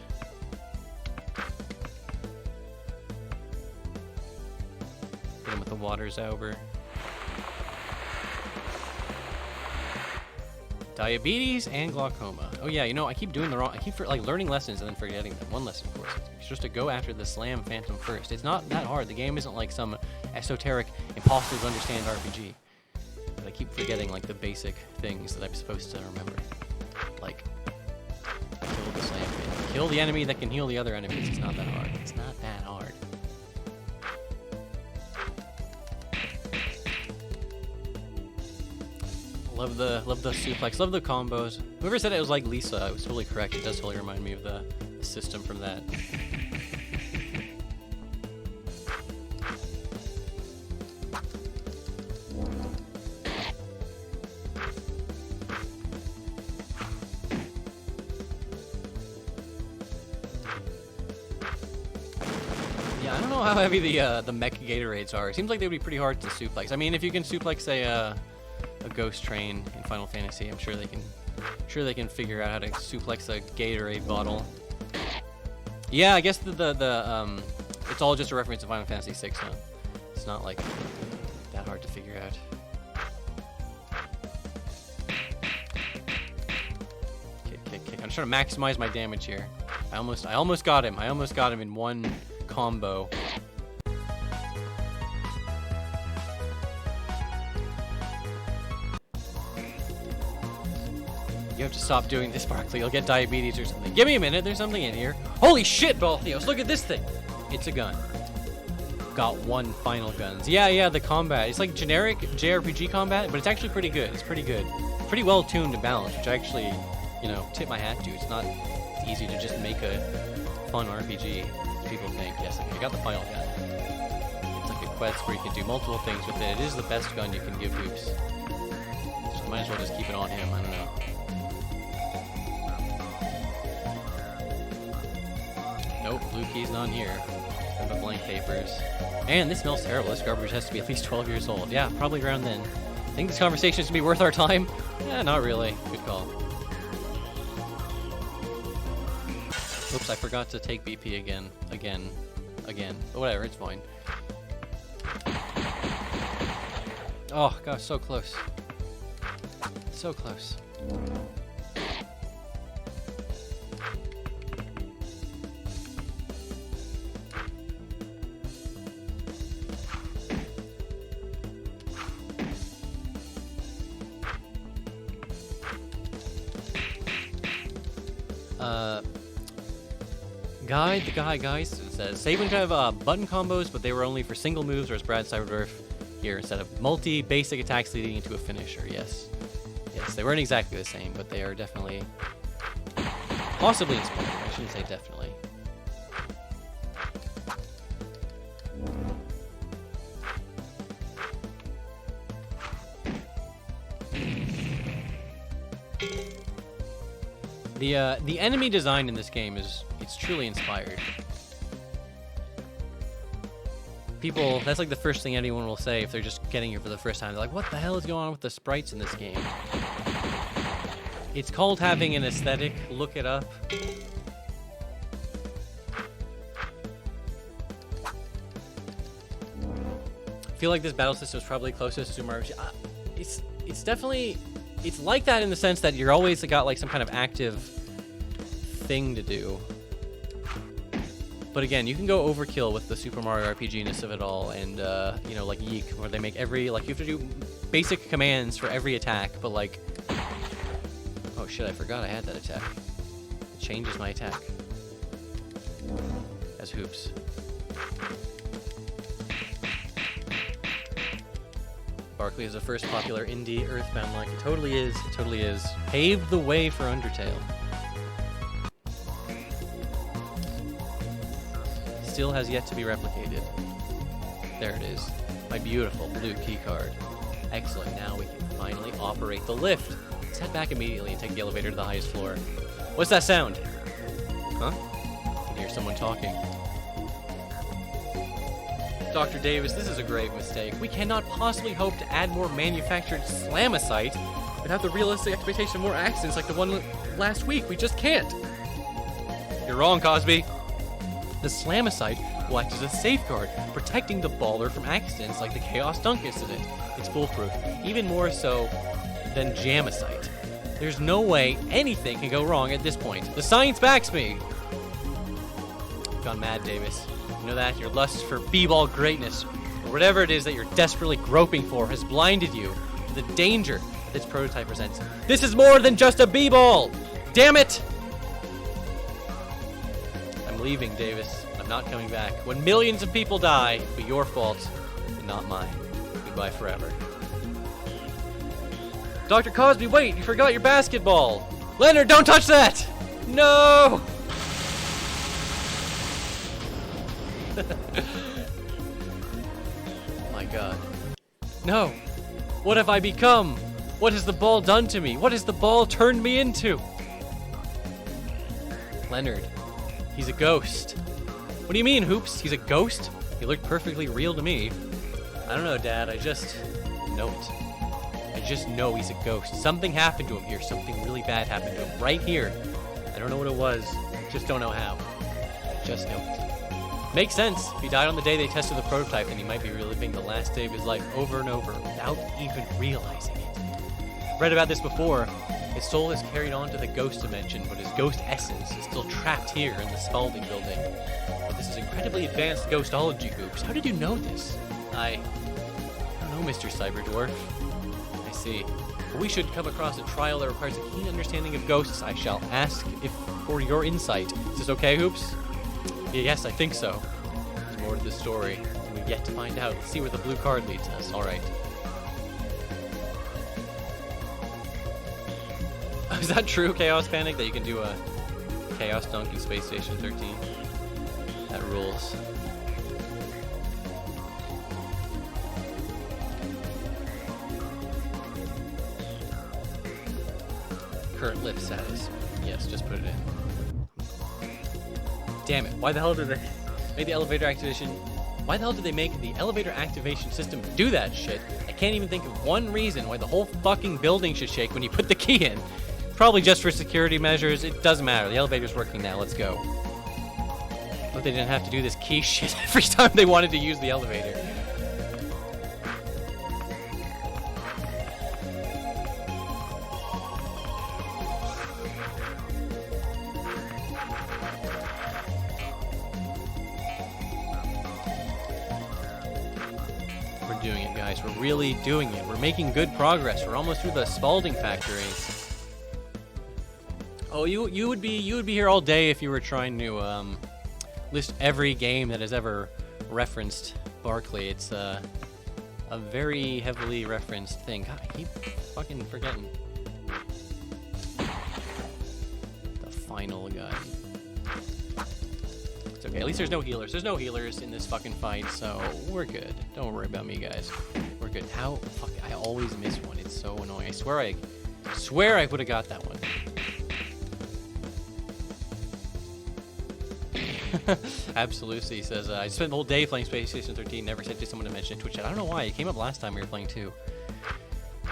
Hit him with the water Zauber. Diabetes and glaucoma. Oh yeah, you know, I keep doing the wrong... I keep learning lessons and then forgetting them. One lesson, of course. You're supposed to go after the Slam Phantom first. It's not that hard. The game isn't like some esoteric, impossible to understand RPG. But I keep forgetting, like, the basic things that I'm supposed to remember. Like, kill the Slam Phantom. Kill the enemy that can heal the other enemies. It's not that hard. It's not that hard. Love the suplex, love the combos. Whoever said it was like Lisa, it was totally correct. It does totally remind me of the system from that. Yeah, I don't know how heavy the mech Gatorades are. It seems like they would be pretty hard to suplex. I mean, if you can suplex a ghost train in Final Fantasy, I'm sure they can figure out how to suplex a Gatorade bottle. Yeah, I guess it's all just a reference to Final Fantasy 6, huh? It's not like that hard to figure out. Kick. I'm just trying to maximize my damage here. I almost got him. I almost got him in one combo. You have to stop doing this, Barkley. You'll get diabetes or something. Give me a minute. There's something in here. Holy shit, Baltheos. Look at this thing. It's a gun. Got one final guns. Yeah, the combat. It's like generic JRPG combat, but it's actually pretty good. It's pretty good. Pretty well tuned and balanced, which I actually, tip my hat to. It's not easy to just make a fun RPG, as people think. Yes, I got the final gun. It's like a quest where you can do multiple things with it. It is the best gun you can give Hoops. So might as well just keep it on him. I don't know. Nope, blue key's not here. The blank papers. Man, this smells terrible. This garbage has to be at least 12 years old. Yeah, probably around then. Think this conversation is going to be worth our time? Yeah, not really. Good call. Oops, I forgot to take BP again. But whatever, it's fine. Oh, gosh, so close. So close. Guys, it says, Saban could have button combos, but they were only for single moves, whereas Brad Cyberdorf here instead of multi-basic attacks leading into a finisher. Yes, they weren't exactly the same, but they are definitely possibly inspired. I shouldn't say definitely. The enemy design in this game it's truly inspired. People, that's like the first thing anyone will say if they're just getting here for the first time. They're like, what the hell is going on with the sprites in this game? It's called having an aesthetic. Look it up. I feel like this battle system is probably closest to Mario. It's definitely... It's like that in the sense that you're always got like some kind of active thing to do. But again, you can go overkill with the Super Mario RPG-ness of it all, and, you know, like Yeek, where they make every, like, you have to do basic commands for every attack, but, like... Oh, shit, I forgot I had that attack. It changes my attack. As hoops. Barkley is the first popular indie Earthbound-like. It totally is. It totally is. Paved the way for Undertale. Still has yet to be replicated. There it is. My beautiful blue key card. Excellent. Now we can finally operate the lift. Let's head back immediately and take the elevator to the highest floor. What's that sound? Huh? I can hear someone talking. Dr. Davis, this is a grave mistake. We cannot possibly hope to add more manufactured slamacite without the realistic expectation of more accidents like the one last week. We just can't. You're wrong, Cosby. The slamacite will act as a safeguard, protecting the baller from accidents like the Chaos Dunk incident. It's foolproof, even more so than jamacite. There's no way anything can go wrong at this point. The science backs me. You've gone mad, Davis. You know that? Your lust for b-ball greatness, or whatever it is that you're desperately groping for, has blinded you to the danger this prototype presents. This is more than just a b-ball! Damn it! I'm leaving, Davis. I'm not coming back. When millions of people die, it'll be your fault, and not mine. Goodbye forever. Dr. Cosby, wait! You forgot your basketball! Leonard, don't touch that! No! My God. No! What have I become? What has the ball done to me? What has the ball turned me into? Leonard. He's a ghost. What do you mean, Hoops? He's a ghost? He looked perfectly real to me. I don't know, Dad. I just know it. I just know he's a ghost. Something happened to him here. Something really bad happened to him. Right here. I don't know what it was. Just don't know how. Just know it. Makes sense. If he died on the day they tested the prototype, then he might be reliving the last day of his life over and over without even realizing it. Read about this before. His soul is carried on to the ghost dimension, but his ghost essence is still trapped here in the Spalding building. But this is incredibly advanced ghostology, Hoops. How did you know this? I don't know, Mr. Cyberdwarf. I see. But we should come across a trial that requires a keen understanding of ghosts. I shall ask if for your insight. Is this okay, Hoops? Yes, I think so. There's more to this story. We've yet to find out. Let's see where the blue card leads us. All right. Is that true, Chaos Panic, that you can do a Chaos Dunk in Space Station 13? That rules. Current lift status. Yes, just put it in. Damn it, why the hell did they make the elevator activation? Why the hell did they make the elevator activation system do that shit? I can't even think of one reason why the whole fucking building should shake when you put the key in. Probably just for security measures. It doesn't matter. The elevator's working now. Let's go. But they didn't have to do this key shit every time they wanted to use the elevator. We're doing it, guys. We're really doing it. We're making good progress. We're almost through the Spalding factory. Oh, you would be here all day if you were trying to list every game that has ever referenced Barkley. It's a very heavily referenced thing. God, I keep fucking forgetting. The final guy. It's okay. At least there's no healers. There's no healers in this fucking fight, so we're good. Don't worry about me, guys. We're good. How? Fuck, I always miss one. It's so annoying. I swear I would have got that one. Absolutely, he says, I spent the whole day playing Space Station 13, never said to someone to mention it Twitch chat. I don't know why, it came up last time we were playing too.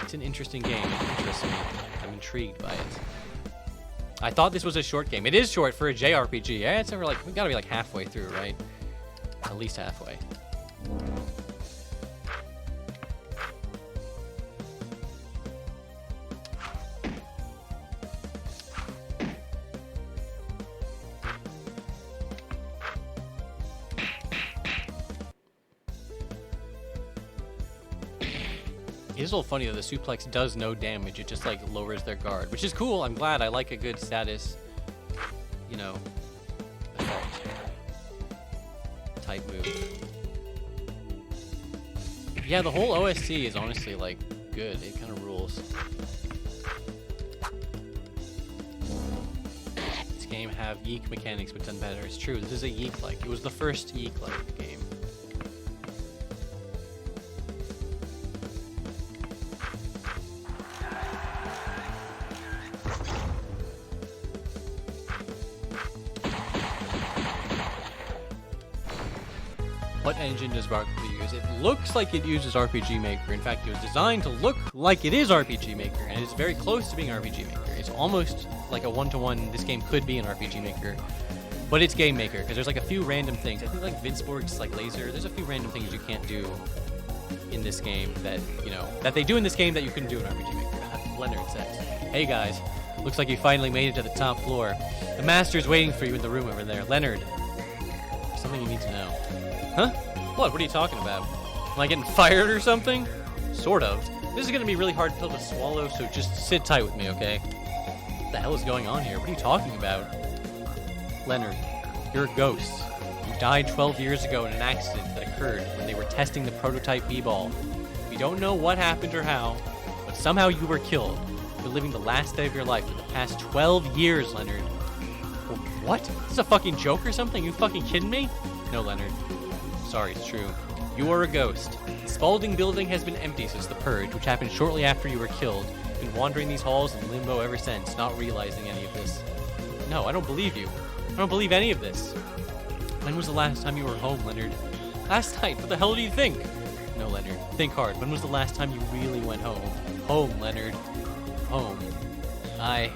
It's an interesting game, it interests me. I'm intrigued by it. I thought this was a short game. It is short for a JRPG. Yeah, it's over like, we gotta be like halfway through, right? At least halfway. It is a little funny that the suplex does no damage. It just like lowers their guard, which is cool. I'm glad. I like a good status, you know, effect type move. Yeah, the whole OST is honestly like good. It kind of rules. This game have Yeek mechanics but done better. It's true. This is a Yeek-like. It was the first Yeek-like game. What engine does Barkley use? It looks like it uses RPG Maker. In fact, it was designed to look like it is RPG Maker, and it's very close to being RPG Maker. It's almost like a one-to-one. This game could be an RPG Maker, but it's Game Maker because there's like a few random things. I think like Vinceborg's like laser. There's a few random things you can't do in this game that that they do in this game that you couldn't do in RPG Maker. Leonard says, "Hey guys, looks like you finally made it to the top floor. The master's waiting for you in the room over there. Leonard, something you need to know." Huh? What are you talking about? Am I getting fired or something? Sort of. This is gonna be a really hard pill to swallow, so just sit tight with me, okay? What the hell is going on here? What are you talking about? Leonard, you're a ghost. You died 12 years ago in an accident that occurred when they were testing the prototype B-ball. We don't know what happened or how, but somehow you were killed. You're living the last day of your life for the past 12 years, Leonard. What? Is this a fucking joke or something? You fucking kidding me? No, Leonard. Sorry, it's true. You are a ghost. The Spaulding building has been empty since the Purge, which happened shortly after you were killed. You've been wandering these halls in limbo ever since, not realizing any of this. No, I don't believe you. I don't believe any of this. When was the last time you were home, Leonard? Last night? What the hell do you think? No, Leonard. Think hard. When was the last time you really went home? Home, Leonard. Home. I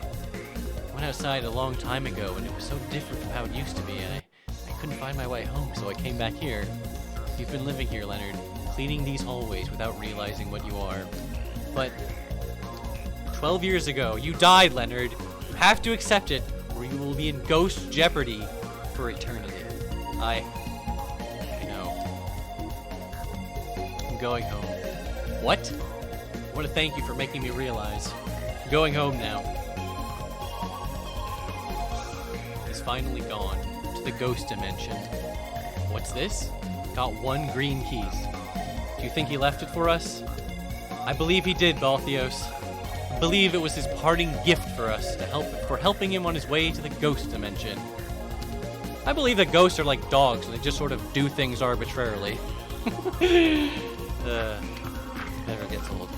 went outside a long time ago, and it was so different from how it used to be. I couldn't find my way home, so I came back here. You've been living here, Leonard, cleaning these hallways without realizing what you are. But 12 years ago, you died, Leonard. You have to accept it, or you will be in ghost jeopardy for eternity. I know. I'm going home. What? I want to thank you for making me realize. I'm going home now. He's finally gone. The ghost dimension. What's this? Got 1 green keys. Do you think he left it for us? I believe he did, Balthios. I believe it was his parting gift for us for helping him on his way to the ghost dimension. I believe that ghosts are like dogs and they just sort of do things arbitrarily. Never gets old.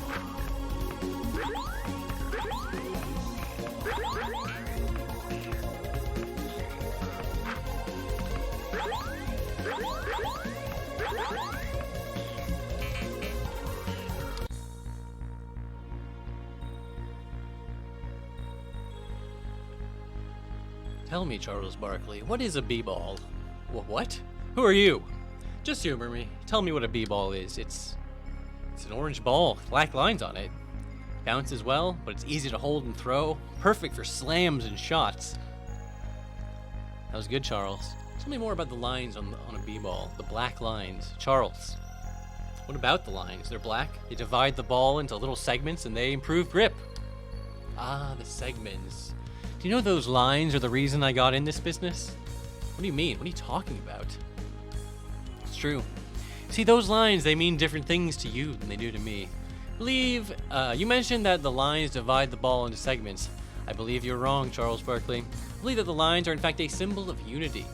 Tell me, Charles Barkley, what is a b-ball? What? Who are you? Just humor me. Tell me what a b-ball is. It's an orange ball with black lines on it. Bounces well, but it's easy to hold and throw. Perfect for slams and shots. That was good, Charles. Tell me more about the lines on a b-ball. The black lines. Charles, what about the lines? They're black. They divide the ball into little segments and they improve grip. Ah, the segments. Do you know those lines are the reason I got in this business? What do you mean? What are you talking about? It's true. See, those lines, they mean different things to you than they do to me. I believe, you mentioned that the lines divide the ball into segments. I believe you're wrong, Charles Barkley. I believe that the lines are in fact a symbol of unity.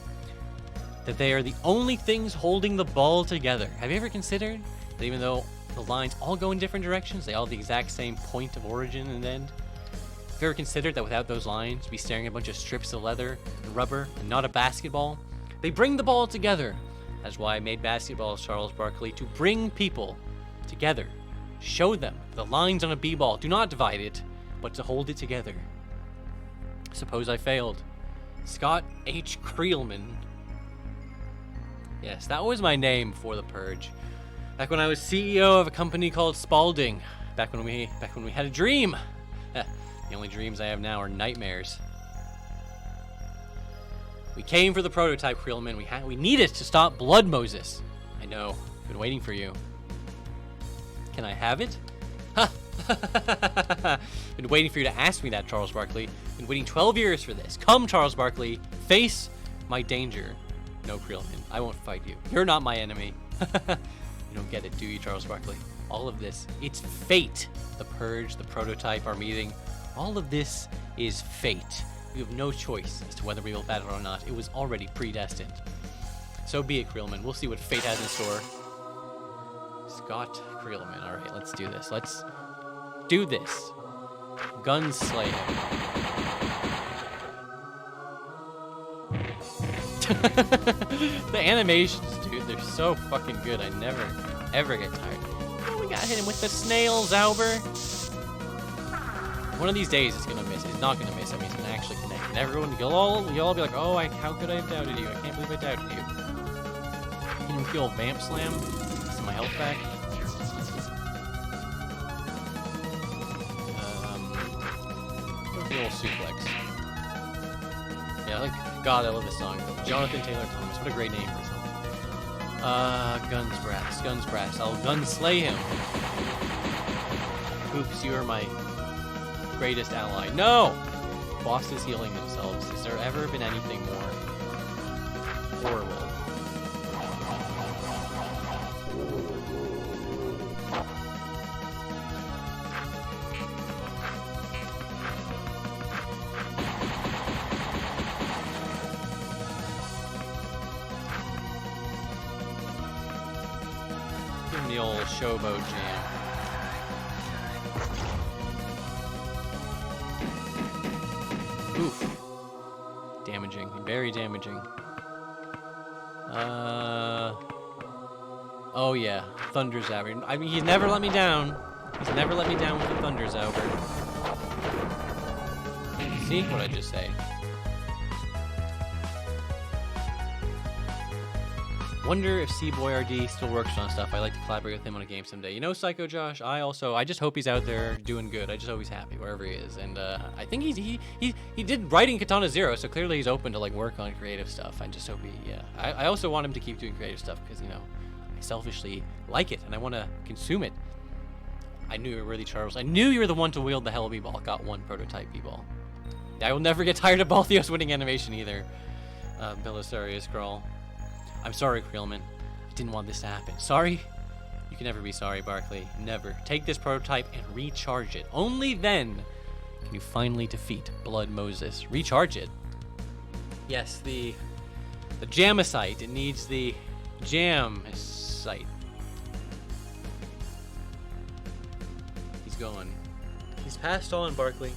That they are the only things holding the ball together. Have you ever considered that even though the lines all go in different directions, they all have the exact same point of origin and end? Have you ever considered that without those lines, you'd be staring at a bunch of strips of leather and rubber and not a basketball? They bring the ball together. That's why I made basketballs, Charles Barkley, to bring people together. Show them the lines on a b-ball. Do not divide it, but to hold it together. Suppose I failed. Scott H. Creelman. Yes, that was my name before the Purge. Back when I was CEO of a company called Spaulding. Back when we had a dream. The only dreams I have now are nightmares. We came for the prototype, Creelman. We need it to stop Blood Moses. I know. Been waiting for you. Can I have it? Been waiting for you to ask me that, Charles Barkley. Been waiting 12 years for this. Come, Charles Barkley, face my danger. No, Creelman, I won't fight you. You're not my enemy. You don't get it, do you, Charles Barkley? All of this, it's fate. The Purge, the prototype, our meeting, all of this is fate. We have no choice as to whether we will battle or not. It was already predestined. So be it, Creelman. We'll see what fate has in store. Scott Creelman. All right, let's do this. Let's do this. Guns slay him. The animations, dude, they're so fucking good. I never, ever get tired. Oh, we gotta hit him with the snail, Zauber. One of these days it's gonna miss. It's not gonna miss. I mean, it's gonna actually connect. And everyone, you'll all be like, oh, how could I have doubted you? I can't believe I doubted you. Can you feel Vamp Slam? Is my health back? The old suplex. Yeah, God, I love this song. Jonathan Taylor Thomas. What a great name for a song. Guns brass. I'll gun slay him. Oops, you are my greatest ally. No! Bosses healing themselves. Has there ever been anything more horrible? Give him the old showboat jam. Oof. Damaging. Very damaging. Oh yeah. Thunder Zauber. I mean, he's never let me down. He's never let me down with the Thunder Zauber. See what I just say? Wonder if C-Boy-RD still works on stuff. I'd like to collaborate with him on a game someday. You know, Psycho Josh, I just hope he's out there doing good. I just hope he's happy wherever he is. And I think he did writing Katana Zero, so clearly he's open to like work on creative stuff. I just hope I also want him to keep doing creative stuff because, you know, I selfishly like it and I want to consume it. I knew you were worthy, Charles. I knew you were the one to wield the Hell B-Ball. Got one prototype B-Ball. I will never get tired of Balthios winning animation either. Belisarius Scrawl. I'm sorry, Creelman. I didn't want this to happen. Sorry? You can never be sorry, Barkley. Never. Take this prototype and recharge it. Only then can you finally defeat Blood Moses. Recharge it. Yes, the Jamicite. It needs the Jamicite. He's going. He's passed on, Barkley.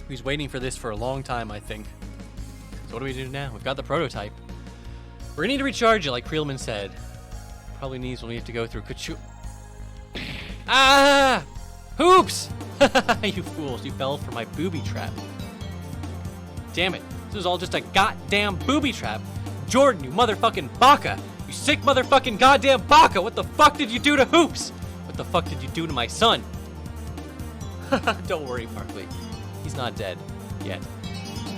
He's waiting for this for a long time, I think. So what do we do now? We've got the prototype. We're gonna need to recharge it, like Creelman said. Probably needs when we have to go through Kachu. Ah! Hoops! You fools, you fell for my booby trap. Damn it, this was all just a goddamn booby trap. Jordan, you motherfucking baka! You sick motherfucking goddamn baka! What the fuck did you do to Hoops? What the fuck did you do to my son? Don't worry, Barkley. He's not dead yet.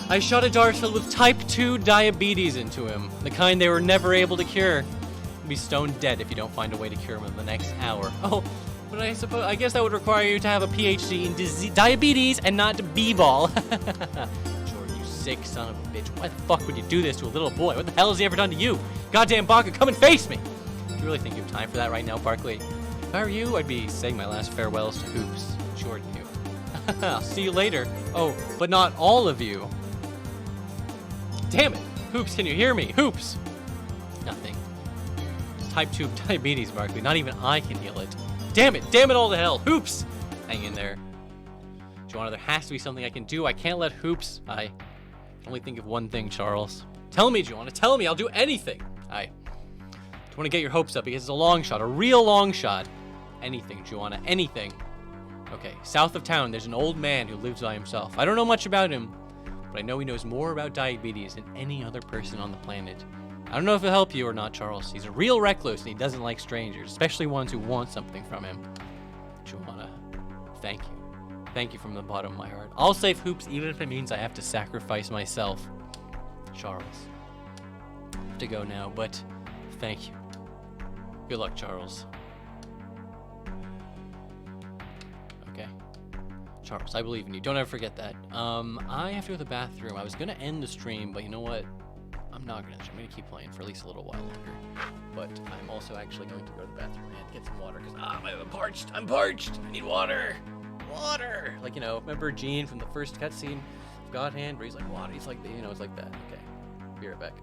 I shot a dart filled with type 2 diabetes into him, the kind they were never able to cure. He'll be stone dead if you don't find a way to cure him in the next hour. Oh, but I guess that would require you to have a PhD in diabetes and not B-ball. Jordan, you sick son of a bitch. Why the fuck would you do this to a little boy? What the hell has he ever done to you? Goddamn Baka, come and face me! Do you really think you have time for that right now, Barkley? If I were you, I'd be saying my last farewells to Hoops. Jordan, you. I'll see you later. Oh, but not all of you. Damn it! Hoops, can you hear me? Hoops! Nothing. It's type 2 diabetes, Barkley. Not even I can heal it. Damn it! Damn it all to hell! Hoops! Hang in there. Joanna, there has to be something I can do. I can't let Hoops... I can only think of one thing, Charles. Tell me, Joanna. Tell me. I'll do anything. I don't want to get your hopes up because it's a long shot. A real long shot. Anything, Joanna. Anything. Okay, south of town, there's an old man who lives by himself. I don't know much about him, but I know he knows more about diabetes than any other person on the planet. I don't know if he'll help you or not, Charles. He's a real recluse, and he doesn't like strangers, especially ones who want something from him. Joanna, thank you. Thank you from the bottom of my heart. I'll save Hoops even if it means I have to sacrifice myself. Charles. I have to go now, but thank you. Good luck, Charles. Charles, I believe in you. Don't ever forget that. I have to go to the bathroom. I was gonna end the stream, but you know what? I'm not gonna. I'm gonna keep playing for at least a little while longer. But I'm also actually going to go to the bathroom and get some water because I'm parched. I'm parched. I need water. Water. Like, you know, remember Gene from the first cutscene of God Hand, where he's like water. He's like, you know, it's like that. Okay. Be right back.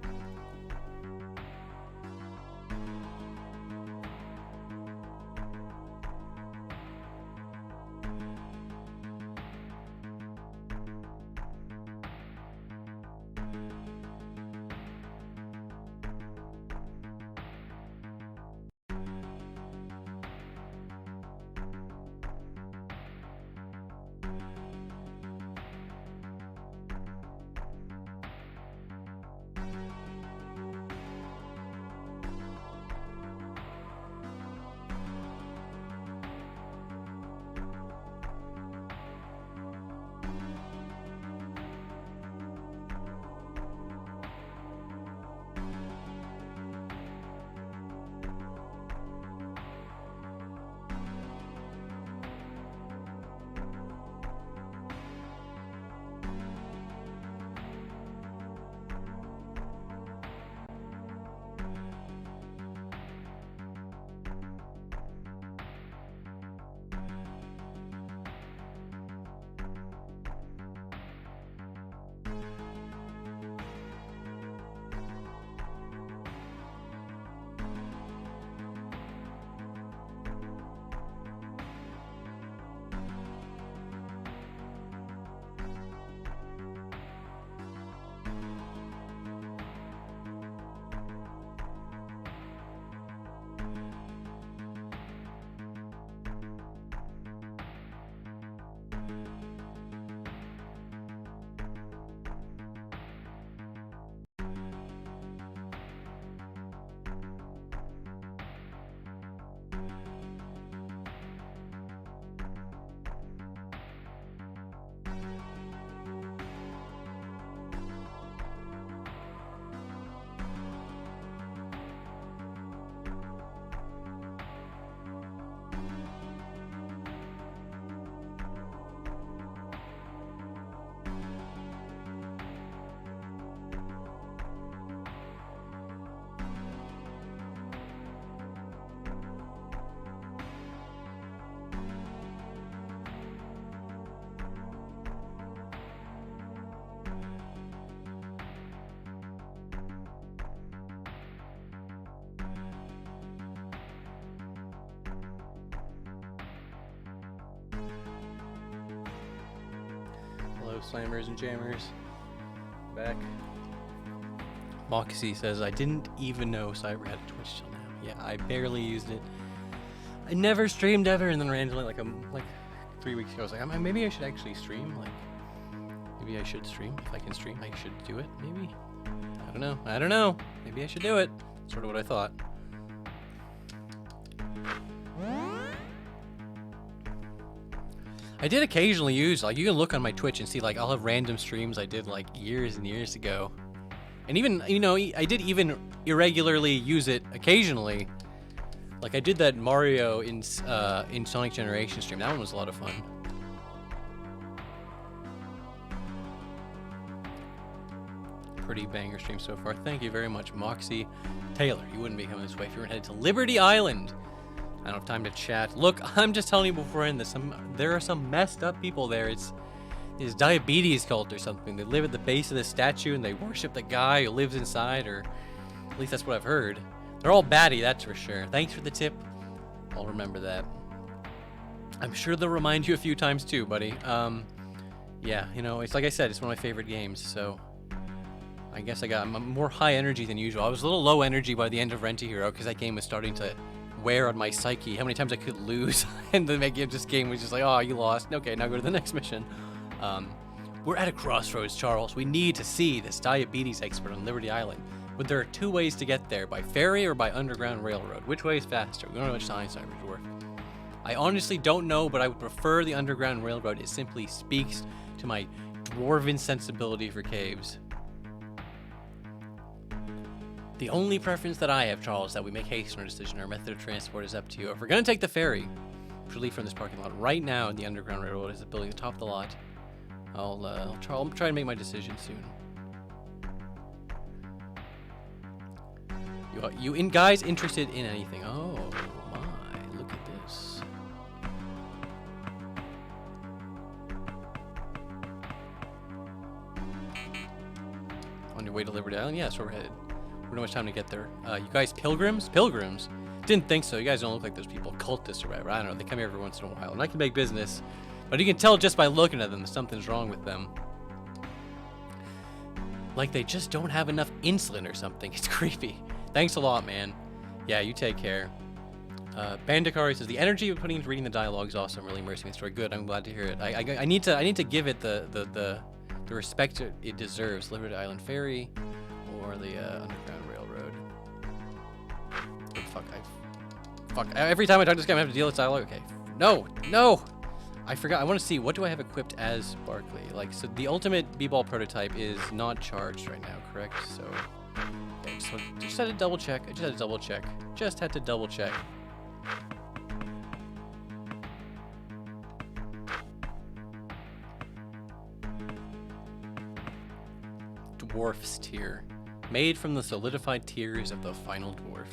Hello, slammers and jammers. Back. Moxie says, I didn't even know Cyber had a Twitch till now. Yeah, I barely used it. I never streamed ever, and then randomly, like 3 weeks ago, I was like, maybe I should actually stream. Like, maybe I should stream. If I can stream, I should do it. Maybe. I don't know. Maybe I should do it. Sort of what I thought. I did occasionally use, like, you can look on my Twitch and see, like, I'll have random streams I did, like, years and years ago. And even, you know, I did even irregularly use it occasionally. Like, I did that Mario in Sonic Generation stream. That one was a lot of fun. Pretty banger stream so far. Thank you very much, Moxie. Taylor, you wouldn't be coming this way if you weren't headed to Liberty Island. I don't have time to chat. Look, I'm just telling you before I end this, there are some messed up people there. It's diabetes cult or something. They live at the base of the statue and they worship the guy who lives inside, or at least that's what I've heard. They're all batty, that's for sure. Thanks for the tip. I'll remember that. I'm sure they'll remind you a few times too, buddy. Yeah, you know, it's like I said, it's one of my favorite games, so I guess I'm more high energy than usual. I was a little low energy by the end of Rent-A-Hero because that game was starting to wear on my psyche. How many times I could lose, and the game was just like, oh, you lost. Okay, now go to the next mission. We're at a crossroads, Charles. We need to see this diabetes expert on Liberty Island. But there are two ways to get there, by ferry or by underground railroad. Which way is faster? We don't know how much time it's worth. I honestly don't know, but I would prefer the underground railroad. It simply speaks to my dwarven sensibility for caves. The only preference that I have, Charles, is that we make haste in our decision. Our method of transport is up to you. If we're going to take the ferry, relief from this parking lot right now in the Underground Railroad is the building at the top of the lot. I'll try to make my decision soon. Guys interested in anything? Oh my, look at this. On your way to Liberty Island? Yeah, that's where we're headed. We don't have much time to get there. You guys pilgrims? Pilgrims? Didn't think so. You guys don't look like those people. Cultists or whatever. I don't know. They come here every once in a while. And I can make business. But you can tell just by looking at them that something's wrong with them. Like they just don't have enough insulin or something. It's creepy. Thanks a lot, man. Yeah, you take care. Bandikari says, the energy of putting into reading the dialogue is awesome. Really immersing the story. Good. I'm glad to hear it. I need to give it the respect it deserves. Liberty Island Ferry or the Underground Railroad. Oh, fuck. Every time I talk to this guy, I have to deal with dialogue. Okay. No. I forgot. I want to see, what do I have equipped as Barkley? Like, so the ultimate B-ball prototype is not charged right now, correct? So, yeah, just had to double check. Just had to double check. Dwarf's Tear. Made from the solidified tears of the final dwarf.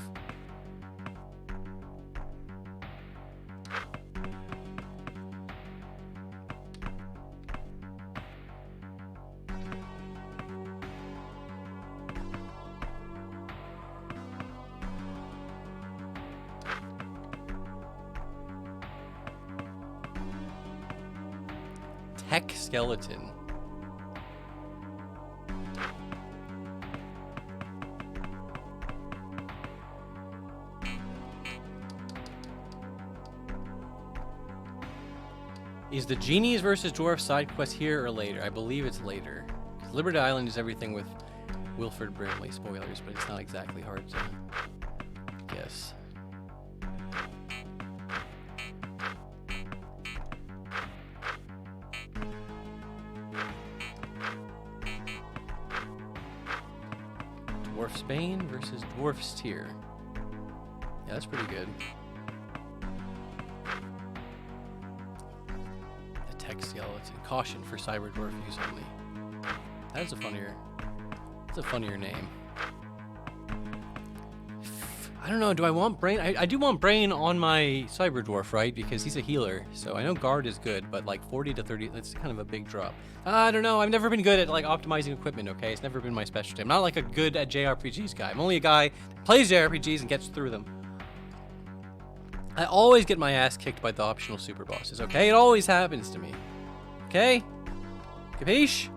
Tech skeleton. Is the genies versus dwarf side quest here or later? I believe it's later. Liberty Island is everything with Wilford Brimley. Spoilers, but it's not exactly hard to guess. Dwarf's Bane versus Dwarf's Tear. Yeah, that's pretty good. The tech skeleton. Caution for cyber dwarf use only. That is a funnier name. I don't know, do I want Brain? I do want Brain on my cyber dwarf, right? Because he's a healer. So I know guard is good, but like 40 to 30, that's kind of a big drop. I don't know, I've never been good at like optimizing equipment, okay? It's never been my specialty. I'm not like a good at JRPGs guy. I'm only a guy that plays JRPGs and gets through them. I always get my ass kicked by the optional super bosses, okay? It always happens to me. Okay? Capiche?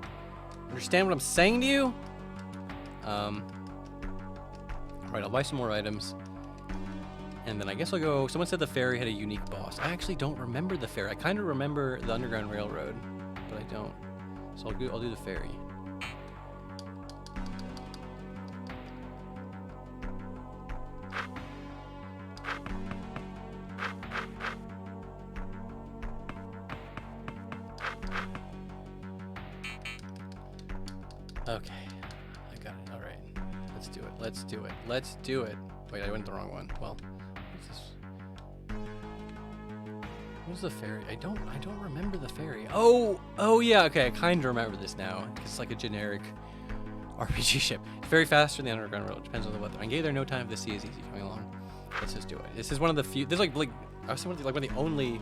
Understand what I'm saying to you? Right, I'll buy some more items. And then I guess I'll go... Someone said the ferry had a unique boss. I actually don't remember the ferry. I kind of remember the Underground Railroad, but I don't. So I'll do the ferry. Okay. I got it. All right. Let's do it. Wait, I went the wrong one. Well, what's this? What's the ferry? I don't remember the ferry. Oh yeah, okay, I kind of remember this now. It's like a generic RPG ship. It's very fast for the Underground Railroad. Depends on the weather. I can get there no time if the sea is easy coming along. Let's just do it. This is one of the few. There's like I was like one of the only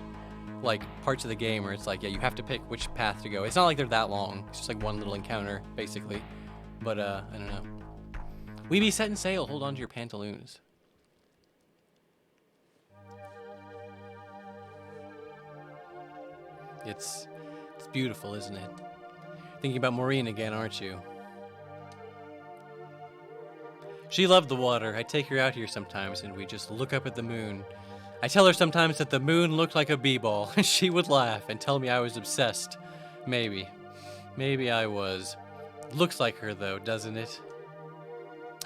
like parts of the game where it's like, yeah, you have to pick which path to go. It's not like they're that long. It's just like one little encounter basically. But I don't know. We be setting sail. Hold on to your pantaloons. It's beautiful, isn't it? Thinking about Maureen again, aren't you? She loved the water. I take her out here sometimes and we just look up at the moon. I tell her sometimes that the moon looked like a b-ball and she would laugh and tell me I was obsessed. Maybe I was. Looks like her though, doesn't it?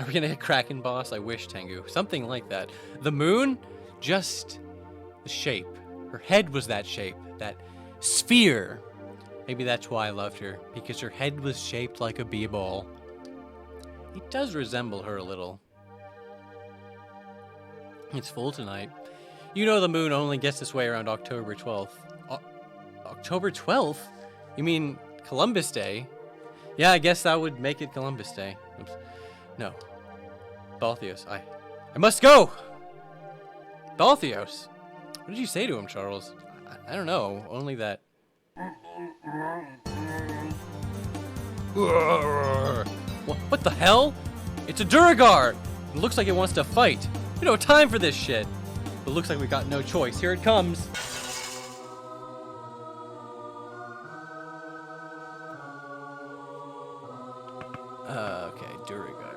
Are we gonna get Kraken boss? I wish, Tengu. Something like that. The moon? Just the shape. Her head was that shape. That sphere. Maybe that's why I loved her. Because her head was shaped like a b-ball. It does resemble her a little. It's full tonight. You know the moon only gets this way around October 12th. October 12th? You mean Columbus Day? Yeah, I guess that would make it Columbus Day. Oops. No. Balthios, I must go! Balthios? What did you say to him, Charles? I don't know, only that... What the hell? It's a Duragar! It looks like it wants to fight. We don't have time for this shit. But looks like we got no choice. Here it comes. Okay, Duragar.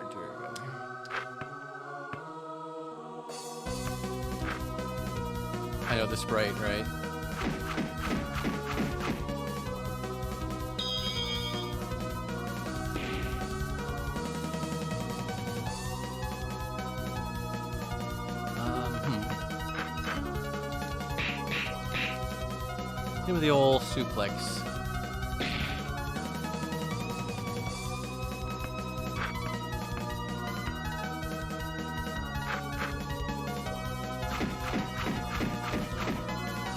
I know the sprite, right? Give me the old suplex.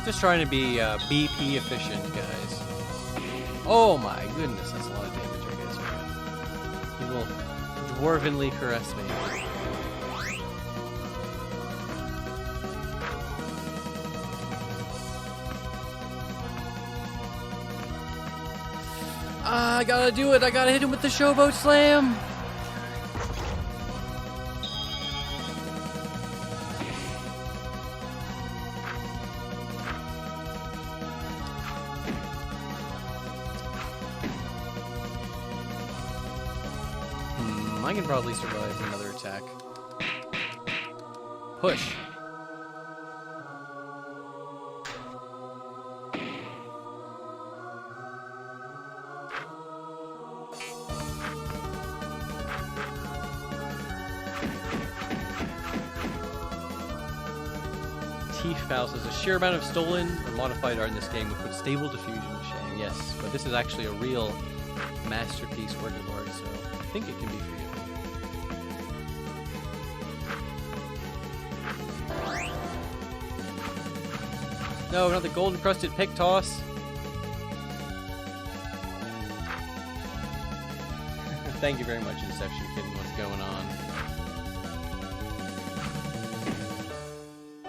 Just trying to be BP efficient, guys. Oh my goodness, that's a lot of damage, I guess. Right? He will dwarvenly caress me. I gotta do it. I gotta hit him with the showboat slam. I can probably survive another attack. Push. Foul says a sheer amount of stolen or modified art in this game would put stable diffusion to shame. Yes, but this is actually a real masterpiece work of art, so I think it can be for you. No, not the gold encrusted pick toss. Thank you very much, Inception Kid. What's going on?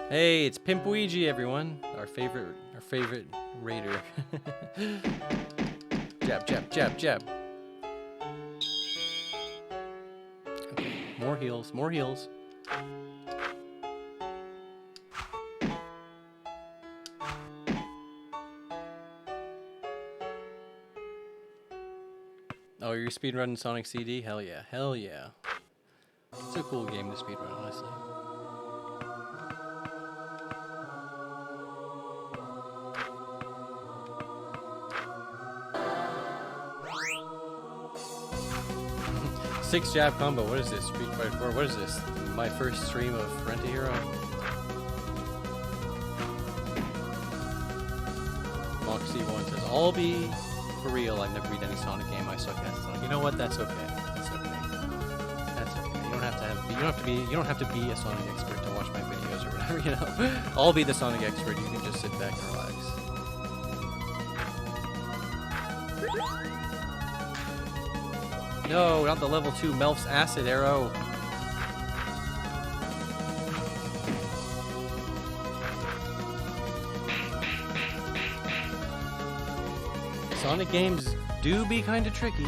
Hey, it's Pimp Ouija, everyone. Our favorite raider. Jab, jab, jab, jab. Okay, more heals, more heals. Oh, you're speedrunning Sonic CD? Hell yeah, hell yeah. It's a cool game to speedrun, honestly. Six jab combo. What is this? Street Fighter 4. What is this? My first stream of Rent-A-Hero. Moxie1 says, "I'll be for real. I've never beat any Sonic game. I suck at Sonic." You know what? That's okay. That's okay. That's okay. You don't have to be a Sonic expert to watch my videos or whatever. You know, I'll be the Sonic expert. You can just sit back and relax. No, not the level 2 Melf's acid arrow. Sonic games do be kind of tricky.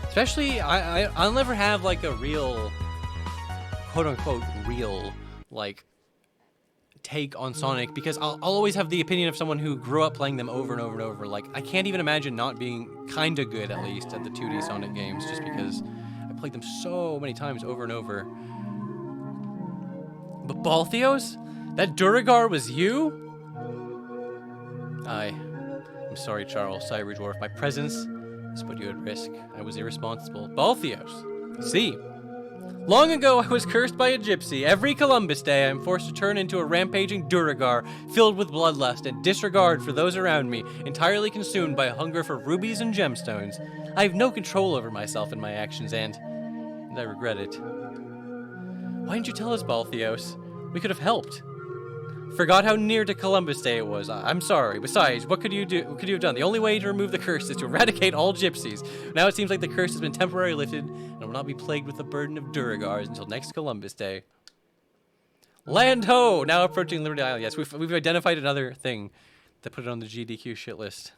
Especially, I'll never have like a real, quote-unquote, real, like, take on Sonic, because I'll always have the opinion of someone who grew up playing them over and over and over. Like, I can't even imagine not being kinda good, at least, at the 2D Sonic games, just because I played them so many times over and over. But Balthios? That Duragar was you? I'm sorry, Charles, Cyber Dwarf. My presence has put you at risk. I was irresponsible. Balthios. See? Long ago, I was cursed by a gypsy. Every Columbus Day, I am forced to turn into a rampaging Duragar, filled with bloodlust and disregard for those around me, entirely consumed by a hunger for rubies and gemstones. I have no control over myself and my actions, and I regret it. Why didn't you tell us, Balthios? We could have helped. Forgot how near to Columbus Day it was. I'm sorry. Besides, what could you do? What could you have done? The only way to remove the curse is to eradicate all gypsies. Now it seems like the curse has been temporarily lifted and will not be plagued with the burden of Duragars until next Columbus Day. Land ho! Now approaching Liberty Island. Yes, we've identified another thing to put it on the GDQ shit list.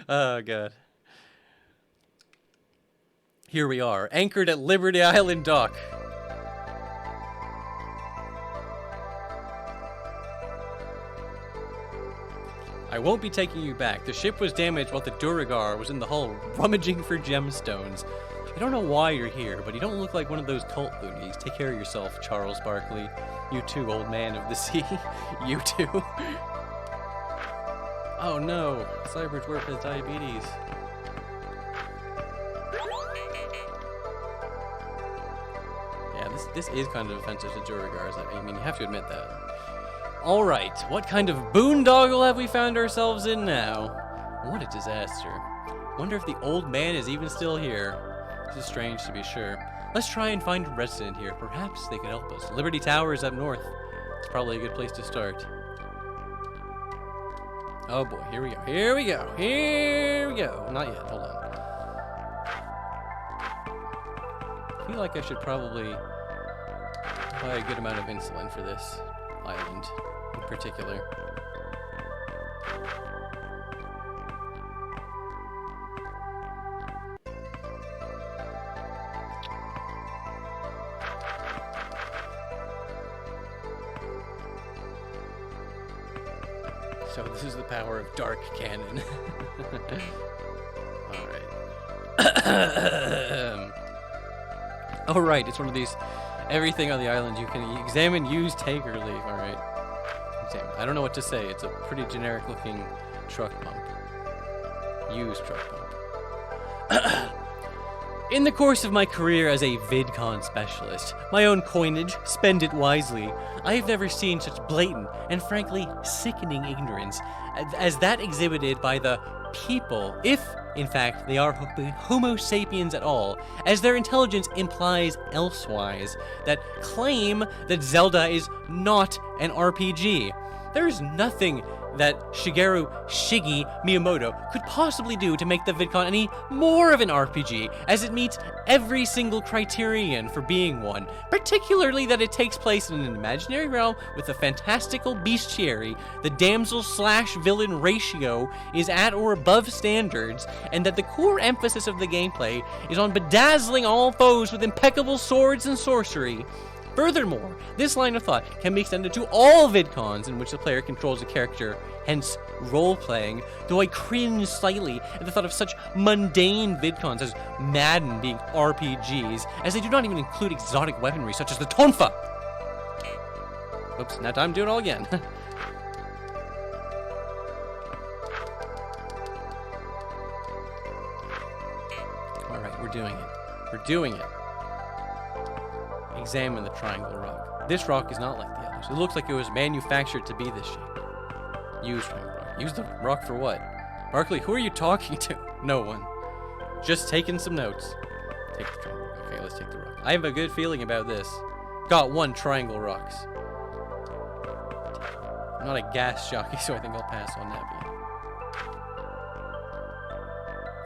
Oh god. Here we are, anchored at Liberty Island Dock. I won't be taking you back. The ship was damaged while the Duragar was in the hull rummaging for gemstones. I don't know why you're here, but you don't look like one of those cult loonies. Take care of yourself, Charles Barkley. You too, old man of the sea. You too. Oh no, Cybertwerp has diabetes. Yeah, this is kind of offensive to Duragars. I mean, you have to admit that. Alright, what kind of boondoggle have we found ourselves in now? What a disaster. Wonder if the old man is even still here. This is strange to be sure. Let's try and find a resident here. Perhaps they could help us. Liberty Tower is up north. It's probably a good place to start. Oh boy, here we go. Here we go. Here we go. Not yet. Hold on. I feel like I should probably buy a good amount of insulin for this island in particular. So this is the power of dark cannon. Alright. Alright, it's one of these everything on the island you can examine, use, take, or leave. Alright. Examine. I don't know what to say. It's a pretty generic looking truck pump. Use truck pump. In the course of my career as a VidCon specialist, my own coinage, spend it wisely, I have never seen such blatant and frankly sickening ignorance as that exhibited by the people, if in fact they are Homo sapiens at all, as their intelligence implies elsewise, that claim that Zelda is not an RPG. There is nothing that Shigeru Shigi Miyamoto could possibly do to make the VidCon any more of an RPG, as it meets every single criterion for being one, particularly that it takes place in an imaginary realm with a fantastical bestiary, the damsel-slash-villain ratio is at or above standards, and that the core emphasis of the gameplay is on bedazzling all foes with impeccable swords and sorcery. Furthermore, this line of thought can be extended to all VidCons in which the player controls a character, hence role-playing, though I cringe slightly at the thought of such mundane VidCons as Madden being RPGs, as they do not even include exotic weaponry such as the tonfa! Oops, now time to do it all again. Alright, we're doing it. We're doing it. Examine the triangle rock. This rock is not like the others. It looks like it was manufactured to be this shape. Use triangle rock. Use the rock for what? Barkley, who are you talking to? No one. Just taking some notes. Take the triangle rock. Okay, let's take the rock. I have a good feeling about this. Got 1 triangle rocks. I'm not a gas jockey, so I think I'll pass on that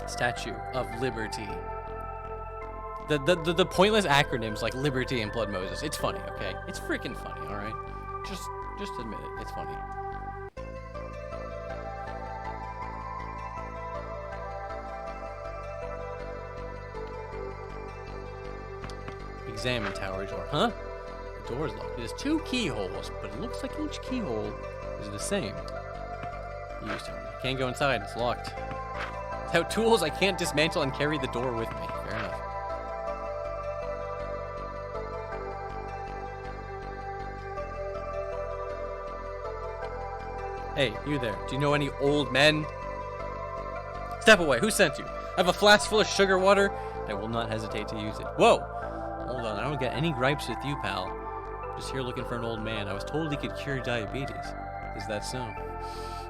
bit. Statue of Liberty. The pointless acronyms like Liberty and Blood Moses. It's funny, okay? It's freaking funny, alright? Just admit it. It's funny. Examine tower door. Huh? The door is locked. It has 2 keyholes, but it looks like each keyhole is the same. Use tower. Can't go inside. It's locked. Without tools, I can't dismantle and carry the door with me. Fair enough. Hey, you there. Do you know any old men? Step away. Who sent you? I have a flask full of sugar water. I will not hesitate to use it. Whoa! Hold on. I don't get any gripes with you, pal. I'm just here looking for an old man. I was told he could cure diabetes. Is that so?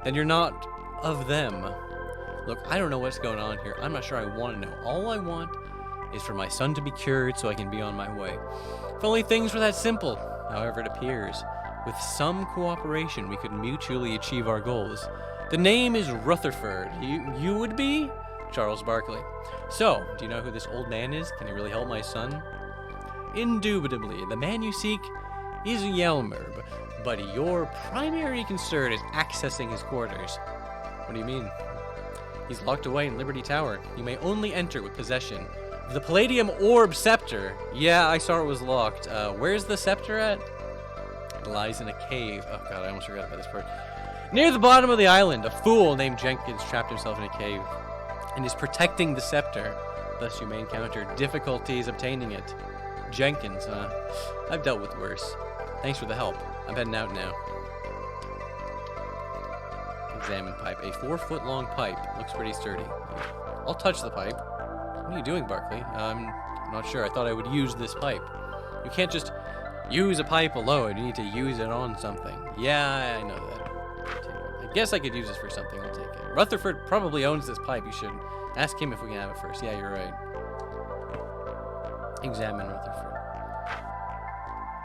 Then you're not of them. Look, I don't know what's going on here. I'm not sure I want to know. All I want is for my son to be cured so I can be on my way. If only things were that simple. However, it appears With some cooperation, we could mutually achieve our goals. The name is Rutherford. You would be? Charles Barkley. So, do you know who this old man is? Can he really help my son? Indubitably, the man you seek is Yelmerb, but your primary concern is accessing his quarters. What do you mean? He's locked away in Liberty Tower. You may only enter with possession of the Palladium Orb Scepter. Yeah, I saw it was locked. Where's the scepter at? It lies in a cave. Oh god, I almost forgot about this part. Near the bottom of the island, a fool named Jenkins trapped himself in a cave and is protecting the scepter. Thus you may encounter difficulties obtaining it. Jenkins, huh? I've dealt with worse. Thanks for the help. I'm heading out now. Examine pipe. A 4-foot-long pipe. Looks pretty sturdy. I'll touch the pipe. What are you doing, Barkley? I'm not sure. I thought I would use this pipe. You can't just use a pipe alone. You need to use it on something. Yeah, I know that. I guess I could use this for something. I'll take it. Rutherford probably owns this pipe. You should ask him if we can have it first. Yeah, you're right. Examine Rutherford.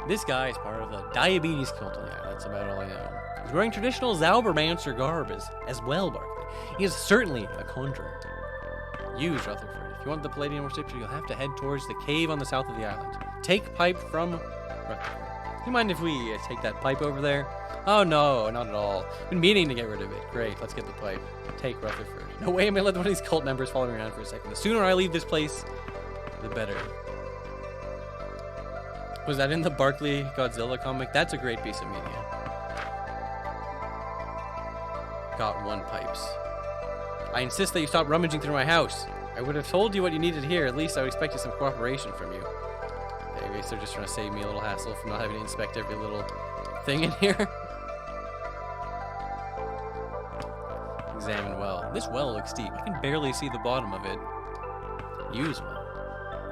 This guy is part of the diabetes cult. Yeah, that's about all I know. He's wearing traditional Zaubermancer garb as well, Barkley. He is certainly a conjurer. Use Rutherford. If you want the Palladium Reception, you'll have to head towards the cave on the south of the island. Take pipe from Rutherford. Do you mind if we take that pipe over there? Oh no, not at all. Been meaning to get rid of it. Great, let's get the pipe. Take Rutherford. No way am I let one of these cult members follow me around for a second. The sooner I leave this place, the better. Was that in the Barkley Godzilla comic? That's a great piece of media. Got 1 pipes. I insist that you stop rummaging through my house. I would have told you what you needed here. At least I would expect some cooperation from you. Okay, I guess they're just trying to save me a little hassle from not having to inspect every little thing in here. Examine well. This well looks deep. I can barely see the bottom of it. Use well.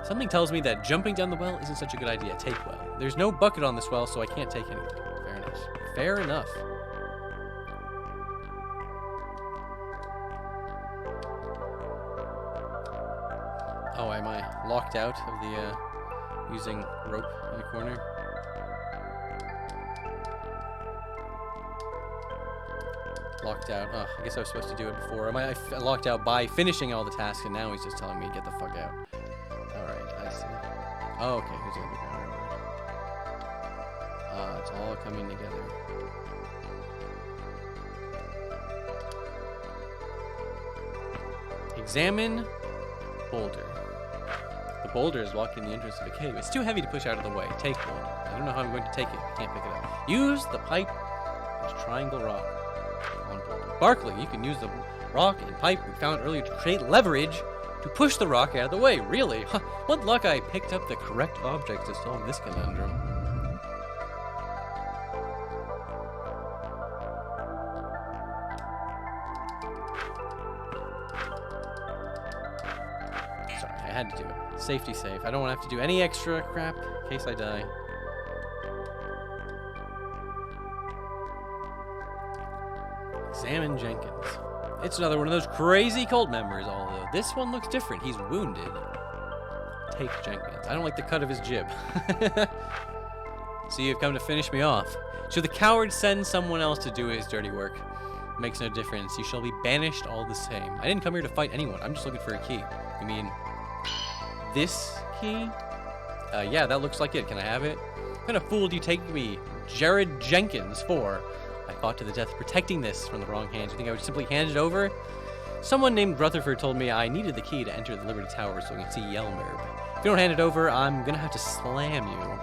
Something tells me that jumping down the well isn't such a good idea. Take well. There's no bucket on this well, so I can't take anything. Fair enough. Fair enough. Oh, am I locked out of the, using rope in the corner? Locked out. Oh, I guess I was supposed to do it before. Am I locked out by finishing all the tasks, and now he's just telling me to get the fuck out. Alright, I see. Oh, okay, here's the underground railroad. It's all coming together. Examine boulder. The boulder is blocking the entrance to the cave. It's too heavy to push out of the way. Take boulder. I don't know how I'm going to take it. I can't pick it up. Use the pipe. There's triangle rock on boulder. Barkley, you can use the rock and pipe we found earlier to create leverage to push the rock out of the way. Really? Huh. What luck I picked up the correct object to solve this conundrum. Sorry, I had to do it. Safety safe. I don't want to have to do any extra crap in case I die. Examine Jenkins. It's another one of those crazy cult members, although this one looks different. He's wounded. Take Jenkins. I don't like the cut of his jib. So you've come to finish me off. Should the coward send someone else to do his dirty work? Makes no difference. You shall be banished all the same. I didn't come here to fight anyone. I'm just looking for a key. You mean this key? Yeah, that looks like it. Can I have it? What kind of fool do you take me, Jared Jenkins, for? I fought to the death protecting this from the wrong hands. You think I would simply hand it over? Someone named Rutherford told me I needed the key to enter the Liberty Tower so I can see Yelmerb. If you don't hand it over, I'm gonna have to slam you.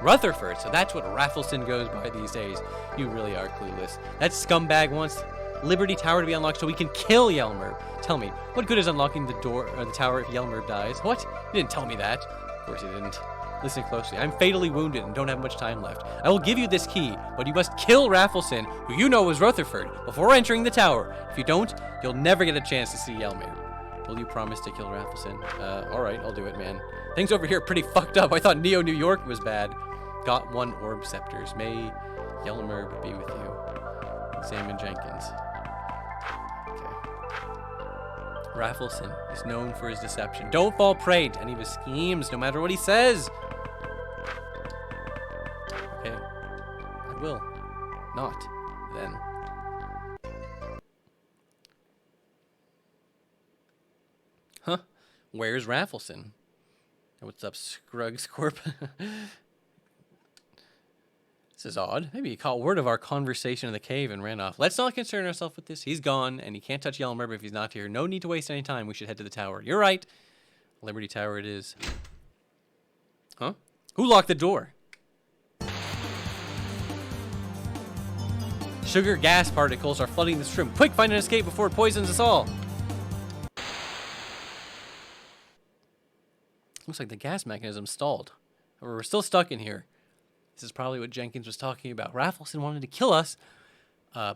Rutherford, so that's what Raffleson goes by these days. You really are clueless. That scumbag wants Liberty Tower to be unlocked so we can kill Yelmerb. Tell me, what good is unlocking the door or the tower if Yelmerb dies? What? You didn't tell me that. Of course you didn't. Listen closely. I'm fatally wounded and don't have much time left. I will give you this key, but you must kill Raffleson, who you know is Rutherford, before entering the tower. If you don't, you'll never get a chance to see Yelmer. Will you promise to kill Raffleson? Alright, I'll do it, man. Things over here are pretty fucked up. I thought Neo New York was bad. Got 1 orb scepters. May Yelmer be with you. Examine Jenkins. Okay. Raffleson is known for his deception. Don't fall prey to any of his schemes, no matter what he says. Okay. it will. Not, then. Huh? Where's Raffleson? What's up, Scruggs Corp? This is odd. Maybe he caught word of our conversation in the cave and ran off. Let's not concern ourselves with this. He's gone, and he can't touch Yellow River if he's not here. No need to waste any time. We should head to the tower. You're right. Liberty Tower it is. Huh? Who locked the door? Sugar gas particles are flooding this room. Quick, find an escape before it poisons us all. Looks like the gas mechanism stalled. However, we're still stuck in here. This is probably what Jenkins was talking about. Raffleson wanted to kill us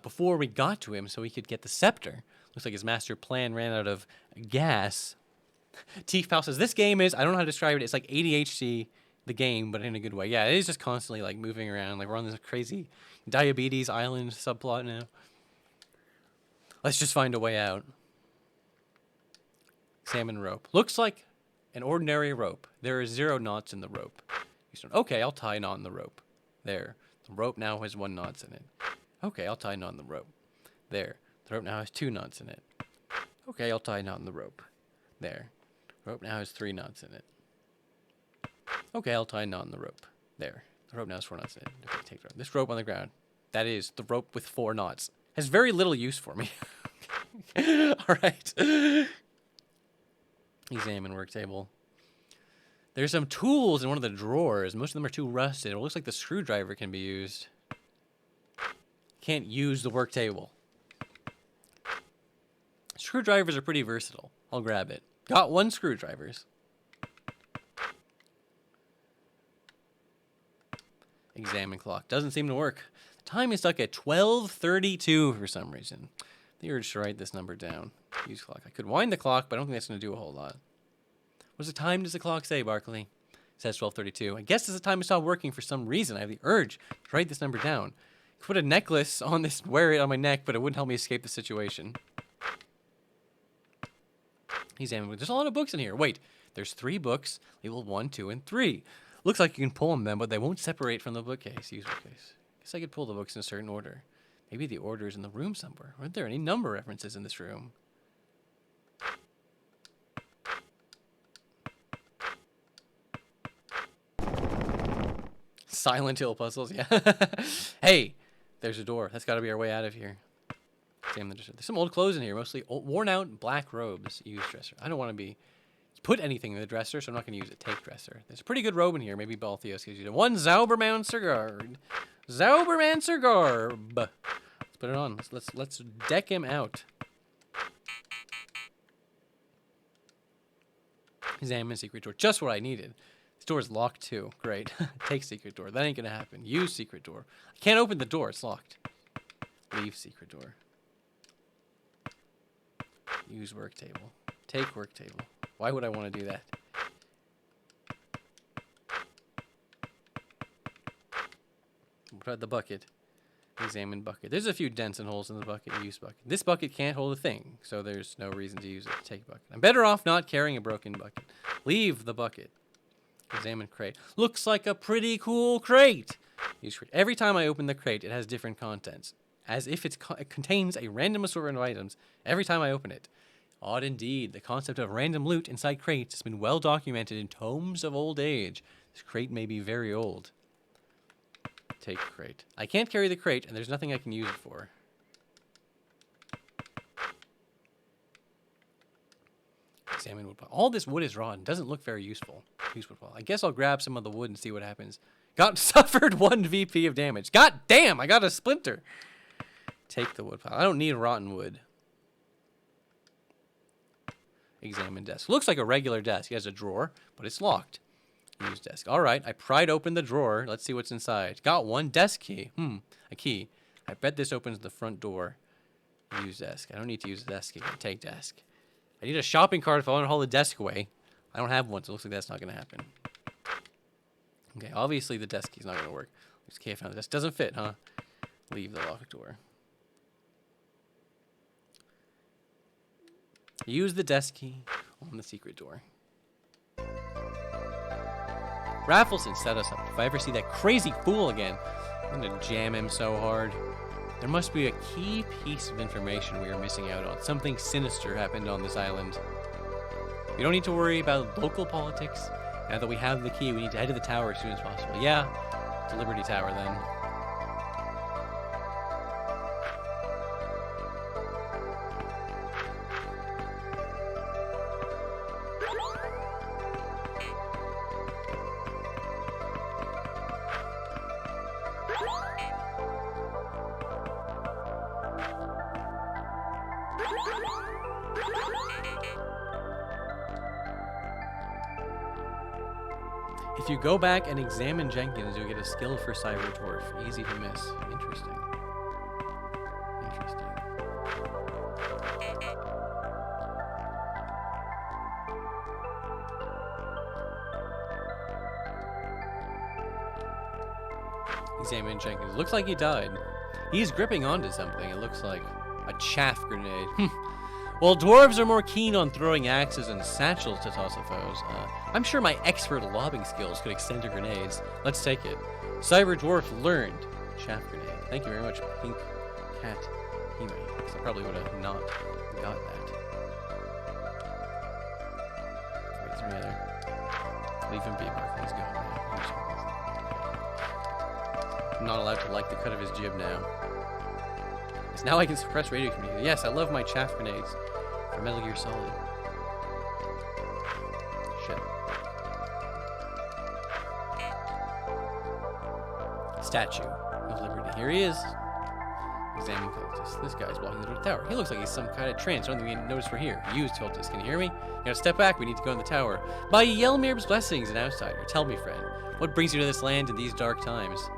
before we got to him so he could get the scepter. Looks like his master plan ran out of gas. Teef Pal says, this game is, I don't know how to describe it, it's like ADHD, the game, but in a good way. Yeah, it is just constantly like moving around. Like we're on this crazy diabetes island subplot now. Let's just find a way out. Salmon rope. Looks like an ordinary rope. There are 0 knots in the rope. Okay, I'll tie a knot in the rope. There. The rope now has 1 knot in it. Okay, I'll tie a knot in the rope. There. The rope now has 2 knots in it. Okay, I'll tie a knot in the rope. There. The rope now has 3 knots in it. Okay, I'll tie a knot in the rope. There. The rope now has 4 knots in it. Okay, take the rope. This rope on the ground. That is the rope with 4 knots. Has very little use for me. Alright. Examine work table. There's some tools in one of the drawers. Most of them are too rusted. It looks like the screwdriver can be used. Can't use the work table. Screwdrivers are pretty versatile. I'll grab it. Got 1 screwdrivers. Examine clock. Doesn't seem to work. The time is stuck at 12:32 for some reason. The urge to write this number down. Use clock. I could wind the clock, but I don't think that's going to do a whole lot. What's the time does the clock say, Barkley? It says 12:32. I guess it's the time to stop working for some reason. I have the urge to write this number down. I could put a necklace on this, wear it on my neck, but it wouldn't help me escape the situation. There's a lot of books in here. Wait, there's 3 books, labeled 1, 2, and 3. Looks like you can pull them, but they won't separate from the bookcase. Use bookcase. Guess I could pull the books in a certain order. Maybe the order is in the room somewhere. Aren't there any number references in this room? Silent Hill puzzles, yeah. Hey, there's a door. That's got to be our way out of here. Damn, there's some old clothes in here, mostly old, worn out black robes. Use dresser. I don't want to be put anything in the dresser, so I'm not going to use it. Take dresser. There's a pretty good robe in here. Maybe Balthios gives you 1 Zauberman cigar. Zauberman cigar. Let's put it on. Let's deck him out. Examine secret door. Just what I needed. This door is locked too. Great. Take secret door. That ain't gonna happen. Use secret door. I can't open the door. It's locked. Leave secret door. Use work table. Take work table. Why would I want to do that? What about the bucket? Examine bucket. There's a few dents and holes in the bucket. Use bucket. This bucket can't hold a thing, so there's no reason to use it. Take bucket. I'm better off not carrying a broken bucket. Leave the bucket. Examine crate. Looks like a pretty cool crate. Use crate. Every time I open the crate, it has different contents, as if it contains a random assortment of items every time I open it. Odd indeed. The concept of random loot inside crates has been well documented in tomes of old age. This crate may be very old. Take crate. I can't carry the crate, and there's nothing I can use it for. Examine wood pile. All this wood is raw and doesn't look very useful. Use wood pile. I guess I'll grab some of the wood and see what happens. Suffered 1 VP of damage. God damn, I got a splinter. Take the wood pile. I don't need rotten wood. Examine desk. Looks like a regular desk. It has a drawer, but it's locked. Use desk. All right, I pried open the drawer. Let's see what's inside. Got 1 desk key. A key. I bet this opens the front door. Use desk. I don't need to use the desk key. Take desk. I need a shopping cart if I want to haul the desk away. I don't have one, so it looks like that's not going to happen. Okay, obviously the desk key's not going to work. Okay, I found the desk. Doesn't fit, huh? Leave the locked door. Use the desk key on the secret door. Raffleson set us up. If I ever see that crazy fool again, I'm gonna jam him so hard. There must be a key piece of information we are missing out on. Something sinister happened on this island. We don't need to worry about local politics. Now that we have the key, we need to head to the tower as soon as possible. Yeah, to Liberty Tower then. If you go back and examine Jenkins, you'll get a skill for Cyber Dwarf. Easy to miss. Interesting. Interesting. Examine Jenkins. Looks like he died. He's gripping onto something. It looks like a chaff grenade. While dwarves are more keen on throwing axes and satchels to toss at foes, I'm sure my expert lobbing skills could extend to grenades. Let's take it. Cyber Dwarf learned chaff grenade. Thank you very much, Pink Cat He-Man, because I probably would have not got that. Wait, is there any other? Leave him be, Mark. Let's go now. I'm not allowed to like the cut of his jib now. Yes, now I can suppress radio communication. Yes, I love my chaff grenades for Metal Gear Solid. Shit. Statue of Liberty. Here he is. Examine cultist. This guy's walking into the tower. He looks like he's some kind of trance. I don't think we notice we're here. Use cultist. Can you hear me? You gotta step back. We need to go in the tower. By Yelmir's blessings, an outsider. Tell me, friend, what brings you to this land in these dark times?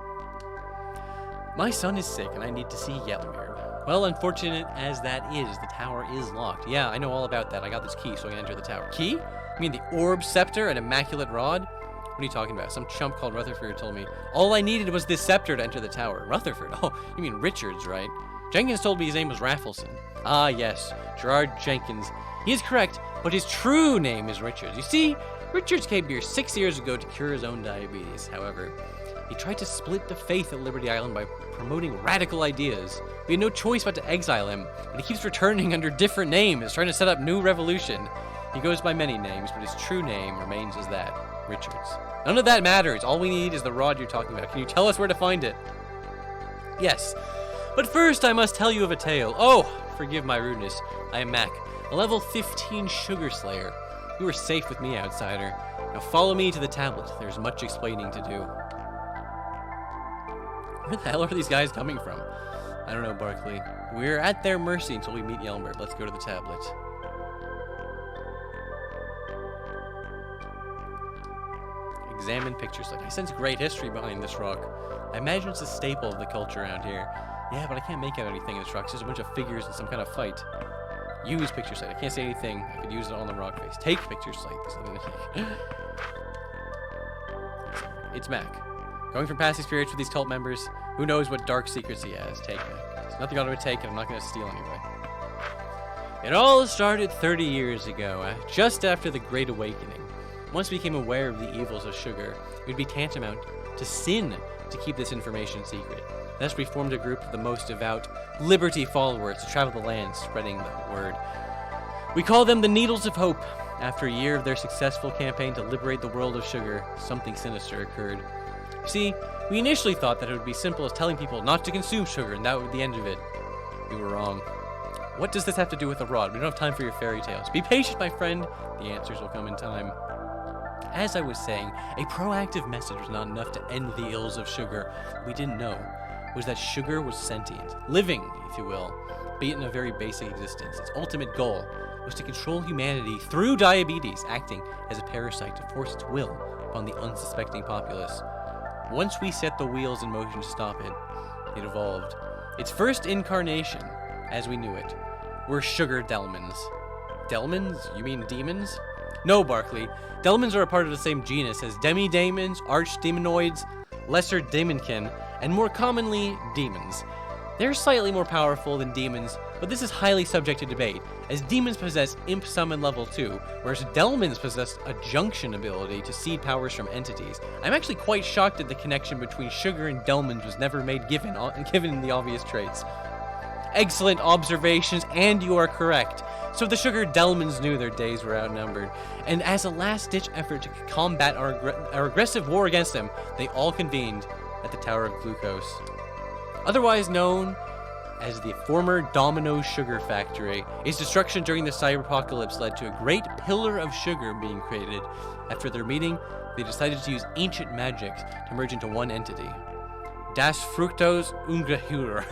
My son is sick, and I need to see Yelmir. Well, unfortunate as that is, the tower is locked. Yeah, I know all about that. I got this key so I can enter the tower. Key? You mean the orb scepter and immaculate rod? What are you talking about? Some chump called Rutherford told me all I needed was this scepter to enter the tower. Rutherford? Oh, you mean Richards, right? Jenkins told me his name was Raffleson. Ah, yes, Gerard Jenkins. He is correct, but his true name is Richards. You see, Richards came here 6 years ago to cure his own diabetes. However, he tried to split the faith at Liberty Island by promoting radical ideas. We had no choice but to exile him, but he keeps returning under different names, trying to set up new revolution. He goes by many names, but his true name remains as that, Richards. None of that matters. All we need is the rod you're talking about. Can you tell us where to find it? Yes, but first I must tell you of a tale. Oh, forgive my rudeness. I am Mac, a level 15 sugar slayer. You are safe with me, outsider. Now follow me to the tablet. There's much explaining to do. Where the hell are these guys coming from? I don't know, Barkley. We're at their mercy until we meet Yelmer. Let's go to the tablet. Examine picture site. I sense great history behind this rock. I imagine it's a staple of the culture around here. Yeah, but I can't make out anything in this rock. It's just a bunch of figures in some kind of fight. Use picture site. I can't say anything. I could use it on the rock face. Take picture site. There's something to take. It's Mac. Going from past experience with these cult members, who knows what dark secrets he has. Take Mac. There's nothing on him to take, and I'm not going to steal anyway. It all started 30 years ago, just after the Great Awakening. Once we became aware of the evils of sugar, it would be tantamount to sin to keep this information secret. Thus, we formed a group of the most devout Liberty followers to travel the land spreading the word. We call them the Needles of Hope. After a year of their successful campaign to liberate the world of sugar, something sinister occurred. See, we initially thought that it would be simple as telling people not to consume sugar and that would be the end of it. We were wrong. What does this have to do with the rod? We don't have time for your fairy tales. Be patient, my friend. The answers will come in time. As I was saying, a proactive message was not enough to end the ills of sugar. What we didn't know was that sugar was sentient, living, if you will, be it in a very basic existence. Its ultimate goal was to control humanity through diabetes, acting as a parasite to force its will upon the unsuspecting populace. Once we set the wheels in motion to stop it, it evolved. Its first incarnation, as we knew it, were sugar Delmans. Delmans? You mean demons? No, Barkley. Delmans are a part of the same genus as demi-daemons, arch-demonoids, lesser daemonkin, and more commonly, demons. They're slightly more powerful than demons, but this is highly subject to debate, as demons possess Imp Summon level 2, whereas Delmons possess a junction ability to seed powers from entities. I'm actually quite shocked that the connection between Sugar and Delmons was never made given the obvious traits. Excellent observations, and you are correct. So the Sugar Delmons knew their days were outnumbered, and as a last-ditch effort to combat our aggressive war against them, they all convened at the Tower of Glucose. Otherwise known as the former Domino Sugar Factory, its destruction during the Cyberpocalypse led to a great pillar of sugar being created. After their meeting, they decided to use ancient magics to merge into one entity. Das Fructose Ungeheuer.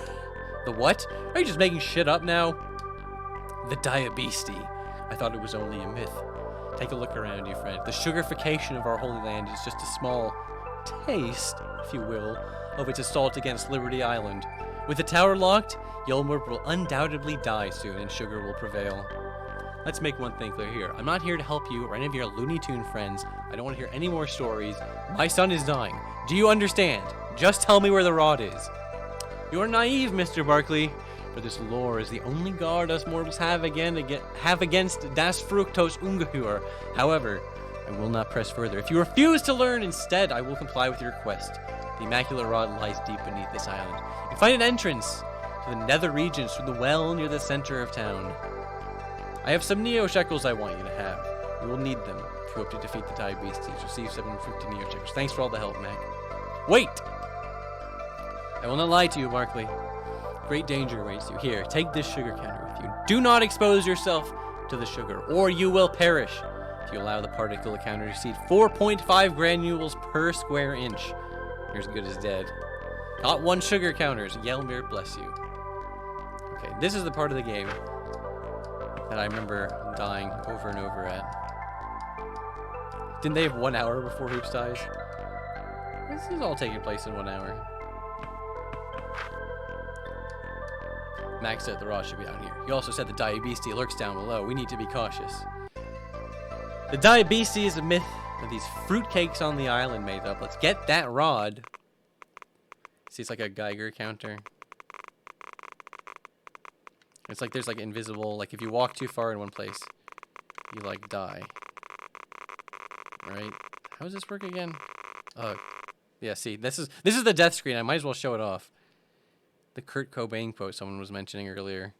The what? Are you just making shit up now? The Diabeesti. I thought it was only a myth. Take a look around you, friend. The sugarification of our Holy Land is just a small taste, if you will, of its assault against Liberty Island. With the tower locked, Yelmer will undoubtedly die soon and sugar will prevail. Let's make one thing clear here. I'm not here to help you or any of your Looney Tune friends. I don't want to hear any more stories. My son is dying. Do you understand? Just tell me where the rod is. You're naive, Mr. Barkley. For this lore is the only guard us mortals have against Das Fructose Ungeheuer. However, I will not press further. If you refuse to learn instead, I will comply with your request. The Immaculate Rod lies deep beneath this island. You find an entrance to the nether regions through the well near the center of town. I have some Neo Shekels I want you to have. You will need them if you hope to defeat the Diabeesties. Receive 750 Neo Shekels. Thanks for all the help, Mac. Wait! I will not lie to you, Barkley. Great danger awaits you. Here, take this sugar counter with you. Do not expose yourself to the sugar, or you will perish. If you allow the particle counter to seed 4.5 granules per square inch, you're as good as dead. Got 1 sugar counters. Yelmir bless you. Okay, this is the part of the game that I remember dying over and over at. Didn't they have 1 hour before Hoops dies? This is all taking place in 1 hour. Max said the rod should be down here. You also said the Diabeesti lurks down below. We need to be cautious. The Diabeesti is a myth that these fruitcakes on the island made up. Let's get that rod. See, it's like a Geiger counter. It's like there's like invisible, like if you walk too far in one place, you like die. Right? How does this work again? Oh, yeah, see, this is the death screen. I might as well show it off. The Kurt Cobain quote someone was mentioning earlier.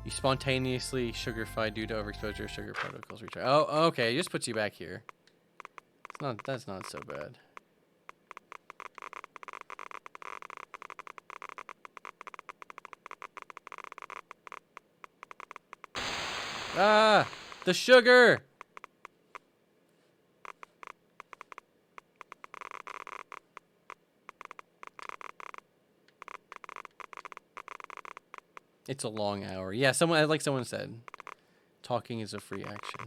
You spontaneously sugarified due to overexposure of sugar particles. Oh, okay. It just puts you back here. That's not so bad. Ah! The sugar! It's a long hour. Yeah, like someone said, talking is a free action.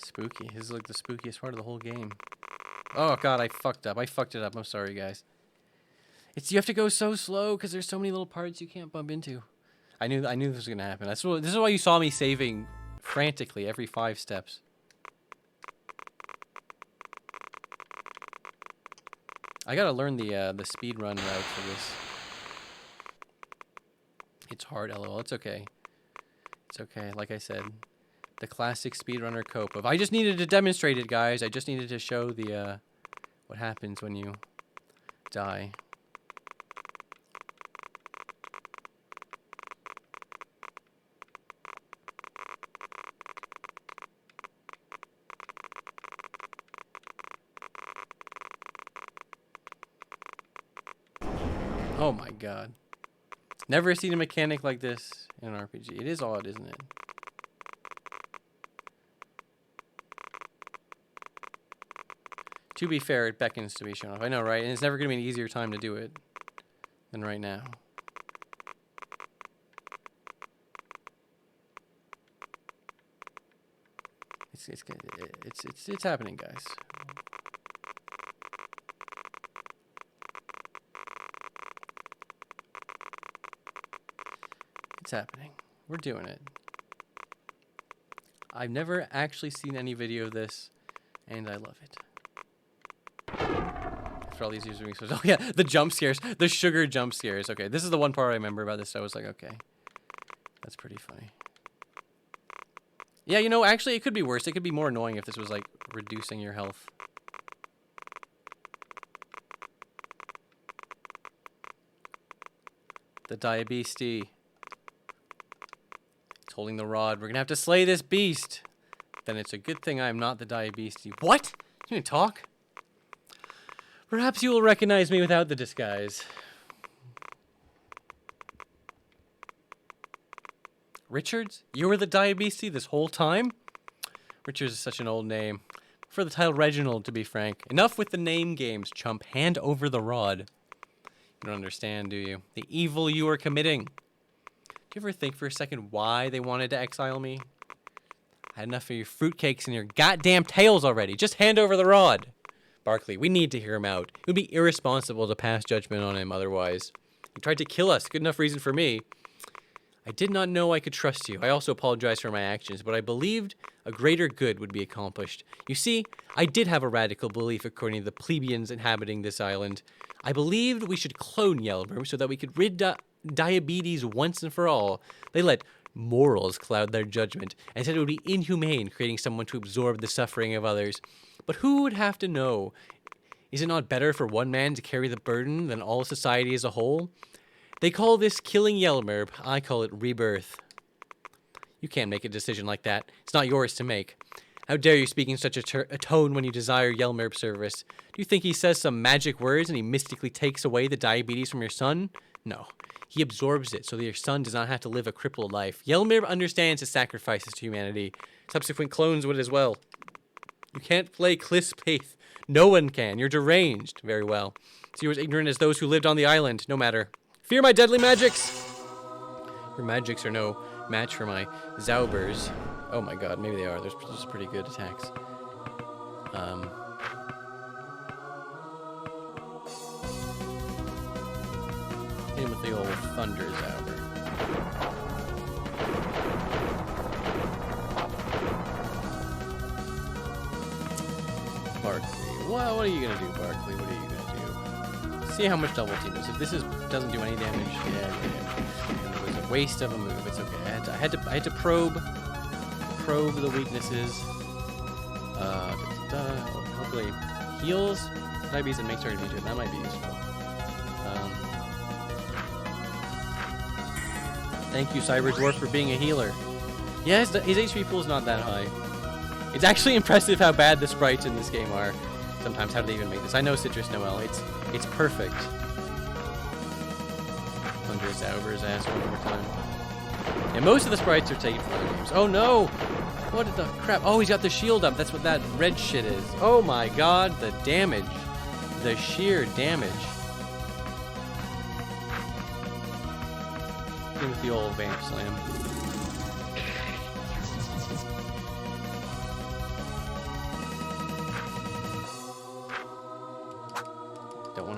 Spooky. This is like the spookiest part of the whole game. Oh god, I fucked up. I fucked it up. I'm sorry, guys. You have to go so slow because there's so many little parts you can't bump into. I knew this was gonna happen. This is why you saw me saving frantically every 5 steps. I gotta learn the speed run route for this. It's hard, lol. It's okay. It's okay. Like I said, the classic speedrunner cope of I just needed to demonstrate it, guys. I just needed to show the what happens when you die. Oh my god. Never seen a mechanic like this in an RPG. It is odd, isn't it? To be fair, it beckons to be shown off. I know, right? And it's never going to be an easier time to do it than right now. It's happening, guys. It's happening. We're doing it. I've never actually seen any video of this, and I love it. after all these years of research. Oh yeah, the jump scares, the sugar jump scares. Okay, this is the one part I remember about this. So I was like, okay, that's pretty funny. Yeah, you know, actually, it could be worse. It could be more annoying if this was like reducing your health. The diabetes. It's holding the rod. We're gonna have to slay this beast. Then it's a good thing I am not the diabetes. What? You didn't talk? Perhaps you will recognize me without the disguise. Richards? You were the diabetes this whole time? Richards is such an old name. For the title Reginald, to be frank. Enough with the name games, chump. Hand over the rod. You don't understand, do you? The evil you are committing. Do you ever think for a second why they wanted to exile me? I had enough of your fruitcakes and your goddamn tails already. Just hand over the rod. Barkley, we need to hear him out. It would be irresponsible to pass judgment on him otherwise. He tried to kill us. Good enough reason for me. I did not know I could trust you. I also apologize for my actions, but I believed a greater good would be accomplished. You see, I did have a radical belief according to the plebeians inhabiting this island. I believed we should clone Yellowbird so that we could rid diabetes once and for all. They let morals cloud their judgment and said it would be inhumane creating someone to absorb the suffering of others. But who would have to know? Is it not better for one man to carry the burden than all society as a whole? They call this killing Yellowmerb. I call it rebirth. You can't make a decision like that. It's not yours to make. How dare you speak in such a tone when you desire Yellowmerb service? Do you think he says some magic words and he mystically takes away the diabetes from your son? No. He absorbs it so that your son does not have to live a crippled life. Yellowmerb understands his sacrifices to humanity. Subsequent clones would as well. You can't play Cliff's Faith. No one can. You're deranged. Very well. So you're as ignorant as those who lived on the island. No matter. Fear my deadly magics! Your magics are no match for my Zaubers. Oh my god, maybe they are. There's pretty good attacks. Hit him with the old Thunder Zauber. Barkley. Well, what are you gonna do, Barkley? What are you gonna do? See how much double team is. If this doesn't do any damage, yeah. And it was a waste of a move. It's okay. I had to probe the weaknesses. Hopefully heals diabetes and makes her immune. That might be useful. Thank you, Cyberdwarf, for being a healer. Yeah, his HP pool is not that high. It's actually impressive how bad the sprites in this game are. Sometimes, how do they even make this? I know Citrus Noel. It's perfect. Thunder Zauber's ass one more time. Yeah, most of the sprites are taken from other games. Oh no! What the crap? Oh, he's got the shield up. That's what that red shit is. Oh my god, the damage. The sheer damage. Hit him with the old Vamp Slam.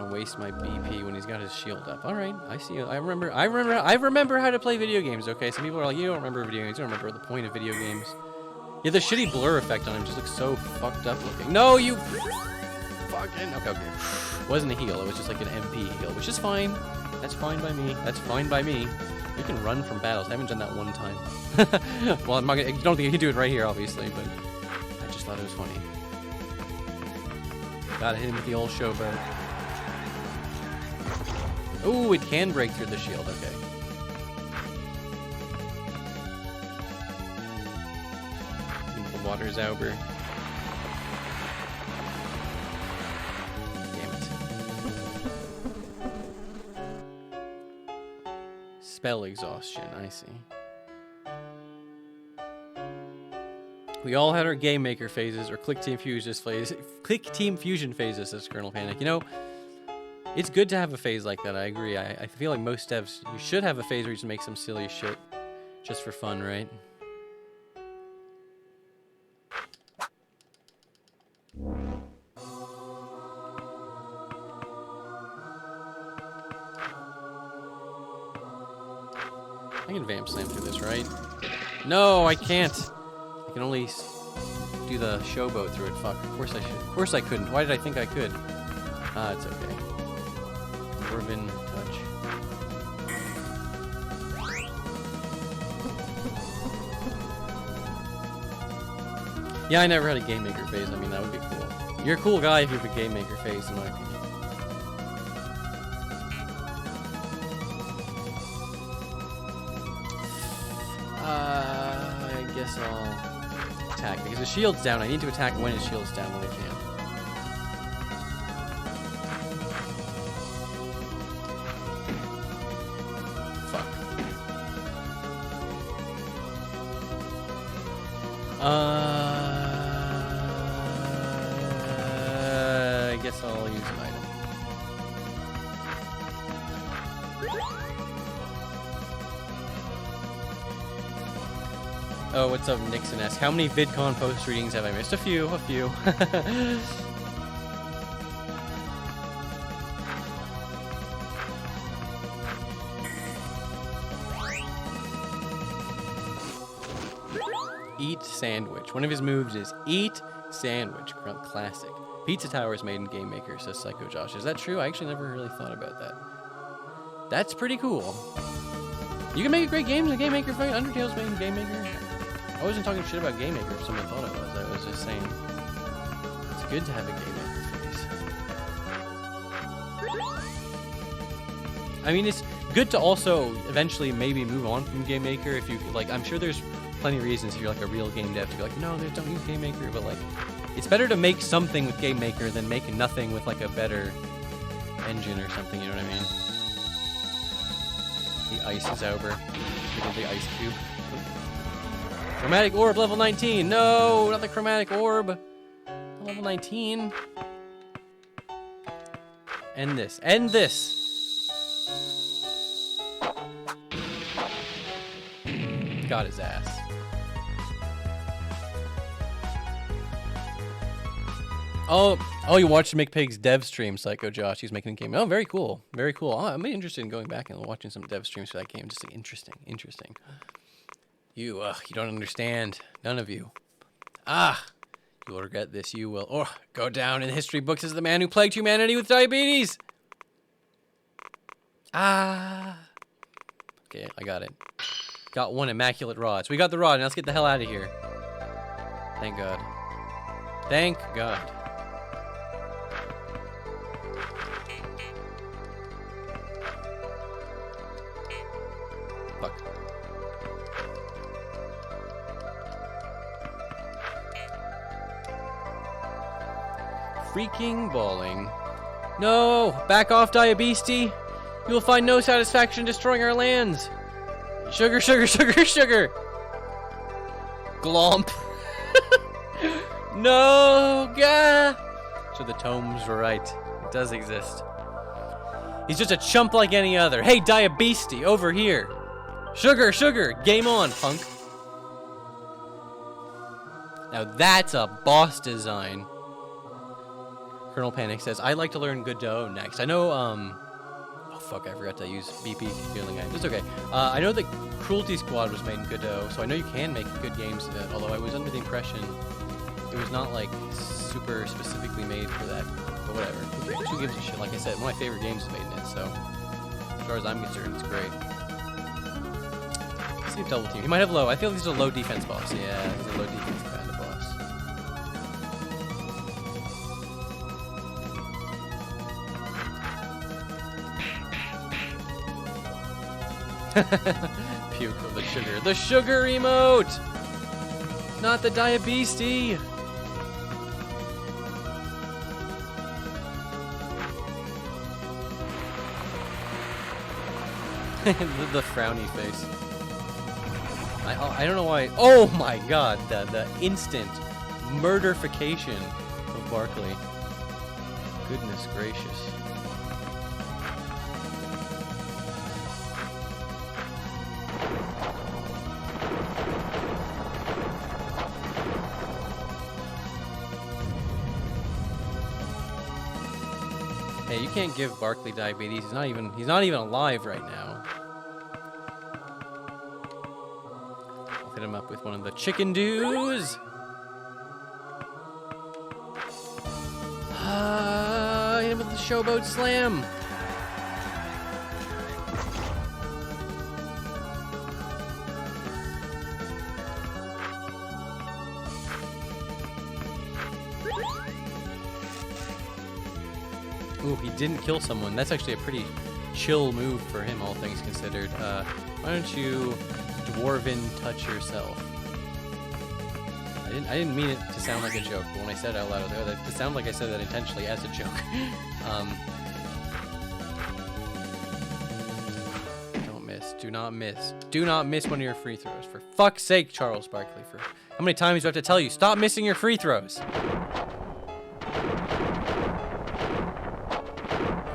Waste my BP when he's got his shield up. All right, I see. I remember how to play video games. Okay, some people are like, you don't remember video games. You don't remember the point of video games. Yeah, the shitty blur effect on him just looks so fucked up looking. No, you fucking. Okay. Wasn't a heal. It was just like an MP heal, which is fine. That's fine by me. That's fine by me. You can run from battles. I haven't done that one time. Well, I'm not gonna, I don't think you can do it right here, obviously, but I just thought it was funny. Gotta hit him with the old showboat. Ooh, it can break through the shield. Okay. The water Zauber. Damn it. Spell exhaustion. I see. We all had our game maker phases or click team fusion phases, says Colonel Panic. You know, it's good to have a phase like that, I agree. I feel like most devs, you should have a phase where you just make some silly shit. Just for fun, right? I can Vamp Slam through this, right? No, I can't! I can only do the showboat through it. Fuck, of course I should. Of course I couldn't. Why did I think I could? Ah, it's okay. Dwarven touch. Yeah, I never had a game maker phase. I mean, that would be cool. You're a cool guy if you have a game maker phase, in my opinion. I guess I'll attack because his shield's down. I need to attack when his shield's down when I can. Fuck. I guess I'll use an item. Oh, what's up, Nixon S? How many VidCon post readings have I missed? A few. Eat sandwich. One of his moves is eat sandwich. Classic. Pizza Tower is made in Game Maker, says Psycho Josh. Is that true? I actually never really thought about that. That's pretty cool. You can make great games in Game Maker. Undertale's made in Game Maker. I wasn't talking shit about Game Maker if someone thought it was. I was just saying it's good to have a Game Maker phase. I mean, it's good to also eventually maybe move on from Game Maker if you like. I'm sure there's plenty of reasons if you're like a real game dev to be like, no, don't use Game Maker, but like, it's better to make something with Game Maker than make nothing with like a better engine or something. You know what I mean? The ice is over. Look at the ice cube. Chromatic orb level 19. No, not the chromatic orb. Level 19. End this. End this. Got his ass. Oh, you watched McPig's dev stream, Psycho Josh. He's making a game. Oh, very cool. Very cool. Oh, I'm interested in going back and watching some dev streams for that game. Just like interesting. You don't understand. None of you. You will regret this. You will go down in history books as the man who plagued humanity with diabetes. Okay, I got it. Got one immaculate rod. So we got the rod. Now let's get the hell out of here. Thank God. Thank God. Fuck. Freaking balling. No! Back off, Diabetes! You will find no satisfaction destroying our lands! Sugar! Glomp! No! Gah! So the tomes were right. It does exist. He's just a chump like any other. Hey, Diabetes, over here! Sugar! Game on, punk! Now that's a boss design. Colonel Panic says, I'd like to learn Godot next. I know, oh fuck, I forgot to use BP feeling. It's okay. I know that Cruelty Squad was made in Godot, so I know you can make good games with it, although I was under the impression it was not, like, super specifically made for that, but whatever. Who gives a shit? Like I said, one of my favorite games is made in it, so as far as I'm concerned, it's great. Let's see if Double Team. He might have low. I feel like he's a low defense boss. Yeah, he's a low defense kind of boss. Puke of the sugar. The sugar emote! Not the Diabetes! The frowny face. I don't know why. Oh my god, the instant murderification of Barkley. Goodness gracious. Hey, you can't give Barkley diabetes. He's not even alive right now. I'll hit him up with one of the chicken dews. Hit him with the Showboat Slam. Ooh, he didn't kill someone. That's actually a pretty chill move for him, all things considered. Why don't you dwarven touch yourself? I didn't mean it to sound like a joke, but when I said it out loud, I was like, it sounded like I said that intentionally as a joke. Don't miss. Do not miss. Do not miss one of your free throws. For fuck's sake, Charles Barkley. For how many times do I have to tell you? Stop missing your free throws.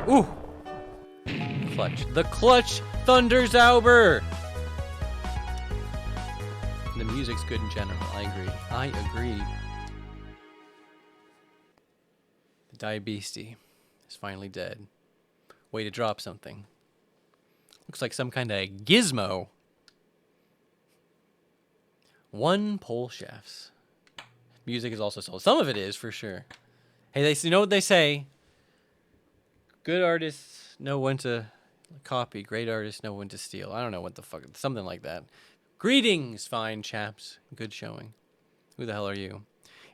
Ooh. Clutch. The clutch Thunder Zauber. The music's good in general. I agree. I agree. The Diabeestie is finally dead. Way to drop something. Looks like some kind of gizmo. 1 pole shafts. Music is also sold. Some of it is, for sure. Hey, you know what they say? Good artists know when to copy. Great artists know when to steal. I don't know what the fuck. Something like that. Greetings, fine chaps. Good showing. Who the hell are you?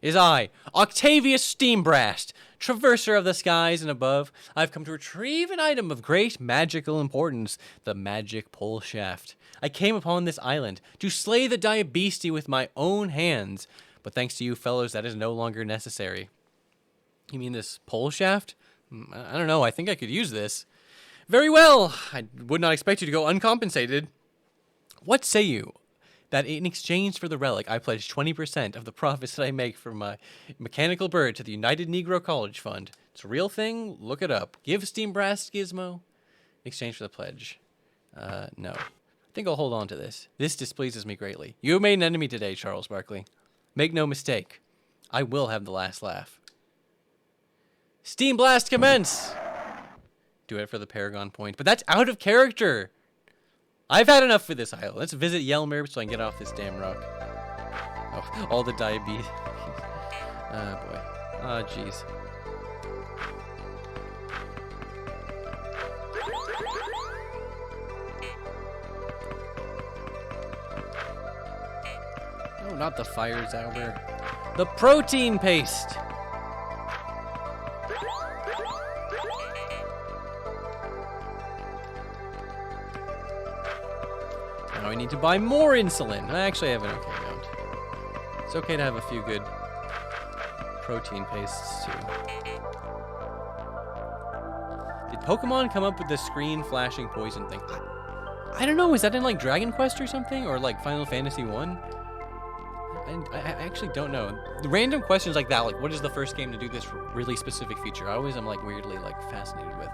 Is I, Octavius Steambrast, traverser of the skies and above. I've come to retrieve an item of great magical importance, the magic pole shaft. I came upon this island to slay the Diabeestie with my own hands, but thanks to you fellows, that is no longer necessary. You mean this pole shaft? I don't know. I think I could use this. Very well. I would not expect you to go uncompensated. What say you that in exchange for the relic, I pledge 20% of the profits that I make from my mechanical bird to the United Negro College Fund? It's a real thing. Look it up. Give Steambrast Gizmo in exchange for the pledge. No. I think I'll hold on to this. This displeases me greatly. You have made an enemy today, Charles Barkley. Make no mistake. I will have the last laugh. Steam Blast commence! Do it for the Paragon point. But that's out of character! I've had enough for this island. Let's visit Yelmer so I can get off this damn rock. Oh, all the diabetes. Oh, boy. Oh, jeez. No, not the fire Zauber. The protein paste! Now I need to buy more insulin. Actually, I have an okay amount. It's okay to have a few good protein pastes, too. Did Pokemon come up with the screen flashing poison thing? I don't know. Is that in, like, Dragon Quest or something? Or, like, Final Fantasy 1? I actually don't know. The random questions like that, like, what is the first game to do this really specific feature? I always am, like, weirdly, like, fascinated with.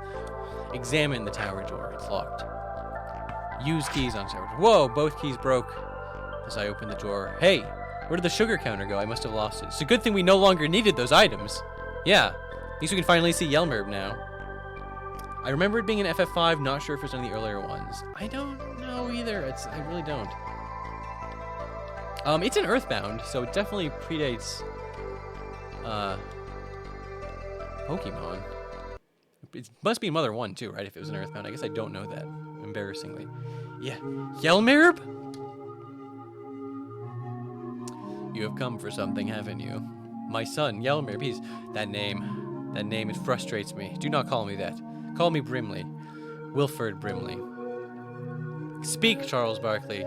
Examine the tower door. It's locked. Use keys on tower door. Whoa, both keys broke as I opened the door. Hey, where did the sugar counter go? I must have lost it. It's a good thing we no longer needed those items. Yeah, at least we can finally see Yelmerb now. I remember it being in FF5, not sure if it was one of the earlier ones. I don't know either. I really don't. It's in Earthbound, so it definitely predates Pokemon. It must be Mother 1 too, right? If it was in Earthbound. I guess I don't know that, embarrassingly. Yeah. Yelmerb? You have come for something, haven't you? My son, Yelmerb, he's... That name, it frustrates me. Do not call me that. Call me Brimley. Wilford Brimley. Speak, Charles Barkley.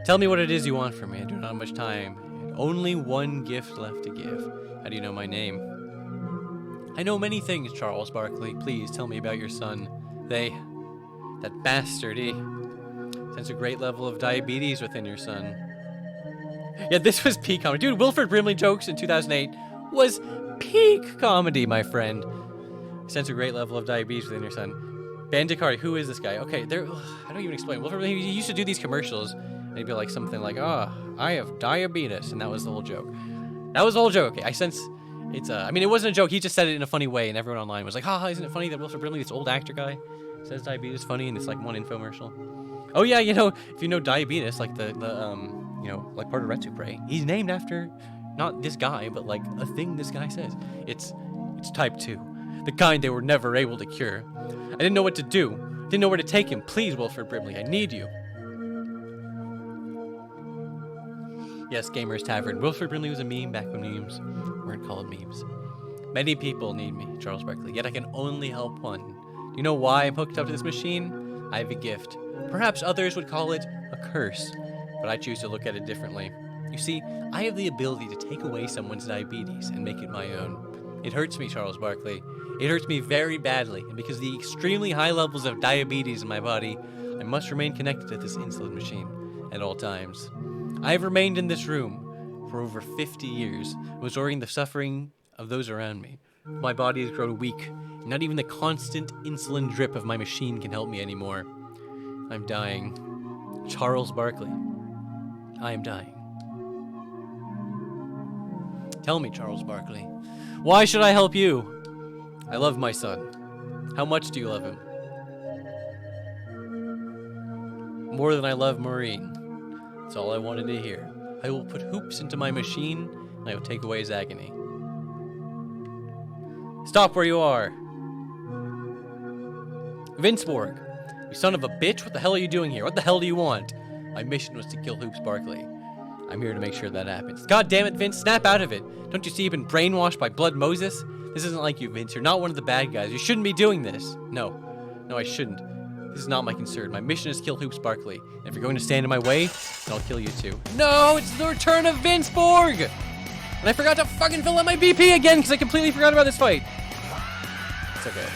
Tell me what it is you want from me. I do not have much time. Only one gift left to give. How do you know my name? I know many things, Charles Barkley. Please tell me about your son. That bastard, he sense a great level of diabetes within your son. Yeah, this was peak comedy. Dude, Wilford Brimley jokes in 2008 was peak comedy, my friend. Sense a great level of diabetes within your son. Bandicari, who is this guy? Okay, I don't even explain. Wilford Brimley, he used to do these commercials, and he'd be like something like, I have diabetes, and that was the whole joke. That was the whole joke. Okay, I sense it's, I mean, it wasn't a joke. He just said it in a funny way, and everyone online was like, isn't it funny that Wilford Brimley, this old actor guy, says diabetes funny, and it's like one infomercial. Oh yeah, if you know diabetes, like the like part of Retsu Prey, he's named after not this guy, but like a thing this guy says. It's type 2. The kind they were never able to cure. I didn't know what to do. Didn't know where to take him. Please, Wilfred Brimley, I need you. Yes, Gamers Tavern. Wilfred Brimley was a meme back when memes weren't called memes. Many people need me, Charles Barkley, yet I can only help one. Do you know why I'm hooked up to this machine? I have a gift. Perhaps others would call it a curse, but I choose to look at it differently. You see, I have the ability to take away someone's diabetes and make it my own. It hurts me, Charles Barkley. It hurts me very badly, and because of the extremely high levels of diabetes in my body, I must remain connected to this insulin machine at all times. I have remained in this room for over 50 years, absorbing the suffering of those around me. My body has grown weak, and not even the constant insulin drip of my machine can help me anymore. I'm dying. Charles Barkley. I am dying. Tell me, Charles Barkley, why should I help you? I love my son. How much do you love him? More than I love Maureen. That's all I wanted to hear. I will put hoops into my machine, and I will take away his agony. Stop where you are! Vince Borg, you son of a bitch, what the hell are you doing here? What the hell do you want? My mission was to kill Hoops Barkley. I'm here to make sure that happens. God damn it, Vince, snap out of it. Don't you see you've been brainwashed by Blood Moses? This isn't like you, Vince. You're not one of the bad guys. You shouldn't be doing this. No, I shouldn't. This is not my concern. My mission is to kill Hoops Barkley. And if you're going to stand in my way, then I'll kill you too. No, it's the return of Vince Borg! And I forgot to fucking fill out my BP again because I completely forgot about this fight. It's okay.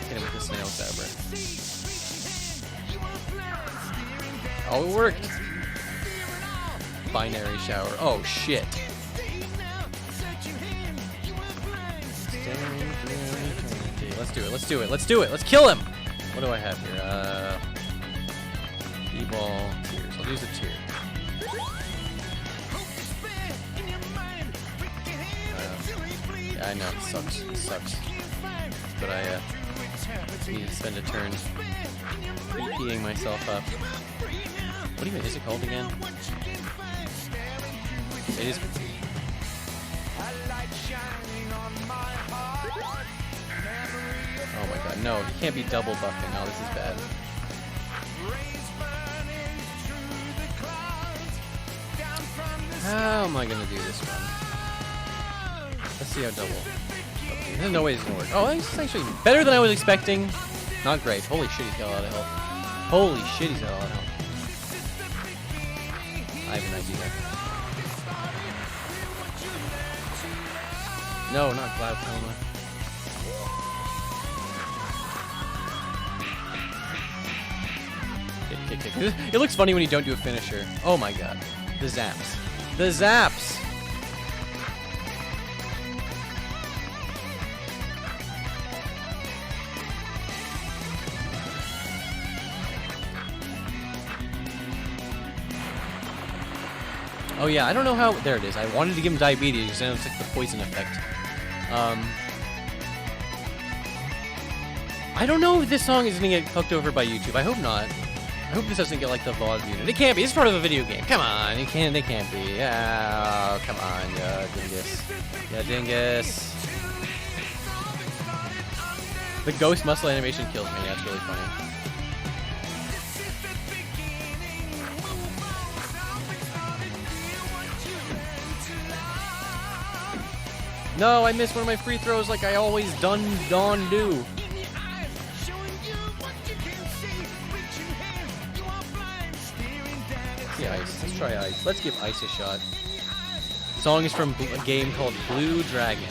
Hit him with the snail saber. Oh, it worked. Binary shower. Oh, shit. Let's do it. Let's kill him. What do I have here? E-ball, tears. I'll use a tear. Yeah, I know, it sucks. But I need to spend a turn BPing myself up. What even is it called again? It is... Oh my god, no, you can't be double buffing. Oh, this is bad. How am I gonna do this one? Let's see how double. Okay, there's no way it's gonna work. Oh, this is actually better than I was expecting. Not great. Holy shit, he's got a lot of health. Holy shit, he's got a lot of health. I have an idea. No, not glaucoma. Kick. It looks funny when you don't do a finisher. Oh my god. The zaps. The zaps! Oh yeah, I don't know how... There it is. I wanted to give him diabetes because I know it's like the poison effect. I don't know if this song is going to get hooked over by YouTube. I hope not. I hope this doesn't get like the VOD muted. It can't be. It's part of a video game. Come on. They can't be. Yeah. Come on, yeah, dingus. Yeah, dingus. The ghost muscle animation kills me. That's really funny. No, I missed one of my free throws like I always do. Ice. Let's try ice. Let's give ice a shot. The song is from a game called Blue Dragon.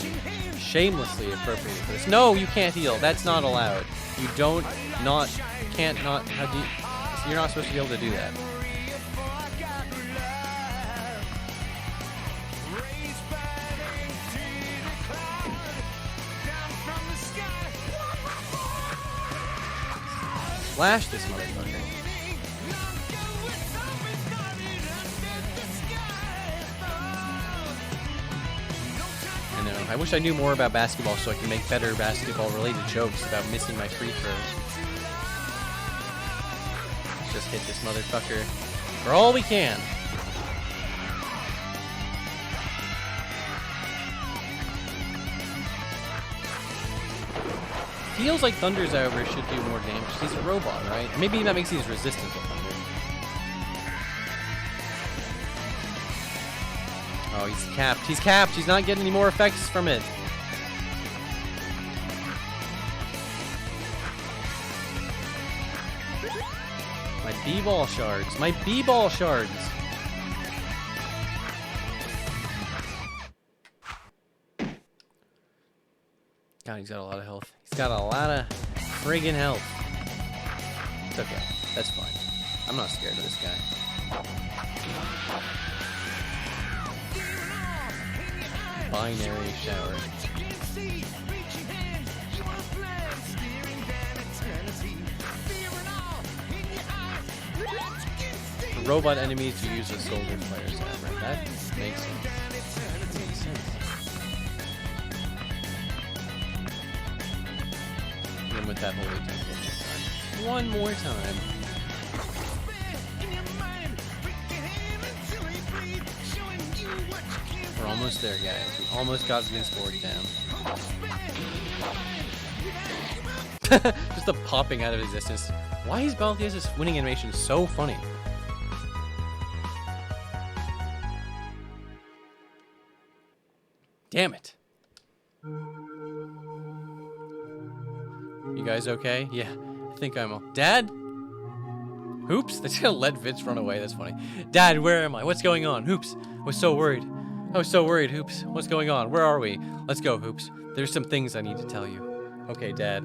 Shamelessly appropriated for this. No, you can't heal. That's not allowed. You can't not. How do you? You're not supposed to be able to do that. Slash this motherfucker. I wish I knew more about basketball so I could make better basketball-related jokes about missing my free throws. Let's just hit this motherfucker for all we can. feels like Thunder's, however, should do more damage. He's a robot, right? Maybe that makes these resistant to Thunder. Oh, he's capped. He's capped. He's not getting any more effects from it. My B-ball shards. My B-ball shards. God, he's got a lot of health. He's got a lot of friggin' health. It's okay. That's fine. I'm not scared of this guy. Binary shower. The robot enemies you use as soldier players have, right? That makes sense. Makes sense. And then with that holy temple one more time. We're almost there, guys. We almost got Vinceborg down. Just the popping out of existence. Why is Barkley's winning animation so funny? Damn it. You guys okay? Yeah, I think I'm all... Dad? Hoops? They're just gonna let Vince run away. That's funny. Dad, where am I? What's going on? Hoops. I was so worried. Hoops. What's going on? Where are we? Let's go, Hoops. There's some things I need to tell you. Okay, Dad.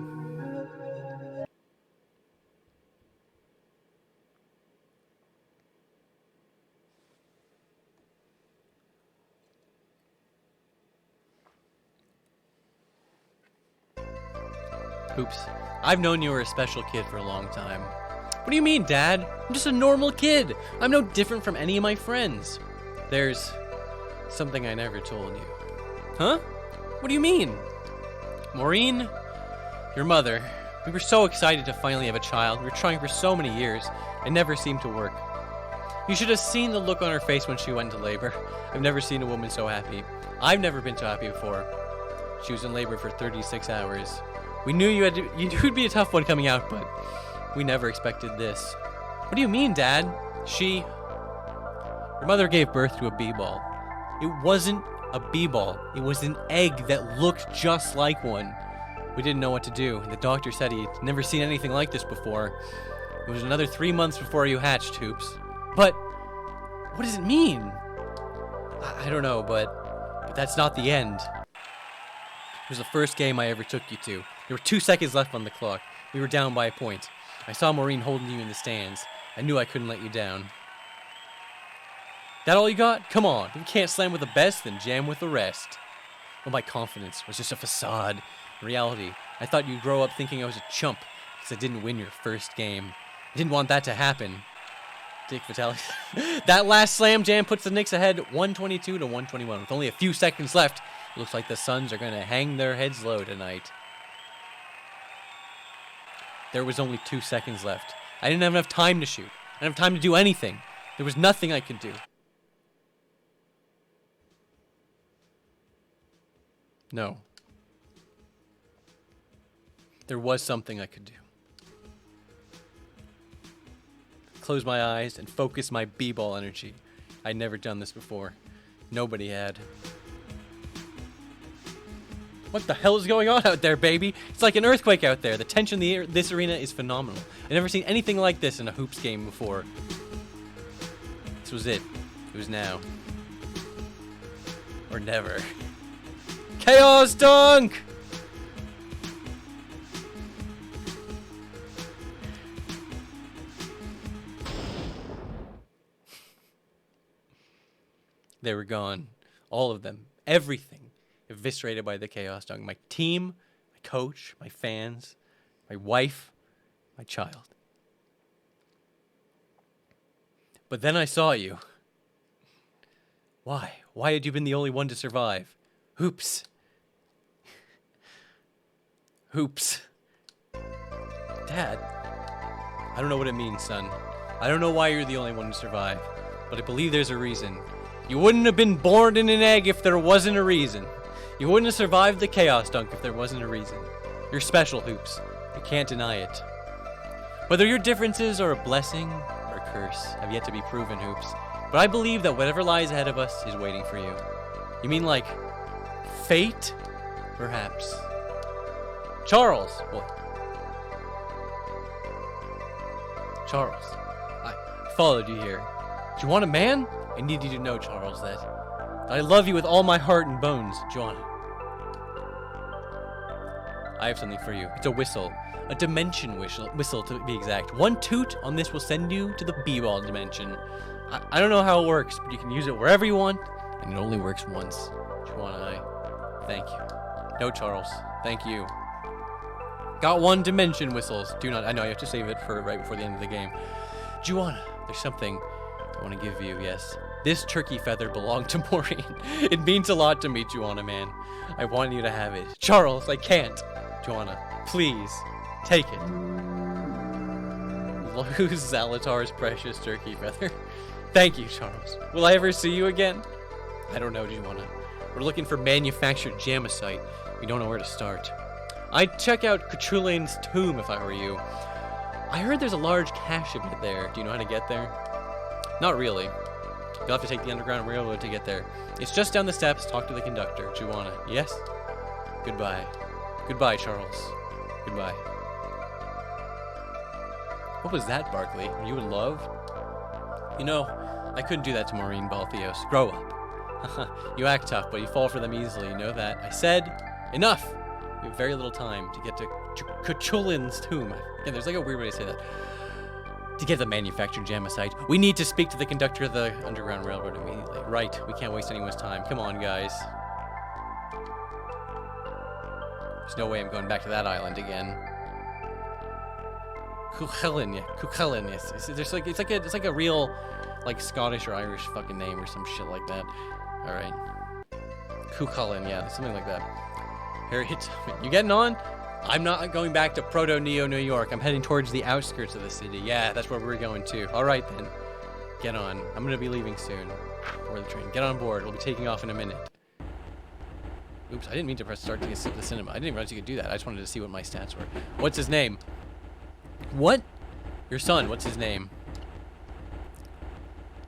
Hoops. I've known you were a special kid for a long time. What do you mean, Dad? I'm just a normal kid. I'm no different from any of my friends. There's something I never told you. Huh? What do you mean? Maureen, your mother. We were so excited to finally have a child. We were trying for so many years. It never seemed to work. You should have seen the look on her face when she went into labor. I've never seen a woman so happy. I've never been so happy before. She was in labor for 36 hours. We knew you would be a tough one coming out, but we never expected this. What do you mean, Dad? Your mother gave birth to a bee-ball. It wasn't a bee-ball. It was an egg that looked just like one. We didn't know what to do. The doctor said he'd never seen anything like this before. It was another 3 months before you hatched, Hoops. But what does it mean? I don't know, but that's not the end. It was the first game I ever took you to. There were 2 seconds left on the clock. We were down by a point. I saw Maureen holding you in the stands. I knew I couldn't let you down. That all you got? Come on. If you can't slam with the best, then jam with the rest. Well, my confidence was just a facade. In reality, I thought you'd grow up thinking I was a chump because I didn't win your first game. I didn't want that to happen. Dick Vitalis. That last slam jam puts the Knicks ahead 122 to 121. With only a few seconds left, it looks like the Suns are going to hang their heads low tonight. There was only 2 seconds left. I didn't have enough time to shoot. I didn't have time to do anything. There was nothing I could do. No. There was something I could do. Close my eyes and focus my b-ball energy. I'd never done this before. Nobody had. What the hell is going on out there, baby? It's like an earthquake out there. The tension in this arena is phenomenal. I've never seen anything like this in a hoops game before. This was it. It was now. Or never. Chaos Dunk! They were gone. All of them. Everything. Eviscerated by the Chaos Dunk. My team, my coach, my fans, my wife, my child. But then I saw you. Why? Why had you been the only one to survive? Hoops. Hoops. Dad, I don't know what it means, son. I don't know why you're the only one to survive, but I believe there's a reason. You wouldn't have been born in an egg if there wasn't a reason. You wouldn't have survived the Chaos Dunk if there wasn't a reason. You're special, Hoops. You can't deny it. Whether your differences are a blessing or a curse have yet to be proven, Hoops. But I believe that whatever lies ahead of us is waiting for you. You mean like fate? Perhaps. Charles! What? Charles, I followed you here. Do you want a man? I need you to know, Charles, that I love you with all my heart and bones, Joanna. I have something for you. It's a whistle. A dimension whistle to be exact. One toot on this will send you to the b-ball dimension. I don't know how it works, but you can use it wherever you want, and it only works once. Joanna, thank you. No, Charles, thank you. Got one dimension whistles. Do not, I know you have to save it for right before the end of the game. Joanna, there's something I want to give you, yes. This turkey feather belonged to Maureen. It means a lot to me, Joanna, man. I want you to have it. Charles, I can't. Joanna, please, take it. Lose Zalatar's precious turkey feather. Thank you, Charles. Will I ever see you again? I don't know, Joanna. We're looking for manufactured jamicite. We don't know where to start. I'd check out Cthulhu's tomb if I were you. I heard there's a large cache of it there. Do you know how to get there? Not really. You'll have to take the Underground Railroad to get there. It's just down the steps. Talk to the conductor. Joanna, yes? Goodbye. Goodbye, Charles. Goodbye. What was that, Barkley? Are you in love? You know, I couldn't do that to Maureen Balthios. Grow up. You act tough, but you fall for them easily. You know that? I said, enough! We have very little time to get to Cthulhu's tomb. Yeah, there's like a weird way to say that. To get the manufactured jamicite, we need to speak to the conductor of the Underground Railroad immediately. Right, we can't waste anyone's time. Come on, guys. There's no way I'm going back to that island again. Cuchulainn, yeah, Cuchulainn, yes. It's like a real, like, Scottish or Irish fucking name or some shit like that. All right. Cuchulainn, yeah, something like that. Harriet, you getting on? I'm not going back to Proto-Neo, New York. I'm heading towards the outskirts of the city. Yeah, that's where we're going to. All right, then. Get on. I'm going to be leaving soon. Board the train. Get on board. We'll be taking off in a minute. Oops, I didn't mean to press start to get the cinema. I didn't realize you could do that. I just wanted to see what my stats were. What's his name? What? Your son, what's his name?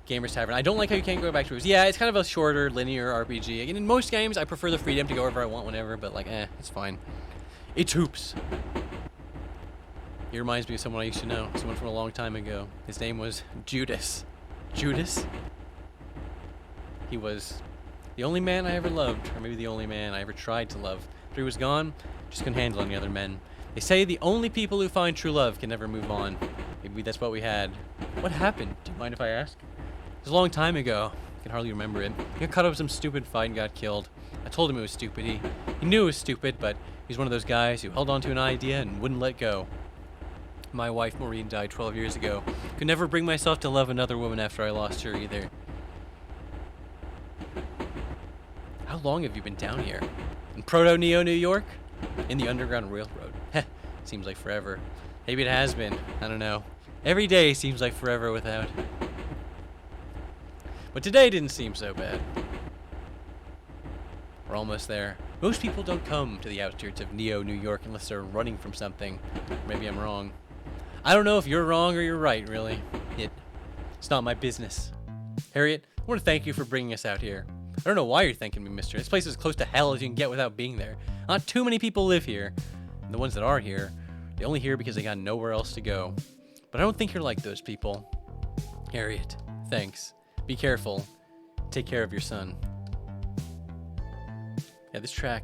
Gamers Tavern. I don't like how you can't go back to it. Yeah, it's kind of a shorter, linear RPG. Again, in most games, I prefer the freedom to go wherever I want, whenever, but like, it's fine. It's Hoops. He reminds me of someone I used to know. Someone from a long time ago. His name was Judas. Judas? He was the only man I ever loved, or maybe the only man I ever tried to love. After he was gone, just couldn't handle any other men. They say the only people who find true love can never move on. Maybe that's what we had. What happened? Do you mind if I ask? It was a long time ago. I can hardly remember it. He got caught up in some stupid fight and got killed. I told him it was stupid. He knew it was stupid, but he's one of those guys who held on to an idea and wouldn't let go. My wife, Maureen, died 12 years ago. Could never bring myself to love another woman after I lost her either. How long have you been down here? In Proto-Neo, New York? In the Underground Railroad. Heh, seems like forever. Maybe it has been. I don't know. Every day seems like forever without. But today didn't seem so bad. We're almost there. Most people don't come to the outskirts of Neo, New York unless they're running from something. Maybe I'm wrong. I don't know if you're wrong or you're right, really. It's not my business. Harriet, I want to thank you for bringing us out here. I don't know why you're thanking me, mister. This place is as close to hell as you can get without being there. Not too many people live here. And the ones that are here, they only here because they got nowhere else to go. But I don't think you're like those people. Harriet, thanks. Be careful. Take care of your son. Yeah, this track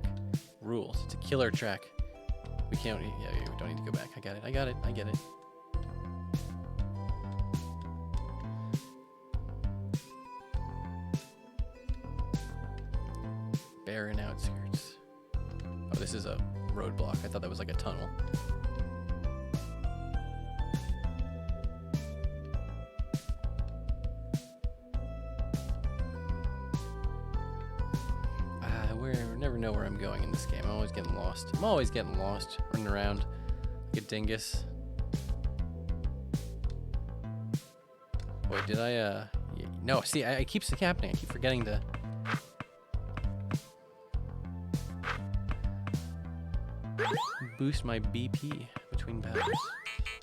rules. It's a killer track. We can't, yeah, we don't need to go back. I get it. Barren outskirts. Oh, this is a roadblock. I thought that was like a tunnel. Never know where I'm going in this game. I'm always getting lost. Running around like a dingus. Wait, did I, yeah, no, see, I keeps happening. I keep forgetting to. boost my BP between battles.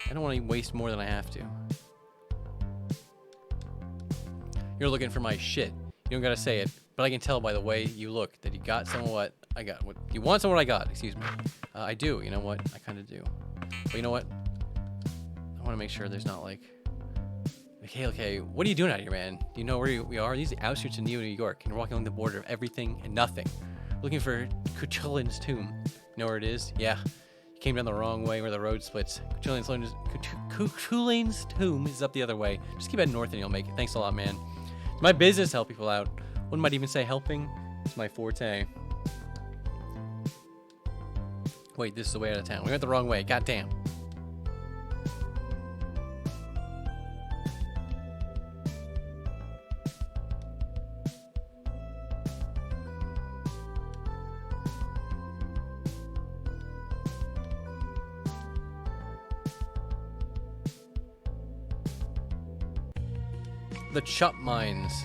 I don't want to waste more than I have to. You're looking for my shit. You don't gotta say it, but I can tell by the way you look that you got some of what I got. What you want some of what I got, excuse me. I do, you know what? I kinda do. But you know what? I wanna make sure there's not like, okay, what are you doing out here, man? Do you know where we are? These are the outskirts of New York, and we're walking along the border of everything and nothing. We're looking for Cuchulain's tomb. You know where it is? Yeah. You came down the wrong way where the road splits. Cuchulain's tomb is up the other way. Just keep heading north and you'll make it. Thanks a lot, man. It's my business to help people out. One might even say helping is my forte. Wait, this is the way out of town. We went the wrong way. Goddamn. The Chup Mines.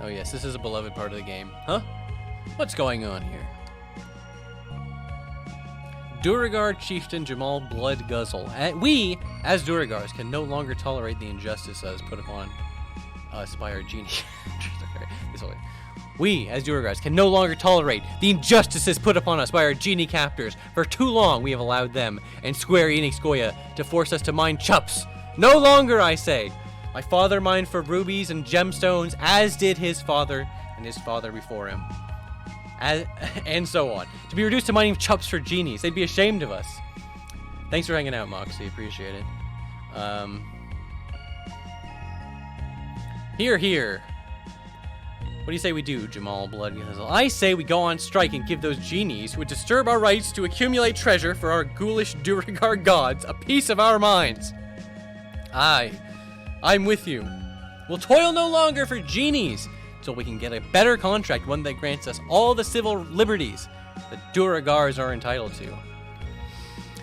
Oh yes, this is a beloved part of the game. Huh? What's going on here? Duragar Chieftain Jamal Bloodguzzle. We, as Duragars, can no longer tolerate the injustice that is put upon us by our genie. We, as Duragars, can no longer tolerate the injustices put upon us by our genie captors. For too long, we have allowed them and Square Enix Goya to force us to mine chups. No longer, I say. My father mined for rubies and gemstones, as did his father and his father before him. And so on. To be reduced to mining chups for genies, they'd be ashamed of us. Thanks for hanging out, Moxie. Appreciate it. Here. What do you say we do, Jamal Bloodguzzle? I say we go on strike and give those genies who would disturb our rights to accumulate treasure for our ghoulish Duragar gods a piece of our minds. Aye. I'm with you. We'll toil no longer for genies till we can get a better contract, one that grants us all the civil liberties that Duragars are entitled to.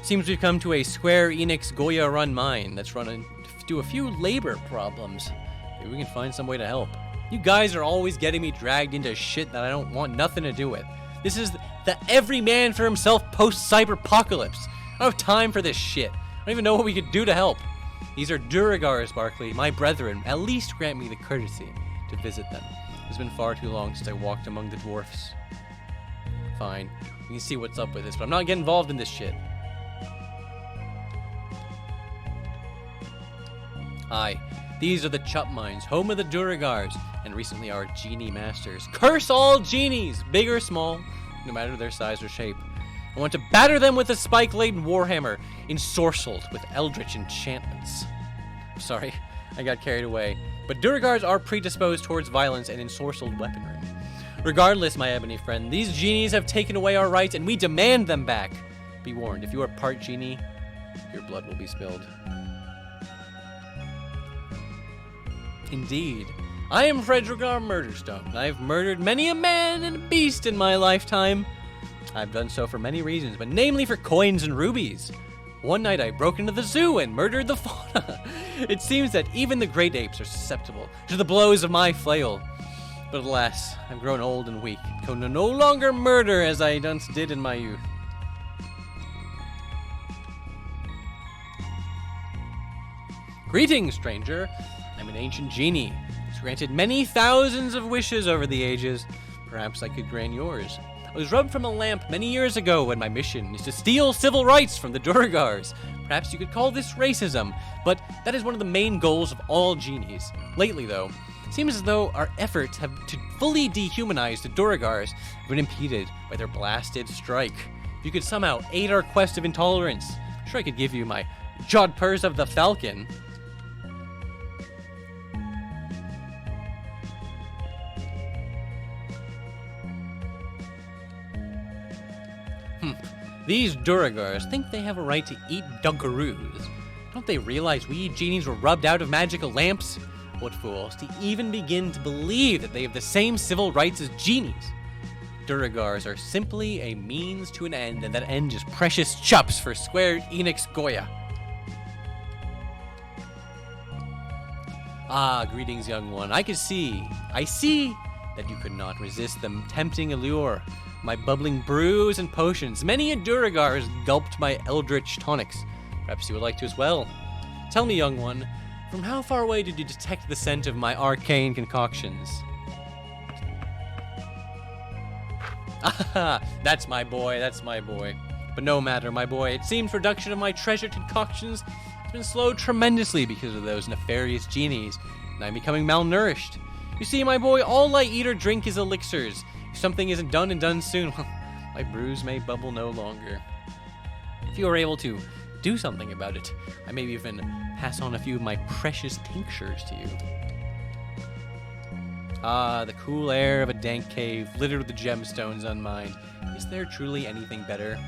Seems we've come to a Square Enix Goya run mine that's run into a few labor problems. Maybe we can find some way to help. You guys are always getting me dragged into shit that I don't want nothing to do with. This is the every man for himself post-cyberpocalypse. I don't have time for this shit. I don't even know what we could do to help. These are Duragars, Barkley, my brethren. At least grant me the courtesy to visit them. It's been far too long since I walked among the dwarfs. Fine, we can see what's up with this, but I'm not getting involved in this shit. Aye, these are the Chup Mines, home of the Duragars, and recently our genie masters. Curse all genies, big or small, no matter their size or shape. I want to batter them with a spike-laden warhammer, ensorcelled with eldritch enchantments. Sorry, I got carried away. But Duragars are predisposed towards violence and ensorcelled weaponry. Regardless, my ebony friend, these genies have taken away our rights, and we demand them back. Be warned, if you are part genie, your blood will be spilled. Indeed. I am Fredrigar Murderstone. I have murdered many a man and a beast in my lifetime. I've done so for many reasons, but namely for coins and rubies. One night I broke into the zoo and murdered the fauna. It seems that even the great apes are susceptible to the blows of my flail. But alas, I've grown old and weak, can no longer murder as I once did in my youth. Greetings, stranger. I'm an ancient genie. It's granted many thousands of wishes over the ages. Perhaps I could grant yours. I was rubbed from a lamp many years ago, and my mission is to steal civil rights from the Duragars. Perhaps you could call this racism, but that is one of the main goals of all genies. Lately, though, it seems as though our efforts to fully dehumanize the Duragars have been impeded by their blasted strike. If you could somehow aid our quest of intolerance, I'm sure I could give you my Jodhpurs of the Falcon. These Duragars think they have a right to eat Dunkaroos. Don't they realize we genies were rubbed out of magical lamps? What fools to even begin to believe that they have the same civil rights as genies. Duragars are simply a means to an end, and that end is precious chups for Square Enix Goya. Ah, greetings, young one. I see that you could not resist the tempting allure. my bubbling brews and potions. Many a Duragar has gulped my eldritch tonics. Perhaps you would like to as well. Tell me, young one, from how far away did you detect the scent of my arcane concoctions? Ah, that's my boy, that's my boy. But no matter, my boy, it seems production of my treasured concoctions has been slowed tremendously because of those nefarious genies, and I'm becoming malnourished. You see, my boy, all I eat or drink is elixirs. If something isn't done and done soon, well, my brews may bubble no longer. If you are able to do something about it, I may even pass on a few of my precious tinctures to you. Ah, the cool air of a dank cave, littered with the gemstones unmined. Is there truly anything better?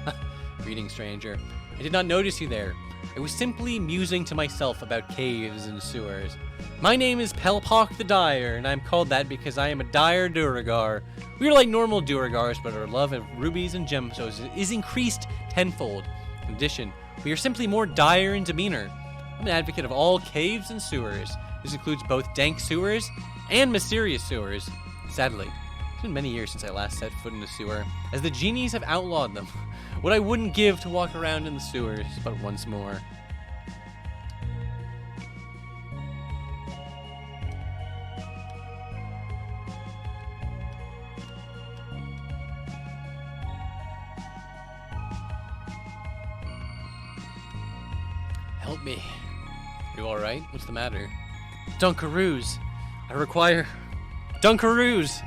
Greeting, stranger. I did not notice you there. I was simply musing to myself about caves and sewers. My name is Pelpock the Dyer, and I'm called that because I am a dire Duragar. We are like normal Duragars, but our love of rubies and gemstones is increased tenfold. In addition, we are simply more dire in demeanor. I'm an advocate of all caves and sewers. This includes both dank sewers and mysterious sewers. Sadly, it's been many years since I last set foot in a sewer, as the genies have outlawed them. What I wouldn't give to walk around in the sewers, but once more. Help me. Are you alright? What's the matter? Dunkaroos. I require Dunkaroos.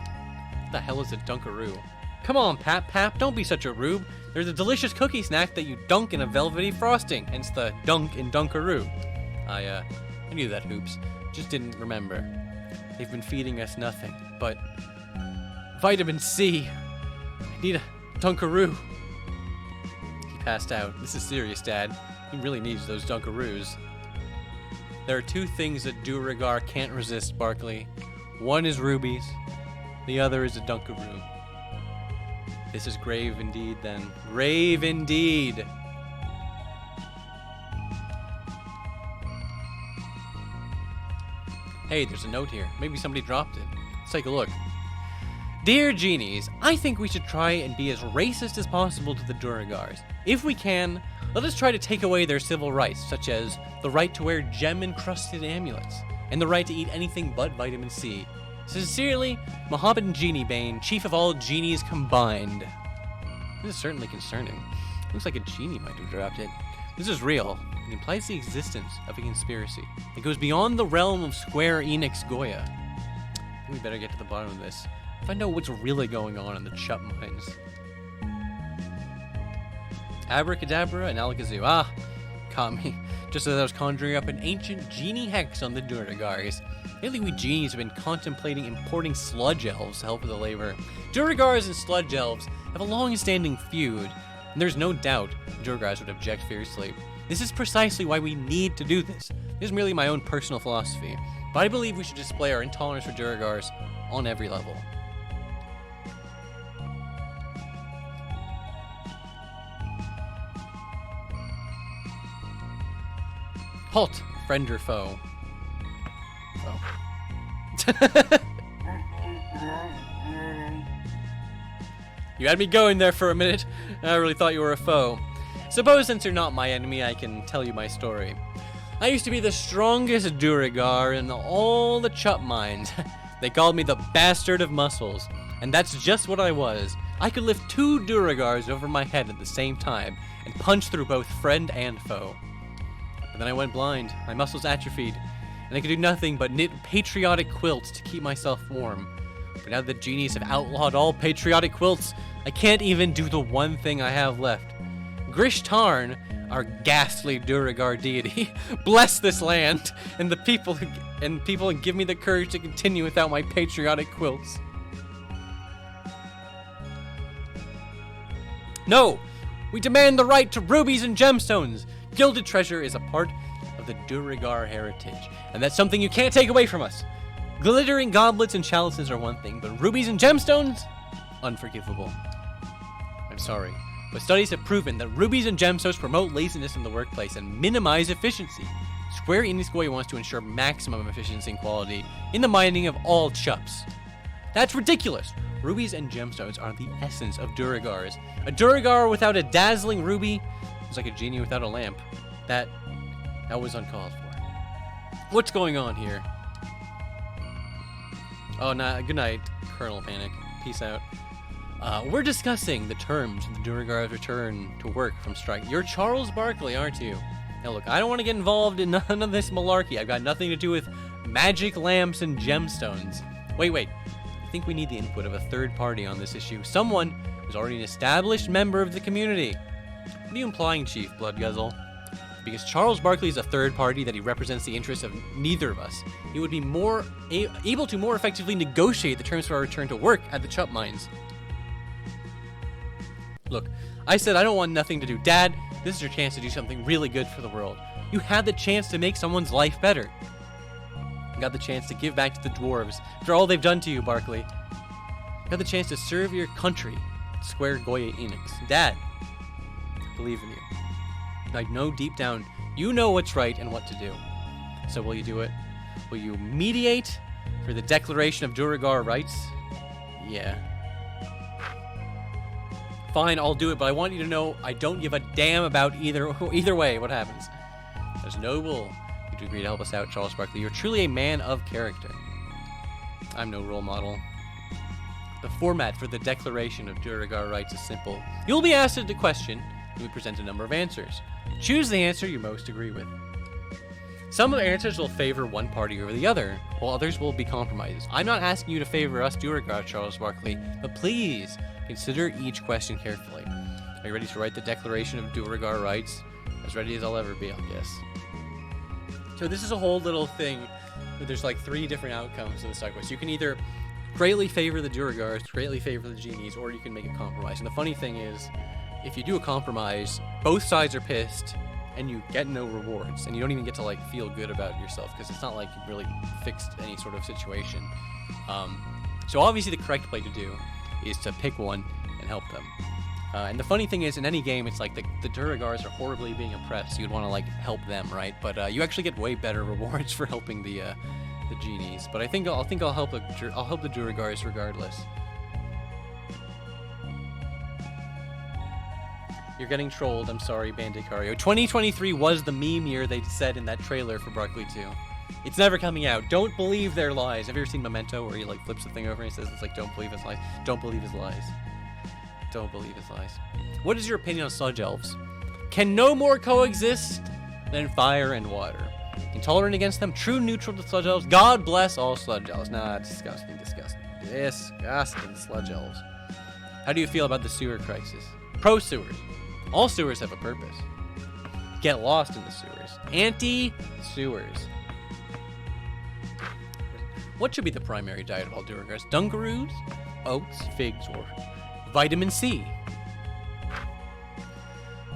What the hell is a Dunkaroo? Come on, Pap, don't be such a rube. There's a delicious cookie snack that you dunk in a velvety frosting, hence the dunk in Dunkaroo. I knew that, Hoops. Just didn't remember. They've been feeding us nothing but vitamin C. I need a Dunkaroo. He passed out. This is serious, Dad. He really needs those Dunkaroos. There are two things that Duragar can't resist, Barkley. One is rubies, the other is a Dunkaroo. This is grave indeed, then. Grave indeed! Hey, there's a note here. Maybe somebody dropped it. Let's take a look. Dear Genies, I think we should try and be as racist as possible to the Duragars. If we can, let us try to take away their civil rights, such as the right to wear gem-encrusted amulets, and the right to eat anything but vitamin C. Sincerely, Mohammedan Genie Bane, chief of all genies combined. This is certainly concerning. Looks like a genie might have dropped it. This is real. It implies the existence of a conspiracy. It goes beyond the realm of Square Enix Goya. I think we better get to the bottom of this. Find out what's really going on in the Chup mines. Abracadabra and Alakazoo. Ah, caught me. Just as I was conjuring up an ancient genie hex on the Duragars. Lately, we genies have been contemplating importing sludge elves to help with the labor. Duragars and sludge elves have a long-standing feud, and there's no doubt the Duragars would object fiercely. This is precisely why we need to do this. This is merely my own personal philosophy, but I believe we should display our intolerance for Duragars on every level. Halt, friend or foe. You had me going there for a minute. I really thought you were a foe. Suppose since you're not my enemy, I can tell you my story. I used to be the strongest Duragar in all the Chup mines. They called me the bastard of muscles, and that's just what I was. I could lift 2 Duragars over my head at the same time and punch through both friend and foe. But then I went blind, my muscles atrophied, and I could do nothing but knit patriotic quilts to keep myself warm. But now that the genies have outlawed all patriotic quilts, I can't even do the one thing I have left. Grish Tarn, our ghastly Duragar deity, bless this land and the people and give me the courage to continue without my patriotic quilts. No! We demand the right to rubies and gemstones! Gilded treasure is a part of the Duragar heritage, and that's something you can't take away from us. Glittering goblets and chalices are one thing, but rubies and gemstones? Unforgivable. I'm sorry, but studies have proven that rubies and gemstones promote laziness in the workplace and minimize efficiency. Square Enix Goya wants to ensure maximum efficiency and quality in the mining of all chups. That's ridiculous. Rubies and gemstones are the essence of Duragars. A Duragar without a dazzling ruby is like a genie without a lamp. That was uncalled for. What's going on here? Oh, nah, good night, Colonel Panic. Peace out. We're discussing the terms of the Duragar's return to work from strike. You're Charles Barkley, aren't you? Now look, I don't want to get involved in none of this malarkey. I've got nothing to do with magic lamps and gemstones. Wait. I think we need the input of a third party on this issue. Someone who's already an established member of the community. What are you implying, Chief Bloodguzzle? Because Charles Barkley is a third party, that he represents the interests of neither of us. He would be more able to more effectively negotiate the terms for our return to work at the Chup Mines. Look, I said I don't want nothing to do. Dad, this is your chance to do something really good for the world. You had the chance to make someone's life better. You got the chance to give back to the dwarves for all they've done to you, Barkley. You got the chance to serve your country, Square Goya Enix. Dad, I believe in you. I know deep down you know what's right and what to do. So will you do it? Will you mediate for the declaration of Duragar rights? Yeah. Fine, I'll do it, but I want you to know I don't give a damn about either way what happens. It's noble you to agree to help us out, Charles Barkley. You're truly a man of character. I'm no role model. The format for the declaration of Duragar rights is simple. You'll be asked a question, and we present a number of answers. Choose the answer you most agree with. Some of the answers will favor one party over the other, while others will be compromises. I'm not asking you to favor us, Duragar, Charles Barkley, but please consider each question carefully. Are you ready to write the declaration of Duragar rights? As ready as I'll ever be, I guess. So this is a whole little thing where there's like 3 different outcomes of the side quest. You can either greatly favor the Duragars, greatly favor the genies, or you can make a compromise. And the funny thing is, if you do a compromise, both sides are pissed, and you get no rewards, and you don't even get to like feel good about yourself, because it's not like you really fixed any sort of situation. So obviously the correct play to do is to pick one and help them. And the funny thing is, in any game, it's like the Duragars are horribly being oppressed. So you'd want to like help them, right? But you actually get way better rewards for helping the genies. But I'll help the Duragars regardless. You're getting trolled. I'm sorry, Bandicario. 2023 was the meme year they said in that trailer for Barkley 2. It's never coming out. Don't believe their lies. Have you ever seen Memento, where he like flips the thing over and he says it's like, don't believe his lies. Don't believe his lies. Don't believe his lies. What is your opinion on sludge elves? Can no more coexist than fire and water? Intolerant against them, true neutral to sludge elves. God bless all sludge elves. Nah, disgusting. Disgusting sludge elves. How do you feel about the sewer crisis? Pro sewers. All sewers have a purpose. Get lost in the sewers. Anti-sewers. What should be the primary diet of all Duragars? Dunkaroos, oats, figs, or vitamin C?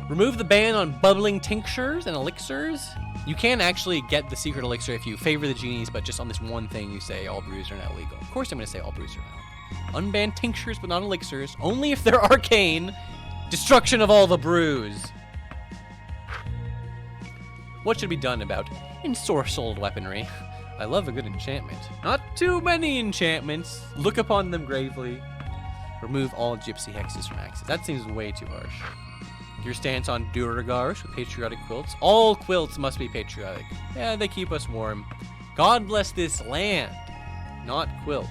Remove the ban on bubbling tinctures and elixirs. You can actually get the secret elixir if you favor the genies, but just on this one thing you say all brews are now legal. Of course I'm going to say all brews are now. Unban tinctures but not elixirs, only if they're arcane. Destruction of all the brews. What should be done about ensorcelled weaponry? I love a good enchantment. Not too many enchantments. Look upon them gravely. Remove all gypsy hexes from axes. That seems way too harsh. Your stance on Duragars with patriotic quilts? All quilts must be patriotic. Yeah, they keep us warm. God bless this land, not quilts.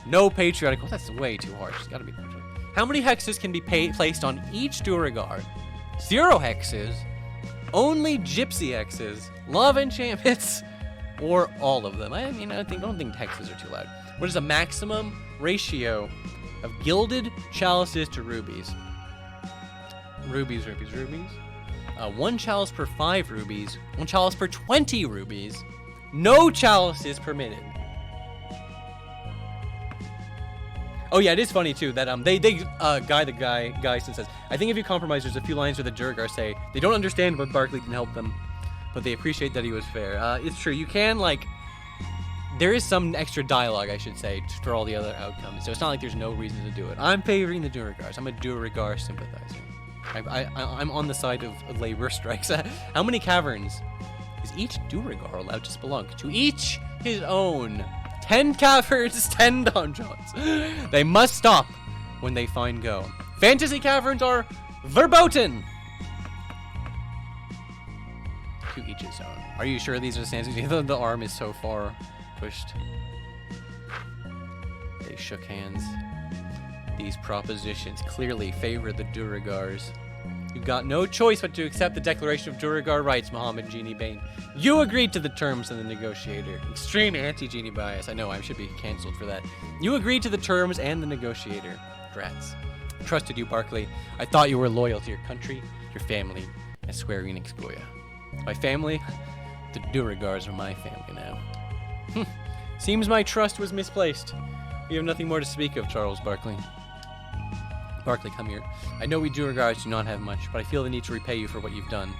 No patriotic quilts. That's way too harsh. It's gotta be patriotic. How many hexes can be placed on each Duragar? 0 hexes. Only gypsy hexes. Love enchantments. Or all of them. I don't think hexes are too loud. What is the maximum ratio of gilded chalices to rubies? Rubies. 1 chalice per 5 rubies. 1 chalice per 20 rubies. No chalices permitted. Oh yeah, it is funny too that Guy says, I think if you compromise, there's a few lines where the Duragar say they don't understand but Barkley can help them, but they appreciate that he was fair. It's true. You can there is some extra dialogue, I should say, for all the other outcomes. So it's not like there's no reason to do it. I'm favoring the Duragars. I'm a Duragar sympathizer. I'm on the side of labor strikes. How many caverns is each Duragar allowed to spelunk? To each his own. 10 caverns, 10 donjons. They must stop when they find Go. Fantasy caverns are verboten. To each his own. Are you sure these are the stances? The arm is so far pushed. They shook hands. These propositions clearly favor the Duragars. You've got no choice but to accept the Declaration of Duragar rights, Muhammad Genie Bane. You agreed to the terms of the negotiator. Extreme anti-Genie bias. I know, I should be cancelled for that. You agreed to the terms and the negotiator. Drats. Trusted you, Barkley. I thought you were loyal to your country, your family, and Square Enix Goya. My family? The Duragars are my family now. Seems my trust was misplaced. We have nothing more to speak of, Charles Barkley. Barkley, come here. I know we Duragars do not have much, but I feel the need to repay you for what you've done.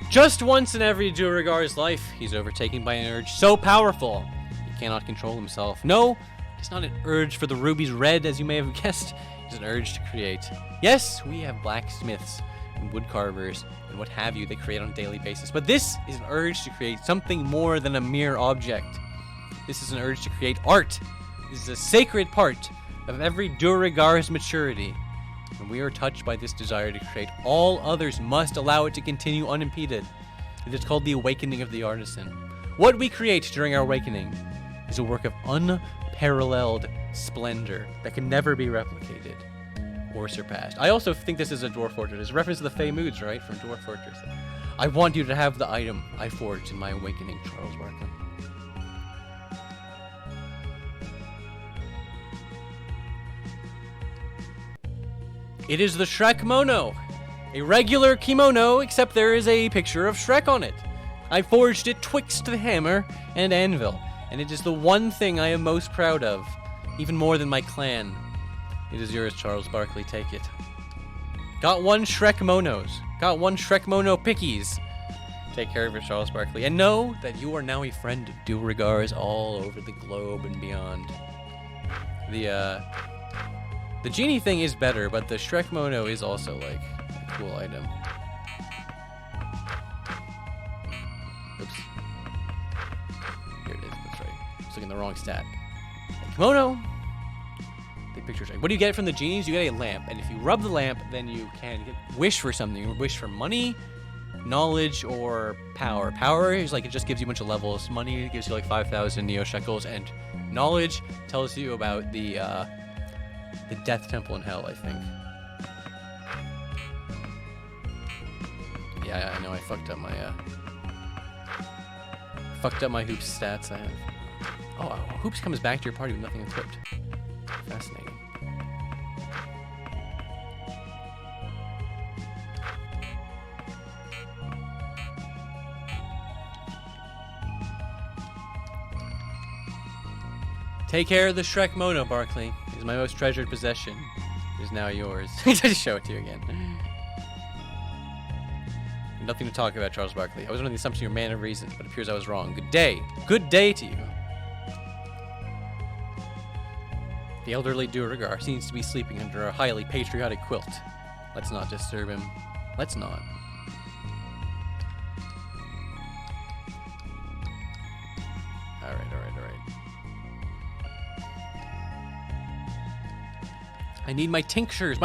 Just once in every Duragar's life, he's overtaken by an urge so powerful, he cannot control himself. No, it's not an urge for the rubies red, as you may have guessed. It's an urge to create. Yes, we have blacksmiths and wood carvers and what have you they create on a daily basis, but this is an urge to create something more than a mere object. This is an urge to create art. This is a sacred part of every Duragar's maturity. When we are touched by this desire to create, all others must allow it to continue unimpeded. It is called the awakening of the artisan. What we create during our awakening is a work of unparalleled splendor that can never be replicated or surpassed. I also think this is a Dwarf Fortress. It's a reference to the Fey Moods, right, from Dwarf Fortress. I want you to have the item I forged in my awakening, Charles Barkley. It is the Shrek Mono. A regular kimono, except there is a picture of Shrek on it. I forged it twixt the hammer and anvil, and it is the one thing I am most proud of, even more than my clan. It is yours, Charles Barkley, take it. Got one Shrek Monos. Got one Shrek Mono Pickies. Take care of it, Charles Barkley, and know that you are now a friend of Duragars all over the globe and beyond. The genie thing is better, but the Shrek Mono is also, like, a cool item. Oops. Here it is, that's right. I was looking at the wrong stat. A kimono. The picture's right. What do you get from the genies? You get a lamp, and if you rub the lamp, then you can wish for something. You wish for money, knowledge, or power. Power is like, it just gives you a bunch of levels. Money gives you like 5,000 Neo Shekels, and knowledge tells you about the Death Temple in Hell, I think. Yeah, I know I fucked up my Hoops stats. I have. Oh, Hoops comes back to your party with nothing equipped. Fascinating. Take care of the Shrek Mono, Barkley. It is my most treasured possession. It is now yours. Just show it to you again. Nothing to talk about, Charles Barkley. I was under the assumption you're a man of reason, but it appears I was wrong. Good day. Good day to you. The elderly Duragar seems to be sleeping under a highly patriotic quilt. Let's not disturb him. Let's not. Alright. I need my tinctures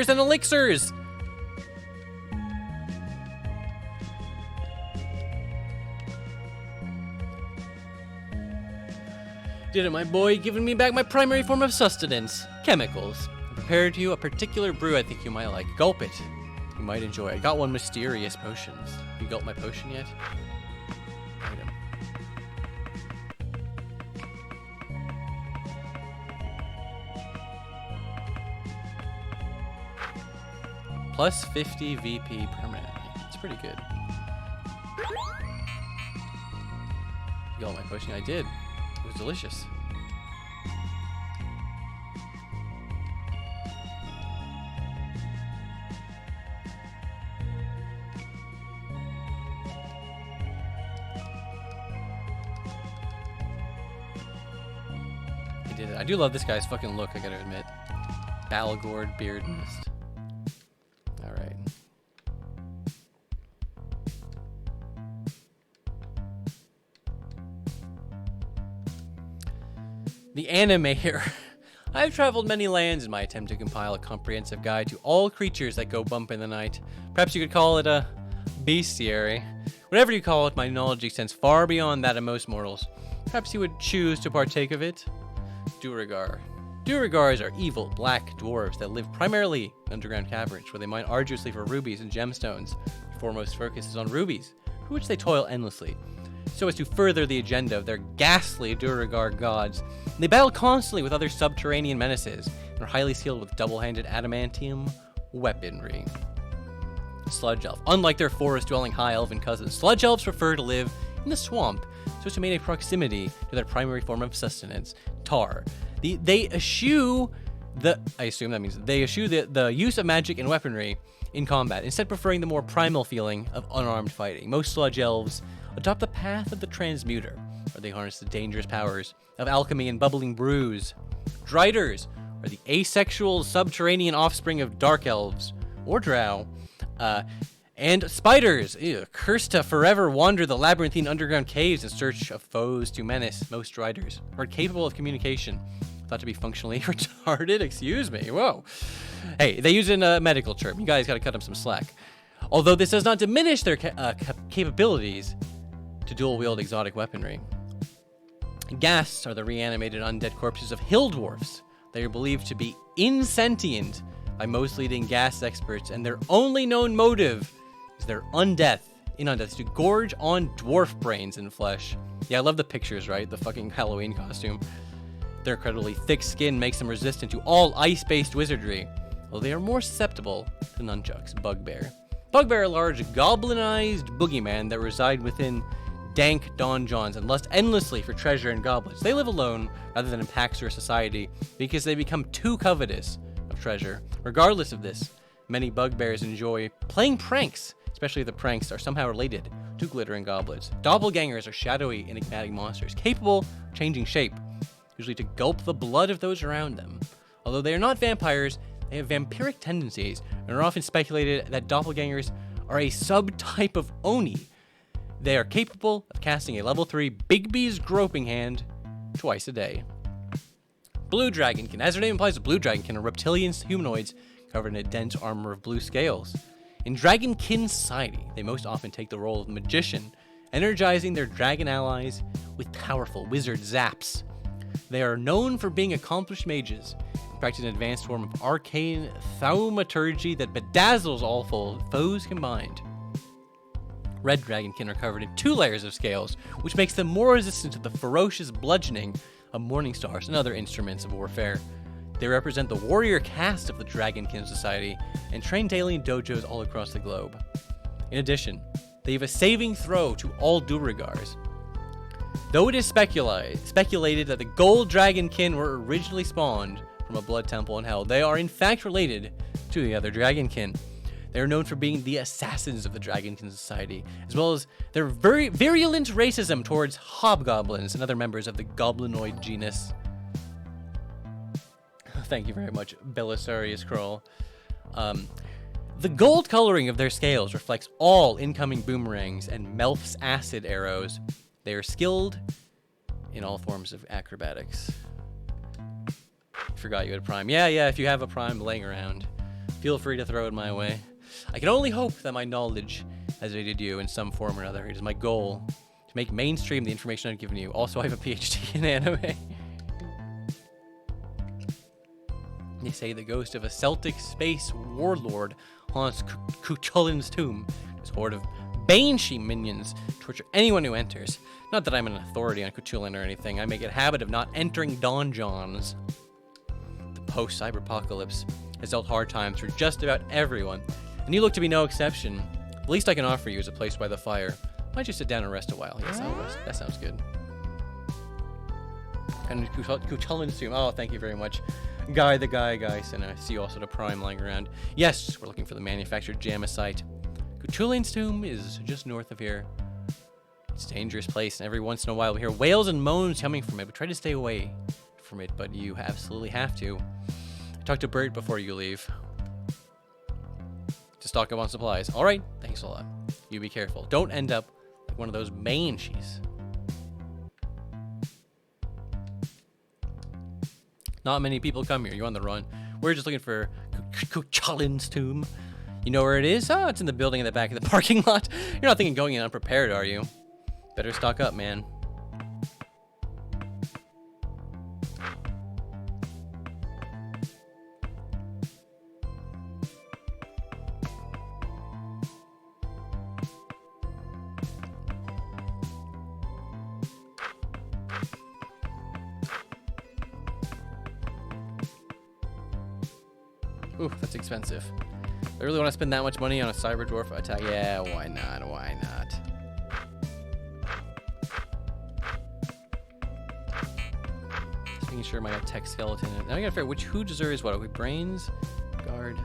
and elixirs! Did it, my boy, giving me back my primary form of sustenance. Chemicals. I prepared you a particular brew I think you might like. Gulp it. You might enjoy. I got one mysterious potions. You gulped my potion yet? Item. Plus 50 VP permanently. That's pretty good. You got my potion? I did. It was delicious. I did it. I do love this guy's fucking look, I gotta admit. Balgord Beard Mist. Alright. The animator. I've traveled many lands in my attempt to compile a comprehensive guide to all creatures that go bump in the night. Perhaps you could call it a bestiary. Whatever you call it, my knowledge extends far beyond that of most mortals. Perhaps you would choose to partake of it? Duergar. Duergars are evil, black dwarves that live primarily in underground caverns, where they mine arduously for rubies and gemstones. Their foremost focus is on rubies, for which they toil endlessly, so as to further the agenda of their ghastly Duergar gods. They battle constantly with other subterranean menaces, and are highly skilled with double-handed adamantium weaponry. Sludge Elf. Unlike their forest-dwelling high elven cousins, Sludge Elves prefer to live in the swamp, so as to maintain proximity to their primary form of sustenance, tar. They eschew the use of magic and weaponry in combat, instead preferring the more primal feeling of unarmed fighting. Most Sludge Elves adopt the path of the transmuter, where they harness the dangerous powers of alchemy and bubbling brews. Driders are the asexual subterranean offspring of dark elves, or drow. And spiders, cursed to forever wander the labyrinthine underground caves in search of foes to menace. Most Driders are capable of communication, thought to be functionally retarded. Excuse me. Whoa. Hey, they use it in a medical term. You guys gotta cut them some slack. Although this does not diminish their capabilities to dual-wield exotic weaponry. Ghasts are the reanimated undead corpses of hill dwarfs. They are believed to be insentient by most leading ghast experts, and their only known motive is their undeath to gorge on dwarf brains and flesh. Yeah, I love the pictures, right? The fucking Halloween costume. Their incredibly thick skin makes them resistant to all ice-based wizardry, though they are more susceptible to nunchucks. Bugbear. Bugbear are a large goblinized boogeyman that reside within dank donjons and lust endlessly for treasure and goblets. They live alone rather than in packs or society because they become too covetous of treasure. Regardless of this, many bugbears enjoy playing pranks, especially if the pranks are somehow related to glittering goblets. Doppelgangers are shadowy, enigmatic monsters capable of changing shape, usually to gulp the blood of those around them. Although they are not vampires, they have vampiric tendencies, and are often speculated that doppelgangers are a subtype of Oni. They are capable of casting a level 3 Bigby's Groping Hand twice a day. Blue Dragonkin. As their name implies, the Blue Dragonkin are reptilian humanoids covered in a dense armor of blue scales. In Dragonkin society, they most often take the role of magician, energizing their dragon allies with powerful wizard zaps. They are known for being accomplished mages, and practice an advanced form of arcane thaumaturgy that bedazzles all foes combined. Red Dragonkin are covered in 2 layers of scales, which makes them more resistant to the ferocious bludgeoning of morning stars and other instruments of warfare. They represent the warrior caste of the Dragonkin Society and train daily in dojos all across the globe. In addition, they have a saving throw to all Duergars. Though it is speculated that the Gold Dragonkin were originally spawned from a blood temple in hell, they are in fact related to the other Dragonkin. They are known for being the assassins of the Dragonkin Society, as well as their very virulent racism towards hobgoblins and other members of the goblinoid genus. Thank you very much, Belisarius Kroll. The gold coloring of their scales reflects all incoming boomerangs and Melf's acid arrows. They are skilled in all forms of acrobatics. Forgot you had a prime. Yeah, if you have a prime laying around, feel free to throw it my way. I can only hope that my knowledge has aided you in some form or another. It is my goal to make mainstream the information I've given you. Also, I have a PhD in anime. They say the ghost of a Celtic space warlord haunts Cuchulain's tomb. His horde of Banshee minions torture anyone who enters. Not that I'm an authority on Cuchulain or anything. I make it a habit of not entering donjons. The post-cyberpocalypse has dealt hard times for just about everyone, and you look to be no exception. The least I can offer you is a place by the fire. Might just sit down and rest a while. Yes, I'll rest. That sounds good. And Cuchulain's tomb. Oh, thank you very much. Guy, guys, and I see you also the prime lying around. Yes, we're looking for the manufactured Jamesite. Cuchulain's tomb is just north of here. It's a dangerous place, and every once in a while we hear wails and moans coming from it. We try to stay away from it, but you absolutely have to. Talk to Bert before you leave. To stock up on supplies. All right, thanks a lot. You be careful. Don't end up like one of those banshees. Not many people come here. You're on the run. We're just looking for Cuchulain's tomb. You know where it is? Oh, it's in the building in the back of the parking lot. You're not thinking going in unprepared, are you? Better stock up, man. Ooh, that's expensive. I really want to spend that much money on a cyber dwarf attack. Yeah, why not? Why not? Just making sure my tech skeleton. Now I gotta figure out who deserves what. Okay, brains, guard.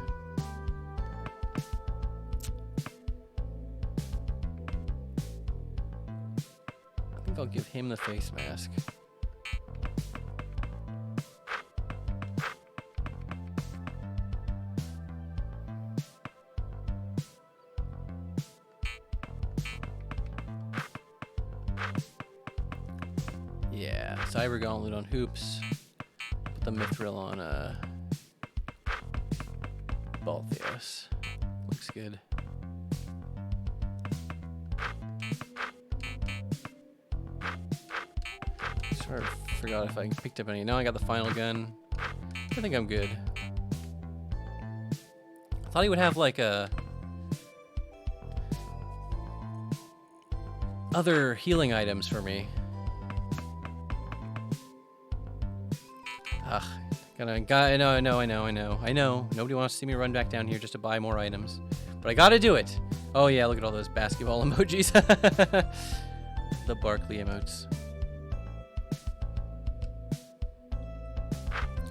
I think I'll give him the face mask. Yeah, Cyber Gauntlet on Hoops. Put the Mithril on Baltheus. Looks good. Sort of forgot if I picked up any. No, I got the final gun. I think I'm good. I thought he would have like a other healing items for me. Ugh, I know. Nobody wants to see me run back down here just to buy more items. But I gotta do it. Oh yeah, look at all those basketball emojis. The Barkley emotes.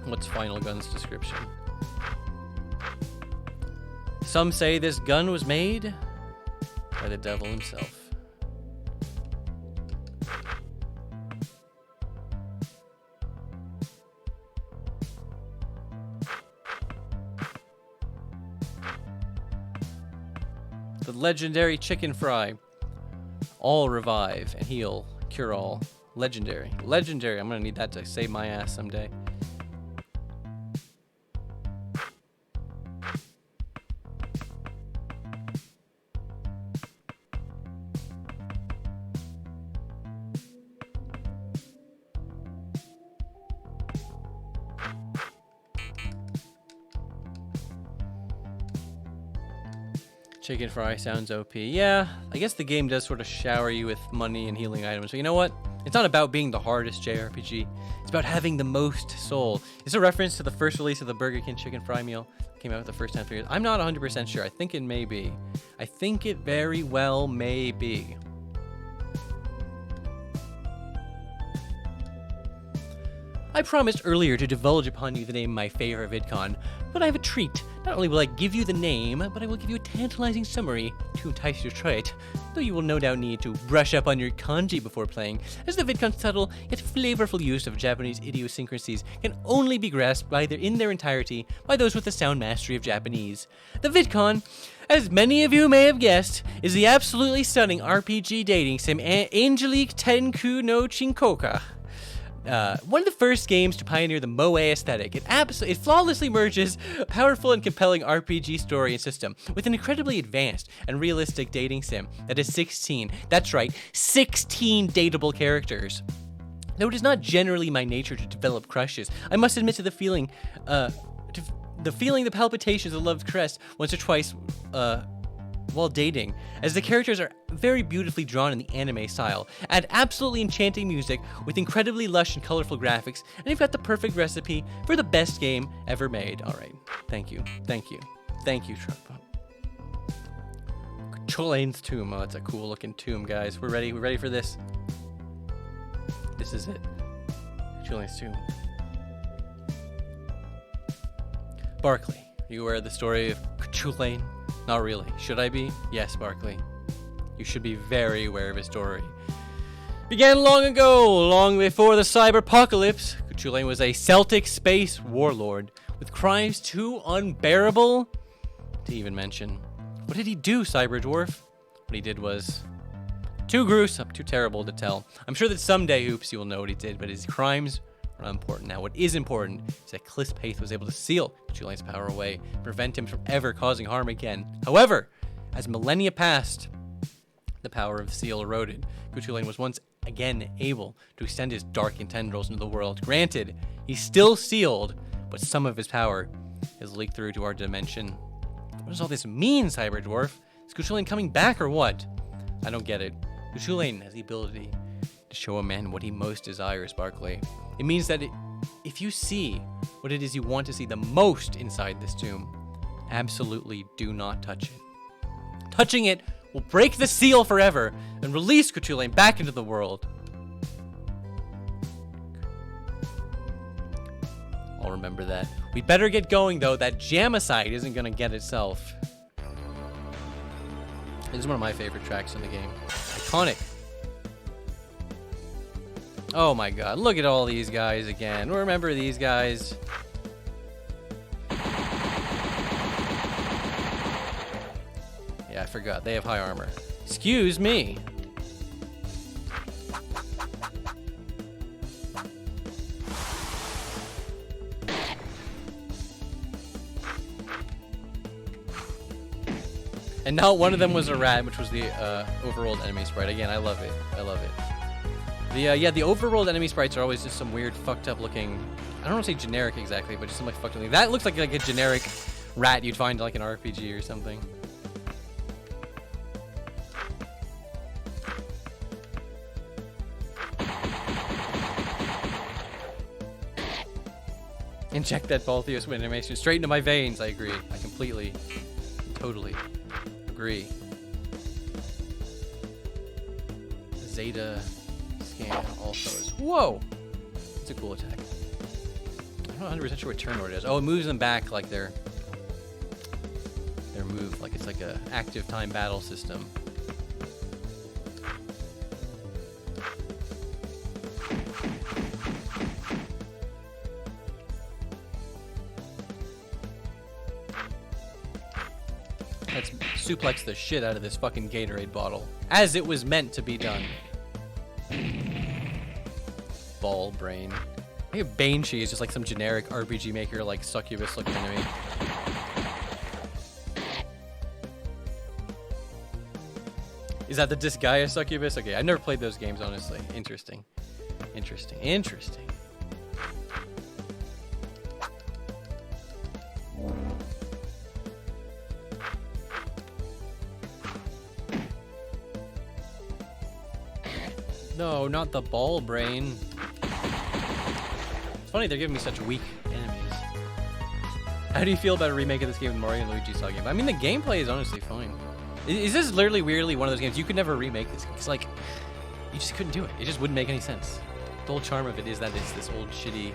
What's Final Gun's description? Some say this gun was made by the devil himself. The legendary chicken fry. All revive and heal. Cure all. Legendary. Legendary. I'm gonna need that to save my ass someday. Chicken fry sounds OP. Yeah, I guess the game does sort of shower you with money and healing items. But you know what? It's not about being the hardest JRPG. It's about having the most soul. It's a reference to the first release of the Burger King chicken fry meal. It came out the first time 3 years. I'm not 100% sure. I think it may be. I think it very well may be. I promised earlier to divulge upon you the name of my favorite VidCon, but I have a treat. Not only will I give you the name, but I will give you a tantalizing summary to entice you to try it, though you will no doubt need to brush up on your kanji before playing, as the VidCon's subtle yet flavorful use of Japanese idiosyncrasies can only be grasped in their entirety by those with a sound mastery of Japanese. The VidCon, as many of you may have guessed, is the absolutely stunning RPG dating sim Angelique Tenku no Chinkoka. One of the first games to pioneer the moe aesthetic. It flawlessly merges a powerful and compelling RPG story and system with an incredibly advanced and realistic dating sim that is 16. That's right, 16 dateable characters. Though it is not generally my nature to develop crushes, I must admit to the feeling, the palpitations of love's crest once or twice, while dating, as the characters are very beautifully drawn in the anime style, add absolutely enchanting music with incredibly lush and colorful graphics, and you've got the perfect recipe for the best game ever made. Alright, thank you, Truckpop. Cuchulain's tomb. Oh, that's a cool looking tomb, guys. We're ready for this. This is it. Cuchulain's tomb. Barkley, are you aware of the story of Cuchulain? Not really. Should I be? Yes, Barkley. You should be very aware of his story. Began long ago, long before the cyberpocalypse. Cuchulain was a Celtic space warlord with crimes too unbearable to even mention. What did he do, Cyberdwarf? What he did was too gruesome, too terrible to tell. I'm sure that someday, Oops, you will know what he did, but his crimes not important now. What is important is that Clispaith was able to seal Julian's power away, prevent him from ever causing harm again. However, as millennia passed, the power of Seal eroded. Cuchulainn was once again able to extend his dark tendrils into the world. Granted, he's still sealed, but some of his power has leaked through to our dimension. What does all this mean, Cyber Dwarf? Is Cuchulainn coming back or what? I don't get it. Cuchulainn has the ability to show a man what he most desires, Barkley. It means that if you see what it is you want to see the most inside this tomb, absolutely do not touch it. Touching it will break the seal forever and release Cuchulainn back into the world. I'll remember that. We'd better get going, though. That Jamicide isn't going to get itself. This is one of my favorite tracks in the game. Iconic. Oh my god, look at all these guys again. Remember these guys? Yeah, I forgot. They have high armor. Excuse me. And not one of them was a rat, which was the overworld enemy sprite. Again, I love it. I love it. The overworld enemy sprites are always just some weird, fucked up looking. I don't want to say generic exactly, but just some like fucked up thing. That looks like a generic rat you'd find like an RPG or something. Inject that Baltheus wind animation straight into my veins. I agree. I completely, totally agree. Zeta scan also is. Whoa! It's a cool attack. I'm not 100% sure what turn order it is. Oh, it moves them back like their move, like it's like a active time battle system. Let's suplex the shit out of this fucking Gatorade bottle, as it was meant to be done. Ball brain. I think Baneshee is just like some generic RPG maker, like succubus looking enemy. Is that the Disgaea succubus? Okay, I've never played those games, honestly. Interesting. Interesting. Interesting. No, not the ball brain. It's funny they're giving me such weak enemies. How do you feel about a remake of this game with Mario and Luigi style game? I mean, the gameplay is honestly fine. Is this literally weirdly one of those games you could never remake this? It's like you just couldn't do it. It just wouldn't make any sense. The whole charm of it is that it's this old shitty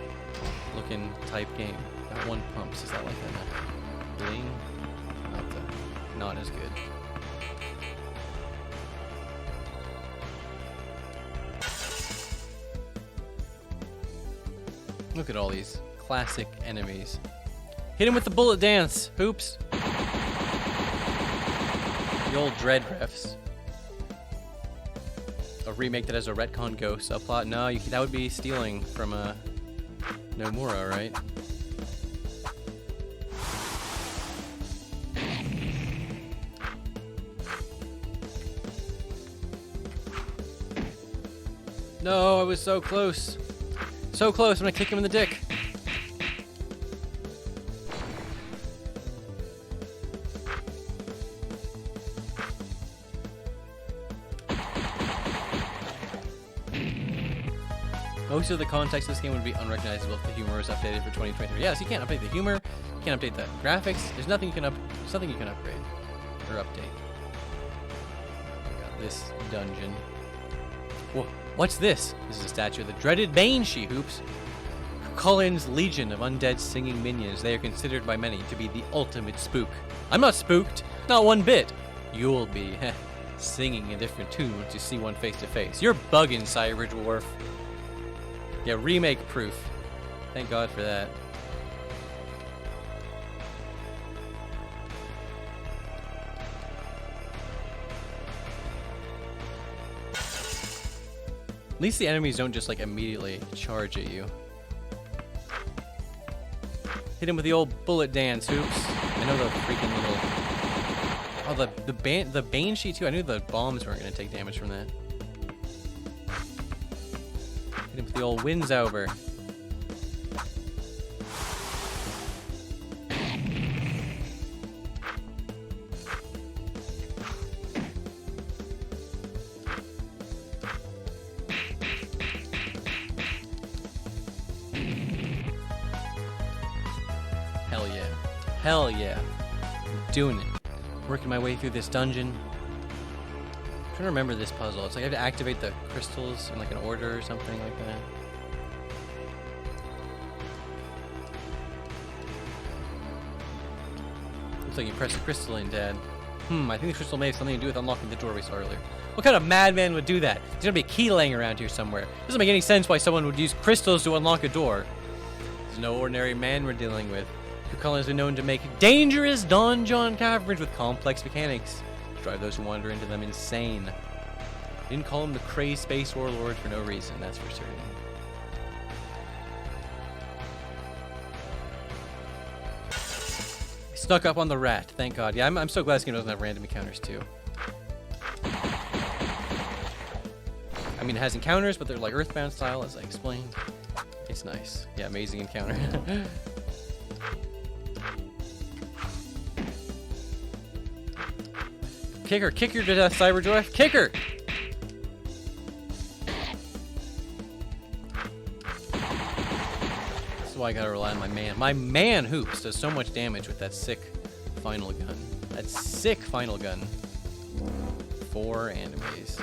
looking type game. That one pumps. Is that like a bling? Not as good. Look at all these classic enemies. Hit him with the bullet dance, Hoops. The old Dread refs. A remake that has a retcon ghost subplot. No, that would be stealing from Nomura, right? No, I was so close. So close, I'm gonna kick him in the dick. Most of the context of this game would be unrecognizable if the humor was updated for 2023. Yes, you can't update the humor, you can't update the graphics. There's nothing you can upgrade or update. We got this dungeon. Whoa, what's this? This is a statue of the dreaded Baneshee, Hoops. Cullen's legion of undead singing minions. They are considered by many to be the ultimate spook. I'm not spooked, not one bit. You'll be singing a different tune once you see one face to face. You're bugging, Cyber Dwarf. Yeah, remake proof. Thank God for that. At least the enemies don't just like immediately charge at you. Hit him with the old bullet dance, Hoops. I know the freaking little... Oh, the Banshee, too. I knew the bombs weren't going to take damage from that. Hit him with the old Windsauber. Hell yeah. Hell yeah. I'm doing it. Working my way through this dungeon. I'm trying to remember this puzzle. It's like I have to activate the crystals in like an order or something like that. Looks like you press the crystal in, Dad. I think the crystal may have something to do with unlocking the door we saw earlier. What kind of madman would do that? There's gonna be a key laying around here somewhere. Doesn't make any sense why someone would use crystals to unlock a door. There's no ordinary man we're dealing with. Cucullin has been known to make dangerous donjon caverns with complex mechanics to drive those who wander into them insane. You didn't call him the crazed space warlord for no reason, that's for certain. Snuck up on the rat, thank God. Yeah, I'm so glad this game doesn't have random encounters too. I mean, it has encounters, but they're like Earthbound style, as I explained. It's nice. Yeah, amazing encounter. Kick her to death, Cyberjoy. Kick her! This is why I gotta rely on my man. My man, Hoops, does so much damage with that sick final gun. That sick final gun. 4 enemies.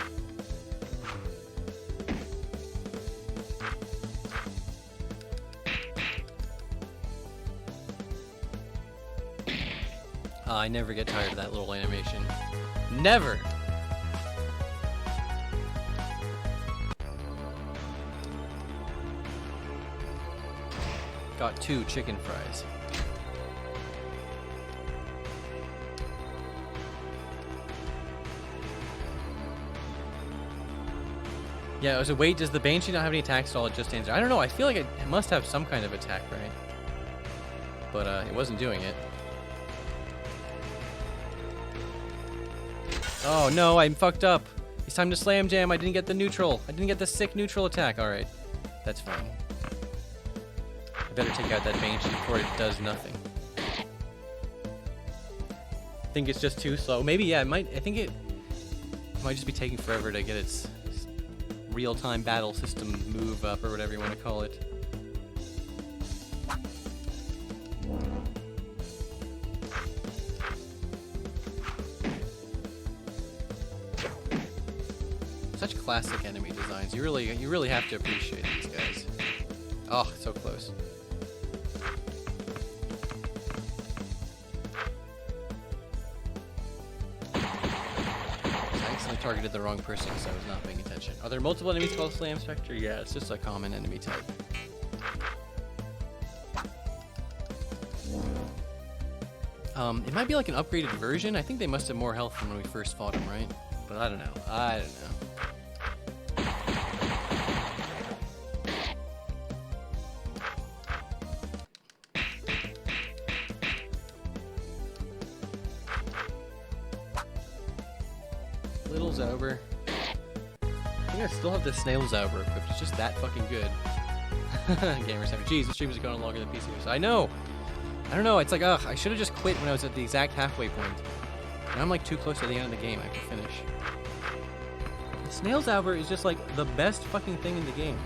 I never get tired of that little animation. Never! Got 2 chicken fries. Yeah, so wait, does the Banshee not have any attacks at all? It just stands there. I don't know, I feel like it must have some kind of attack, right? But it wasn't doing it. Oh no, I'm fucked up. It's time to slam jam. I didn't get the neutral. I didn't get the sick neutral attack. Alright. That's fine. I better take out that Banshee before it does nothing. I think it's just too slow. Maybe, yeah, I think it might just be taking forever to get its real-time battle system move up, or whatever you want to call it. Such classic enemy designs. You really have to appreciate these guys. Oh, so close. I accidentally targeted the wrong person because I was not paying attention. Are there multiple enemies called Slam Spectre? Yeah, it's just a common enemy type. It might be like an upgraded version. I think they must have more health than when we first fought him, right? But I don't know. I don't know. Little Zauber. I think I still have the Snail Zauber equipped. It's just that fucking good. Gamers have jeez, the stream is going longer than PC. So I know. I don't know. It's like, ugh, I should have just quit when I was at the exact halfway point. Now I'm like too close to the end of the game. I can finish. The Snail Zauber is just like the best fucking thing in the game.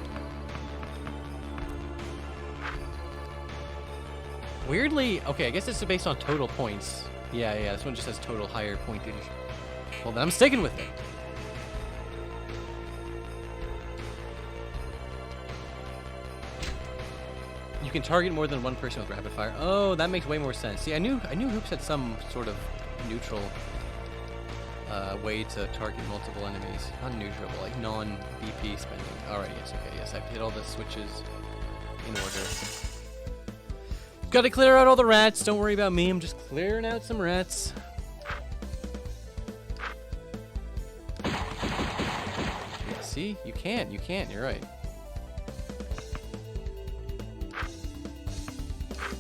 Weirdly, okay, I guess this is based on total points. Yeah, this one just has total higher pointage. Well, then I'm sticking with it. You can target more than one person with rapid fire. Oh, that makes way more sense. See, I knew Hoops had some sort of neutral way to target multiple enemies. Not neutral, but like non-BP spending. Alright, yes, okay, yes. I've hit all the switches in order. Gotta clear out all the rats. Don't worry about me. I'm just clearing out some rats. Yeah, see? You can't. You're right.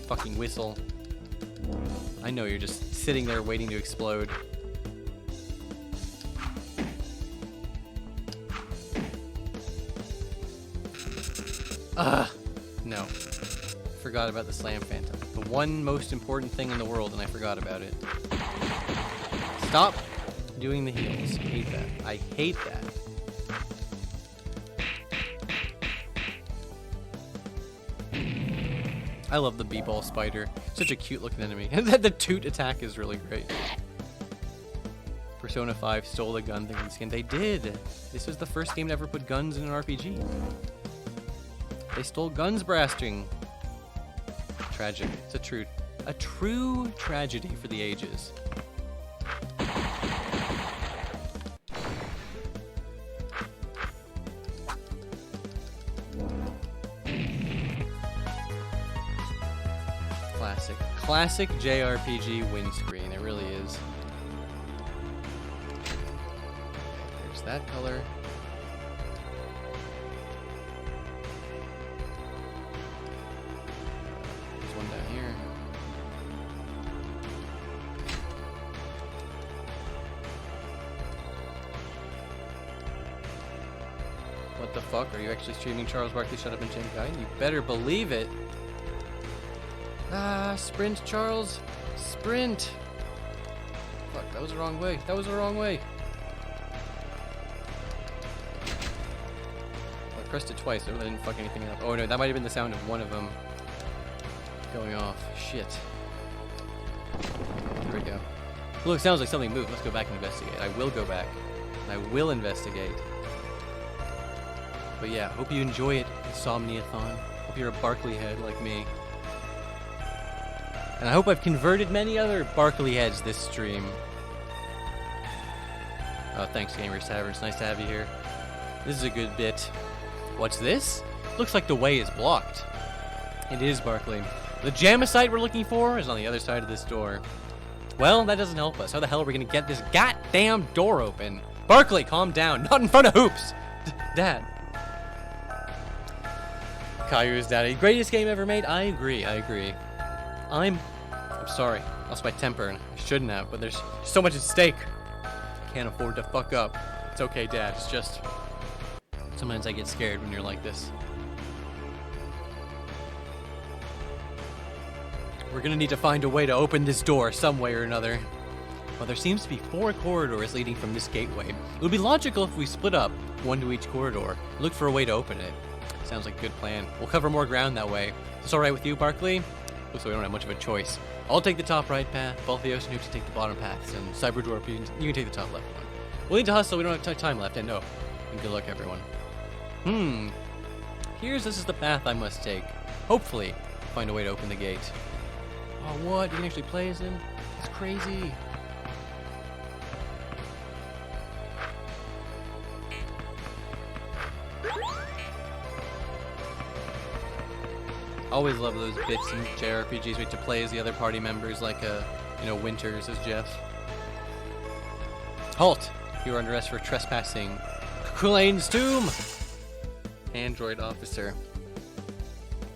fucking whistle. I know you're just sitting there waiting to explode. No. Forgot about the Slam Phantom. The one most important thing in the world, and I forgot about it. Stop doing the heals. I hate that. I hate that. I love the B-ball spider. Such a cute looking enemy. The toot attack is really great. Persona 5 stole the gun thing in the skin. They did. This was the first game to ever put guns in an RPG. They stole guns brasting. Tragic. It's a true tragedy for the ages. Classic JRPG win screen. It really is. There's that color. There's one down here. What the fuck? Are you actually streaming Charles Barkley Shut Up and Jam Gaiden? You better believe it. Sprint, Charles. Sprint. Fuck, that was the wrong way. That was the wrong way. I pressed it twice. I really didn't fuck anything up. Oh no, that might have been the sound of one of them going off. Shit. There we go. Look, it sounds like something moved. Let's go back and investigate. I will go back. And I will investigate. But yeah, hope you enjoy it, Insomniathon. Hope you're a Barkley head like me. And I hope I've converted many other Barkley heads this stream. Oh, thanks, Gamers Tavern. It's nice to have you here. This is a good bit. What's this? Looks like the way is blocked. It is, Barkley. The Jamicite we're looking for is on the other side of this door. Well, that doesn't help us. How the hell are we gonna get this goddamn door open? Barkley, calm down. Not in front of hoops. Dad. Caillou's daddy. Greatest game ever made? I agree. I'm sorry. Lost my temper and I shouldn't have, but there's so much at stake. Can't afford to fuck up. It's okay, Dad. It's just sometimes I get scared when you're like this. We're gonna need to find a way to open this door some way or another. Well, there seems to be 4 corridors leading from this gateway. It would be logical if we split up, one to each corridor, look for a way to open it. Sounds like a good plan. We'll cover more ground that way. Is this alright with you, Barkley? Looks like we don't have much of a choice. I'll take the top right path, both the Ocean Hoops can take the bottom paths, and Cyberdwarp, you can take the top left one. We'll need to hustle, we don't have time left, and no. And good luck, everyone. This is the path I must take. Hopefully, find a way to open the gate. Oh, what? You can actually play as him? That's crazy. Always love those bits in JRPGs where you have to play as the other party members, like, Winters as Jeff. Halt! You are under arrest for trespassing. Kulane's tomb! Android officer.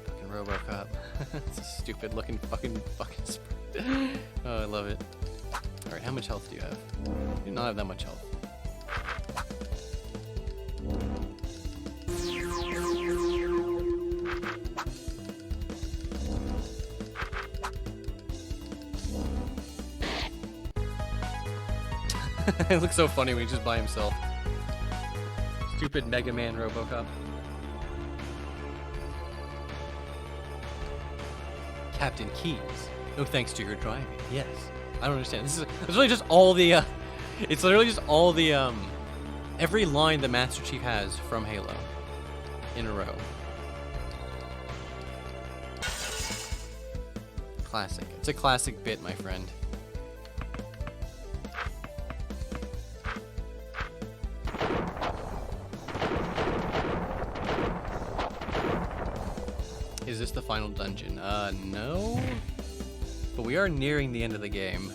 Fucking RoboCop. It's a stupid looking fucking sprint. Oh, I love it. Alright, how much health do you have? You do not have that much health. It looks so funny when he's just by himself. Stupid Mega Man RoboCop. Captain Keys. No thanks to your driving. Yes. I don't understand. It's really just all the it's literally just all the every line the Master Chief has from Halo in a row. Classic. It's a classic bit, my friend. Is this the final dungeon? No. But we are nearing the end of the game.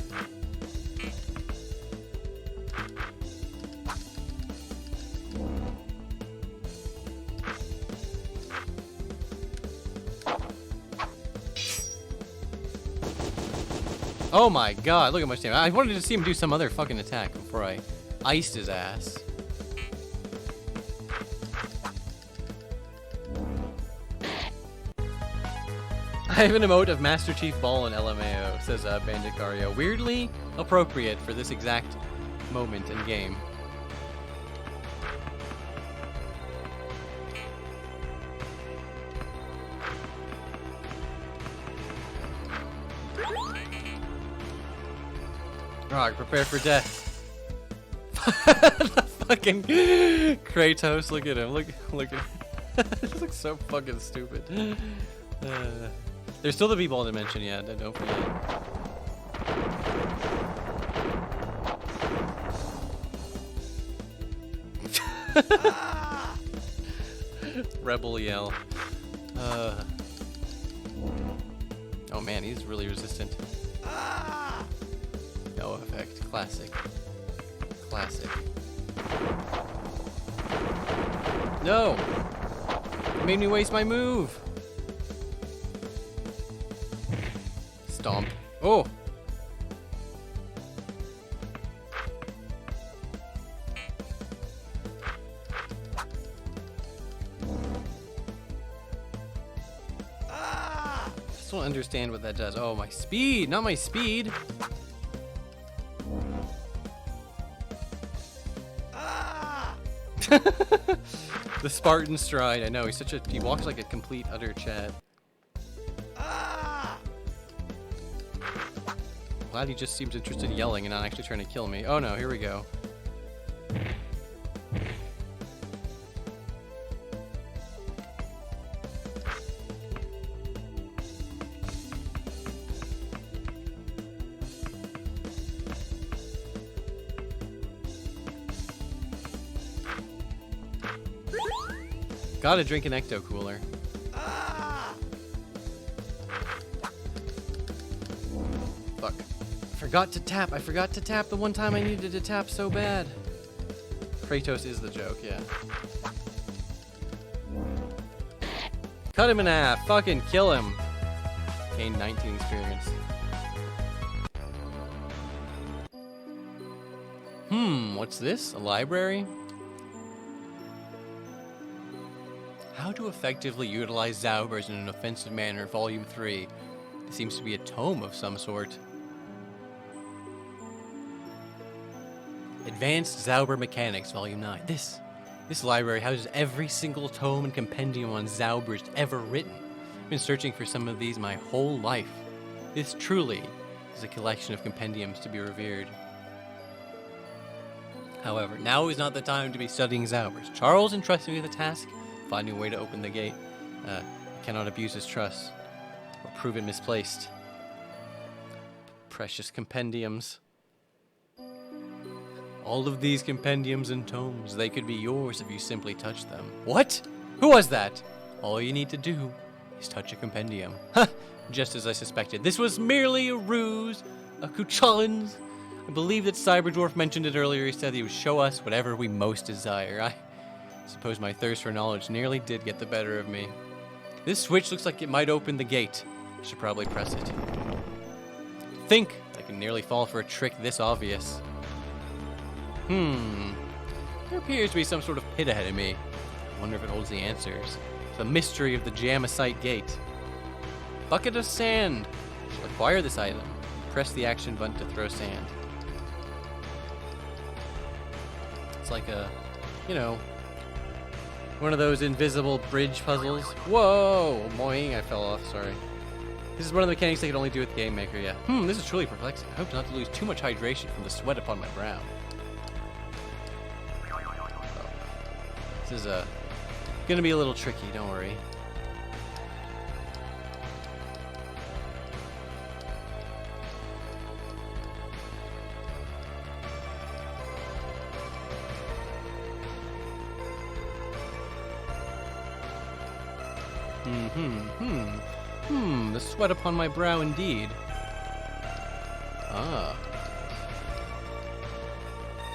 Oh my god, look how much damage. I wanted to see him do some other fucking attack before I iced his ass. I have an emote of Master Chief Ball and LMAO, says Bandit Gario. Weirdly appropriate for this exact moment in game. Rock, prepare for death. The fucking Kratos, look at him. Look at him. This looks so fucking stupid. There's still the B-ball dimension, yeah, don't forget. Rebel yell. Oh man, he's really resistant. No effect. Classic. Classic. No! You made me waste my move! Stomp. Oh! Just don't understand what that does. Oh, my speed! Not my speed! The Spartan stride. I know, he walks like a complete utter Chad. Glad he just seems interested in yelling and not actually trying to kill me. Oh no, here we go. Gotta drink an ecto cooler. Fuck. I forgot to tap the one time I needed to tap so bad. Kratos is the joke, yeah. Cut him in half. Fucking kill him. Gain 19 experience. What's this? A library? How to effectively utilize Zaubers in an offensive manner, Volume 3. It seems to be a tome of some sort. Advanced Zauber Mechanics, Volume 9. This library houses every single tome and compendium on Zaubers ever written. I've been searching for some of these my whole life. This truly is a collection of compendiums to be revered. However, now is not the time to be studying Zaubers. Charles entrusted me with the task, finding a way to open the gate. I cannot abuse his trust or prove it misplaced. Precious compendiums. All of these compendiums and tomes, they could be yours if you simply touch them. What? Who was that? All you need to do is touch a compendium. Huh, just as I suspected. This was merely a ruse, a kuchalins. I believe that Cyberdwarf mentioned it earlier. He said he would show us whatever we most desire. I suppose my thirst for knowledge nearly did get the better of me. This switch looks like it might open the gate. I should probably press it. Think I can nearly fall for a trick this obvious. There appears to be some sort of pit ahead of me. I wonder if it holds the answers to the mystery of the Jamesite gate. Bucket of sand. I shall acquire this item. Press the action button to throw sand. It's like a, one of those invisible bridge puzzles. Whoa! Boing, I fell off, sorry. This is one of the mechanics they can only do with Game Maker, yeah. This is truly perplexing. I hope not to lose too much hydration from the sweat upon my brow. This is gonna be a little tricky, don't worry. The sweat upon my brow indeed. Ah.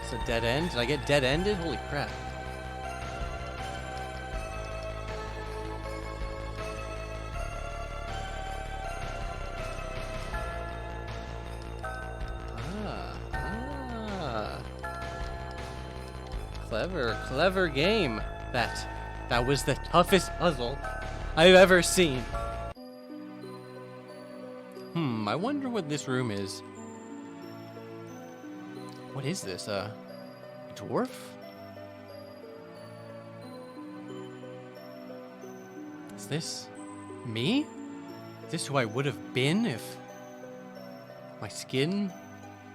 It's a dead end? Did I get dead-ended? Holy crap. Clever, clever game. That was the toughest puzzle I've ever seen. I wonder what this room is. What is this? A dwarf? Is this me? Is this who I would have been if my skin?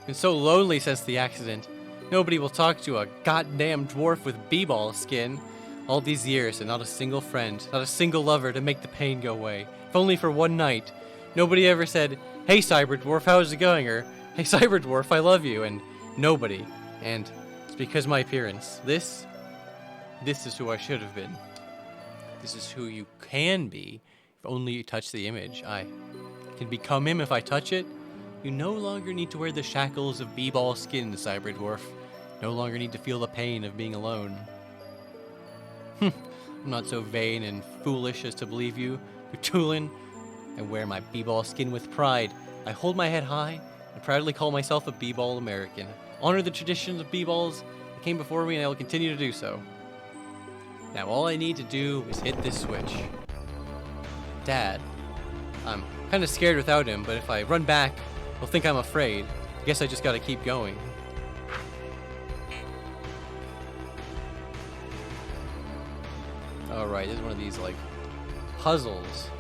Been so lonely since the accident. Nobody will talk to a goddamn dwarf with b-ball skin. All these years and not a single friend, not a single lover to make the pain go away. If only for one night. Nobody ever said, "Hey Cyber Dwarf, how's it going?" or "Hey Cyber Dwarf, I love you." And nobody. And it's because my appearance. This is who I should have been. This is who you can be if only you touch the image. I can become him if I touch it. You no longer need to wear the shackles of b-ball skin, Cyber Dwarf. No longer need to feel the pain of being alone. I'm not so vain and foolish as to believe you, Cthulhu. I wear my b-ball skin with pride. I hold my head high and proudly call myself a b-ball American. Honor the traditions of b-balls that came before me, and I will continue to do so. Now all I need to do is hit this switch. Dad. I'm kind of scared without him, but if I run back, he'll think I'm afraid. I guess I just gotta keep going. Alright, this is one of these, like, puzzles.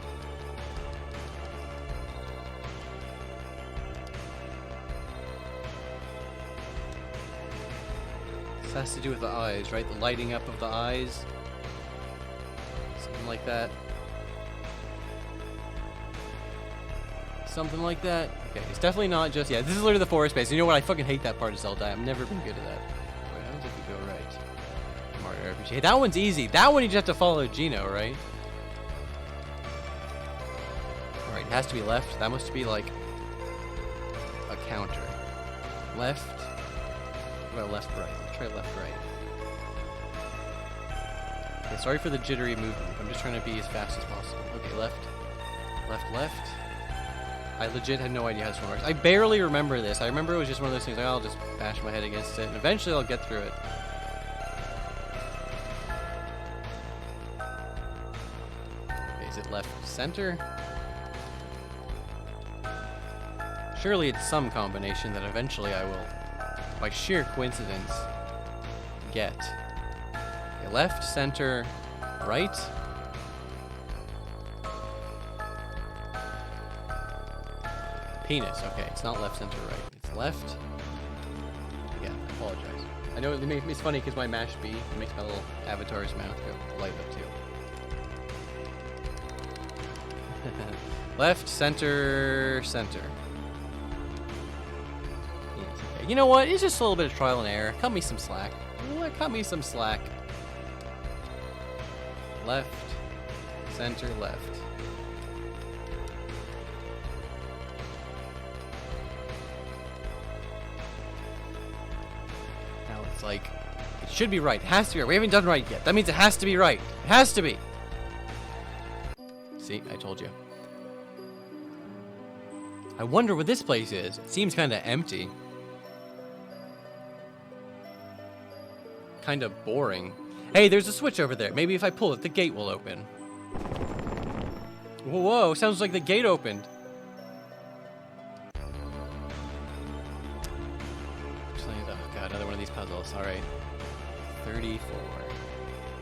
This has to do with the eyes, right? The lighting up of the eyes. Something like that. Something like that. Okay, it's definitely not just... Yeah, this is literally the forest base. You know what? I fucking hate that part of Zelda. I've never been good at that. What happens if you go right? Mario RPG. Hey, that one's easy. That one you just have to follow Gino, right? Alright, it has to be left. That must be like a counter. Left. What about left, right? Let's try left, right. Okay, sorry for the jittery movement. I'm just trying to be as fast as possible. Okay, left. Left, left. I legit had no idea how this one works. I barely remember this. I remember it was just one of those things like, I'll just bash my head against it, and eventually I'll get through it. Okay, is it left center? Surely it's some combination that eventually I will, by sheer coincidence, get. Okay, left, center, right. Penis. Okay, it's not left, center, right. It's left. Yeah, I apologize. I know it's funny because my mash B makes my little avatar's mouth go light up too. Left, center, center. Yes, okay. You know what? It's just a little bit of trial and error. Cut me some slack. Cut me some slack. Left, center, left. It's like, it should be right. It has to be right. We haven't done right yet. That means it has to be right. It has to be. See, I told you. I wonder what this place is. It seems kind of empty. Kind of boring. Hey, there's a switch over there. Maybe if I pull it, the gate will open. Whoa, sounds like the gate opened. Oh god, another one of these puzzles. Alright. 34.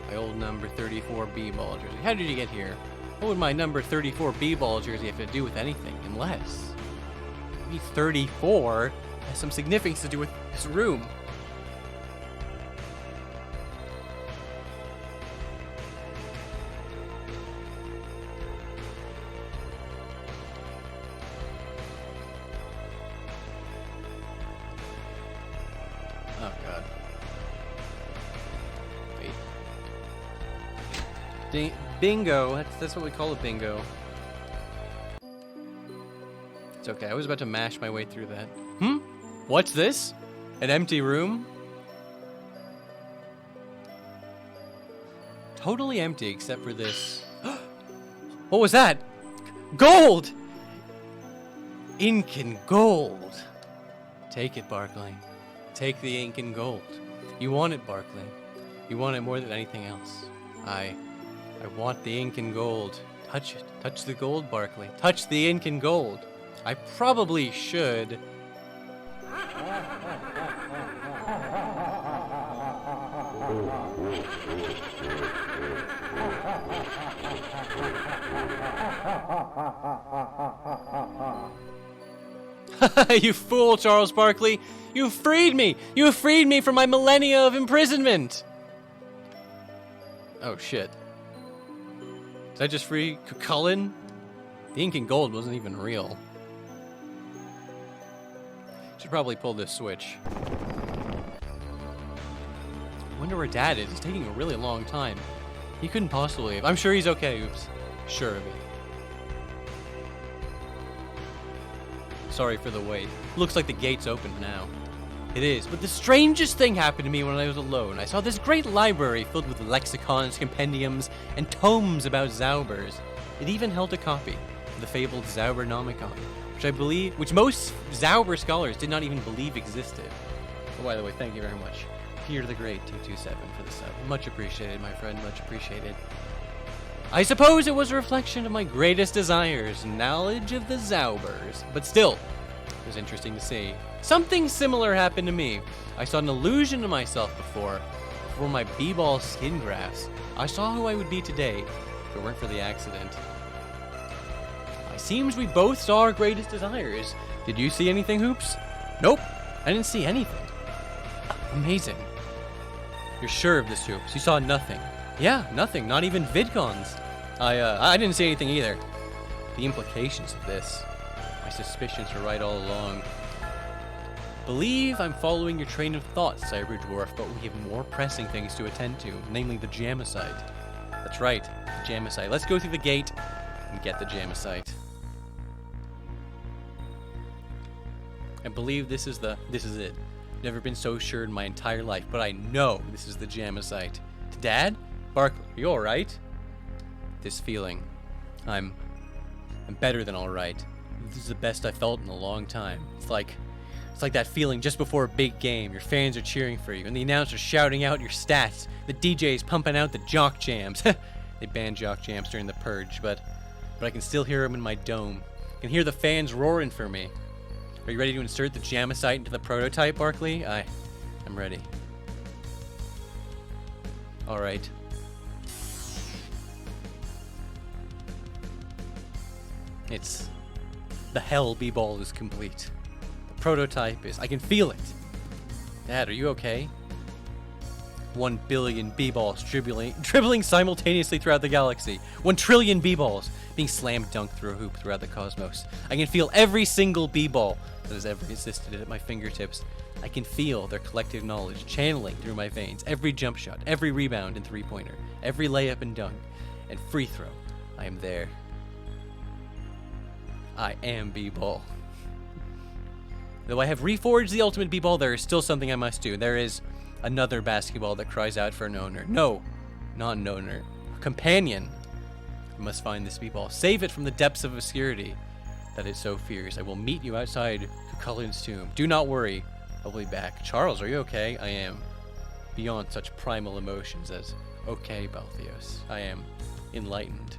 My old number 34 b-ball jersey. How did you get here? What would my number 34 b-ball jersey have to do with anything? Unless... maybe 34 has some significance to do with this room. Oh god. Wait. Bingo. That's what we call a bingo. It's okay. I was about to mash my way through that. What's this? An empty room? Totally empty except for this. What was that? Gold! Ink and gold. Take it, Barkley. Take the ink and gold. You want it, Barkley. You want it more than anything else. I want the ink and gold. Touch it. Touch the gold, Barkley. Touch the ink and gold. I probably should. You fool, Charles Barkley! You freed me! You freed me from my millennia of imprisonment! Oh shit. Did I just free Cullen? The ink and gold wasn't even real. Should probably pull this switch. I wonder where Dad is. It's taking a really long time. He couldn't possibly have. I'm sure he's okay, oops. Sure of it. Sorry for the wait. Looks like the gate's open now. It is, but the strangest thing happened to me when I was alone. I saw this great library filled with lexicons, compendiums, and tomes about Zaubers. It even held a copy of the fabled Zaubernomicon, which most Zauber scholars did not even believe existed. Oh, by the way, thank you very much. Peter the Great 227 for the sub. Much appreciated, my friend, much appreciated. I suppose it was a reflection of my greatest desires, knowledge of the Zaubers. But still, it was interesting to see. Something similar happened to me. I saw an illusion of myself before my b-ball skin grafts. I saw who I would be today if it weren't for the accident. It seems we both saw our greatest desires. Did you see anything, Hoops? Nope, I didn't see anything. Amazing. You're sure of this, Hoops? You saw nothing? Yeah, nothing. Not even VidCons. I didn't see anything either. The implications of this. My suspicions were right all along. Believe I'm following your train of thought, Cyber Dwarf, but we have more pressing things to attend to, namely the Jamicite. That's right, the Jamicite. Let's go through the gate and get the Jamicite. I believe this is it. Never been so sure in my entire life, but I know this is the Jamicite. Dad? Barkley, are you alright? This feeling. I'm better than alright. This is the best I felt in a long time. It's like that feeling just before a big game. Your fans are cheering for you, and the announcer's shouting out your stats. The DJ's pumping out the jock jams. They banned jock jams during the purge, but I can still hear them in my dome. I can hear the fans roaring for me. Are you ready to insert the Jamicite into the prototype, Barkley? I'm ready. Alright. It's... the hell B-ball is complete. The prototype is... I can feel it. Dad, are you okay? 1 billion B-balls dribbling simultaneously throughout the galaxy. 1 trillion B-balls being slam dunked through a hoop throughout the cosmos. I can feel every single B-ball that has ever existed at my fingertips. I can feel their collective knowledge channeling through my veins. Every jump shot, every rebound and three-pointer, every layup and dunk, and free throw. I am there. I am B-ball. Though I have reforged the ultimate B-ball, there is still something I must do. There is another basketball that cries out for an owner. No, not an owner. A companion. I must find this B-ball. Save it from the depths of obscurity that it so fears. I will meet you outside Cucullin's tomb. Do not worry. I'll be back. Charles, are you okay? I am. Beyond such primal emotions as, okay, Balthios. I am enlightened.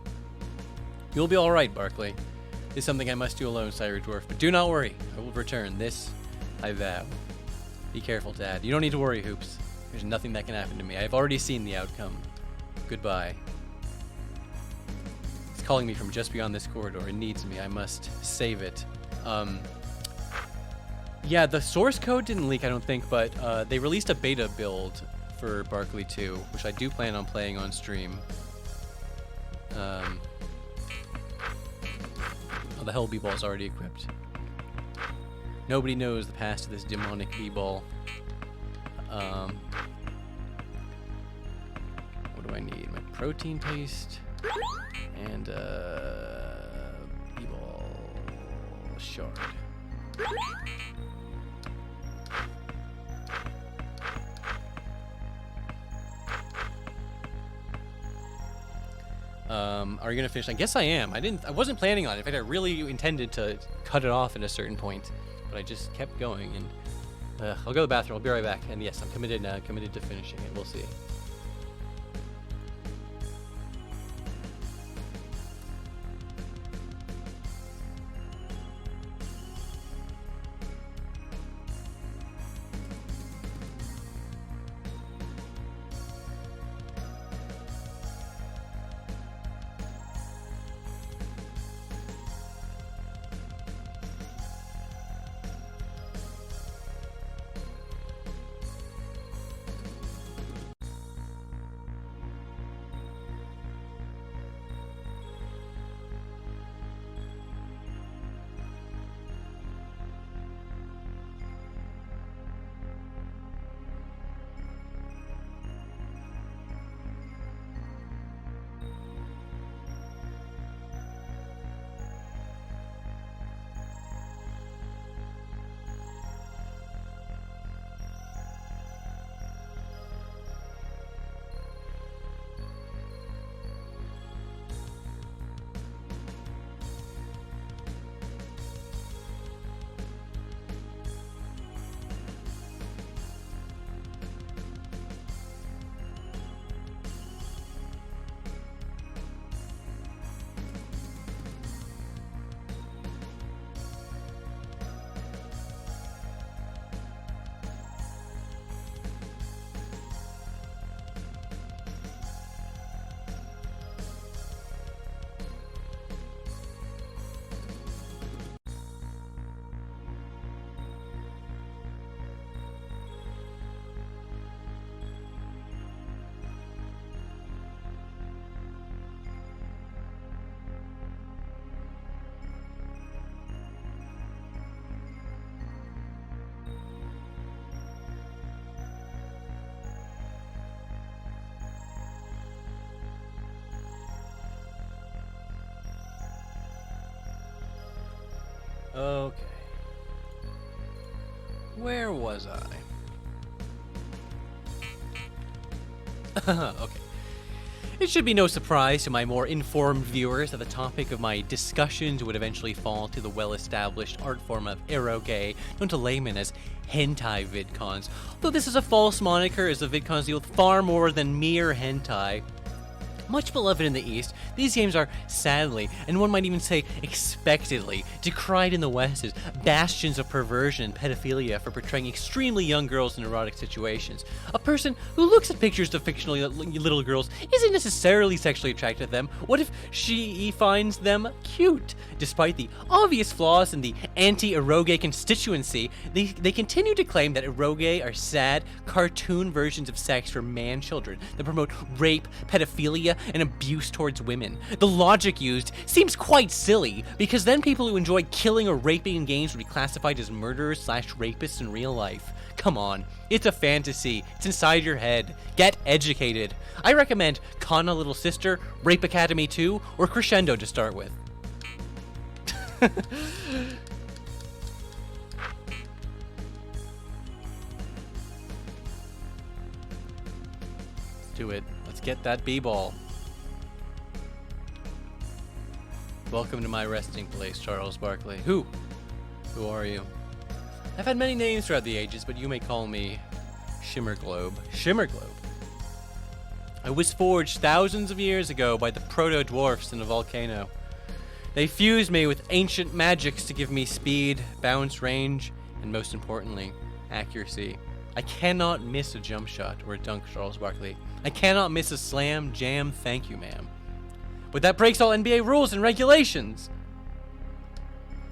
You'll be alright, Barkley. This is something I must do alone, Cyber Dwarf, but do not worry. I will return. This, I vow. Be careful, Dad. You don't need to worry, Hoops. There's nothing that can happen to me. I've already seen the outcome. Goodbye. It's calling me from just beyond this corridor. It needs me. I must save it. Yeah, the source code didn't leak, I don't think, but they released a beta build for Barkley 2, which I do plan on playing on stream. Oh, the Hell B-Ball is already equipped. Nobody knows the past of this demonic B-Ball. What do I need? My protein paste and B-Ball shard. Are you gonna finish? I guess I am. I wasn't planning on it. In fact, I really intended to cut it off at a certain point, but I just kept going. And I'll go to the bathroom. I'll be right back. And yes, I'm committed now. Committed to finishing it. We'll see. Okay. Where was I? Okay. It should be no surprise to my more informed viewers that the topic of my discussions would eventually fall to the well-established art form of eroge, known to laymen as hentai vidcons. Though this is a false moniker, as the vidcons deal with far more than mere hentai. Much beloved in the East, these games are sadly, and one might even say expectedly, decried in the West as bastions of perversion and pedophilia for portraying extremely young girls in erotic situations. A person who looks at pictures of fictional little girls isn't necessarily sexually attracted to them. What if she finds them cute? Despite the obvious flaws in the anti-eroge constituency, they continue to claim that eroge are sad, cartoon versions of sex for man-children that promote rape, pedophilia, and abuse towards women. The logic used seems quite silly, because then people who enjoy killing or raping in games would be classified as murderers / rapists in real life. Come on, it's a fantasy. It's inside your head. Get educated. I recommend Kana Little Sister, Rape Academy 2, or Crescendo to start with. Let's do it. Let's get that b-ball. Welcome to my resting place, Charles Barkley. Who are you? I've had many names throughout the ages, but you may call me Shimmerglobe. Shimmerglobe. I was forged thousands of years ago by the proto-dwarfs in a volcano. They fused me with ancient magics to give me speed, bounce range, and most importantly, accuracy. I cannot miss a jump shot or a dunk, Charles Barkley. I cannot miss a slam, jam, thank you, ma'am. But that breaks all NBA rules and regulations.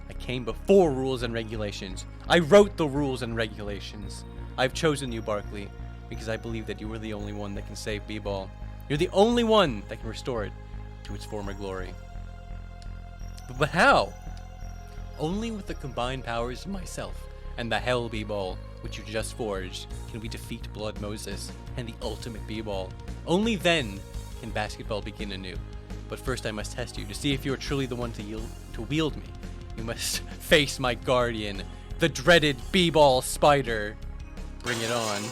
I came before rules and regulations. I wrote the rules and regulations. I've chosen you, Barkley, because I believe that you are the only one that can save b-ball. You're the only one that can restore it to its former glory. But how? Only with the combined powers of myself and the Hell b-ball, which you just forged, can we defeat Blood Moses and the ultimate b-ball. Only then can basketball begin anew. But first I must test you to see if you are truly the one to wield me. You must face my guardian, the dreaded b-ball spider. Bring it on.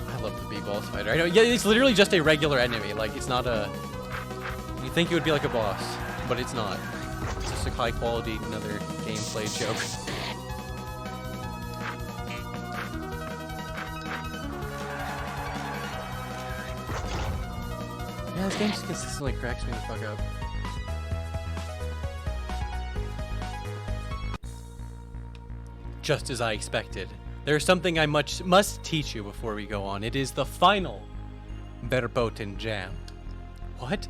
I love the b-ball spider. I know, yeah, it's literally just a regular enemy. Like, it's not a... You think it would be like a boss, but it's not. It's just a high quality, another gameplay joke. Yeah, this game just consistently cracks me the fuck up. Just as I expected. There's something I must teach you before we go on. It is the final verboten jam. What?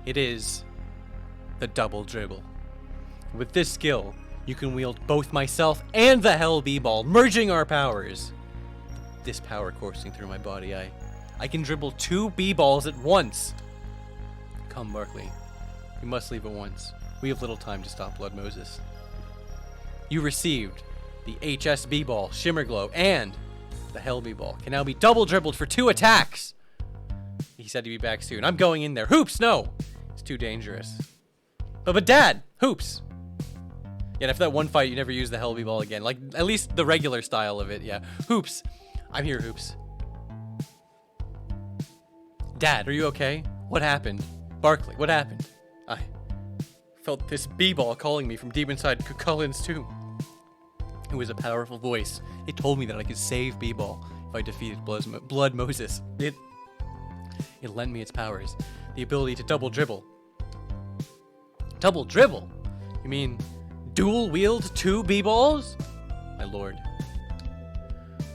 It is the double dribble. With this skill, you can wield both myself and the Hell b-ball, merging our powers. This power coursing through my body, I can dribble 2 b-balls at once. Come, Barkley. You must leave at once. We have little time to stop Blood Moses. You received the HS b-ball, Shimmerglow, and the Hell b-ball can now be double dribbled for 2 attacks. He said he'd be back soon. I'm going in there. Hoops, no! It's too dangerous. But Dad, Hoops. Yeah, after that one fight, you never use the Hell b-ball again. Like, at least the regular style of it, yeah. Hoops. I'm here, Hoops. Dad, are you okay? What happened? Barkley, what happened? I felt this b-ball calling me from deep inside Cucullin's tomb. It was a powerful voice. It told me that I could save b-ball if I defeated Blood Moses. It lent me its powers. The ability to double dribble. Double dribble? You mean dual wield 2 b-balls? My lord.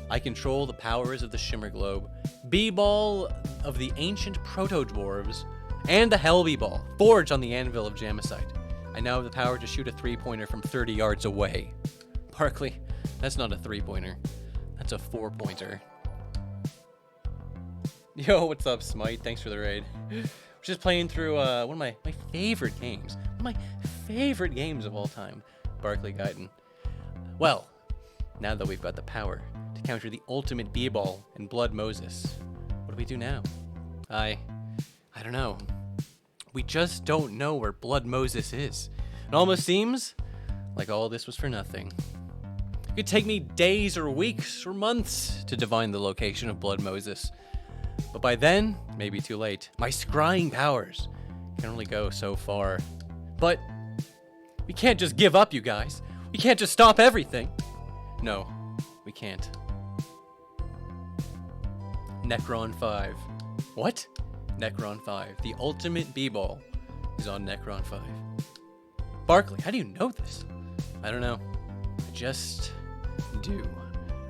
I control the powers of the Shimmer Globe, b-ball of the ancient proto-dwarves, and the Hell b-ball, forged on the anvil of Jamesite. I now have the power to shoot a 3-pointer from 30 yards away. Barkley, that's not a 3-pointer. That's a 4-pointer. Yo, what's up, Smite? Thanks for the raid. We're just playing through one of my favorite games. One of my favorite games of all time. Barkley Gaiden. Well, Now that we've got the power to counter the ultimate B-ball and Blood Moses, what do we do now? I don't know. We just don't know where Blood Moses is. It almost seems like all this was for nothing. It could take me days or weeks or months to divine the location of Blood Moses. But by then, maybe too late. My scrying powers can only go so far. But we can't just give up, you guys. We can't just stop everything. No, we can't. Necron 5. What? Necron 5. The ultimate B-ball is on Necron 5. Barkley, how do you know this? I don't know. I just do.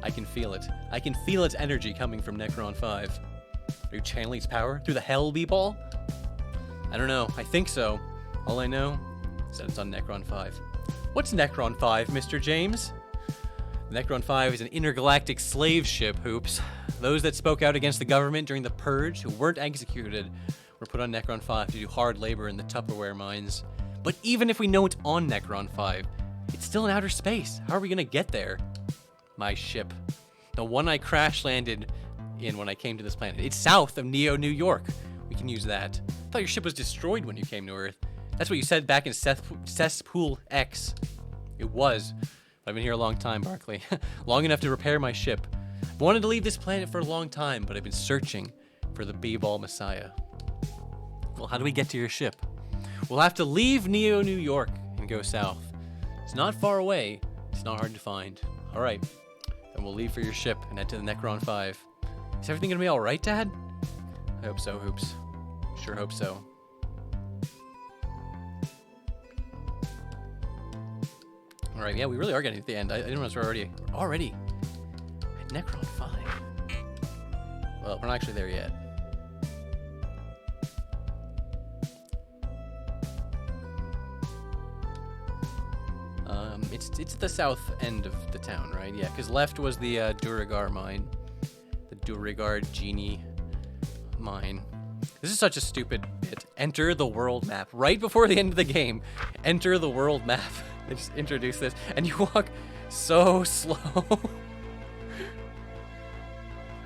I can feel it. I can feel its energy coming from Necron 5. Are you channeling its power through the Hell B-ball? I don't know. I think so. All I know is that it's on Necron 5. What's Necron 5, Mr. James? Necron 5 is an intergalactic slave ship, Hoops. Those that spoke out against the government during the Purge, who weren't executed, were put on Necron 5 to do hard labor in the Tupperware mines. But even if we know it's on Necron 5, it's still in outer space. How are we gonna get there? My ship. The one I crash landed in when I came to this planet. It's south of Neo, New York. We can use that. I thought your ship was destroyed when you came to Earth. That's what you said back in Cesspool X. It was. I've been here a long time, Barkley. Long enough to repair my ship. I wanted to leave this planet for a long time, but I've been searching for the B-ball Messiah. Well, how do we get to your ship? We'll have to leave Neo, New York and go south. It's not far away. It's not hard to find. All right. Then we'll leave for your ship and head to the Necron 5. Is everything gonna be all right, Dad? I hope so, Hoops. Sure hope so. All right, yeah, we really are getting to the end. I didn't realize we're already at Necron 5. Well, we're not actually there yet. It's the south end of the town, right? Yeah, because left was the Duragar mine. The Duragar Genie mine. This is such a stupid bit. Enter the world map. Right before the end of the game, enter the world map. They just introduce this, and you walk so slow.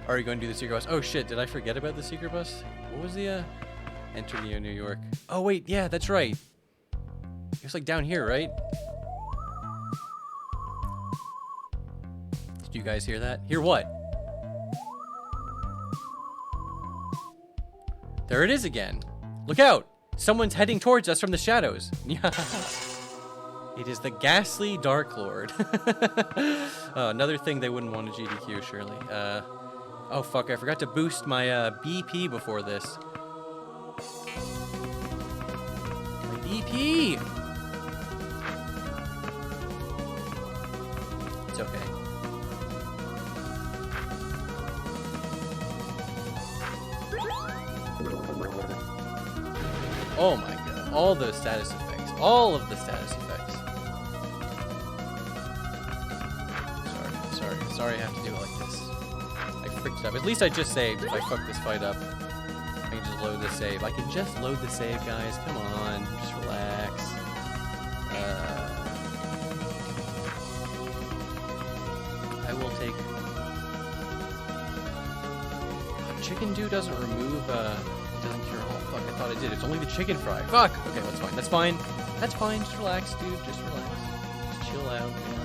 Are you going to do the secret bus? Oh shit, did I forget about the secret bus? What was the, enter Neo, New York. Oh wait, yeah, that's right. It's like down here, right? Did you guys hear that? Hear what? There it is again. Look out! Someone's heading towards us from the shadows. Yeah. It is the ghastly Dark Lord. Another thing they wouldn't want to GDQ, surely. Oh fuck, I forgot to boost my BP before this. My BP! It's okay. Oh my god, all those status effects. All of the status effects. Sorry I have to do it like this. I freaked it up. At least I just saved. If I fuck this fight up, I can just load the save. I can just load the save, guys. Come on, just relax. I will take... Chicken Dew doesn't remove, doesn't cure all. Fuck, I thought it did. It's only the chicken fry. Fuck! Okay, that's fine. That's fine. That's fine. Just relax, dude. Just relax. Just chill out, you know.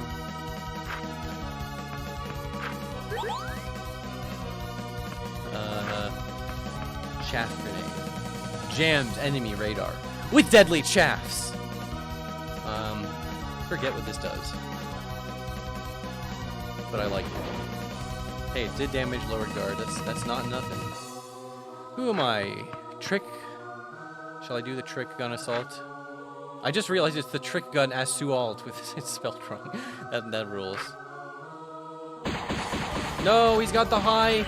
Chaff grenade. Jammed enemy radar with deadly chaffs. Forget what this does. But I like it. Hey, it did damage lower guard. That's not nothing. Who am I? Trick? Shall I do the trick gun assault? I just realized it's the trick gun assault with it's spelled wrong. that rules. No, he's got the high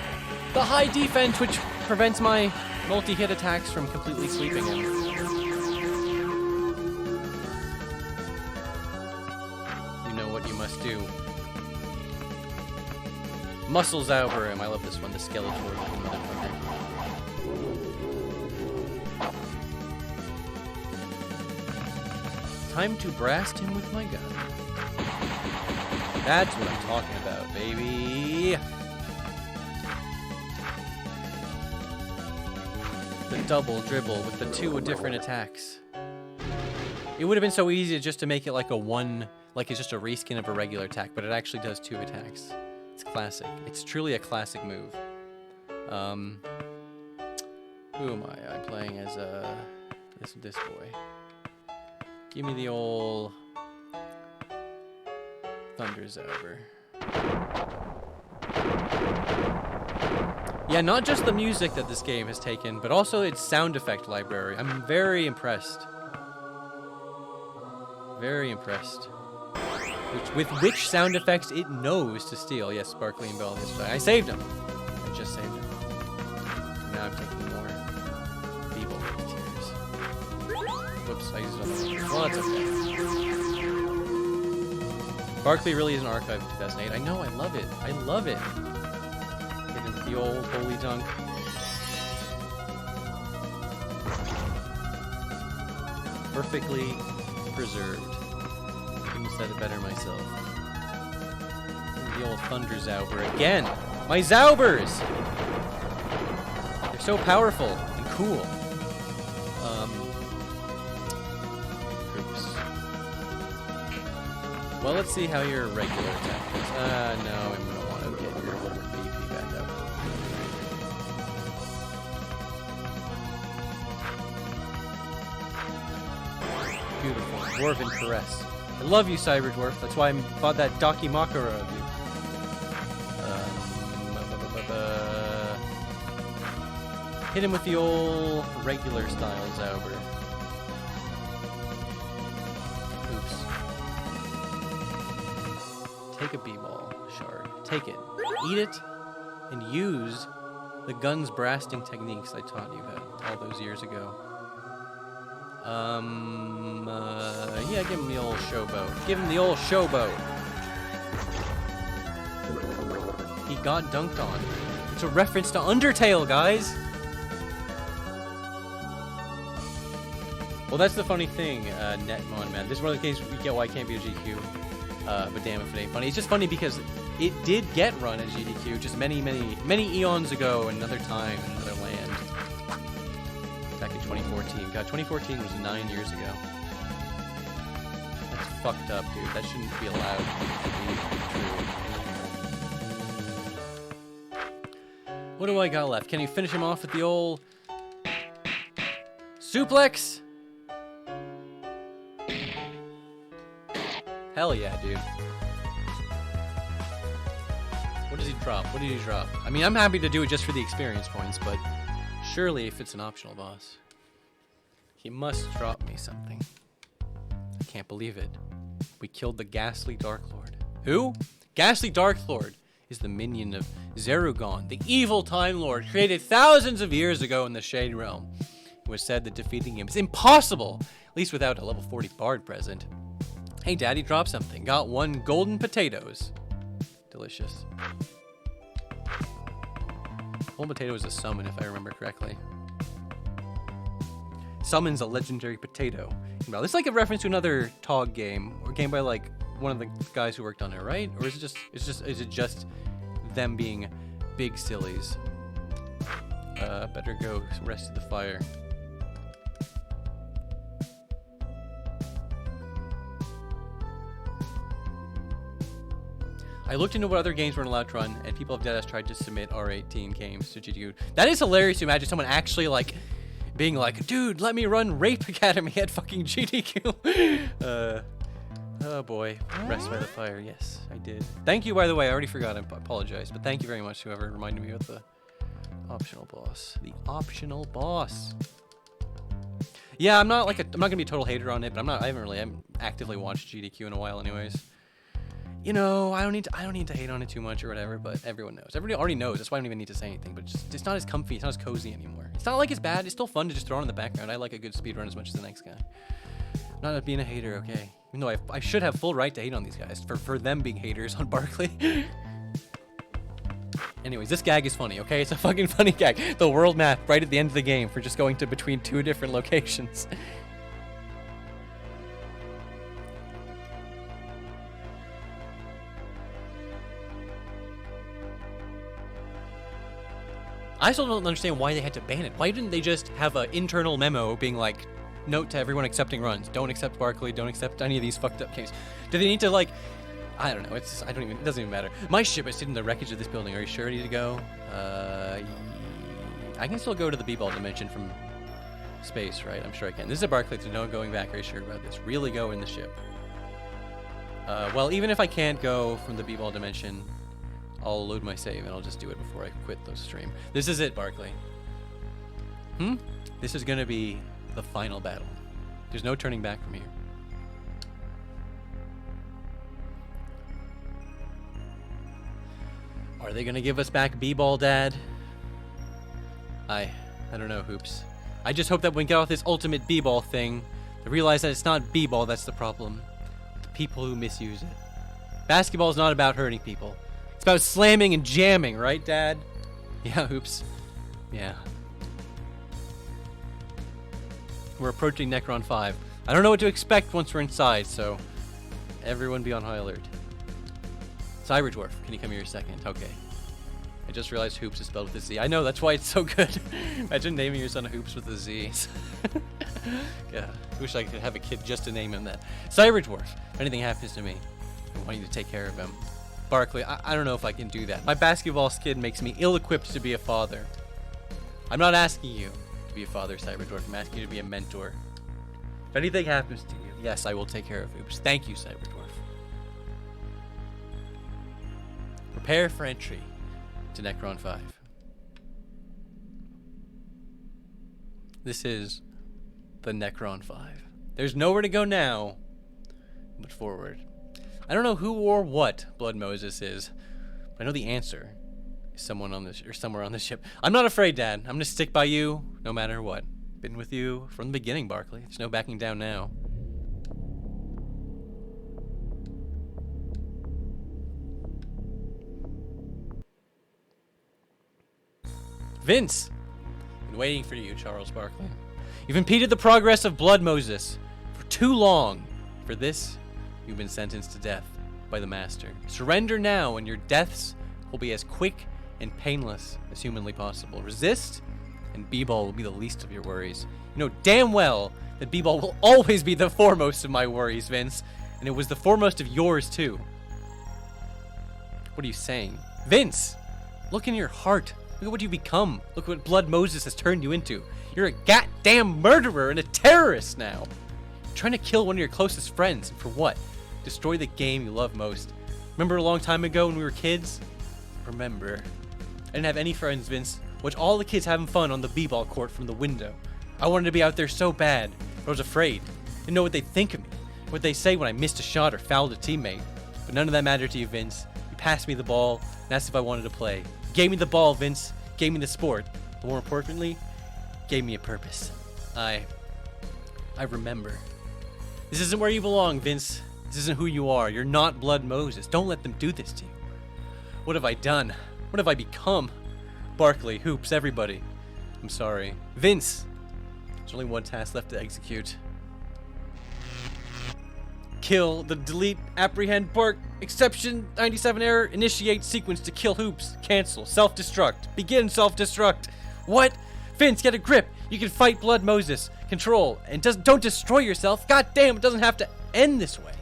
defense, which prevents my multi-hit attacks from completely sweeping him. You know what you must do. Muscles over him. I love this one, the Skeletor looking motherfucker. Time to blast him with my gun. That's what I'm talking about, baby. The double dribble with the 2 different attacks. It would have been so easy just to make it like a one, like it's just a reskin of a regular attack, but it actually does 2 attacks. It's classic. It's truly a classic move. Who am I? I'm playing as this boy. Give me the old Thunder Zauber. Yeah, not just the music that this game has taken, but also its sound effect library. I'm very impressed. Very impressed. With which sound effects it knows to steal. Yes, Barkley and Bell this time. I saved him. I just saved him. Now I'm taking more feeble tears. Whoops, I used it on the well, that's okay. Barkley really is an archive of 2008. I know, I love it. I love it. Hit him with the old holy dunk. Perfectly preserved. Couldn't have said it better myself. The old Thunder Zauber again. My Zaubers! They're so powerful and cool. Oops. Well, let's see how your regular attack is. No, I'm gonna want to get your BP back up. Beautiful. Dwarven Caress. I love you, Cyber Dwarf. That's why I bought that Dakimakura of you. Hit him with the old regular style Zauber. Oops. Take a B-ball shard. Take it. Eat it. And use the guns blasting techniques I taught you all those years ago. Yeah, give him the old showboat. Give him the old showboat. He got dunked on. It's a reference to Undertale, guys. Well, that's the funny thing, Netmon, man. This is one of the cases we get why I can't be a GQ. But damn if it ain't funny. It's just funny because it did get run as GDQ just many eons ago in another time, in another land. Back in 2014. God, 2014 was 9 years ago. That's fucked up, dude. That shouldn't be allowed to be true. What do I got left? Can you finish him off with the old suplex? Hell yeah, dude. What does he drop? What did he drop? I mean, I'm happy to do it just for the experience points, but surely if it's an optional boss, he must drop me something. I can't believe it. We killed the Ghastly Dark Lord. Who? Ghastly Dark Lord is the minion of Zerugon, the evil Time Lord created thousands of years ago in the Shade Realm. It was said that defeating him is impossible, at least without a level 40 bard present. Hey, Daddy, drop something. Got 1 golden potatoes. Delicious. Golden potato is a summon, if I remember correctly. Summons a legendary potato. Wow, this is like a reference to another TOG game, or game by like one of the guys who worked on it, right? Or is it just them being big sillies? Better go rest of the fire. I looked into what other games weren't allowed to run, and people have deadass tried to submit R18 games to GDQ. That is hilarious to imagine someone actually like being like, dude, let me run Rape Academy at fucking GDQ. Oh boy, rest by the fire. Yes, I did. Thank you, by the way. I already forgot. I apologize, but thank you very much, whoever reminded me of the optional boss. The optional boss. Yeah, I'm not gonna be a total hater on it, but I haven't actively watched GDQ in a while, anyways. You know, I don't need to hate on it too much or whatever, but everyone knows. Everybody already knows. That's why I don't even need to say anything. But it's not as comfy. It's not as cozy anymore. It's not like it's bad. It's still fun to just throw on in the background. I like a good speedrun as much as the next guy. I'm not being a hater, okay? Even though I should have full right to hate on these guys for them being haters on Barkley. Anyways, this gag is funny, okay? It's a fucking funny gag. The world map right at the end of the game for just going to between 2 different locations. I still don't understand why they had to ban it. Why didn't they just have an internal memo being like, note to everyone accepting runs, don't accept Barkley, don't accept any of these fucked up cases. Do they need to like, I don't know, it doesn't even matter. My ship is sitting in the wreckage of this building. Are you sure ready to go? I can still go to the B-ball dimension from space, right? I'm sure I can. This is a Barkley, so no going back. Are you sure about this? Really go in the ship. Well, even if I can't go from the B-ball dimension, I'll load my save and I'll just do it before I quit the stream. This is it, Barkley. This is gonna be the final battle. There's no turning back from here. Are they gonna give us back B-ball, Dad? I don't know, Hoops. I just hope that when we get off this ultimate B-ball thing, they realize that it's not B-ball that's the problem. The people who misuse it. Basketball is not about hurting people. It's about slamming and jamming, right, Dad? Yeah, Hoops. Yeah. We're approaching Necron 5. I don't know what to expect once we're inside, so everyone be on high alert. Cyberdwarf, can you come here a second? Okay. I just realized Hoops is spelled with a Z. I know, that's why it's so good. Imagine naming your son Hoops with a Z. Yeah, wish I could have a kid just to name him that. Cyberdwarf, if anything happens to me, I want you to take care of him. Barkley, I don't know if I can do that. My basketball skid makes me ill-equipped to be a father. I'm not asking you to be a father, Cyberdwarf. I'm asking you to be a mentor. If anything happens to you, yes, I will take care of Hoops. Thank you, Cyberdwarf. Prepare for entry to Necron 5. This is the Necron 5. There's nowhere to go now but forward. I don't know who or what Blood Moses is, but I know the answer is someone on this or somewhere on this ship. I'm not afraid, Dad. I'm gonna stick by you no matter what. Been with you from the beginning, Barkley. There's no backing down now. Vince! Been waiting for you, Charles Barkley. You've impeded the progress of Blood Moses for too long. For this, you've been sentenced to death by the Master. Surrender now, and your deaths will be as quick and painless as humanly possible. Resist, and B-Ball will be the least of your worries. You know damn well that B-Ball will always be the foremost of my worries, Vince. And it was the foremost of yours, too. What are you saying? Vince! Look in your heart. Look at what you've become. Look what Blood Moses has turned you into. You're a goddamn murderer and a terrorist now. You're trying to kill one of your closest friends. And for what? Destroy the game you love most. Remember a long time ago when we were kids? Remember. I didn't have any friends, Vince. Watch all the kids having fun on the b-ball court from the window. I wanted to be out there so bad, but I was afraid. Didn't know what they'd think of me. What they'd say when I missed a shot or fouled a teammate. But none of that mattered to you, Vince. You passed me the ball and asked if I wanted to play. You gave me the ball, Vince. Gave me the sport. But more importantly, gave me a purpose. I remember. This isn't where you belong, Vince. This isn't who you are. You're not Blood Moses. Don't let them do this to you. What have I done? What have I become? Barkley, Hoops, everybody. I'm sorry. Vince! There's only one task left to execute. Kill the delete, apprehend, bark, exception, 97 error, initiate sequence to kill Hoops, cancel, self-destruct, begin self-destruct. What? Vince, get a grip. You can fight Blood Moses. Control. And don't destroy yourself. God damn, it doesn't have to end this way.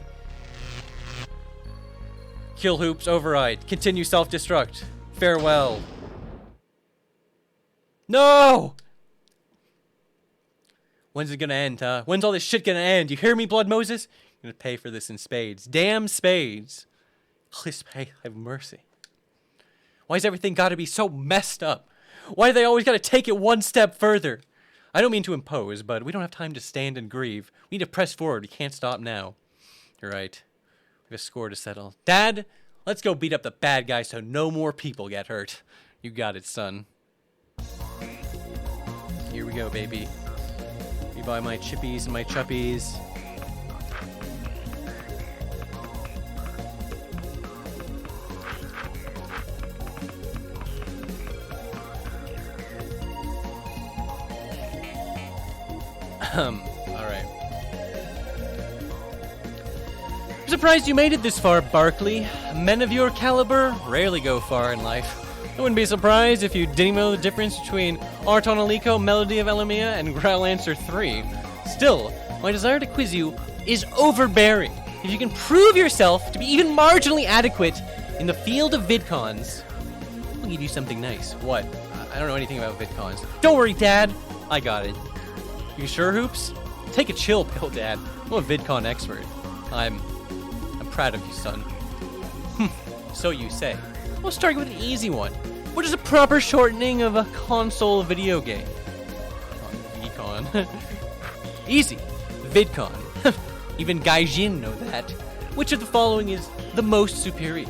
Kill Hoops, override. Continue self-destruct. Farewell. No! When's it gonna end, huh? When's all this shit gonna end? You hear me, Blood Moses? You're gonna pay for this in spades. Damn spades. Please have mercy. Why's everything gotta be so messed up? Why do they always gotta take it one step further? I don't mean to impose, but we don't have time to stand and grieve. We need to press forward. We can't stop now. You're right. We have a score to settle. Dad, let's go beat up the bad guy so no more people get hurt. You got it, son. Here we go, baby. You buy my chippies and my chuppies. Alright. I'm surprised you made it this far, Barkley. Men of your caliber rarely go far in life. I wouldn't be surprised if you didn't know the difference between Arton Alico, Melody of Elamia, and Growl Answer 3. Still, my desire to quiz you is overbearing. If you can prove yourself to be even marginally adequate in the field of VidCons, I'll give you something nice. What? I don't know anything about VidCons. Don't worry, Dad. I got it. You sure, Hoops? Take a chill pill, Dad. I'm a VidCon expert. I'm proud of you, son. So you say. We'll start with an easy one. What is a proper shortening of a console video game? VCon. Easy. VidCon. Even Gaijin know that. Which of the following is the most superior?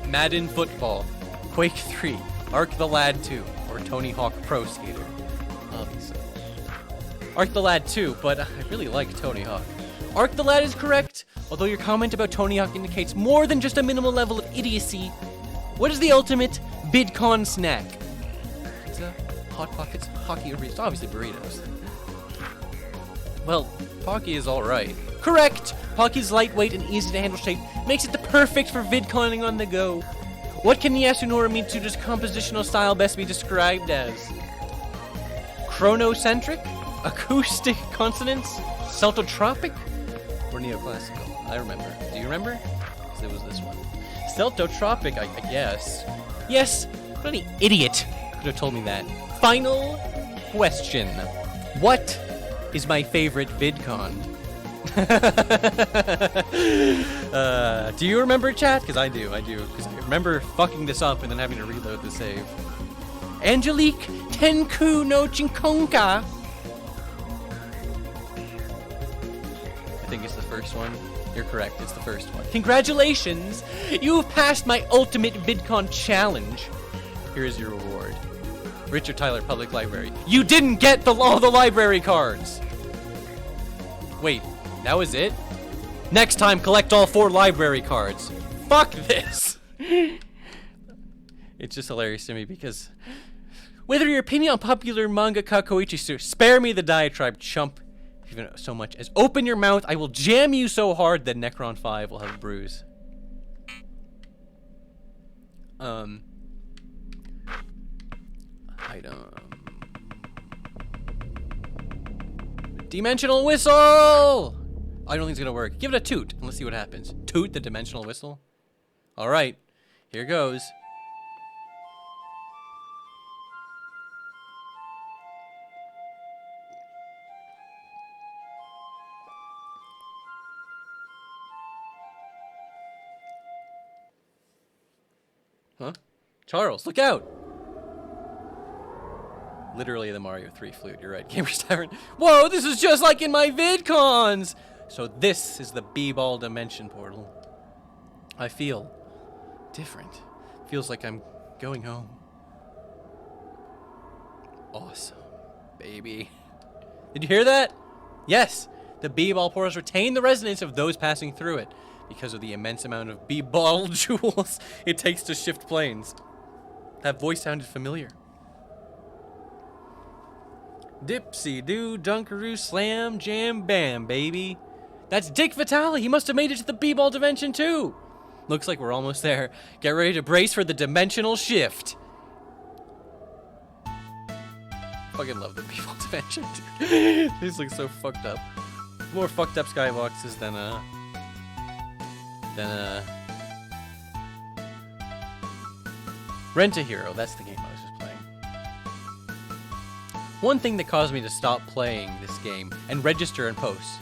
Madden Football, Quake 3, Ark the Lad 2, or Tony Hawk Pro Skater? Obviously. Ark the Lad 2, but I really like Tony Hawk. Ark the Lad is correct, although your comment about Tony Hawk indicates more than just a minimal level of idiocy. What is the ultimate VidCon snack? Pizza, Hot Pockets, Hockey, or it's obviously burritos. Well, Pocky is alright. Correct! Pocky's lightweight and easy to handle shape makes it the perfect for VidConning on the go. What can the Yasunori Mitsuda's compositional style best be described as? Chronocentric? Acoustic consonance? Celtotropic? Or neoclassical? I remember. Do you remember? Because it was this one. Celtotropic, I guess. Yes, but any idiot could have told me that. Final question. What is my favorite VidCon? Do you remember, chat? Because I do. Because I remember fucking this up and then having to reload the save. Angelique Tenku no Chinkonka. I think it's the first one. You're correct, it's the first one. Congratulations! You've passed my ultimate VidCon challenge. Here is your reward. Richard Tyler Public Library. You didn't get all the library cards! Wait, that was it? Next time, collect all 4 library cards. Fuck this! It's just hilarious to me because whether your opinion on popular mangaka Koichi, spare me the diatribe, chump. Even so much as open your mouth, I will jam you so hard that Necron 5 will have a bruise. Item. Dimensional whistle! I don't think it's gonna work. Give it a toot and let's see what happens. Toot the dimensional whistle? Alright, here goes. Huh? Charles, look out! Literally the Mario 3 flute, you're right. Gamers Tavern. Whoa, this is just like in my VidCons! So this is the B-Ball Dimension Portal. I feel different. Feels like I'm going home. Awesome, baby. Did you hear that? Yes, the B-Ball portals retain the resonance of those passing through it because of the immense amount of B-Ball jewels it takes to shift planes. That voice sounded familiar. Dipsy-doo, dunkaroo, slam, jam, bam, baby. That's Dick Vitale. He must have made it to the B-Ball dimension, too. Looks like we're almost there. Get ready to brace for the dimensional shift. Fucking love the B-Ball dimension, dude. These look so fucked up. More fucked up skyboxes than Rent-A-Hero. That's the game I was just playing. One thing that caused me to stop playing this game and register and post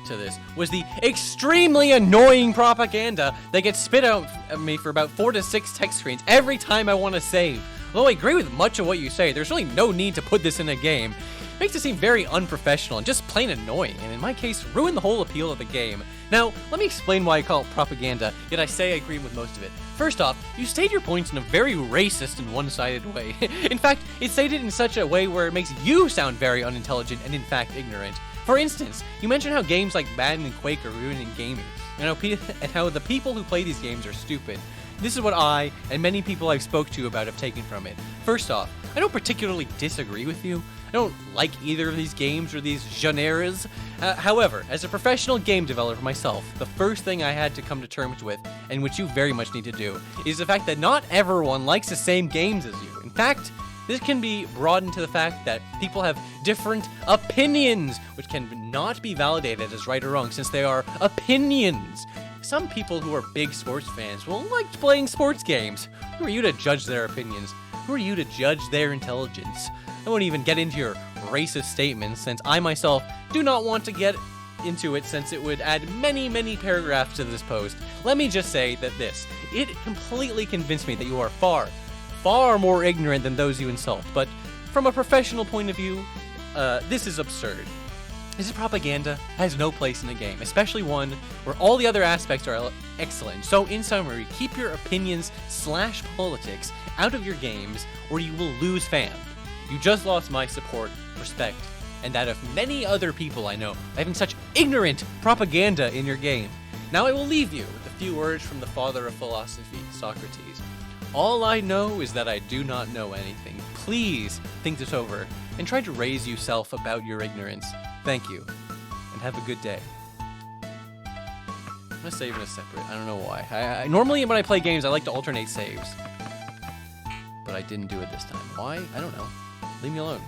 to this was the extremely annoying propaganda that gets spit out at me for about 4 to 6 text screens every time I want to save. Although I agree with much of what you say, there's really no need to put this in a game. It makes it seem very unprofessional and just plain annoying, and in my case, ruin the whole appeal of the game. Now, let me explain why I call it propaganda, yet I say I agree with most of it. First off, you state your points in a very racist and one-sided way. In fact, it's stated in such a way where it makes you sound very unintelligent and in fact ignorant. For instance, you mentioned how games like Madden and Quake are ruining gaming, and how the people who play these games are stupid. This is what I and many people I've spoke to about have taken from it. First off, I don't particularly disagree with you. I don't like either of these games or these genres. However, as a professional game developer myself, the first thing I had to come to terms with, and which you very much need to do, is the fact that not everyone likes the same games as you. In fact, this can be broadened to the fact that people have different opinions, which can not be validated as right or wrong since they are opinions. Some people who are big sports fans will like playing sports games. Who are you to judge their opinions? Who are you to judge their intelligence? I won't even get into your racist statements since I myself do not want to get into it since it would add many, many paragraphs to this post. Let me just say that it completely convinced me that you are far, far more ignorant than those you insult. But from a professional point of view, this is absurd. This propaganda has no place in the game, especially one where all the other aspects are excellent. So in summary, keep your opinions / politics out of your games or you will lose fam. You just lost my support, respect, and that of many other people I know having such ignorant propaganda in your game. Now I will leave you with a few words from the father of philosophy, Socrates. All I know is that I do not know anything. Please think this over and try to raise yourself about your ignorance. Thank you, and have a good day. I'm gonna save this separate. I don't know why. I normally when I play games, I like to alternate saves, but I didn't do it this time. Why? I don't know. Leave me alone.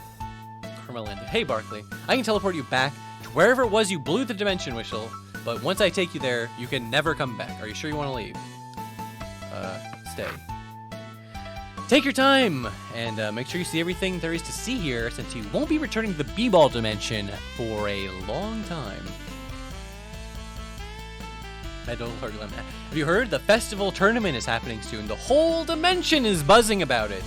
Carmel. Hey, Barkley. I can teleport you back to wherever it was you blew the dimension whistle, but once I take you there, you can never come back. Are you sure you want to leave? Stay. Take your time, and make sure you see everything there is to see here, since you won't be returning to the B-ball dimension for a long time. Have you heard? The festival tournament is happening soon. The whole dimension is buzzing about it.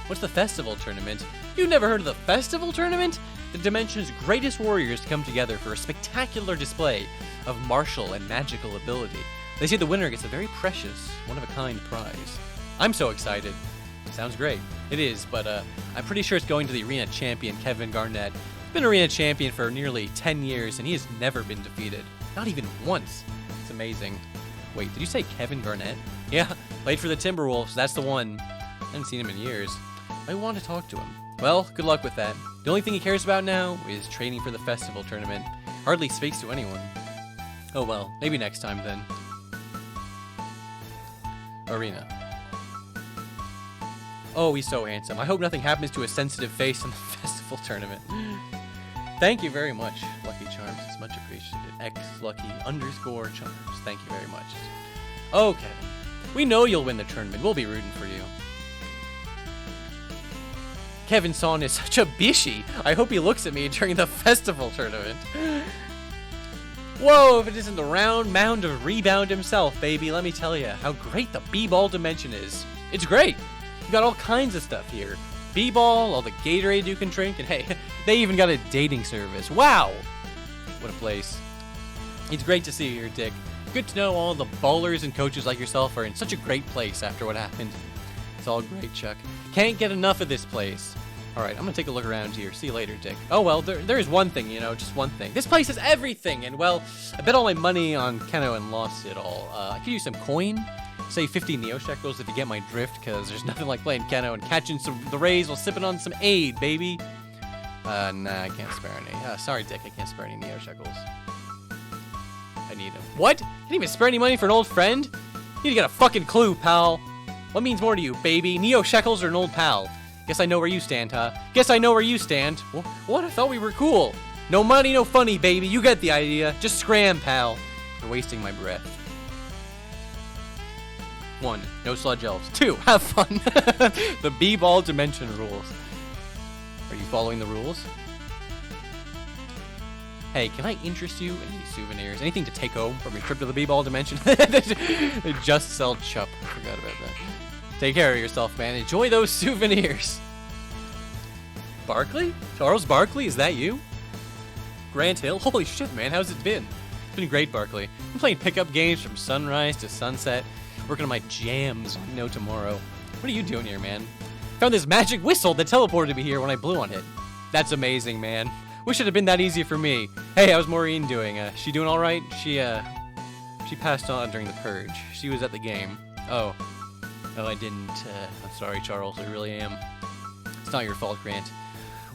What's the festival tournament? You never heard of the festival tournament? The dimension's greatest warriors come together for a spectacular display of martial and magical ability. They say the winner gets a very precious, one-of-a-kind prize. I'm so excited. Sounds great. It is, but I'm pretty sure it's going to the arena champion, Kevin Garnett. He's been arena champion for nearly 10 years, and he has never been defeated. Not even once. It's amazing. Wait, did you say Kevin Garnett? Yeah, played for the Timberwolves. That's the one. I haven't seen him in years. I want to talk to him. Well, good luck with that. The only thing he cares about now is training for the festival tournament. Hardly speaks to anyone. Oh well, maybe next time then. Arena. Oh, he's so handsome. I hope nothing happens to his sensitive face in the festival tournament. Thank you very much, Lucky Charms. It's much appreciated. X_Lucky_Charms. Thank you very much. Oh, Kevin. We know you'll win the tournament. We'll be rooting for you. Kevin Son is such a bishy. I hope he looks at me during the festival tournament. Whoa, if it isn't the round mound of rebound himself, baby, let me tell you how great the B-ball dimension is. It's great. You got all kinds of stuff here. B-ball, all the Gatorade you can drink, and hey, they even got a dating service. Wow! What a place. It's great to see you here, Dick. Good to know all the ballers and coaches like yourself are in such a great place after what happened. It's all great, Chuck. Can't get enough of this place. Alright, I'm gonna take a look around here. See you later, Dick. Oh, well, there is one thing, just one thing. This place has everything, and, well, I bet all my money on Keno and lost it all. I could use some coin. Say 50 Neo Shekels if you get my drift, because there's nothing like playing Keno and catching the rays while sipping on some aid, baby. Nah, I can't spare any. Sorry, Dick, I can't spare any Neo Shekels. I need them. What? You didn't even spare any money for an old friend? You need to get a fucking clue, pal. What means more to you, baby? Neo Shekels or an old pal? Guess I know where you stand, huh? Guess I know where you stand. What? I thought we were cool. No money, no funny, baby. You get the idea. Just scram, pal. You're wasting my breath. 1. No sludge elves. 2. Have fun. The B-ball dimension rules. Are you following the rules? Hey, can I interest you in any souvenirs? Anything to take home from your trip to the B-ball dimension? They just sell chup. I forgot about that. Take care of yourself, man. Enjoy those souvenirs. Barkley? Charles Barkley? Is that you? Grant Hill? Holy shit, man. How's it been? It's been great, Barkley. I'm playing pickup games from sunrise to sunset. Working on my jams on No Tomorrow. What are you doing here, man? Found this magic whistle that teleported me here when I blew on it. That's amazing, man. Wish it had been that easy for me. Hey, how's Maureen doing? She doing all right? She passed on during the purge. She was at the game. Oh, No, I didn't. I'm sorry, Charles. I really am. It's not your fault, Grant.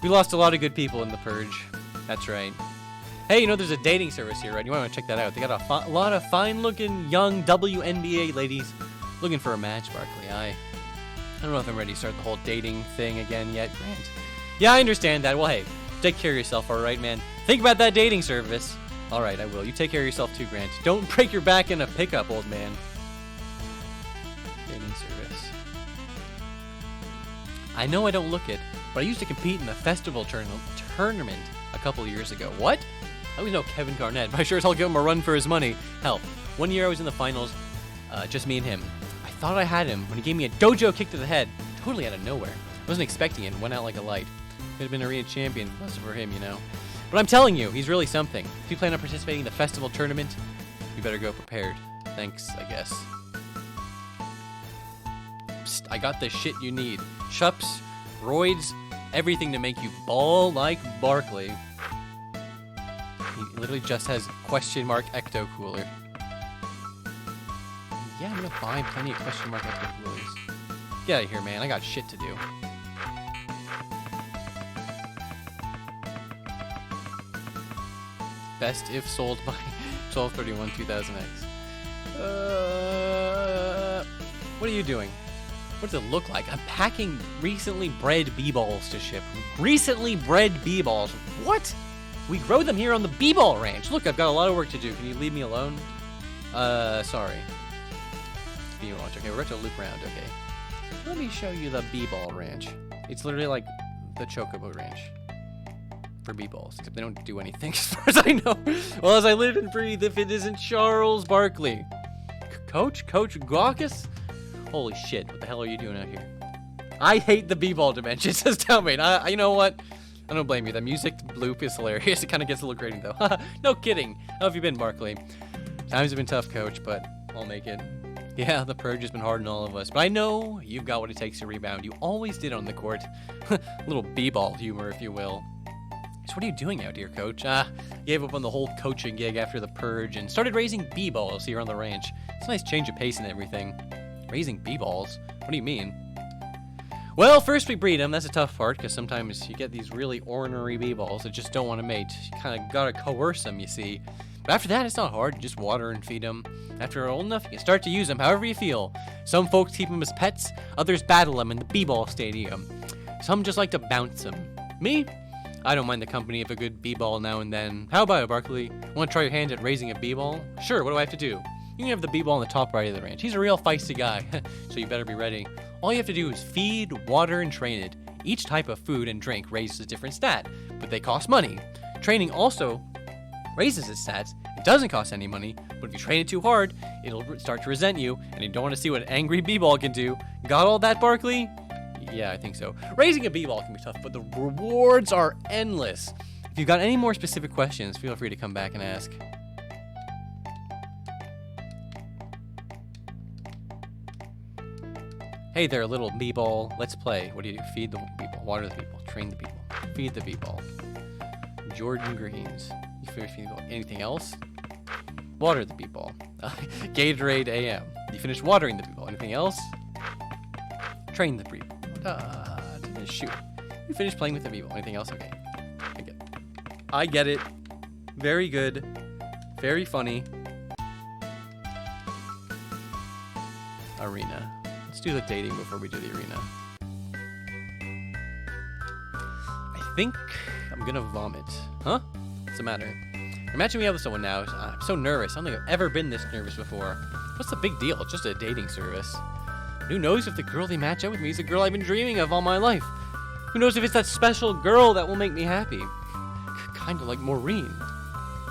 We lost a lot of good people in the Purge. That's right. Hey, you know, there's a dating service here, right? You want to check that out. They got a lot of fine-looking, young WNBA ladies looking for a match, Barkley. I don't know if I'm ready to start the whole dating thing again yet, Grant. Yeah, I understand that. Well, hey, take care of yourself, all right, man? Think about that dating service. All right, I will. You take care of yourself too, Grant. Don't break your back in a pickup, old man. Dating service. I know I don't look it, but I used to compete in the festival tournament a couple years ago. What? I always know Kevin Garnett, but I sure as hell give him a run for his money. Hell, one year I was in the finals, just me and him. I thought I had him when he gave me a dojo kick to the head, totally out of nowhere. I wasn't expecting it and went out like a light. Could have been arena champion, plus for him, you know. But I'm telling you, he's really something. If you plan on participating in the festival tournament, you better go prepared. Thanks, I guess. Psst, I got the shit you need. Chups, roids, everything to make you ball like Barkley. He literally just has question mark ecto cooler. Yeah, I'm gonna buy plenty of question mark ecto coolers. Get out of here, man. I got shit to do. Best if sold by 12/31 2000X. What are you doing? What does it look like? I'm packing recently bred b-balls to ship. Recently bred b-balls. What? We grow them here on the b-ball ranch. Look, I've got a lot of work to do. Can you leave me alone? Sorry. B-ball. Okay, we're about to loop around. Okay. Let me show you the b-ball ranch. It's literally like the Chocobo ranch. For b-balls, except they don't do anything as far as I know. Well, as I live and breathe, if it isn't Charles Barkley. Coach Glaucus? Holy shit, what the hell are you doing out here? I hate the b-ball dimension, says Talmate. You know what? I don't blame you. The music bloop is hilarious. It kind of gets a little grating, though. No kidding. How have you been, Barkley? Times have been tough, Coach, but I'll make it. Yeah, the purge has been hard on all of us, but I know you've got what it takes to rebound. You always did on the court. Little b-ball humor, if you will. So what are you doing out here, Coach? Gave up on the whole coaching gig after the purge and started raising b-balls here on the ranch. It's a nice change of pace and everything. Raising b-balls? What do you mean? Well, first we breed them. That's a tough part, because sometimes you get these really ornery b-balls that just don't want to mate. You kind of gotta coerce them, you see. But after that, it's not hard. You just water and feed them. After they're old enough, you can start to use them however you feel. Some folks keep them as pets. Others battle them in the b-ball stadium. Some just like to bounce them. Me? I don't mind the company of a good b-ball now and then. How about it, Barkley? Want to try your hand at raising a b-ball? Sure, what do I have to do? You can have the b-ball on the top right of the ranch. He's a real feisty guy, so you better be ready. All you have to do is feed, water, and train it. Each type of food and drink raises a different stat, but they cost money. Training also raises its stats. It doesn't cost any money, but if you train it too hard, it'll start to resent you, and you don't want to see what an angry b-ball can do. Got all that, Barkley? Yeah, I think so. Raising a b-ball can be tough, but the rewards are endless. If you've got any more specific questions, feel free to come back and ask. Hey there, little b-ball. Let's play. What do you do? Feed the b-ball, water the b-ball, train the b-ball, feed the b-ball. Jordan Greens. You finish feeding the b-ball. Anything else? Water the b-ball. Gatorade AM. You finish watering the b-ball. Anything else? Train the b-ball. Shoot. You finished playing with the b-ball. Anything else? Okay. I get it. Very good. Very funny. Arena. Let's do the dating before we do the arena. I think I'm gonna vomit. Huh? What's the matter? Imagine we have someone now. I'm so nervous. I don't think I've ever been this nervous before. What's the big deal? It's just a dating service. Who knows if the girl they match up with me is the girl I've been dreaming of all my life? Who knows if it's that special girl that will make me happy? Kinda like Maureen.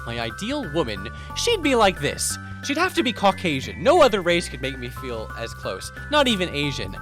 My ideal woman, she'd be like this. She'd have to be Caucasian. No other race could make me feel as close. Not even Asian.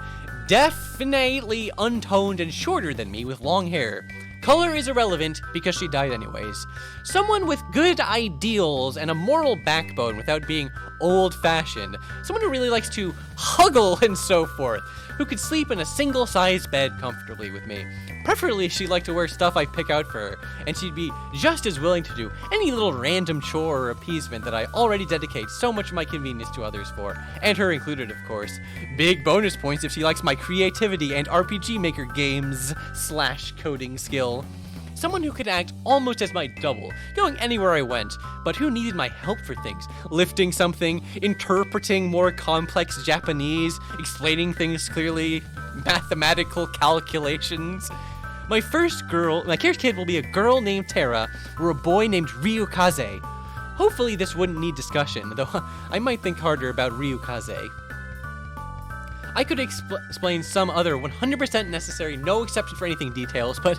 Definitely untoned and shorter than me with long hair. Color is irrelevant because she died anyways. Someone with good ideals and a moral backbone without being old-fashioned. Someone who really likes to huggle and so forth. Who could sleep in a single-sized bed comfortably with me. Preferably, she'd like to wear stuff I pick out for her, and she'd be just as willing to do any little random chore or appeasement that I already dedicate so much of my convenience to others for, and her included, of course. Big bonus points if she likes my creativity and RPG Maker games / coding skill. Someone who could act almost as my double, going anywhere I went, but who needed my help for things. Lifting something, interpreting more complex Japanese, explaining things clearly, mathematical calculations. My first kid will be a girl named Tara or a boy named Ryukaze. Hopefully this wouldn't need discussion, though I might think harder about Ryukaze. I could explain some other 100% necessary, no exception for anything details, but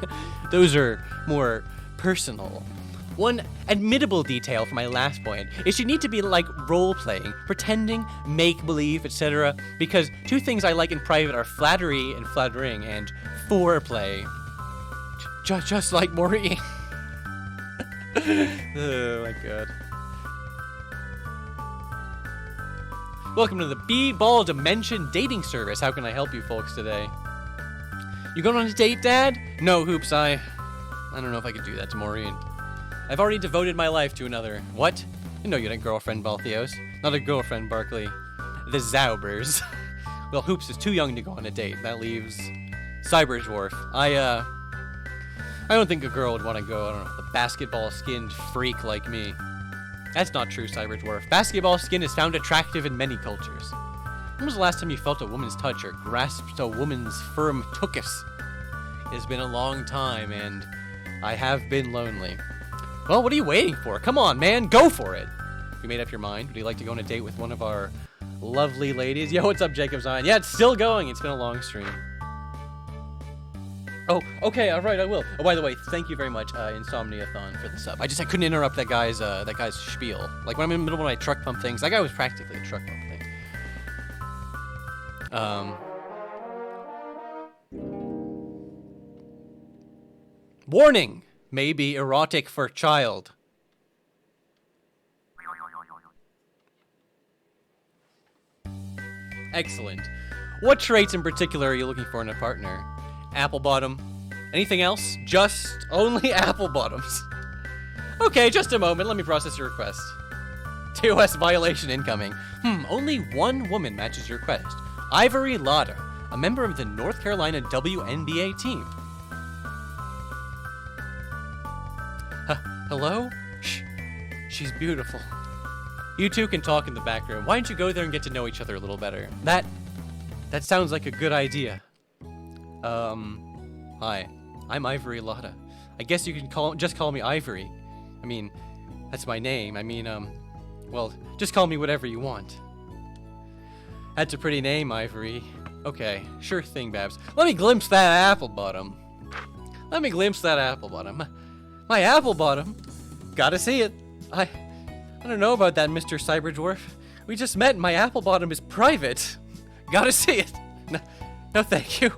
those are more personal. One admittable detail for my last point is you need to be like role-playing, pretending, make-believe, etc. Because two things I like in private are flattery and flattering and foreplay. Just like Maureen. Oh my god. Welcome to the B-Ball Dimension dating service. How can I help you folks today? You going on a date, Dad? No, Hoops, I don't know if I could do that to Maureen. I've already devoted my life to another. What? You know you had a girlfriend, Balthios. Not a girlfriend, Barkley. The Zaubers. Well, Hoops is too young to go on a date. That leaves Cybersdwarf. I don't think a girl would want to go, I don't know, the basketball-skinned freak like me. That's not true, Cybersdwarf. Basketball skin is found attractive in many cultures. When was the last time you felt a woman's touch or grasped a woman's firm tuchus? It's been a long time, and I have been lonely. Well, what are you waiting for? Come on, man, go for it. You made up your mind? Would you like to go on a date with one of our lovely ladies? Yo, what's up, Jacob Zion? Yeah, it's still going. It's been a long stream. Oh, okay, all right, I will. Oh, by the way, thank you very much, Insomniathon, for the sub. I couldn't interrupt that guy's spiel. Like, when I'm in the middle of my truck pump things, that guy was practically a truck pump thing. Warning! May be erotic for child. Excellent. What traits in particular are you looking for in a partner? Apple bottom. Anything else? Just only apple bottoms. Okay, just a moment. Let me process your request. TOS violation incoming. Only one woman matches your request. Ivory Lotta, a member of the North Carolina WNBA team. Hello? Shh. She's beautiful. You two can talk in the back room. Why don't you go there and get to know each other a little better? That sounds like a good idea. Hi. I'm Ivory Lotta. I guess you can just call me Ivory. I mean, that's my name. I mean, well, just call me whatever you want. That's a pretty name, Ivory. Okay, sure thing, Babs. Let me glimpse that apple bottom. Let me glimpse that apple bottom. My apple bottom? Gotta see it. I don't know about that, Mr. Cyberdwarf. We just met and my apple bottom is private. Gotta see it. No, thank you.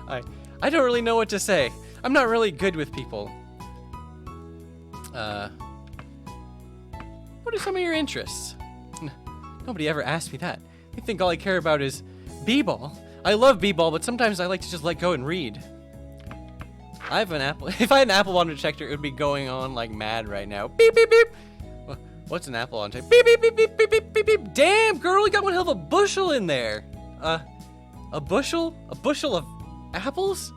I don't really know what to say. I'm not really good with people. What are some of your interests? Nobody ever asked me that. They think all I care about is b-ball. I love b-ball, but sometimes I like to just let go and read. I have an apple. If I had an apple bottom detector, it would be going on like mad right now. Beep, beep, beep. What's an apple bottom detector? Beep, beep, beep, beep, beep, beep, beep, beep. Damn, girl, you got one hell of a bushel in there. A bushel? A bushel of apples?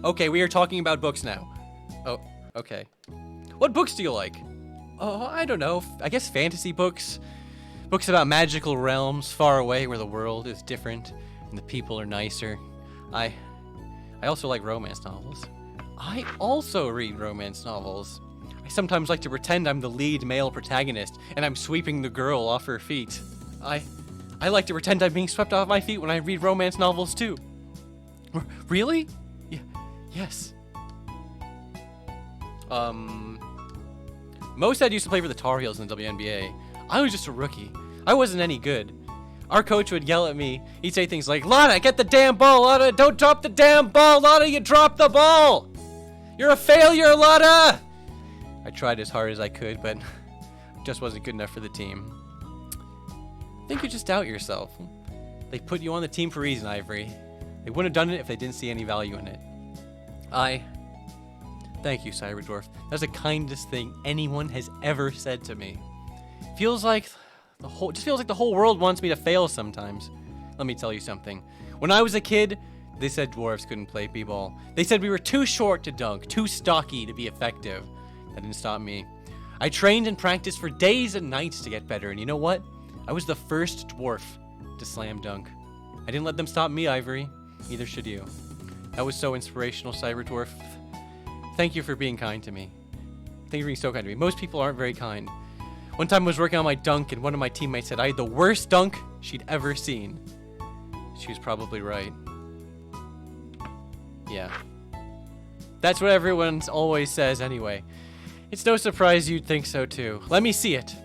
Okay, we are talking about books now. Oh, okay. What books do you like? Oh, I don't know. I guess fantasy books. Books about magical realms far away where the world is different and the people are nicer. I also like romance novels. I also read romance novels. I sometimes like to pretend I'm the lead male protagonist and I'm sweeping the girl off her feet. I like to pretend I'm being swept off my feet when I read romance novels too. Really? Yes. Mo said used to play for the Tar Heels in the WNBA. I was just a rookie. I wasn't any good. Our coach would yell at me. He'd say things like, Lotta, get the damn ball. Lotta, don't drop the damn ball. Lotta, you dropped the ball. You're a failure, Lotta. I tried as hard as I could, but just wasn't good enough for the team. I think you just doubt yourself. They put you on the team for a reason, Ivory. They wouldn't have done it if they didn't see any value in it. Thank you, Cyberdwarf. That's the kindest thing anyone has ever said to me. Feels like the whole world wants me to fail sometimes. Let me tell you something. When I was a kid, they said dwarves couldn't play b-ball. They said we were too short to dunk, too stocky to be effective. That didn't stop me. I trained and practiced for days and nights to get better, and you know what? I was the first dwarf to slam dunk. I didn't let them stop me, Ivory. Neither should you. That was so inspirational, Cyberdwarf. Thank you for being kind to me. Thank you for being so kind to me. Most people aren't very kind. One time I was working on my dunk, and one of my teammates said I had the worst dunk she'd ever seen. She was probably right. Yeah. That's what everyone always says anyway. It's no surprise you'd think so too. Let me see it.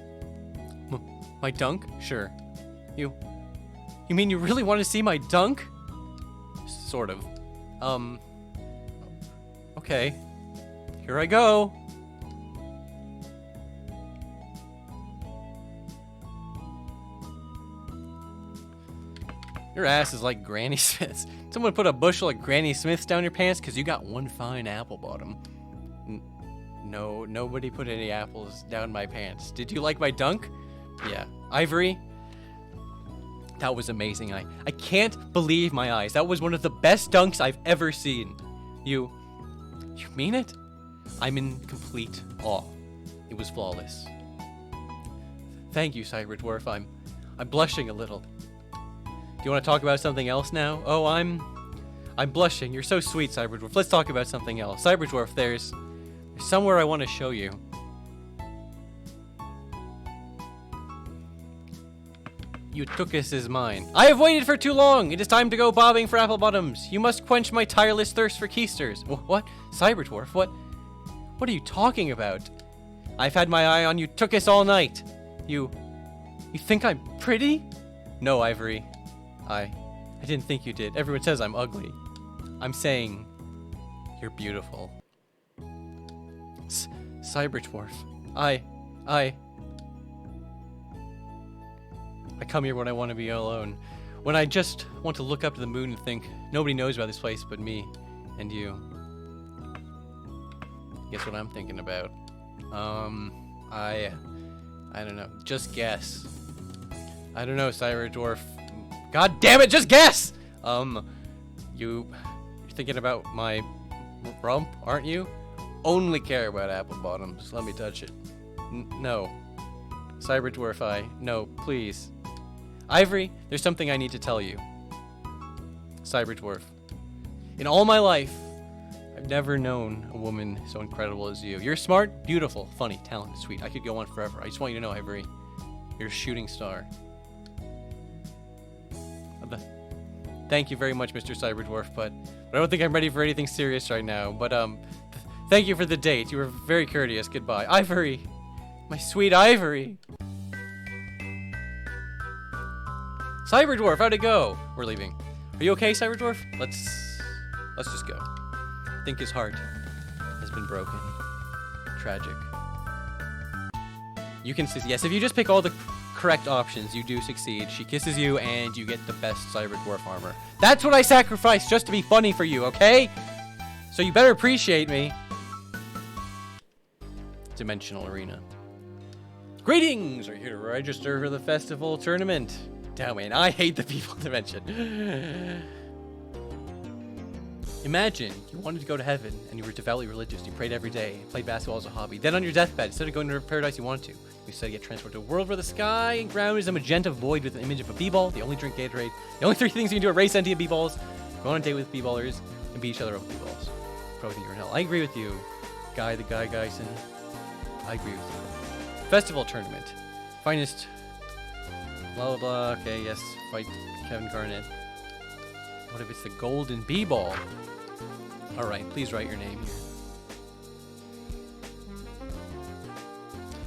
My dunk? Sure. You mean you really want to see my dunk? Sort of. Okay. Here I go. Your ass is like Granny Smith's. Someone put a bushel of Granny Smith's down your pants because you got one fine apple bottom. No, nobody put any apples down my pants. Did you like my dunk? Yeah. Ivory? That was amazing. I can't believe my eyes. That was one of the best dunks I've ever seen. You mean it? I'm in complete awe. It was flawless. Thank you, Cyberdwarf. I'm blushing a little. Do you want to talk about something else now? Oh, I'm blushing. You're so sweet, Cyberdwarf. Let's talk about something else. Cyberdwarf, there's somewhere I want to show you. Eutychus is mine. I have waited for too long. It is time to go bobbing for apple bottoms. You must quench my tireless thirst for keisters. What? Cyberdwarf? What are you talking about? I've had my eye on Eutychus all night. You think I'm pretty? No, Ivory. I didn't think you did. Everyone says I'm ugly. I'm saying you're beautiful. Cyberdwarf. I come here when I want to be alone. When I just want to look up to the moon and think, nobody knows about this place but me and you. Guess what I'm thinking about? I don't know. Just guess. I don't know, Cyberdwarf. God damn it, just guess! You're thinking about my rump, aren't you? Only care about apple bottoms. Let me touch it. No. Cyberdwarf, no, please. Ivory, there's something I need to tell you. Cyberdwarf. In all my life, I've never known a woman so incredible as you. You're smart, beautiful, funny, talented, sweet. I could go on forever. I just want you to know, Ivory, you're a shooting star. Thank you very much, Mr. Cyberdwarf, but I don't think I'm ready for anything serious right now. But thank you for the date. You were very courteous. Goodbye. Ivory! My sweet Ivory! Cyberdwarf, how'd it go? We're leaving. Are you okay, Cyberdwarf? Let's just go. I think his heart has been broken. Tragic. You can see, yes, if you just pick all the correct options, you do succeed. She kisses you and you get the best Cyberdwarf armor. That's what I sacrificed just to be funny for you, okay? So you better appreciate me. Dimensional Arena. Greetings! Are you here to register for the festival tournament? Damn, man, I hate the people dimension. Imagine you wanted to go to heaven and you were devoutly religious. You prayed every day, played basketball as a hobby. Then on your deathbed, instead of going to paradise you wanted to, you said get transported to a world where the sky and ground is a magenta void with an image of a b-ball. The only drink Gatorade. The only three things you can do are race sentient b-balls, go on a date with b-ballers, and beat each other up with b-balls. Probably think you're in hell. I agree with you, Geisen. I agree with you. Festival tournament. Finest. Blah, blah, blah. Okay, yes. Fight Kevin Garnett. What if it's the golden b-ball? Alright, please write your name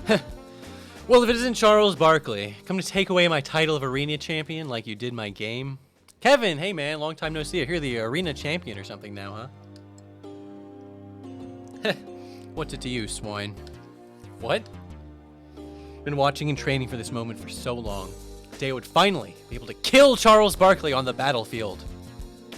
here. Well, if it isn't Charles Barkley, come to take away my title of arena champion like you did my game. Kevin, hey man, long time no see. I hear the arena champion or something now, huh? What's it to you, swine? What? Been watching and training for this moment for so long. day I would finally be able to kill Charles Barkley on the battlefield.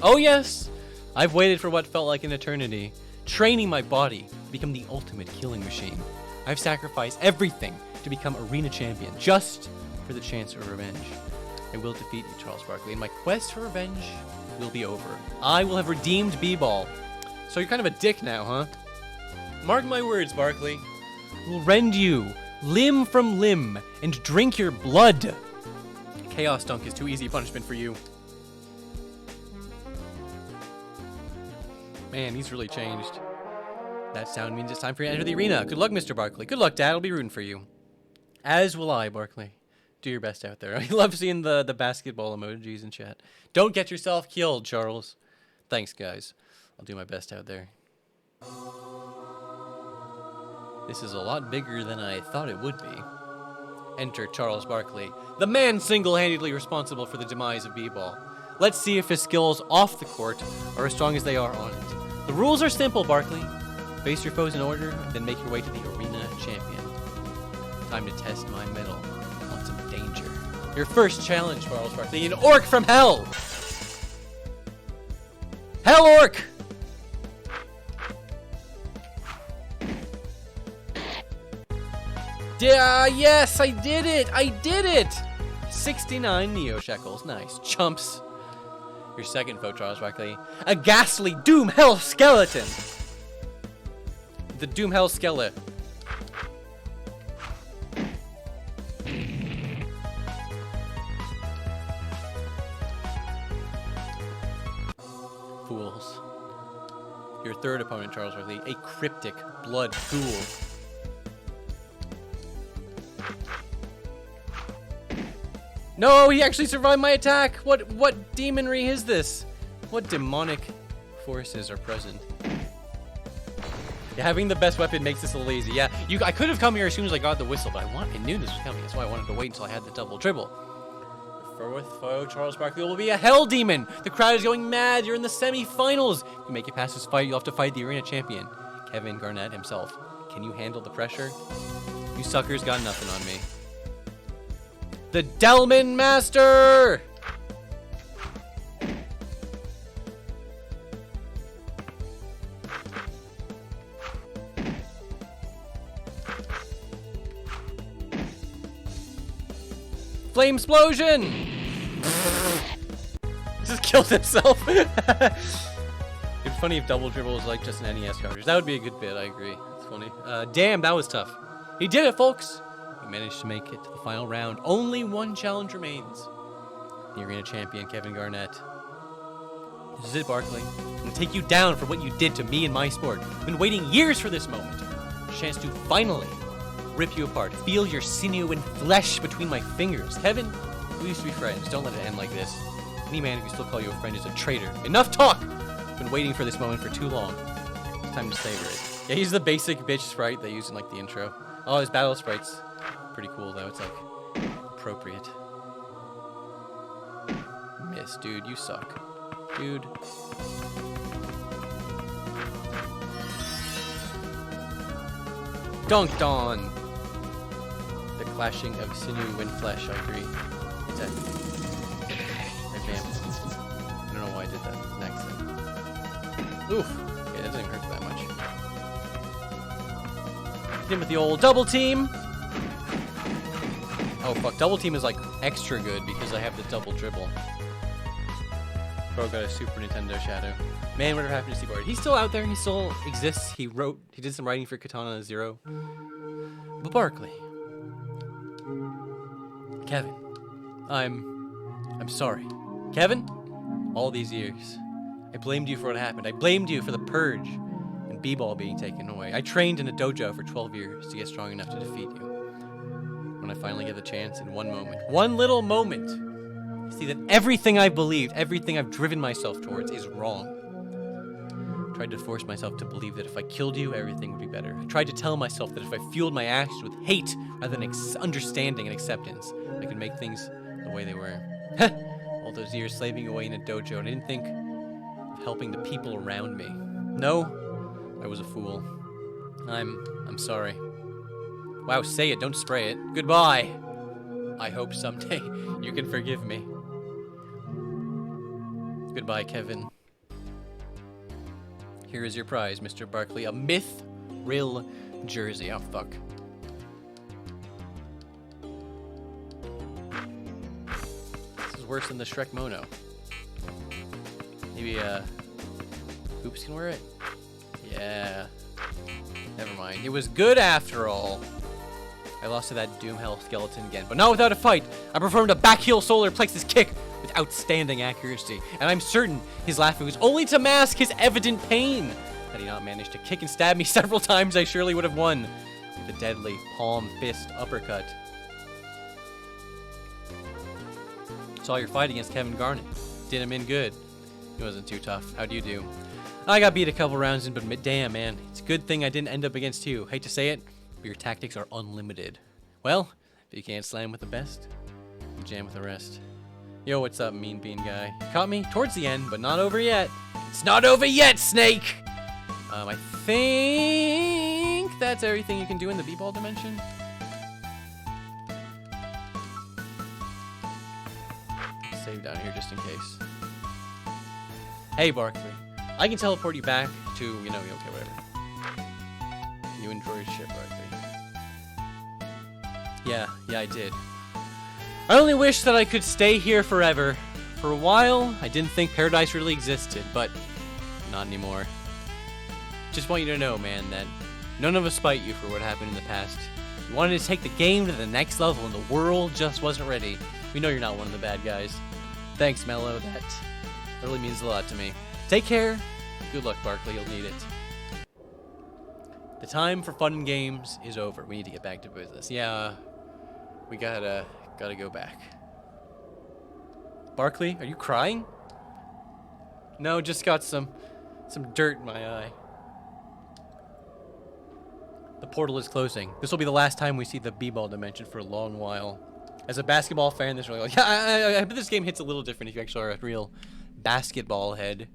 Oh yes, I've waited for what felt like an eternity, training my body to become the ultimate killing machine. I've sacrificed everything to become arena champion, just for the chance of revenge. I will defeat you, Charles Barkley, and my quest for revenge will be over. I will have redeemed B-Ball. So you're kind of a dick now, huh? Mark my words, Barkley. I will rend you limb from limb and drink your blood. Chaos Dunk is too easy punishment for you. Man, he's really changed. That sound means it's time for you to enter the arena. Good luck, Mr. Barkley. Good luck, Dad. I'll be rooting for you. As will I, Barkley. Do your best out there. I love seeing the basketball emojis in chat. Don't get yourself killed, Charles. Thanks, guys. I'll do my best out there. This is a lot bigger than I thought it would be. Enter Charles Barkley, the man single-handedly responsible for the demise of B-Ball. Let's see if his skills off the court are as strong as they are on it. The rules are simple, Barkley. Face your foes in order, then make your way to the arena champion. Time to test my mettle on some danger. Your first challenge, Charles Barkley, an orc from hell! Hell orc! Yeah, yes, I did it! I did it! 69 Neo Shekels. Nice. Chumps. Your second foe, Charles Barkley. A ghastly Doom Hell Skeleton! The Doom Hell Skeleton. Fools. Your third opponent, Charles Barkley. A cryptic blood ghoul. No, he actually survived my attack! What demonry is this? What demonic forces are present? Yeah, having the best weapon makes this a little easy. Yeah, I could have come here as soon as I got the whistle, but I knew this was coming. That's why I wanted to wait until I had the double dribble. Fourth foe, Charles Barkley will be a hell demon! The crowd is going mad! You're in the semi-finals! To make it past this fight, you'll have to fight the arena champion, Kevin Garnett himself. Can you handle the pressure? You suckers got nothing on me. The Delman Master! Flame explosion! Just killed himself. It'd be funny if double dribble was like just an NES cartridge. That would be a good bit, I agree. That's funny. Damn, that was tough. He did it, folks! He managed to make it to the final round. Only one challenge remains. The arena champion, Kevin Garnett. This is it, Barkley. I'm gonna take you down for what you did to me and my sport. I've been waiting years for this moment. A chance to finally rip you apart. Feel your sinew and flesh between my fingers. Kevin, we used to be friends. Don't let it end like this. Any man who can still call you a friend is a traitor. Enough talk! I've been waiting for this moment for too long. It's time to savor it. Yeah, he's the basic bitch sprite they use in like the intro. Oh, his battle sprite's pretty cool though. It's like appropriate. Miss, dude, you suck. Dude. Dunked on. The clashing of sinew and flesh, I agree. It's a... Bam. I don't know why I did that. It's an accident. Oof. Okay, that doesn't hurt that much. Hit him with the old double team. Oh fuck, double team is like extra good because I have the double dribble. Bro got a Super Nintendo Shadow. Man, whatever happened to Seaboard? He's still out there, he still exists. He did some writing for Katana Zero. But Barkley. Kevin. I'm sorry. Kevin? All these years, I blamed you for what happened. I blamed you for the purge and B-Ball being taken away. I trained in a dojo for 12 years to get strong enough to defeat you. When I finally get the chance in one moment, one little moment, I see that everything I've believed, everything I've driven myself towards is wrong. I tried to force myself to believe that if I killed you, everything would be better. I tried to tell myself that if I fueled my actions with hate rather than understanding and acceptance, I could make things the way they were. All those years slaving away in a dojo, and I didn't think of helping the people around me. No, I was a fool. I'm sorry. Wow, say it, don't spray it. Goodbye. I hope someday you can forgive me. Goodbye, Kevin. Here is your prize, Mr. Barkley. A Myth-Rill jersey. Oh, fuck. This is worse than the Shrek Mono. Maybe, Hoops can wear it? Yeah. Never mind. It was good after all. I lost to that Doom Hell skeleton again, but not without a fight. I performed a backheel solar plexus kick with outstanding accuracy, and I'm certain his laughing was only to mask his evident pain. Had he not managed to kick and stab me several times, I surely would have won with a deadly palm fist uppercut. Saw your fight against Kevin Garnett. Did him in good. He wasn't too tough. How'd you do? I got beat a couple rounds in, but damn, man. It's a good thing I didn't end up against you. Hate to say it, but your tactics are unlimited. Well, if you can't slam with the best, you jam with the rest. Yo, what's up, mean bean guy? You caught me towards the end, but not over yet. It's not over yet, Snake! I think that's everything you can do in the b-ball dimension. Save down here just in case. Hey, Barkley. I can teleport you back to, you know, okay, whatever. You enjoyed shit, Barkley. Yeah, I did. I only wish that I could stay here forever. For a while, I didn't think paradise really existed, but not anymore. Just want you to know, man, that none of us spite you for what happened in the past. You wanted to take the game to the next level, and the world just wasn't ready. We know you're not one of the bad guys. Thanks, Mello. That really means a lot to me. Take care. Good luck, Barkley. You'll need it. The time for fun and games is over. We need to get back to business. Yeah, we gotta go back. Barkley, are you crying? No, just got some dirt in my eye. The portal is closing. This will be the last time we see the b-ball dimension for a long while. As a basketball fan, this really like, yeah, I bet this game hits a little different if you actually are a real basketball head.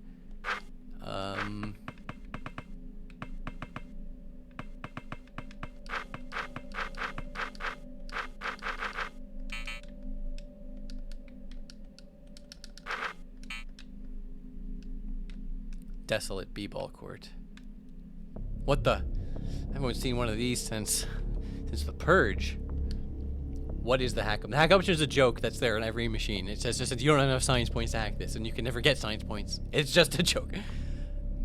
Desolate b-ball court. What the? I haven't seen one of these since the Purge. What is the hack up? The hack up is a joke that's there on every machine. It says you don't have enough science points to hack this, and you can never get science points. It's just a joke.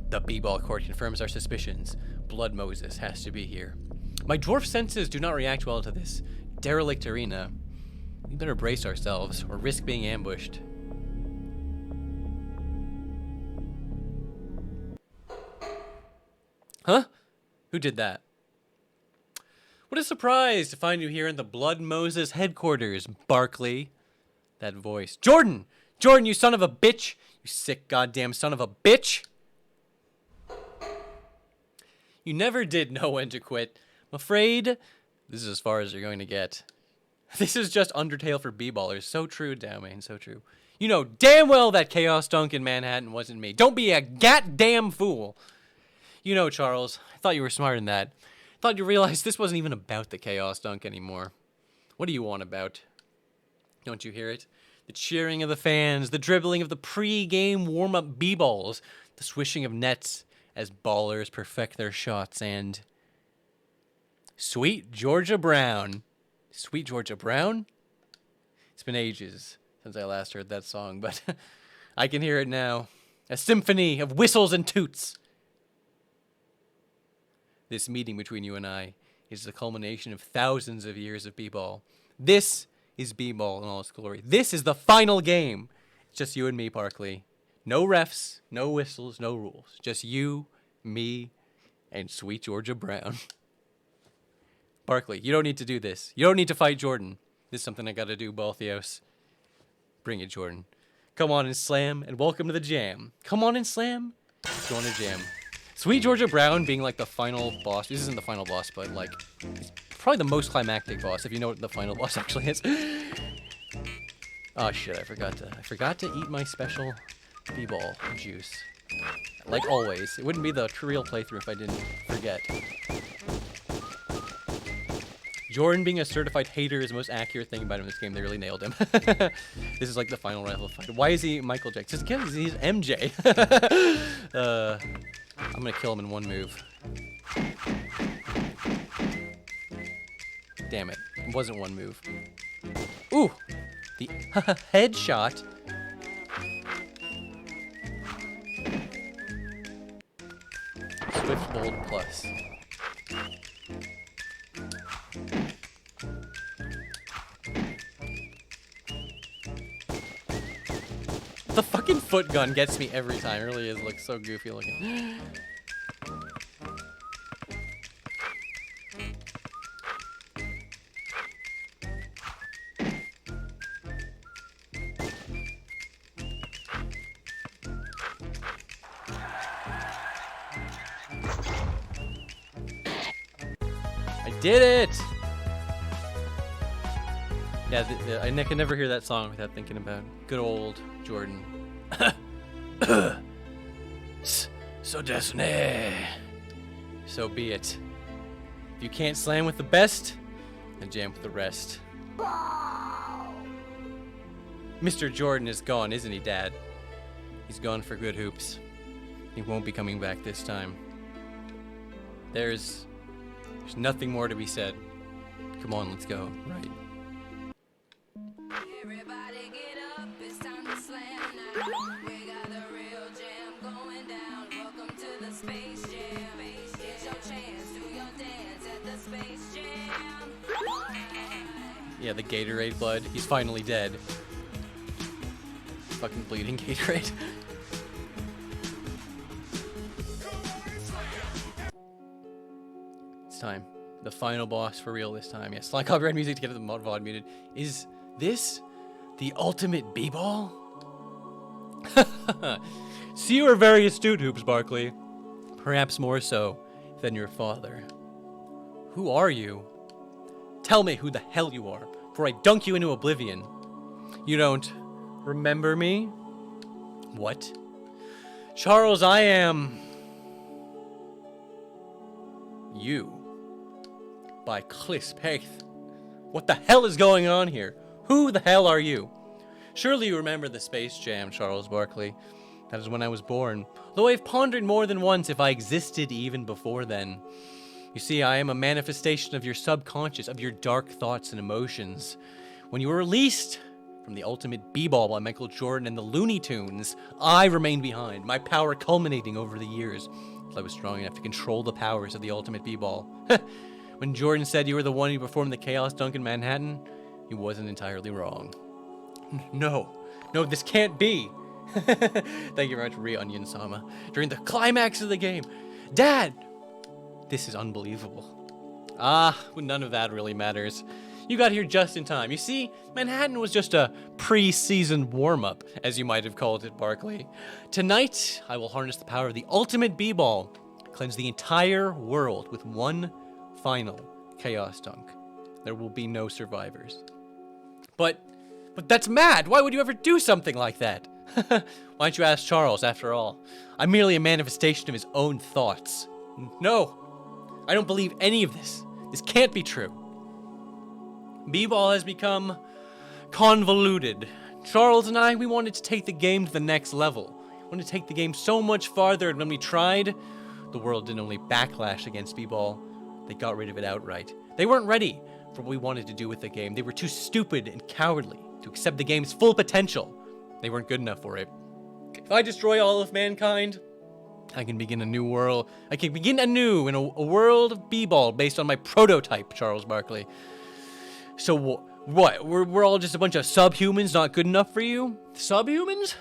The b-ball court confirms our suspicions. Blood Moses has to be here. My dwarf senses do not react well to this derelict arena. We better brace ourselves or risk being ambushed. Huh? Who did that? What a surprise to find you here in the Blood Moses headquarters, Barkley. That voice. Jordan! Jordan, you son of a bitch! You sick goddamn son of a bitch! You never did know when to quit. I'm afraid this is as far as you're going to get. This is just Undertale for b-ballers. So true, Dowmain, so true. You know damn well that Chaos Dunk in Manhattan wasn't me. Don't be a goddamn fool. You know, Charles, I thought you were smarter than that. I thought you realized this wasn't even about the Chaos Dunk anymore. What do you want about? Don't you hear it? The cheering of the fans, the dribbling of the pre-game warm-up b-balls, the swishing of nets as ballers perfect their shots, and... Sweet Georgia Brown. Sweet Georgia Brown? It's been ages since I last heard that song, but I can hear it now. A symphony of whistles and toots. This meeting between you and I is the culmination of thousands of years of b-ball. This is b-ball in all its glory. This is the final game. It's just you and me, Barkley. No refs, no whistles, no rules. Just you, me, and sweet Georgia Brown. Barkley, you don't need to do this. You don't need to fight Jordan. This is something I gotta do, Balthios. Bring it, Jordan. Come on and slam, and welcome to the jam. Come on and slam, join a jam. Sweet Georgia Brown being like the final boss. This isn't the final boss, but like, it's probably the most climactic boss, if you know what the final boss actually is. Oh shit, I forgot to eat my special b-ball juice. Like always. It wouldn't be the real playthrough if I didn't forget. Jordan being a certified hater is the most accurate thing about him in this game. They really nailed him. This is like the final rifle fight. Why is he Michael Jackson? Because he's MJ. I'm gonna kill him in one move. Damn it. It wasn't one move. Ooh! The headshot. Swift Bolt Plus. The fucking foot gun gets me every time. It really is. Looks so goofy looking. I did it! Yeah, I can never hear that song without thinking about good old Jordan. So destiny. So be it. If you can't slam with the best, then jam with the rest. Mr. Jordan is gone, isn't he, Dad? He's gone for good, Hoops. He won't be coming back this time. There's nothing more to be said. Come on, let's go. Right. Everybody get up, it's time to slam now. We got the real jam going down. Welcome to the Space Jam. It's your chance, do your dance at the Space Jam. Yeah, the Gatorade blood. He's finally dead. Fucking bleeding Gatorade. It's time. The final boss for real this time. Yes, slide copyright music to get the mod VOD muted. Is this the ultimate b-ball? See, you are very astute, Hoops Barkley. Perhaps more so than your father. Who are you? Tell me who the hell you are, before I dunk you into oblivion. You don't remember me? What? Charles, I am... you. By Clisp Haith. What the hell is going on here? Who the hell are you? Surely you remember the Space Jam, Charles Barkley. That is when I was born. Though I've pondered more than once if I existed even before then. You see, I am a manifestation of your subconscious, of your dark thoughts and emotions. When you were released from the ultimate b-ball by Michael Jordan and the Looney Tunes, I remained behind, my power culminating over the years, till I was strong enough to control the powers of the ultimate b-ball. When Jordan said you were the one who performed the Chaos Dunk in Manhattan, he wasn't entirely wrong. No, this can't be. Thank you very much, Re-Onion Sama. During the climax of the game, Dad! This is unbelievable. But none of that really matters. You got here just in time. You see, Manhattan was just a pre-season warm-up, as you might have called it, Barkley. Tonight, I will harness the power of the ultimate b-ball, cleanse the entire world with one final Chaos Dunk. There will be no survivors. But that's mad! Why would you ever do something like that? Why don't you ask Charles, after all? I'm merely a manifestation of his own thoughts. No, I don't believe any of this. This can't be true. B-ball has become convoluted. Charles and I, we wanted to take the game to the next level. We wanted to take the game so much farther, and when we tried, the world didn't only backlash against B-ball, they got rid of it outright. They weren't ready for what we wanted to do with the game. They were too stupid and cowardly to accept the game's full potential. They weren't good enough for it. If I destroy all of mankind, I can begin a new world. I can begin anew in a world of b-ball based on my prototype, Charles Barkley. So what? We're all just a bunch of subhumans not good enough for you? Subhumans?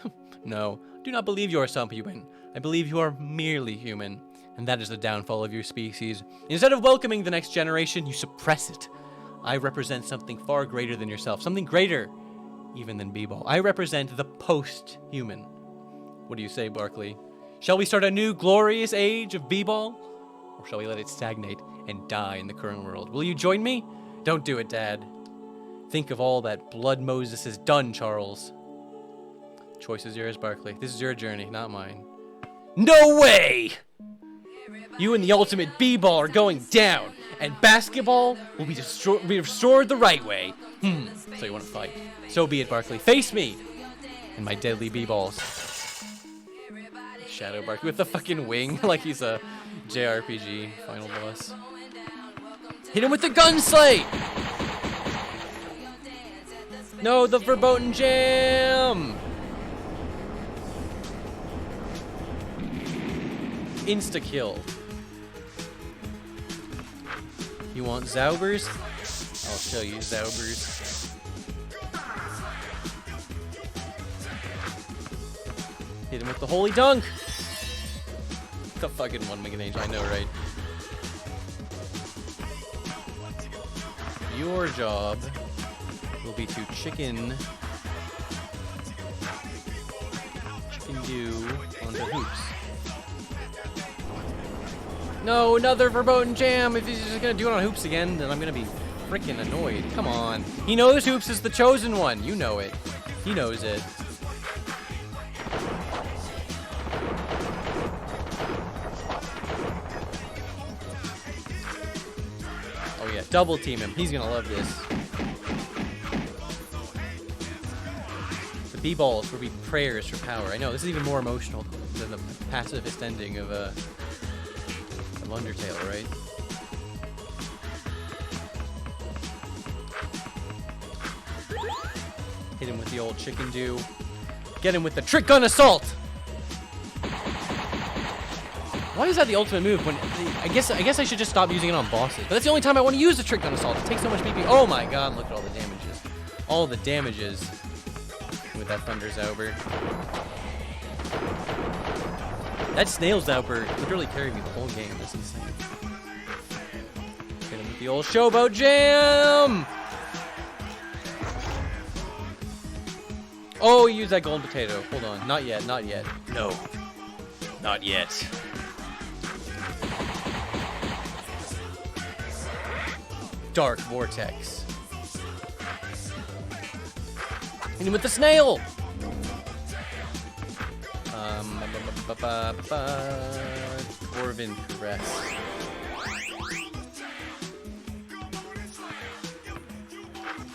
No, I do not believe you are subhuman. I believe you are merely human. And that is the downfall of your species. Instead of welcoming the next generation, you suppress it. I represent something far greater than yourself. Something greater even than b-ball. I represent the post-human. What do you say, Barkley? Shall we start a new glorious age of b-ball? Or shall we let it stagnate and die in the current world? Will you join me? Don't do it, Dad. Think of all that blood Moses has done, Charles. The choice is yours, Barkley. This is your journey, not mine. No way! You and the ultimate b-ball are going down, and basketball will be restored the right way. So you want to fight? So be it, Barkley. Face me and my deadly b-balls. Shadow Barkley with the fucking wing, like he's a JRPG final boss. Hit him with the gunslay! No, the verboten jam! Insta-kill. You want Zaubers? I'll show you Zaubers. Hit him with the holy dunk! The fucking one Mega Angel, I know, right? Your job will be to chicken do onto hoops. No, another verboten jam. If he's just gonna do it on hoops again, then I'm gonna be freaking annoyed. Come on. He knows hoops is the chosen one. You know it. He knows it. Oh yeah, double team him. He's gonna love this. The B-balls will be prayers for power. I know, this is even more emotional than the pacifist ending of Undertale, right? Hit him with the old chicken do. Get him with the trick gun assault! Why is that the ultimate move when I guess I should just stop using it on bosses. But that's the only time I want to use the trick gun assault. It takes so much BP. Oh my god, look at all the damages. All the damages with that Thunder Zauber. That Snail Zauber literally carried me the whole game. That's insane. Hit him with the old Showboat Jam! Oh, use that golden potato. Hold on. Not yet, not yet. No. Not yet. Dark Vortex. Hit him with the snail! Dwarven Caress.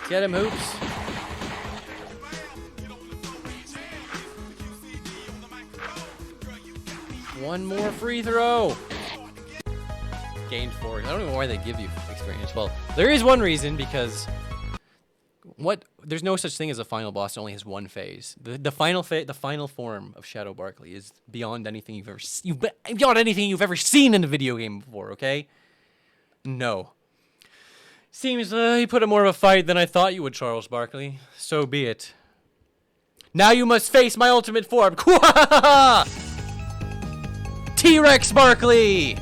Get him, Hoops. One more free throw. Gained 4. I don't know why they give you experience. Well, there is one reason, because there's no such thing as a final boss. It only has one phase. The final form of Shadow Barkley is beyond anything you've ever seen in a video game before. Okay? No. Seems you put up more of a fight than I thought you would, Charles Barkley. So be it. Now you must face my ultimate form. T-Rex Barkley.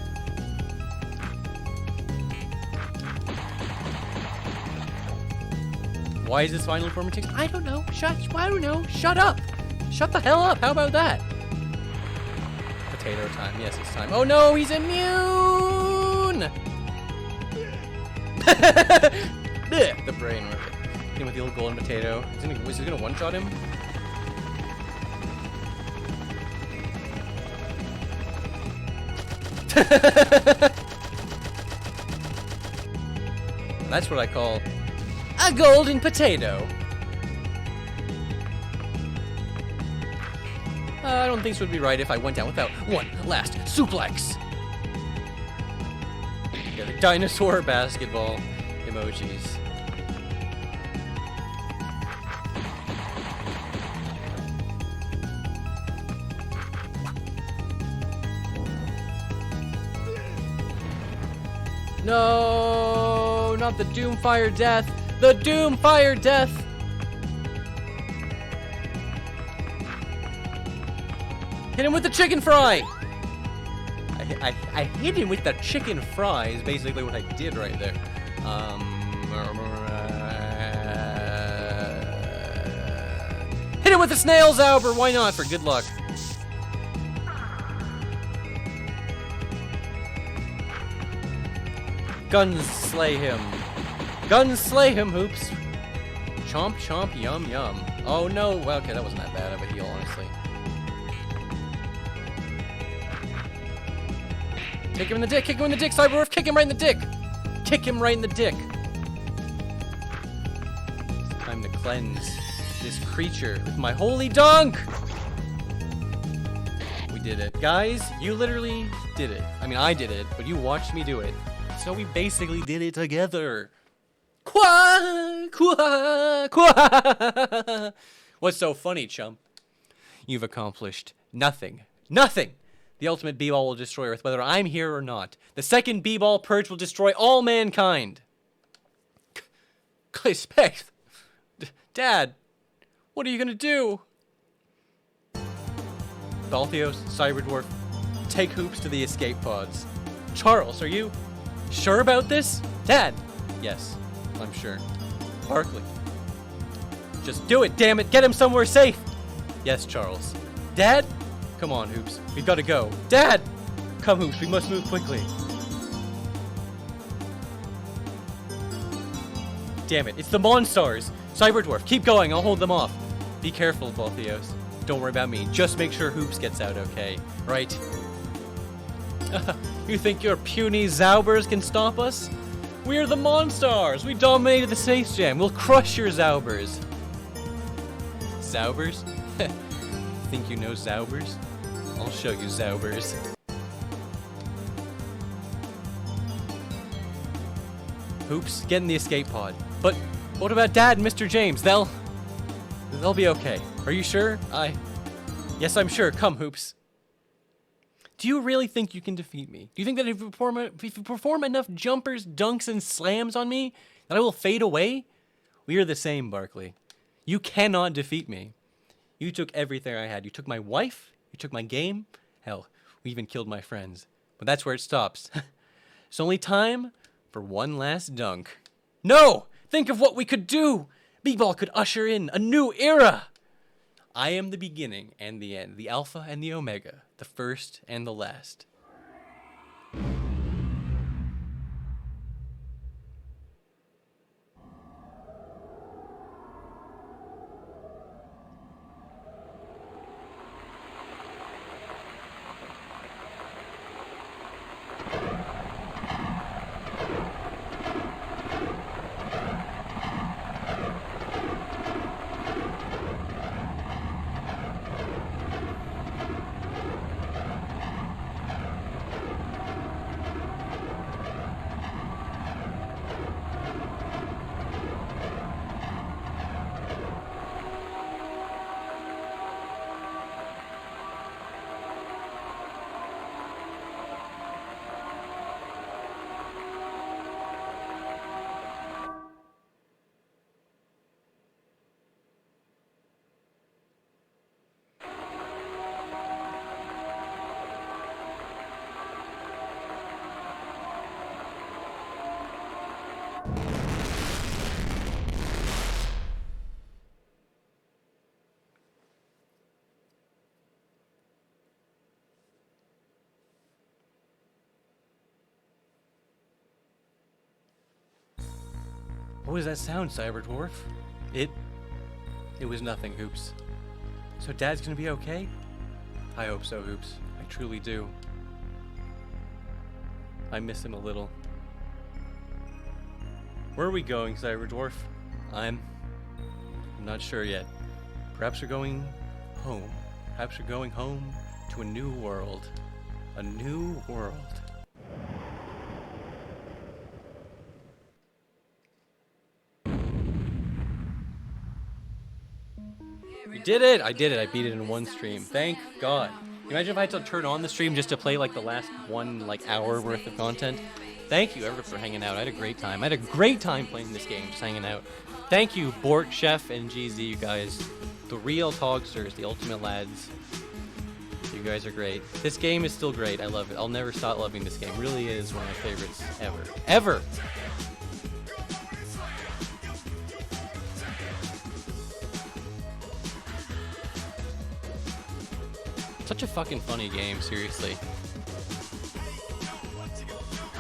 Why is this final form takes? I don't know. I don't know. Shut up. Shut the hell up. How about that? Potato time. Yes, it's time. Oh no, he's immune. The brain work. Hit him with the old golden potato. Was he gonna one-shot him? That's what I call a golden potato. I don't think this would be right if I went down without one last suplex. Yeah, the dinosaur basketball emojis. No, not the Doomfire Death. The Doomfire Death. Hit him with the chicken fry. I hit him with the chicken fry is basically what I did right there. Hit him with the snail Zauber. Why not? For good luck. Gunslay him. Gunslay him, Hoops. Chomp, chomp, yum, yum. Oh no. Well, okay, that wasn't that bad of a heal, honestly. Kick him in the dick. Kick him in the dick, Cyberwolf. Kick him right in the dick. kick him right in the dick. It's time to cleanse this creature with my holy dunk. We did it. Guys, you literally did it. I mean, I did it, but you watched me do it. So we basically did it together. Qua, qua, qua. What's so funny, chump? You've accomplished nothing. Nothing! The ultimate B-Ball will destroy Earth, whether I'm here or not. The second B-Ball purge will destroy all mankind. Respect. Dad, what are you gonna do? Balthios, Cyberdwarf, take Hoops to the escape pods. Charles, are you sure about this? Dad! Yes, I'm sure. Barkley. Just do it, damn it! Get him somewhere safe! Yes, Charles. Dad? Come on, Hoops. We've got to go. Dad! Come, Hoops. We must move quickly. Damn it. It's the Monstars. Cyberdwarf, keep going. I'll hold them off. Be careful, Balthios. Don't worry about me. Just make sure Hoops gets out okay. Right? You think your puny Zaubers can stop us? We're the Monstars. We dominated the Space Jam. We'll crush your Zaubers. Zaubers? Think you know Zaubers? I'll show you Zaubers. Hoops, get in the escape pod. But what about Dad and Mr. James? They'll be okay. Are you sure? Yes, I'm sure. Come, Hoops. Do you really think you can defeat me? Do you think that if you perform enough jumpers, dunks, and slams on me, that I will fade away? We are the same, Barkley. You cannot defeat me. You took everything I had. You took my wife. You took my game. Hell, we even killed my friends. But that's where it stops. It's only time for one last dunk. No! Think of what we could do! B-Ball could usher in a new era! I am the beginning and the end, the alpha and the omega, the first and the last. What was that sound, Cyberdwarf? It was nothing, Hoops. So Dad's gonna be okay? I hope so, Hoops. I truly do. I miss him a little. Where are we going, Cyberdwarf? I'm not sure yet. Perhaps we're going home. Perhaps we're going home to a new world. A new world. You did it! I did it. I beat it in one stream. Thank God. Imagine if I had to turn on the stream just to play like the last hour worth of content. Thank you, everyone, for hanging out. I had a great time. I had a great time playing this game, just hanging out. Thank you, Bort, Chef, and GZ, you guys. The real Togsters, the ultimate lads. You guys are great. This game is still great. I love it. I'll never stop loving this game. It really is one of my favorites ever. Ever! Such a fucking funny game, seriously.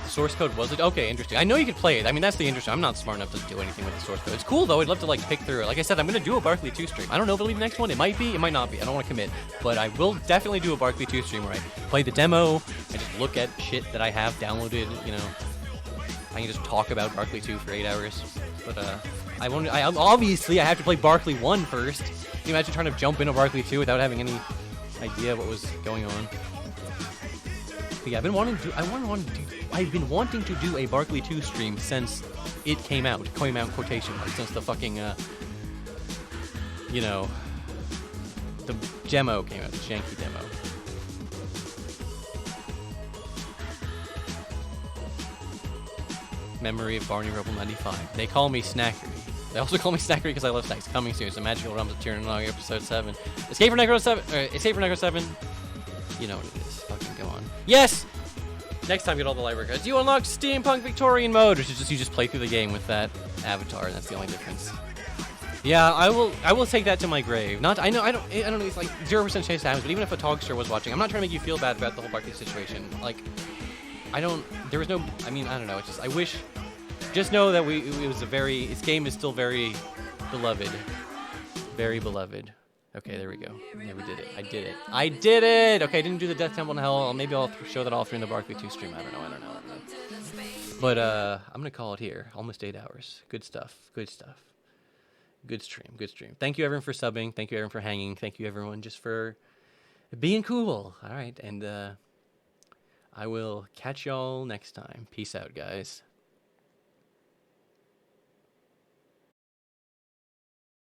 The source code was it? Okay, interesting. I know you could play it. I mean, that's the interesting. I'm not smart enough to do anything with the source code. It's cool, though. I'd love to, like, pick through it. Like I said, I'm going to do a Barkley 2 stream. I don't know if it'll be the next one. It might be. It might not be. I don't want to commit. But I will definitely do a Barkley 2 stream where I play the demo and just look at shit that I have downloaded, you know. I can just talk about Barkley 2 for 8 hours. But obviously I have to play Barkley 1 first. Can you imagine trying to jump into Barkley 2 without having any idea what was going on? But yeah, I've been wanting to do a Barkley 2 stream since it came out quotation marks, since the fucking you know, the demo came out, the janky demo. Memory of Barney Rubble 95. They call me Snackery. They also call me Snackery because I love snacks. Coming soon, so Magical Realms of Tyrannog episode 7. Escape from Necro 7. Escape from Necro 7. You know what it is. Fucking go on. Yes! Next time, get all the library cards. You unlock Steampunk Victorian mode, which is just you just play through the game with that avatar, and that's the only difference. Yeah, I will take that to my grave. I don't know, it's like 0% chance it happens, but even if a Togster was watching, I'm not trying to make you feel bad about the whole Barkley situation. Like, there was no, I don't know, it's just, I wish, just know that this game is still very beloved. Very beloved. Okay, there we go. Yeah, we did it. I did it! Okay, I didn't do the Death Temple in Hell. Maybe I'll show that all through in the Barkley 2 stream. I don't know. But, I'm gonna call it here. Almost 8 hours. Good stuff. Good stream. Thank you, everyone, for subbing. Thank you, everyone, for hanging. Thank you, everyone, just for being cool. All right, and I will catch y'all next time. Peace out, guys.